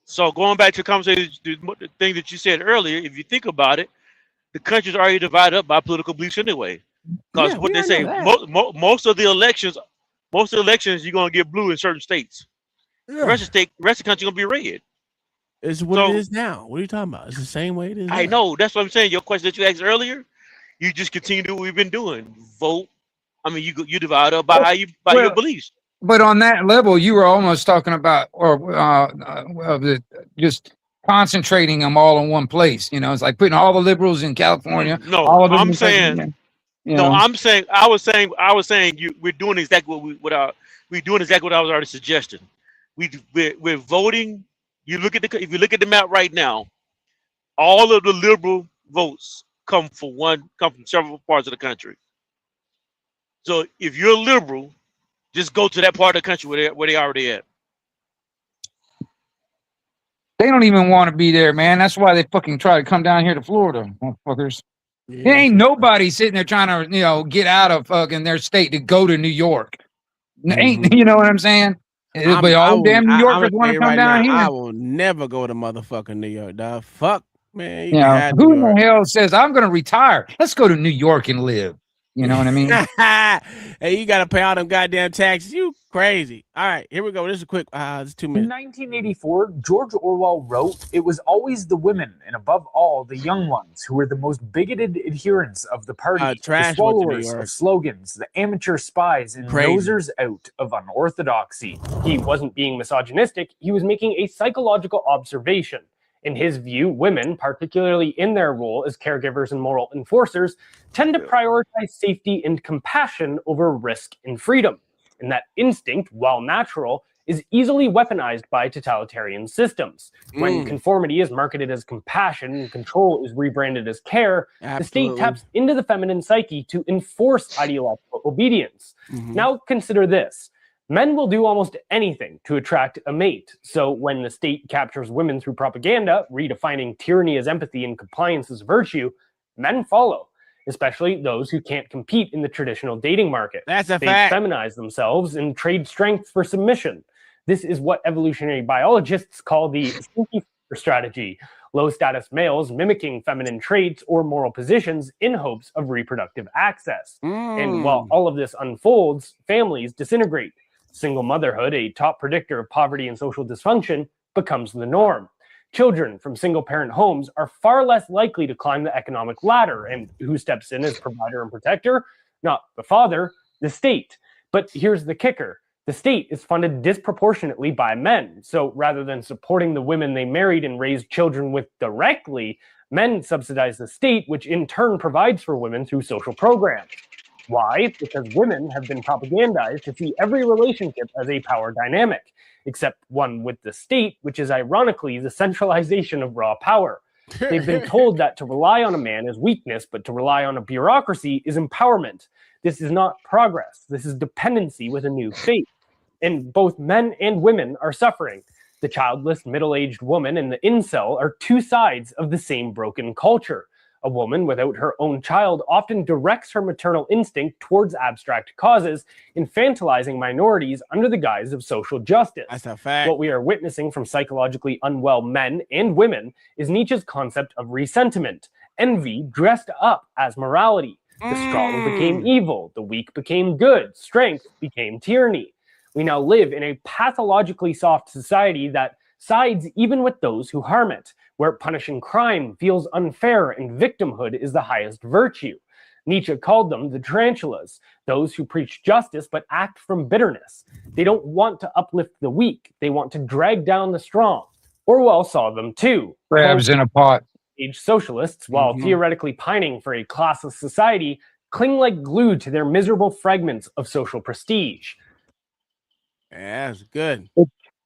So going back to the conversation, the thing that you said earlier, if you think about it, the country's already divided up by political beliefs anyway. Because what they say, most of the elections, you're gonna get blue in certain states. The rest of the country gonna be red. It's what it is now. What are you talking about? It's the same way it is. I now. know. That's what I'm saying. Your question that you asked earlier, you just continue to do what we've been doing. Vote. I mean, you divide up by your beliefs. But on that level, you were almost talking about, just concentrating them all in one place. You know, it's like putting all the liberals in California. No, all of them I'm in saying. Pennsylvania, I was saying we're doing exactly what I was already suggesting. We're voting. If you look at the map right now, all of the liberal votes come from several parts of the country. So if you're liberal, just go to that part of the country where they already at. They don't even want to be there, man. That's why they fucking try to come down here to Florida, motherfuckers. There ain't nobody sitting there trying to, get out of fucking their state to go to New York. Ain't you know what I'm saying? But all damn New Yorkers want to come down here. I will never go to motherfucking New York, dog. Fuck, man. Who in the hell says I'm going to retire? Let's go to New York and live. You know what I mean? Hey, you got to pay all them goddamn taxes. You crazy. All right, here we go. This is a quick. This is 2 minutes. In 1984, George Orwell wrote, "It was always the women, and above all, the young ones, who were the most bigoted adherents of the party, the swallowers of slogans, the amateur spies, and nosers out of unorthodoxy." He wasn't being misogynistic. He was making a psychological observation. In his view, women, particularly in their role as caregivers and moral enforcers, tend to prioritize safety and compassion over risk and freedom. And that instinct, while natural, is easily weaponized by totalitarian systems. When conformity is marketed as compassion and control is rebranded as care, the state taps into the feminine psyche to enforce ideological obedience. Now consider this. Men will do almost anything to attract a mate. So when the state captures women through propaganda, redefining tyranny as empathy and compliance as virtue, men follow, especially those who can't compete in the traditional dating market. That's a they fact. feminize themselves and trade strength for submission. This is what evolutionary biologists call the stinky strategy. Low-status males mimicking feminine traits or moral positions in hopes of reproductive access. And while all of this unfolds, families disintegrate. Single motherhood, a top predictor of poverty and social dysfunction, becomes the norm. Children from single-parent homes are far less likely to climb the economic ladder, and who steps in as provider and protector? Not the father, the state. But here's the kicker. The state is funded disproportionately by men. So rather than supporting the women they married and raised children with directly, men subsidize the state, which in turn provides for women through social programs. Why? Because women have been propagandized to see every relationship as a power dynamic, except one with the state, which is ironically the centralization of raw power. They've been told that to rely on a man is weakness, but to rely on a bureaucracy is empowerment. This is not progress. This is dependency with a new fate. And both men and women are suffering. The childless middle-aged woman and the incel are two sides of the same broken culture. A woman without her own child often directs her maternal instinct towards abstract causes, infantilizing minorities under the guise of social justice. That's a fact. What we are witnessing from psychologically unwell men and women is Nietzsche's concept of resentiment, envy dressed up as morality. The strong became evil, the weak became good, strength became tyranny. We now live in a pathologically soft society that sides even with those who harm it, where punishing crime feels unfair and victimhood is the highest virtue. Nietzsche called them the tarantulas, those who preach justice but act from bitterness. They don't want to uplift the weak, they want to drag down the strong. Orwell saw them too. Crabs in a pot. Age socialists, while theoretically pining for a classless society, cling like glue to their miserable fragments of social prestige. Yeah, that's good.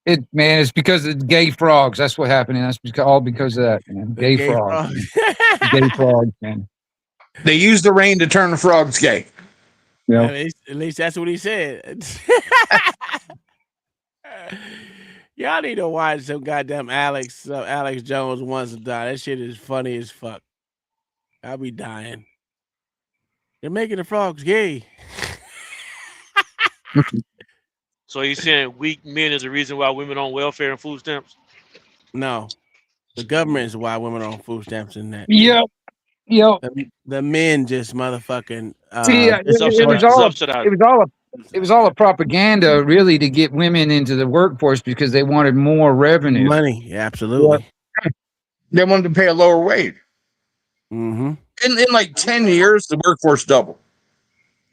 It's because of gay frogs. That's what happened. And that's all because of that, man. Gay frogs. Gay frogs, man. They use the rain to turn the frogs gay. Yeah. At least that's what he said. Y'all need to watch some goddamn Alex Jones Wants to Die. That shit is funny as fuck. I'll be dying. They're making the frogs gay. So you saying weak men is the reason why women on welfare and food stamps? No, the government is why women are on food stamps and that. Yep. The men just motherfucking. See, it was all a propaganda, really, to get women into the workforce because they wanted more revenue, money. Yeah, absolutely. They wanted to pay a lower wage. Mm-hmm. In like 10 years, the workforce doubled.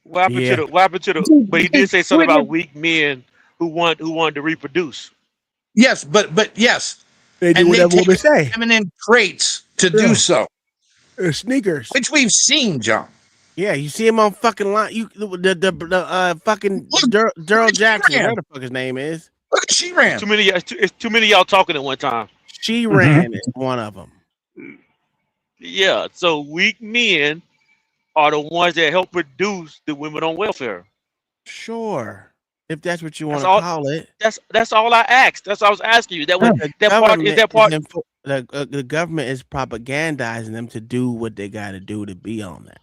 What happened to the? But he did say something about weak men who wanted to reproduce. Yes, but yes, they do whatever women say. Feminine traits to do so. Sneakers, which we've seen, John. Yeah, you see him on fucking line. The fucking Daryl Jackson, whatever the fuck his name is. Look at she ran. It's too many of y'all talking at one time. She ran is one of them. Yeah, so weak men are the ones that help produce the women on welfare. Sure, if that's what you want to call it. That's all I asked. That's all I was asking you. The government is propagandizing them to do what they got to do to be on that,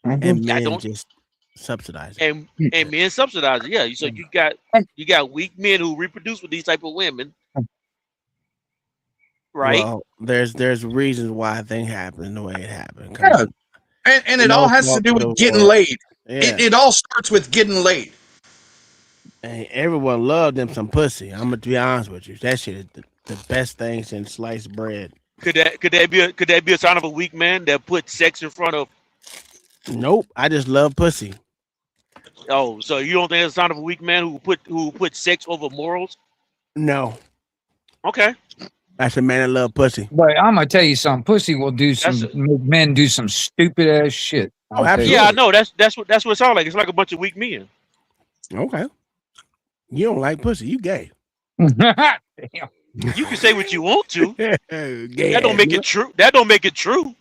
Mm-hmm. and men just subsidize it. And men subsidize it. Yeah, so you got weak men who reproduce with these type of women, right? Well, there's reasons why a thing happened the way it happened. Yeah. And it all has to do with getting laid. Yeah. It all starts with getting laid. And everyone loved them some pussy. I'm gonna be honest with you. That shit is the best thing since sliced bread. Could that be a sign of a weak man that put sex in front of? Nope. I just love pussy. Oh, so you don't think it's a sign of a weak man who put sex over morals? No. Okay. That's a man that love pussy. But I'm gonna tell you something. Pussy will make men do some stupid ass shit. Oh, absolutely. Yeah, I know. That's what it sounds like. It's like a bunch of weak men. Okay. You don't like pussy. You gay. Damn. You can say what you want to. Gay that don't make it true. That don't make it true.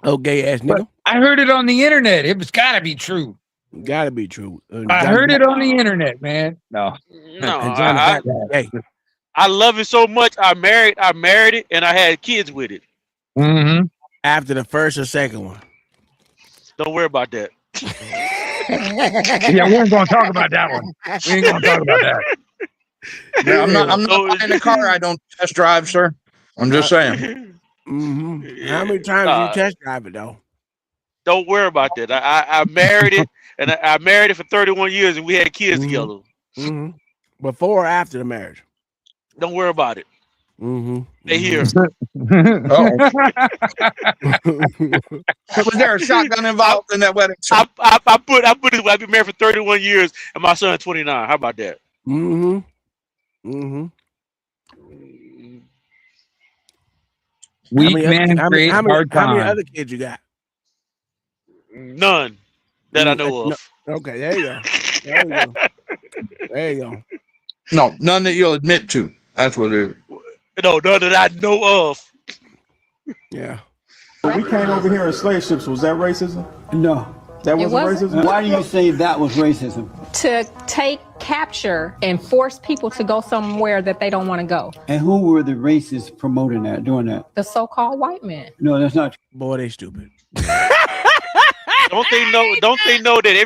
Oh, gay ass nigga. I heard it on the internet. It was gotta be true. Gotta be true. I heard it on the internet, man. No. I love it so much. I married it, and I had kids with it. Mm-hmm. After the first or second one. Don't worry about that. Yeah, we ain't gonna talk about that one. We ain't gonna talk about that. Yeah, I'm not buying a car I don't test drive, sir. I'm just saying. Mm-hmm. How many times do you test drive it though? Don't worry about that. I married it, and I married it for 31 years, and we had kids together. Mm-hmm. Before or after the marriage? Don't worry about it. Mm-hmm. They here. Was there a shotgun involved in that wedding? I put it. I've been married for 31 years, and my son's 29. How about that? Mm-hmm. Mm-hmm. Weak men create hard How many times. other kids you got? None that I know of. Okay, there you go. There you go. There you go. No, none that you'll admit to. That's what it is. No, none that I know of. Yeah. We came over here in slave ships. Was that racism? No. That wasn't racism? Why do you say that was racism? To capture and force people to go somewhere that they don't want to go. And who were the racists promoting that, doing that? The so-called white men. No, that's not true. Boy, they stupid. Don't they know that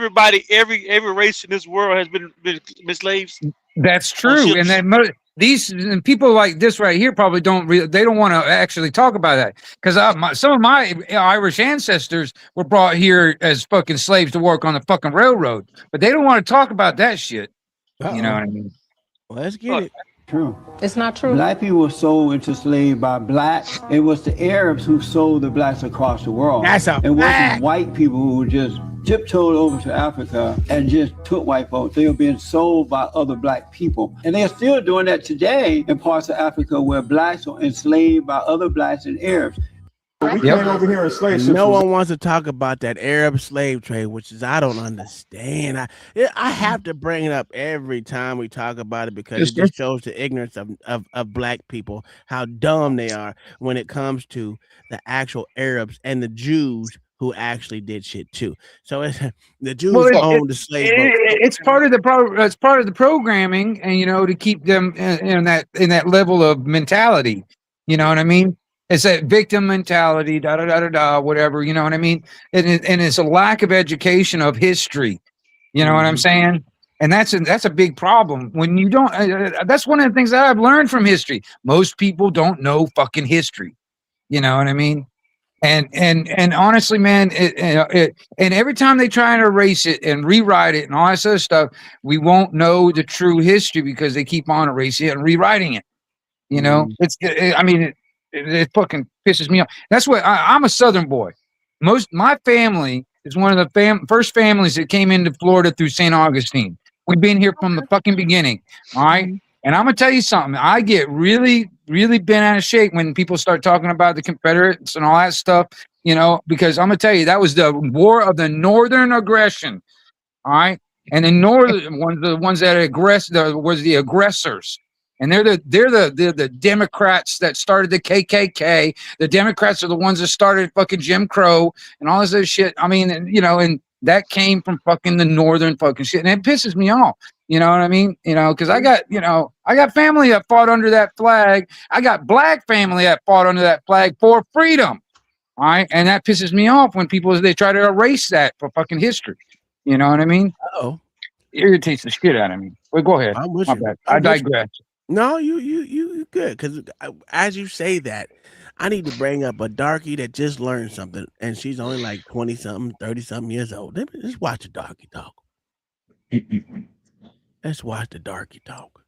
every race in this world has been slaves? That's true, and that these people like this right here probably don't want to actually talk about that because some of my Irish ancestors were brought here as fucking slaves to work on the fucking railroad, but they don't want to talk about that shit. You know what I mean? Well, let's get it. True. It's not true. Black people were sold into slavery by blacks. It was the Arabs who sold the blacks across the world. That's a It wasn't white people who just tiptoed over to Africa and just took white folks. They were being sold by other black people. And they're still doing that today in parts of Africa where blacks are enslaved by other blacks and Arabs. We came over here in slave ships. No one wants to talk about that Arab slave trade, which is I don't understand. I have to bring it up every time we talk about it because it just shows the ignorance of black people, how dumb they are when it comes to the actual Arabs and the Jews who actually did shit too. So it's the Jews owned the slave boat. It's part of the programming, and to keep them in that level of mentality. You know what I mean? It's that victim mentality, whatever. You know what I mean? And it's a lack of education of history. You know what I'm saying? And that's a big problem when you don't. That's one of the things that I've learned from history. Most people don't know fucking history. You know what I mean? And honestly, man, and every time they try to erase it and rewrite it and all that other stuff, we won't know the true history because they keep on erasing it and rewriting it. It fucking pisses me off. That's what I'm a Southern boy. My family is one of the first families that came into Florida through St. Augustine. We've been here from the fucking beginning. All right. And I'm gonna tell you something. I get really, really bent out of shape when people start talking about the Confederates and all that stuff, because I'm gonna tell you that was the war of the Northern aggression. All right. And the Northern ones that was the aggressors. And they're the Democrats that started the KKK. The Democrats are the ones that started fucking Jim Crow and all this other shit. I mean, and that came from fucking the Northern fucking shit. And it pisses me off. You know what I mean? Because I got family that fought under that flag. I got black family that fought under that flag for freedom. All right. And that pisses me off when they try to erase that for fucking history. You know what I mean? Oh, it irritates the shit out of me. But go ahead. I'm with My you. bad. I digress. No, you good. Because as you say that, I need to bring up a darkie that just learned something, and she's only like 20-something, 30-something years old. Let's watch the darkie talk. Let's watch the darkie talk.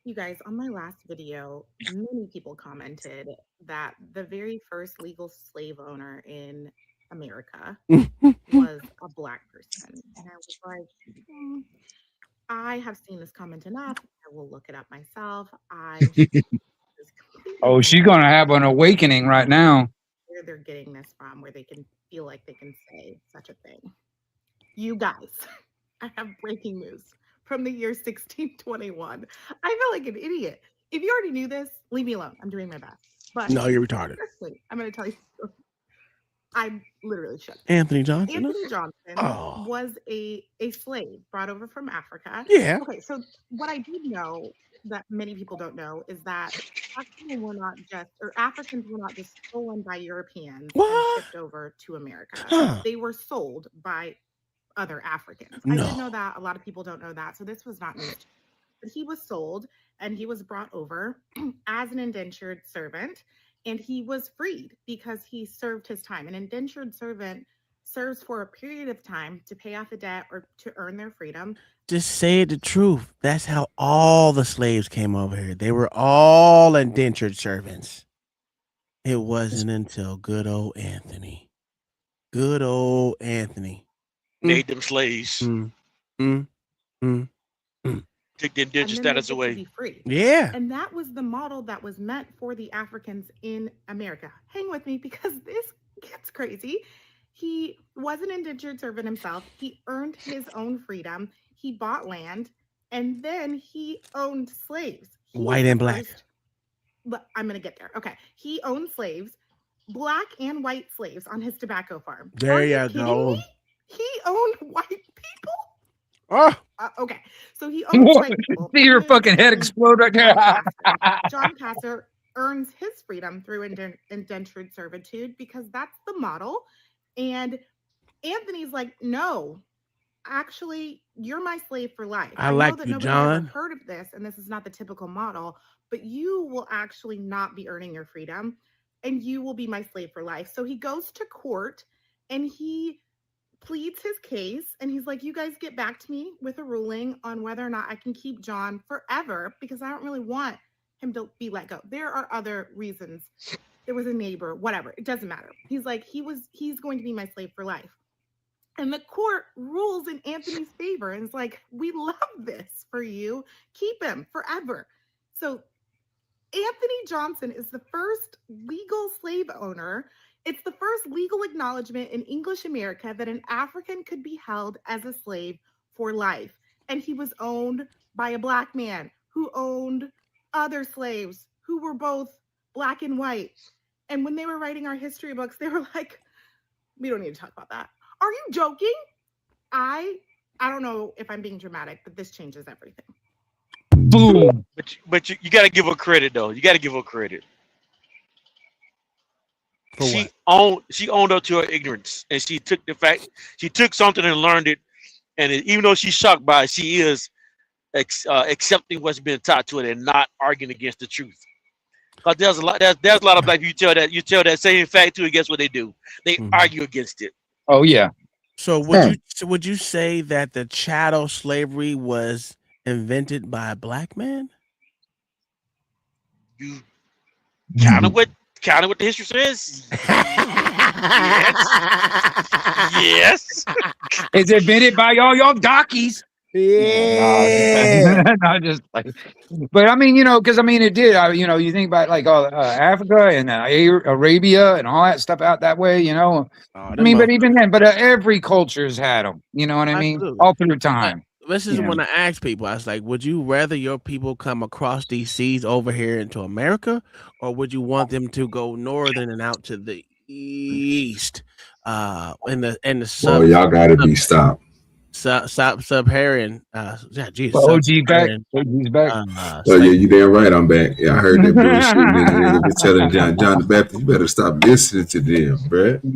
You guys, on my last video, many people commented that the very first legal slave owner in America was a black person. And I was like, I have seen this comment enough. I will look it up myself. Oh, she's gonna have an awakening right now. Where they're getting this from, where they can feel like they can say such a thing. You guys, I have breaking news from the year 1621. I feel like an idiot. If you already knew this, leave me alone. I'm doing my best. But no, you're retarded. Seriously, I'm going to tell you. I'm literally shook. Anthony Johnson. Anthony Johnson was a slave brought over from Africa. Yeah. Okay, so what I do know that many people don't know is that Africans were not just stolen by Europeans and shipped over to America. Huh. They were sold by other Africans. No. I did know that. A lot of people don't know that. So this was not news. But he was sold and he was brought over as an indentured servant, and he was freed because he served his time. An indentured servant serves for a period of time to pay off a debt or to earn their freedom. Just say the truth. That's how all the slaves came over here. They were all indentured servants. It wasn't until good old Anthony made them slaves. Take the indentured status away. Be free. Yeah. And that was the model that was meant for the Africans in America. Hang with me because this gets crazy. He was an indentured servant himself. He earned his own freedom. He bought land, and then he owned slaves. White and black. But I'm going to get there. Okay. He owned slaves, black and white slaves on his tobacco farm. There you go. Me? He owned white people? Oh. Okay. So he owned white people. See your fucking head explode right there. John Passer earns his freedom through indentured servitude because that's the model. And Anthony's like, no, actually, you're my slave for life. I like know that you, nobody John. ever heard of this, and this is not the typical model, but you will actually not be earning your freedom, and you will be my slave for life. So he goes to court, and he pleads his case, and he's like, you guys get back to me with a ruling on whether or not I can keep John forever, because I don't really want him to be let go. There are other reasons. There was a neighbor, whatever. It doesn't matter. He's like, he's going to be my slave for life. And the court rules in Anthony's favor. And it's like, we love this for you. Keep him forever. So Anthony Johnson is the first legal slave owner. It's the first legal acknowledgement in English America that an African could be held as a slave for life. And he was owned by a black man who owned other slaves who were both black and white. And when they were writing our history books, they were like, we don't need to talk about that. Are you joking? I don't know if I'm being dramatic, but this changes everything. Boom. But you got to give her credit though. You got to give her credit. She owned up to her ignorance, and she took something and learned it. And even though she's shocked by it, she is accepting what's been taught to it and not arguing against the truth. Because there's a lot of black people you tell that same fact to, and guess what they do? They argue against it. Oh yeah. So would you say that the chattel slavery was invented by a black man? You kind of what the history says. Yes. It's invented by y'all darkies. Yeah. Not just like, but I mean, because it did. You think about like Africa and Arabia and all that stuff out that way. But even then, every culture's had them. You know what I mean? Absolutely. All through time. This is when I ask people, I was like, would you rather your people come across these seas over here into America, or would you want them to go northern and out to the east? In the sub. Oh, y'all gotta be stopped. Sub-Saharan. OG back. OG's back. You damn right. I'm back. Yeah, I heard that bullshit. Nigga was telling John the Baptist, you better stop listening to them, bruh. We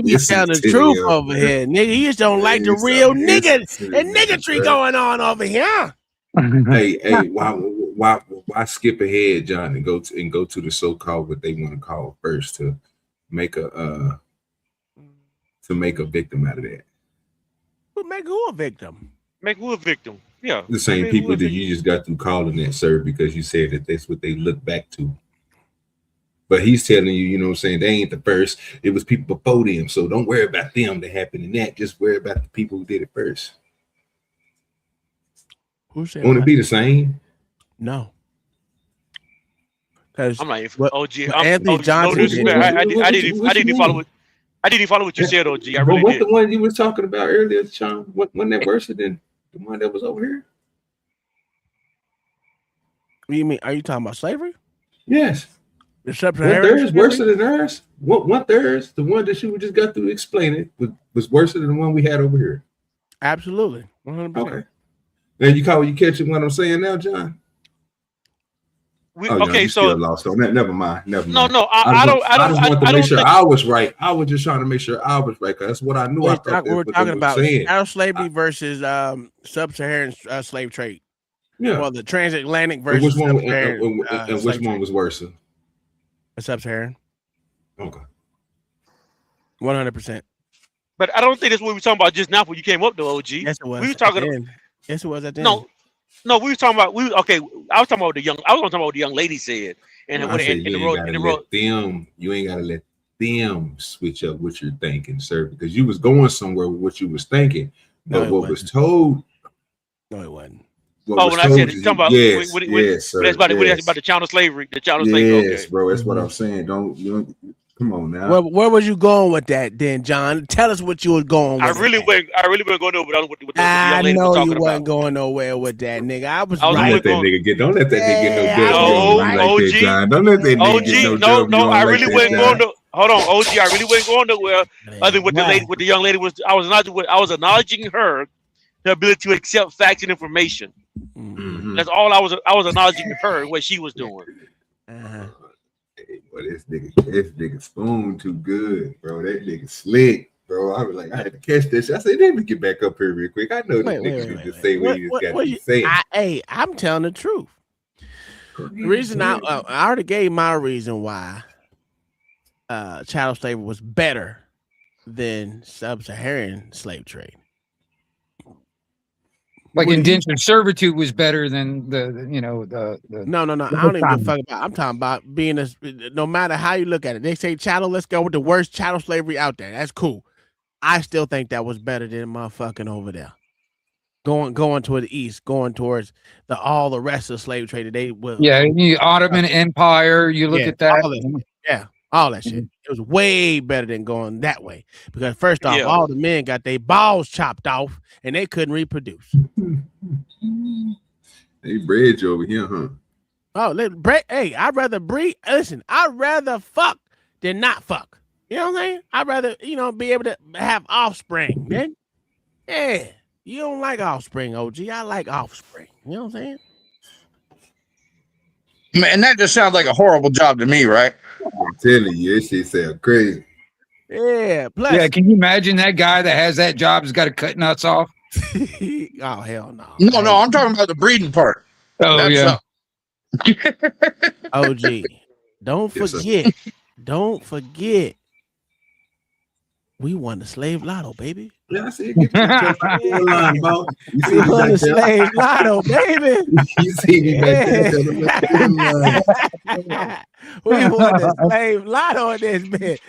be telling the truth over here, nigga. You just don't like the real nigga and niggatry going on over here. Hey, why skip ahead, John, and go to the so-called what they want to call first to make a victim out of that? Make who a victim? Make who a victim? Yeah. The same people that you just got through calling that, sir, because you said that that's what they look back to. But he's telling you, you know what I'm saying, they ain't the first. It was people before them. So don't worry about them that happened in that. Just worry about the people who did it first. Who said Want to be the same? No. Because I'm like, Anthony Johnson. I didn't follow what you said, OG. I really what did. The one you was talking about earlier, Sean? Wasn't that worse than the one that was over here? What do you mean? Are you talking about slavery? Yes. The One third is worse than ours. One third, the one that you just got to explain it, was worse than the one we had over here. Absolutely. 100%. Okay. Now you catching what I'm saying now, John? Okay, so still lost on that. Never mind. No, I don't want to make sure I was right. I was just trying to make sure I was right because that's what I knew. We're talking about chattel slavery versus sub-Saharan slave trade. Yeah. Well, the transatlantic versus sub-Saharan. And which one was worse? Sub-Saharan. Okay. 100%. But I don't think that's what we were talking about just now when you came up to OG. Yes, it was. We were talking. Yes, it was at the end. No, we were talking about I was talking about what the young lady said, and you ain't gotta let them switch up what you're thinking, sir, because you was going somewhere with what you was thinking, but what was told. No, it wasn't. When I said talking about that's about the chattel slavery, Yes, bro, that's what I'm saying. Don't come on now. Where was you going with that, then, John? Tell us what you were going with. I really wasn't going over with the young lady was talking about. Wasn't going nowhere with that, nigga. Don't let that nigga get no John. Don't let that nigga get no No, I really wasn't going to. Hold on, OG. I really wasn't going nowhere other than what the young lady was. I was acknowledging her ability to accept facts and information. Mm-hmm. That's all I was acknowledging her what she was doing. Well, this nigga spoon too good, bro. That nigga slick, bro. I was like, I had to catch this. I said, let me get back up here real quick. I know this nigga need to say what he just got to say. Hey, I'm telling the truth. The reason I already gave my reason why chattel slavery was better than sub-Saharan slave trade. Like indentured servitude was better than the No. I don't even give a fuck about. I'm talking about being no matter how you look at it. They say chattel, let's go with the worst chattel slavery out there. That's cool. I still think that was better than motherfucking over there. going toward the east, going towards all the rest of the slave trade. They will. Yeah, the Ottoman Empire. You look at that. All that shit. It was way better than going that way because first off, Yeah. all the men got their balls chopped off and they couldn't reproduce. They bred you over here, huh? Oh, hey, I'd rather breed. Listen, I'd rather fuck than not fuck. You know what I'm saying? I'd rather, be able to have offspring, man. Yeah. You don't like offspring, OG. I like offspring. You know what I'm saying? Man, that just sounds like a horrible job to me, right? I'm telling you, this shit sound crazy. Yeah. Plus, Yeah, can you imagine that guy that has that job has got to cut nuts off? Oh, hell no. No, I'm talking about the breeding part. Oh, That's yeah. OG, don't forget. Don't forget. We won the slave lotto, baby. Yeah, I said, get the line, bro. You see We me won back the there? slave lotto, baby. You see me back there? We won the slave lotto in this bitch.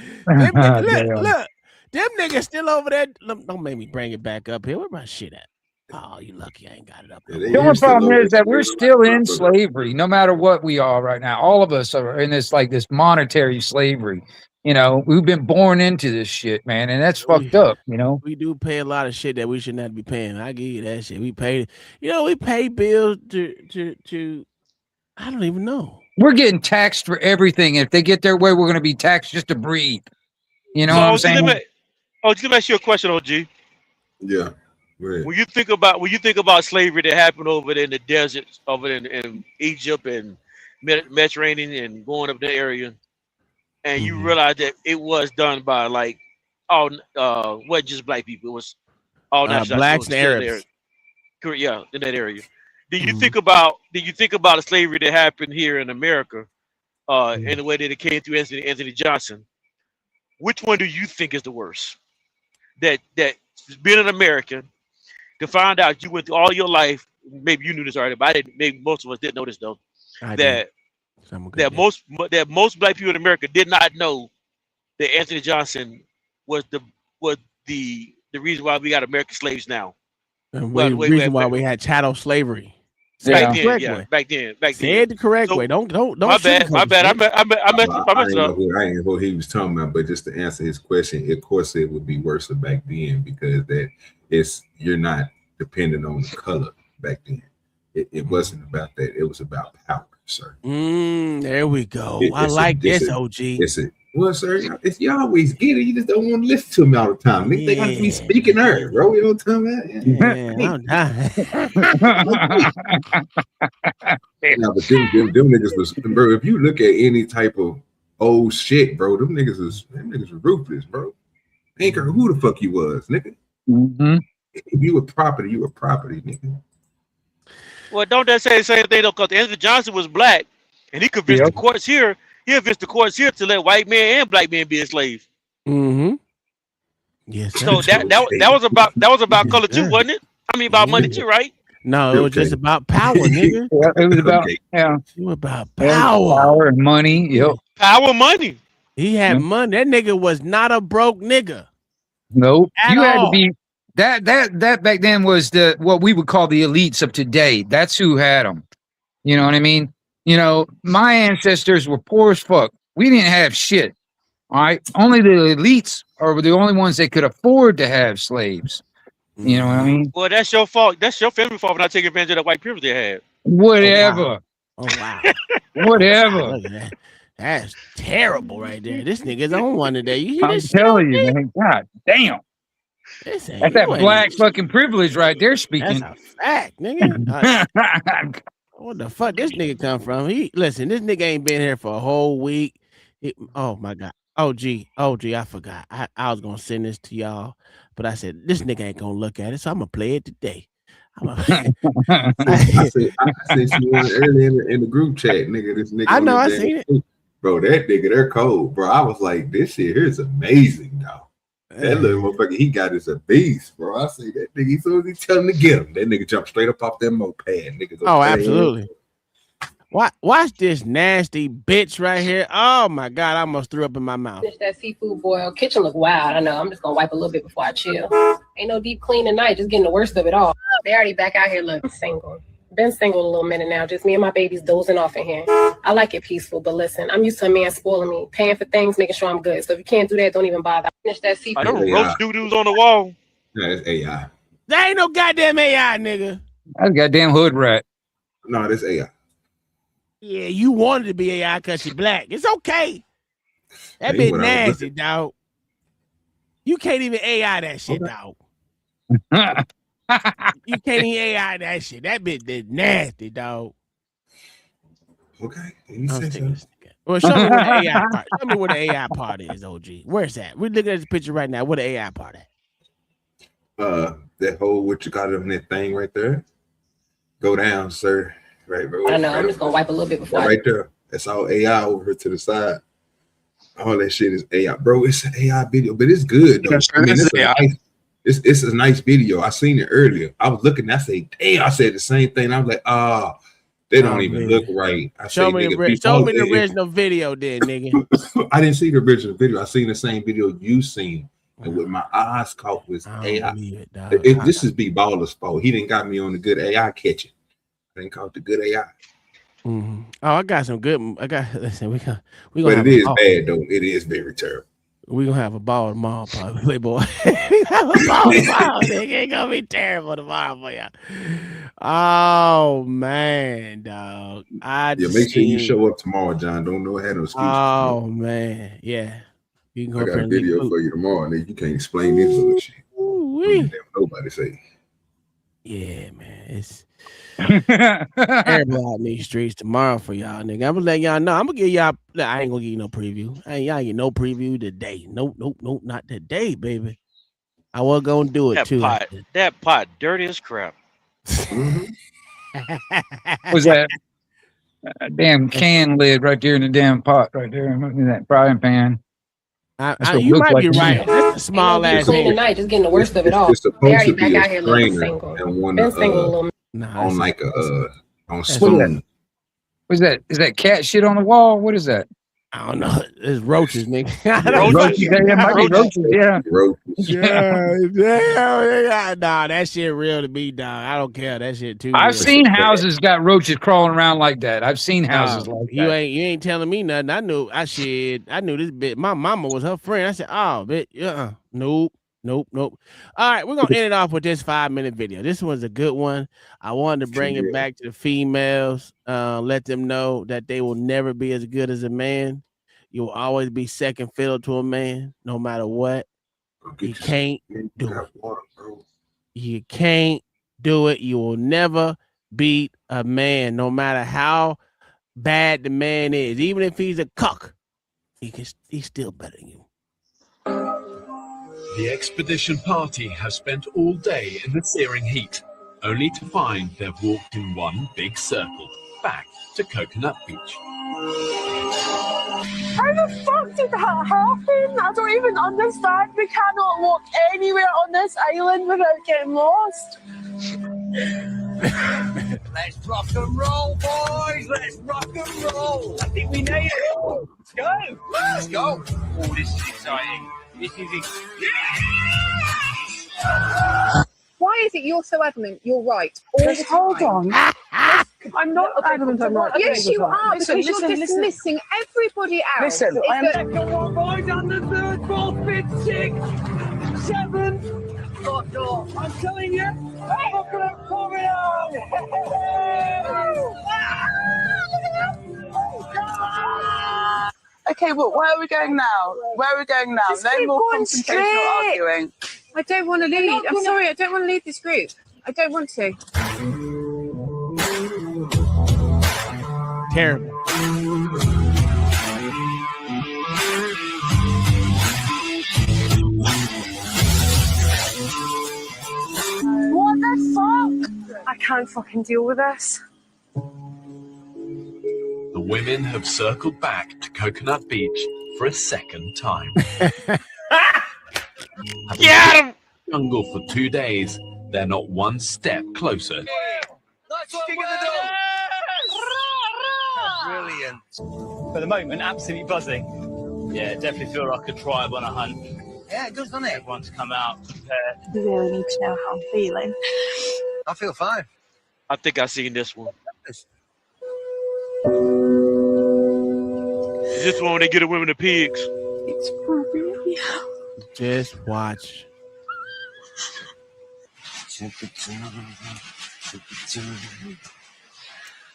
Look, them niggas still over there. Don't make me bring it back up here. Where my shit at? Oh, you lucky I ain't got it up. The only problem is that we're still in slavery, no matter what we are right now. All of us are in this monetary slavery. We've been born into this shit, man, and that's fucked up. We do pay a lot of shit that we should not be paying. I give you that shit. We pay, we pay bills to. I don't even know. We're getting taxed for everything. If they get their way, we're going to be taxed just to breathe. You know what I'm saying? Let me ask you a question, OG. Yeah. When you think about slavery that happened over there in the deserts, over in Egypt and Mediterranean and going up the area, and you realize that it was done by wasn't just black people, it was all blacks and Arabs. Yeah, in that area. Did you think about the slavery that happened here in America, in the way that it came through Anthony Johnson? Which one do you think is the worst? That being an American, to find out you went through all your life, maybe you knew this already, but I didn't. Maybe most of us didn't know this though. That most black people in America did not know that Anthony Johnson was the reason why we got American slaves now. And the reason why we had chattel slavery. Back then. Say it the correct way. Don't. My bad. I messed up. I ain't know what he was talking about, but just to answer his question, of course it would be worse back then because you're not dependent on the color back then. It wasn't about that. It was about power, sir. There we go. I like this, OG. Well, sir, you always get it. You just don't want to listen to me all the time. Nigga, they got to be speaking earth, bro. You know what I'm talking about? But them niggas was, bro. If you look at any type of old shit, bro, them niggas was ruthless, bro. Ain't care who the fuck you was, nigga. If you were property, nigga. Well, don't that say the same thing though? Because Anthony Johnson was black, and he convinced the courts here. He convinced the courts here to let white men and black men be enslaved. Yes. So that was about color too, wasn't it? I mean, about money too, right? No, it was just about power, nigga. It was about It was about power and money. Yep. Power, money. He had money. That nigga was not a broke nigga. Nope. At You had to all. be that back then was what we would call the elites of today. That's who had them. You know what I mean? My ancestors were poor as fuck. We didn't have shit. All right. Only the elites are the only ones that could afford to have slaves. You know what I mean? Well, that's your fault. That's your family fault for not taking advantage of the white privilege they had. Whatever. Oh wow. Whatever. Look at that. That's terrible right there. This nigga's on one today. You hear I'm this telling shit, you, man. God damn. This ain't- That's that you ain't- black fucking privilege right there speaking. That's a fact, nigga. What the fuck this nigga come from? Listen, this nigga ain't been here for a whole week. Oh my god. OG, I forgot. I was gonna send this to y'all, but I said this nigga ain't gonna look at it, so I'm gonna play it today. I said you one earlier in the group chat, nigga. This nigga. I know, I there, seen it. Bro, that nigga, they're cold, bro. I was like, this shit here is amazing, dog. That little motherfucker, he got is a beast, bro. I see that nigga. As soon as he tell him to get him, that nigga jump straight up off that moped. Nigga go Oh, absolutely. Watch this nasty bitch right here. Oh my god, I almost threw up in my mouth. Finish that seafood boil. Kitchen look wild. I know. I'm just gonna wipe a little bit before I chill. Ain't no deep clean tonight. Just getting the worst of it all. They already back out here looking single. Been single a little minute now. Just me and my babies dozing off in here. I like it peaceful, but listen, I'm used to a man spoiling me, paying for things, making sure I'm good. So if you can't do that, don't even bother. Finish that seafood. Them roast doo-doos on the wall. No, that's AI. That ain't no goddamn AI, nigga. That's goddamn hood rat. No, that's AI. Yeah, you wanted to be AI because you're black. It's okay. That bit nasty, dog. You can't even AI that shit, dog. You can't even AI that shit. That bit is nasty, dog. Okay. You said so. Well, show me where the AI part. Show me where the AI part is, OG. Where's that? We're looking at this picture right now. Where the AI part at? That whole what you got on that thing right there. Go down, sir. Right, bro. I know. I'm just gonna wipe a little bit before. Right there. That's all AI over here to the side. All that shit is AI, bro. It's an AI video, but it's good though. I mean, it's a nice video. I seen it earlier. I was looking. I say, damn. I said the same thing. I was like, they don't even look right. Show me the original video, then, nigga. I didn't see the original video. I seen the same video you seen, and what my eyes caught was AI. This is B Baller's fault. He didn't got me on the good AI catching. I didn't caught the good AI. Mm-hmm. Oh, I got some good. Listen, we gonna. But it is bad though. It is very terrible. We gonna have a ball tomorrow, probably, Playboy. We have a ball tomorrow. Nigga. It's gonna be terrible tomorrow for y'all. Oh man, dog. Make sure you show up tomorrow, John. Don't know have no excuses. Oh man, yeah. You can go. I got a video for you tomorrow, and you can't explain this bullshit. Nobody say. Yeah, man. It's terrible out in these streets tomorrow for y'all, nigga. I'm gonna let y'all know. I'm gonna give y'all. I ain't gonna give you no preview. Y'all ain't get no preview today. Nope, not today, baby. I was gonna do it too. That pot, dirty as crap. Was that damn can lid right there in the damn pot right there? Look at that frying pan. You might be right. That's a small ass. Tonight, just getting the worst of it all. It's supposed to be a strainer and one on like on spoon. What's that? Is that cat shit on the wall? What is that? I don't know. It's roaches, nigga. Roaches. Yeah. Nah, that shit real to me, dog. I don't care. That shit too. I've seen houses got roaches crawling around like that. I've seen houses like that. You ain't telling me nothing. I knew this bit. My mama was her friend. I said, oh, bitch, nope. All right, we're gonna end it off with this 5-minute video. This was a good one. I wanted to bring it back to the females, let them know that they will never be as good as a man. You will always be second fiddle to a man, no matter what. You can't do it. You can't do it. You will never beat a man, no matter how bad the man is. Even if he's a cuck, he's still better than you. The expedition party has spent all day in the searing heat, only to find they've walked in one big circle back to Coconut Beach. How the fuck did that happen? I don't even understand. We cannot walk anywhere on this island without getting lost. Let's rock and roll, boys. Let's rock and roll. I think we nailed it. Let's go. Let's go. Oh, this is exciting. This is Why is it you're so adamant you're right? Hold on. I'm not adamant I'm right. Yes, you are, Listen, because you're dismissing everybody else. Listen, I am. Come on, boys, on the third, fourth, fifth, sixth, seventh. Oh, I'm telling you, look at coming out. Okay, well, where are we going now? Just No keep more going confrontation or straight. arguing. I don't want to lead. I'm sorry, I don't want to lead this group. I don't want to. Terrible. What the fuck? I can't fucking deal with this. The women have circled back to Coconut Beach for a second time. Get him! Jungle for 2 days. They're not one step closer. Brilliant. For the moment, absolutely buzzing. Yeah, definitely feel like a tribe on a hunt. Yeah, it does, doesn't it? Everyone's come out prepared. You really need to know how I'm feeling. I feel fine. I think I seen this one. Is this one when they get the women the pigs? It's for real. Just watch.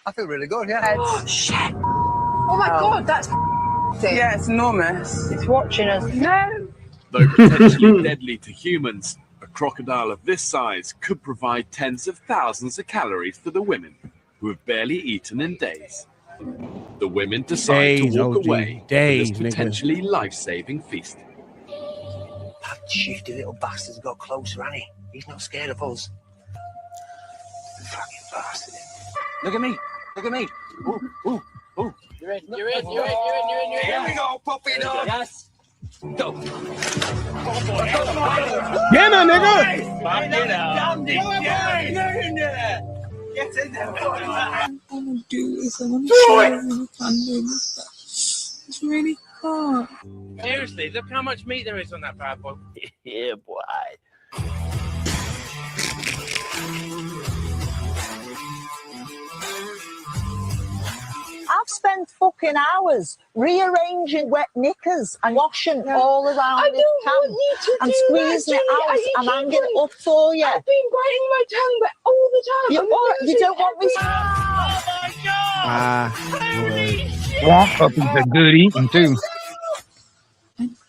I feel really good, yeah. Oh, shit. Oh my God, that's Yeah, it's enormous. It's watching us. No. Though potentially deadly to humans, a crocodile of this size could provide tens of thousands of calories to the women who have barely eaten in days. The women decide to walk away from this potentially life-saving feast. That shifty little bastard's got closer, hasn't he? He's not scared of us. Fucking bastard. Look at me. Look at me. Ooh, ooh, ooh. You're in. Here we go, puppy dog. Yes. Go. Get in, nigga. Get in there. I want to do this. I want to show you. It's really hard. Seriously, look how much meat there is on that bad boy. Yeah, boy. I've spent fucking hours rearranging wet knickers and washing all around this camp and squeezing it out and hanging it up for you. I've been biting my tongue all the time. You don't want me to... Swamp puppies are good eating too.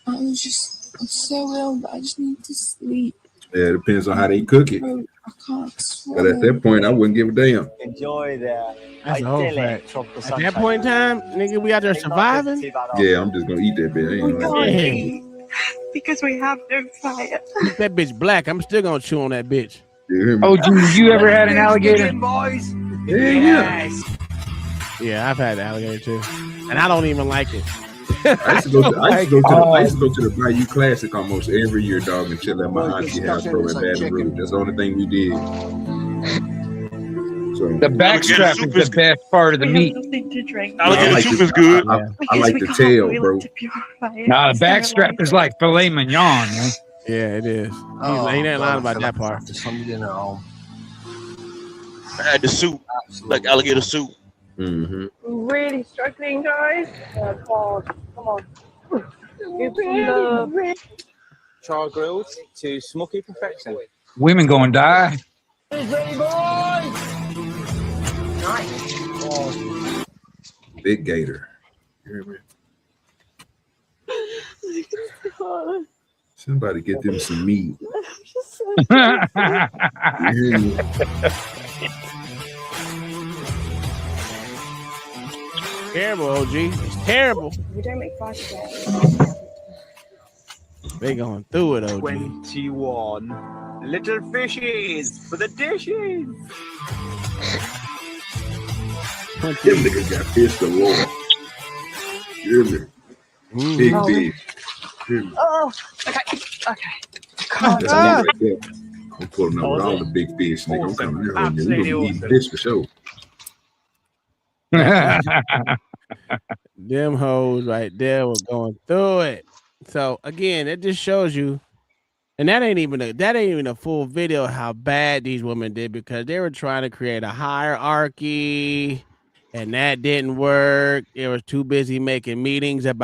I'm so ill, but I just need to sleep. Yeah, it depends on how they cook it. I can't But at that point, I wouldn't give a damn. Enjoy the That's a whole fact. At that point in time, nigga, we out there surviving. Yeah, I'm just gonna eat that bitch. I ain't gonna Because we have no fire. Keep that bitch black. I'm still gonna chew on that bitch. Oh, you ever had an alligator? Boys. Yeah. Yeah, I've had alligator too, and I don't even like it. I used to go to the Bayou Classic almost every year, dog, and chill at my auntie house, bro, in Baton Rouge. That's the only thing we did. So, The backstrap is the best part of the meat. Alligator soup is good. I like the tail, bro. Nah, the backstrap is like filet mignon, man. Yeah, it is. Ain't that lying about that part. I had the soup, like alligator soup. Mm-hmm. Really struggling, guys. Oh, God. Come on. Char grilled to smoky perfection. Women gonna die. Ready, boys? Nice. Big gator. You hear me? Somebody get them some meat. You hear me? Terrible, OG. It's terrible. We don't make fire today. They going through it, OG. 21 little fishies for the dishes. Them niggas got fish galore. You hear me? Big fish. Hear me? Oh, okay. That's me right there. I'm pulling up with all the big fish, nigga. I'm coming here. We're gonna be eating fish for sure. Them hoes right there were going through it. So again, it just shows you, and that ain't even a full video of how bad these women did, because they were trying to create a hierarchy, and that didn't work. They was too busy making meetings, and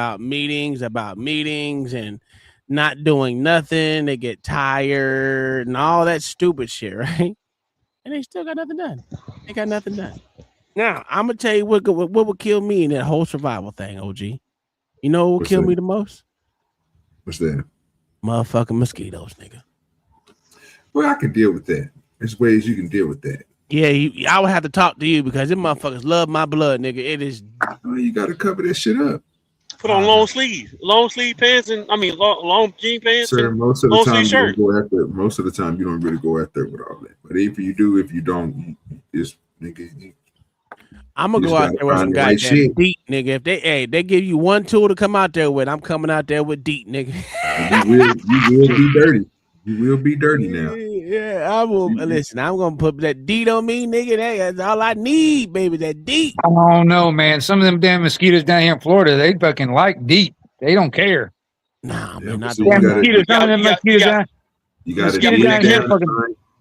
not doing nothing. They get tired and all that stupid shit, right? And they still got nothing done. They got nothing done. Now, I'm going to tell you what would kill me in that whole survival thing, OG. You know what would kill me the most? What's that? Motherfucking mosquitoes, nigga. Well, I can deal with that. There's ways you can deal with that. Yeah, I would have to talk to you because them motherfuckers love my blood, nigga. It is. Oh, you got to cover that shit up. Put on long sleeve pants, and long jean pants. Sir, and most of the long time sleeve you shirt. don't go after. Most of the time you don't really go after with all that. But if you do, if you don't, it's nigga. I'm gonna go out there with some goddamn deep, nigga. If they give you one tool to come out there with, I'm coming out there with deep, nigga. You will be dirty. You will be dirty now. Yeah, I will. Listen, I'm gonna put that deep on me, nigga. That's all I need, baby. That deep. I don't know, man. Some of them damn mosquitoes down here in Florida, they fucking like deep. They don't care. Nah, man, not damn mosquitoes. Some of them mosquitoes down. You got to down here fucking.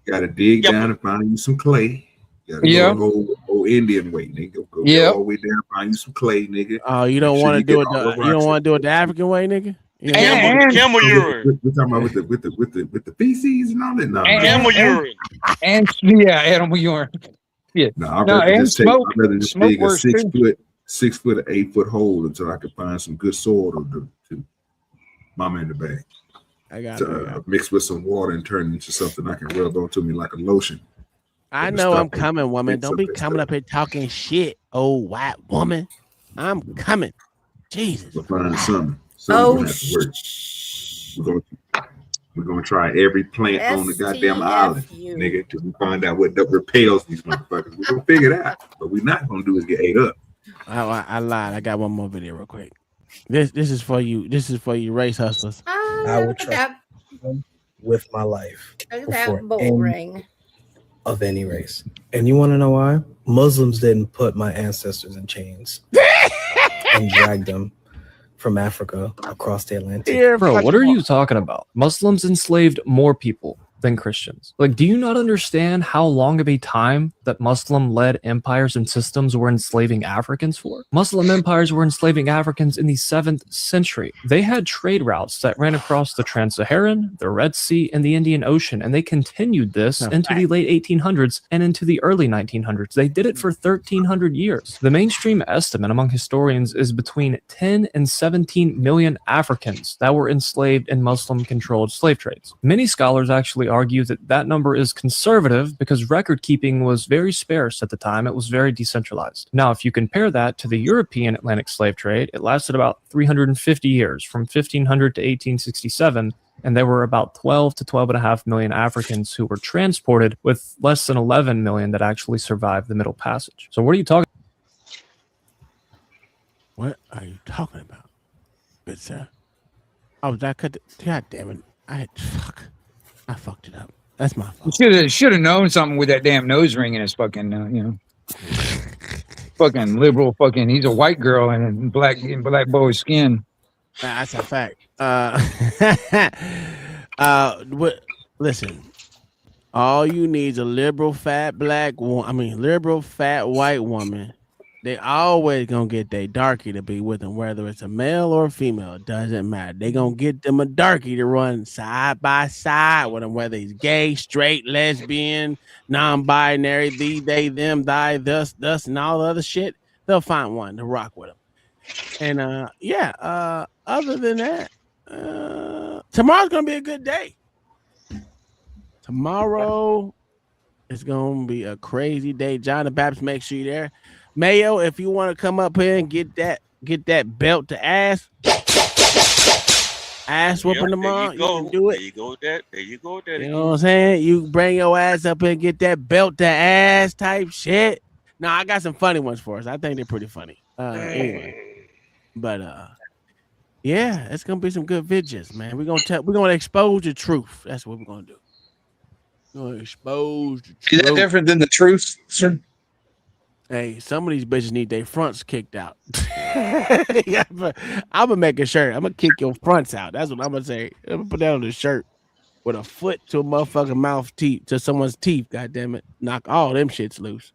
Gotta dig down and find you some clay. Gotta go old Indian way, nigga. Go all the way down, find you some clay, nigga. Oh, you don't want to do it. You don't want to do it the African way, nigga. Camel urine. We're talking about with the feces and all that. No, camel urine. And animal urine. Yeah. No, I'd rather just dig a 6 foot or 8 foot hole until I can find some good soil to mama in the bag. I got to mix with some water and turn it into something I can rub onto me like a lotion. I know I'm coming, woman. Don't be coming up here talking shit, old white woman. I'm coming. Jesus. We'll find something. Something have to work. We're gonna try every plant on the goddamn island, nigga, till we find out what repels these motherfuckers. We're gonna figure it out. But we're not gonna do is get ate up. I lied. I got one more video real quick. This is for you. This is for you race hustlers. I will try with my life before any of any race. And you want to know why? Muslims didn't put my ancestors in chains and drag them from Africa across the Atlantic. Bro, what are you talking about? Muslims enslaved more people than Christians. Like, do you not understand how long of a time that Muslim-led empires and systems were enslaving Africans for? Muslim empires were enslaving Africans in the 7th century. They had trade routes that ran across the Trans-Saharan, the Red Sea, and the Indian Ocean, and they continued this into the late 1800s and into the early 1900s. They did it for 1,300 years. The mainstream estimate among historians is between 10 and 17 million Africans that were enslaved in Muslim-controlled slave trades. Many scholars actually argue that that number is conservative because record keeping was very sparse at the time. It was very decentralized. Now, if you compare that to the European Atlantic slave trade, it lasted about 350 years, from 1500 to 1867, and there were about 12 to 12.5 million Africans who were transported, with less than 11 million that actually survived the Middle Passage. So what are you talking about? What are you talking about, good sir? Oh, that cut. God damn it! I fucked it up. That's my fault. Should have known something with that damn nose ring in his fucking, fucking liberal fucking. He's a white girl in black boy's skin. That's a fact. Listen, all you need is a liberal fat liberal fat white woman. They always gonna get their darkie to be with them, whether it's a male or a female. It doesn't matter. They gonna get them a darkie to run side by side with them, whether he's gay, straight, lesbian, non-binary, thee, they, them, thy, thus, and all the other shit. They'll find one to rock with them. And other than that, tomorrow's gonna be a good day. Tomorrow is gonna be a crazy day. John the Baptist, make sure you're there. Mayo, if you want to come up here and get that belt to ass whooping tomorrow, you can do it. There you go with that. There you go with that. You know what I'm saying? You bring your ass up and get that belt to ass type shit. Now I got some funny ones for us. I think they're pretty funny. Anyway, but yeah, it's gonna be some good videos, man. We're gonna expose the truth. That's what we're gonna do. We're gonna expose the truth. Is that different than the truth, sir? Hey, some of these bitches need their fronts kicked out. Yeah, I'm gonna make a shirt. I'm gonna kick your fronts out. That's what I'm gonna say. I'm gonna put that on the shirt with a foot to a motherfucking mouth teeth to someone's teeth. God damn it, knock all them shits loose.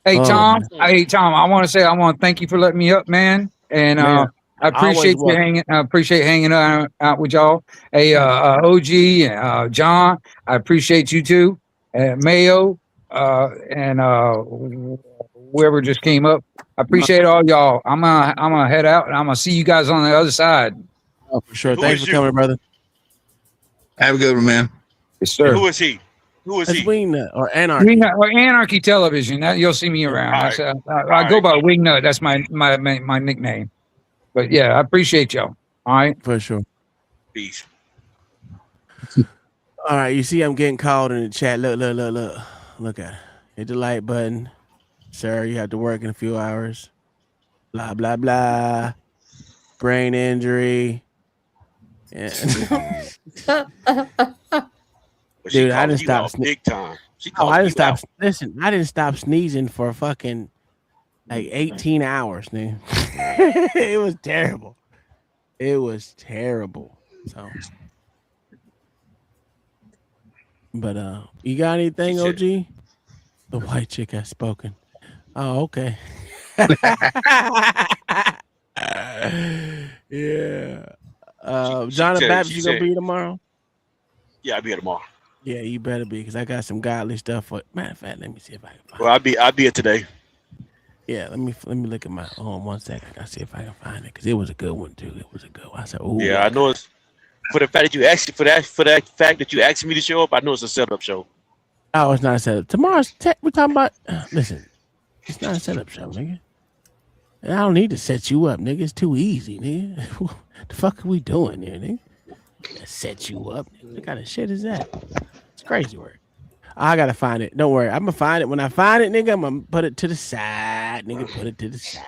Hey Tom, I want to thank you for letting me up, man. And I appreciate you hanging. I appreciate hanging out with y'all. Hey, OG and John, I appreciate you too. Mayo. And whoever just came up, I appreciate all y'all. I'm gonna head out and I'm gonna see you guys on the other side. Oh, for sure. Thanks for coming, brother. Have a good one, man. Yes, sir. Who is he? Who is he? Wingnut or Anarchy? Wingnut or Anarchy Television. You'll see me around. I go by Wingnut. That's my nickname. But yeah, I appreciate y'all. All right, for sure. Peace. All right, you see, I'm getting called in the chat. Look at it. Hit the like button. Sir, you have to work in a few hours. Blah, blah, blah. Brain injury. Yeah. Dude, I didn't stop big time. I didn't stop. Listen, I didn't stop sneezing for fucking like 18 hours, man. It was terrible. It was terrible. So But you got anything, OG? The white chick has spoken. Oh, okay. Yeah. John and Babs, you gonna be tomorrow? Yeah, I'll be here tomorrow. Yeah, you better be, because I got some godly stuff for. Matter of fact, let me see if I can find. Well, I'll be here today. Yeah, let me look at my 1 second. I see if I can find it, because it was a good one too. It was a good one. I said, "Oh, yeah, I know it's for the fact that you asked for that fact that you asked me to show up. I know it's a setup show. Oh, it's not a setup. Tomorrow's we're talking about. Listen, it's not a setup show, nigga. I don't need to set you up, nigga. It's too easy, nigga. What the fuck are we doing here, nigga? Set you up. Nigga. What kind of shit is that? It's crazy work. I gotta find it. Don't worry. I'm gonna find it. When I find it, nigga, I'm gonna put it to the side. Nigga, put it to the side.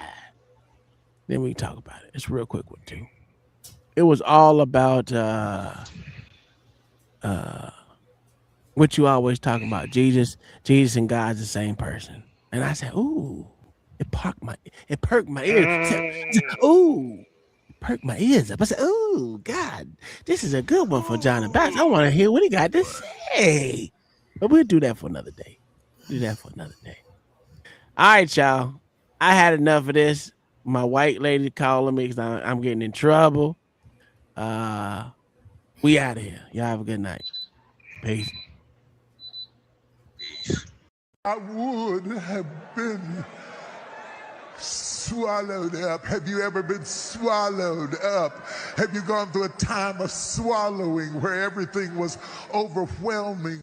Then we can talk about it. It's a real quick one too. It was all about what you always talking about. Jesus and God's the same person. And I said, ooh, it perked my ears. Ooh, perked my ears up. I said, ooh, God, this is a good one for John and Babs. I want to hear what he got to say. But we'll do that for another day. All right, y'all. I had enough of this. My white lady calling me because I'm getting in trouble. We out of here. Y'all have a good night. Peace. I would have been swallowed up. Have you ever been swallowed up? Have you gone through a time of swallowing where everything was overwhelming?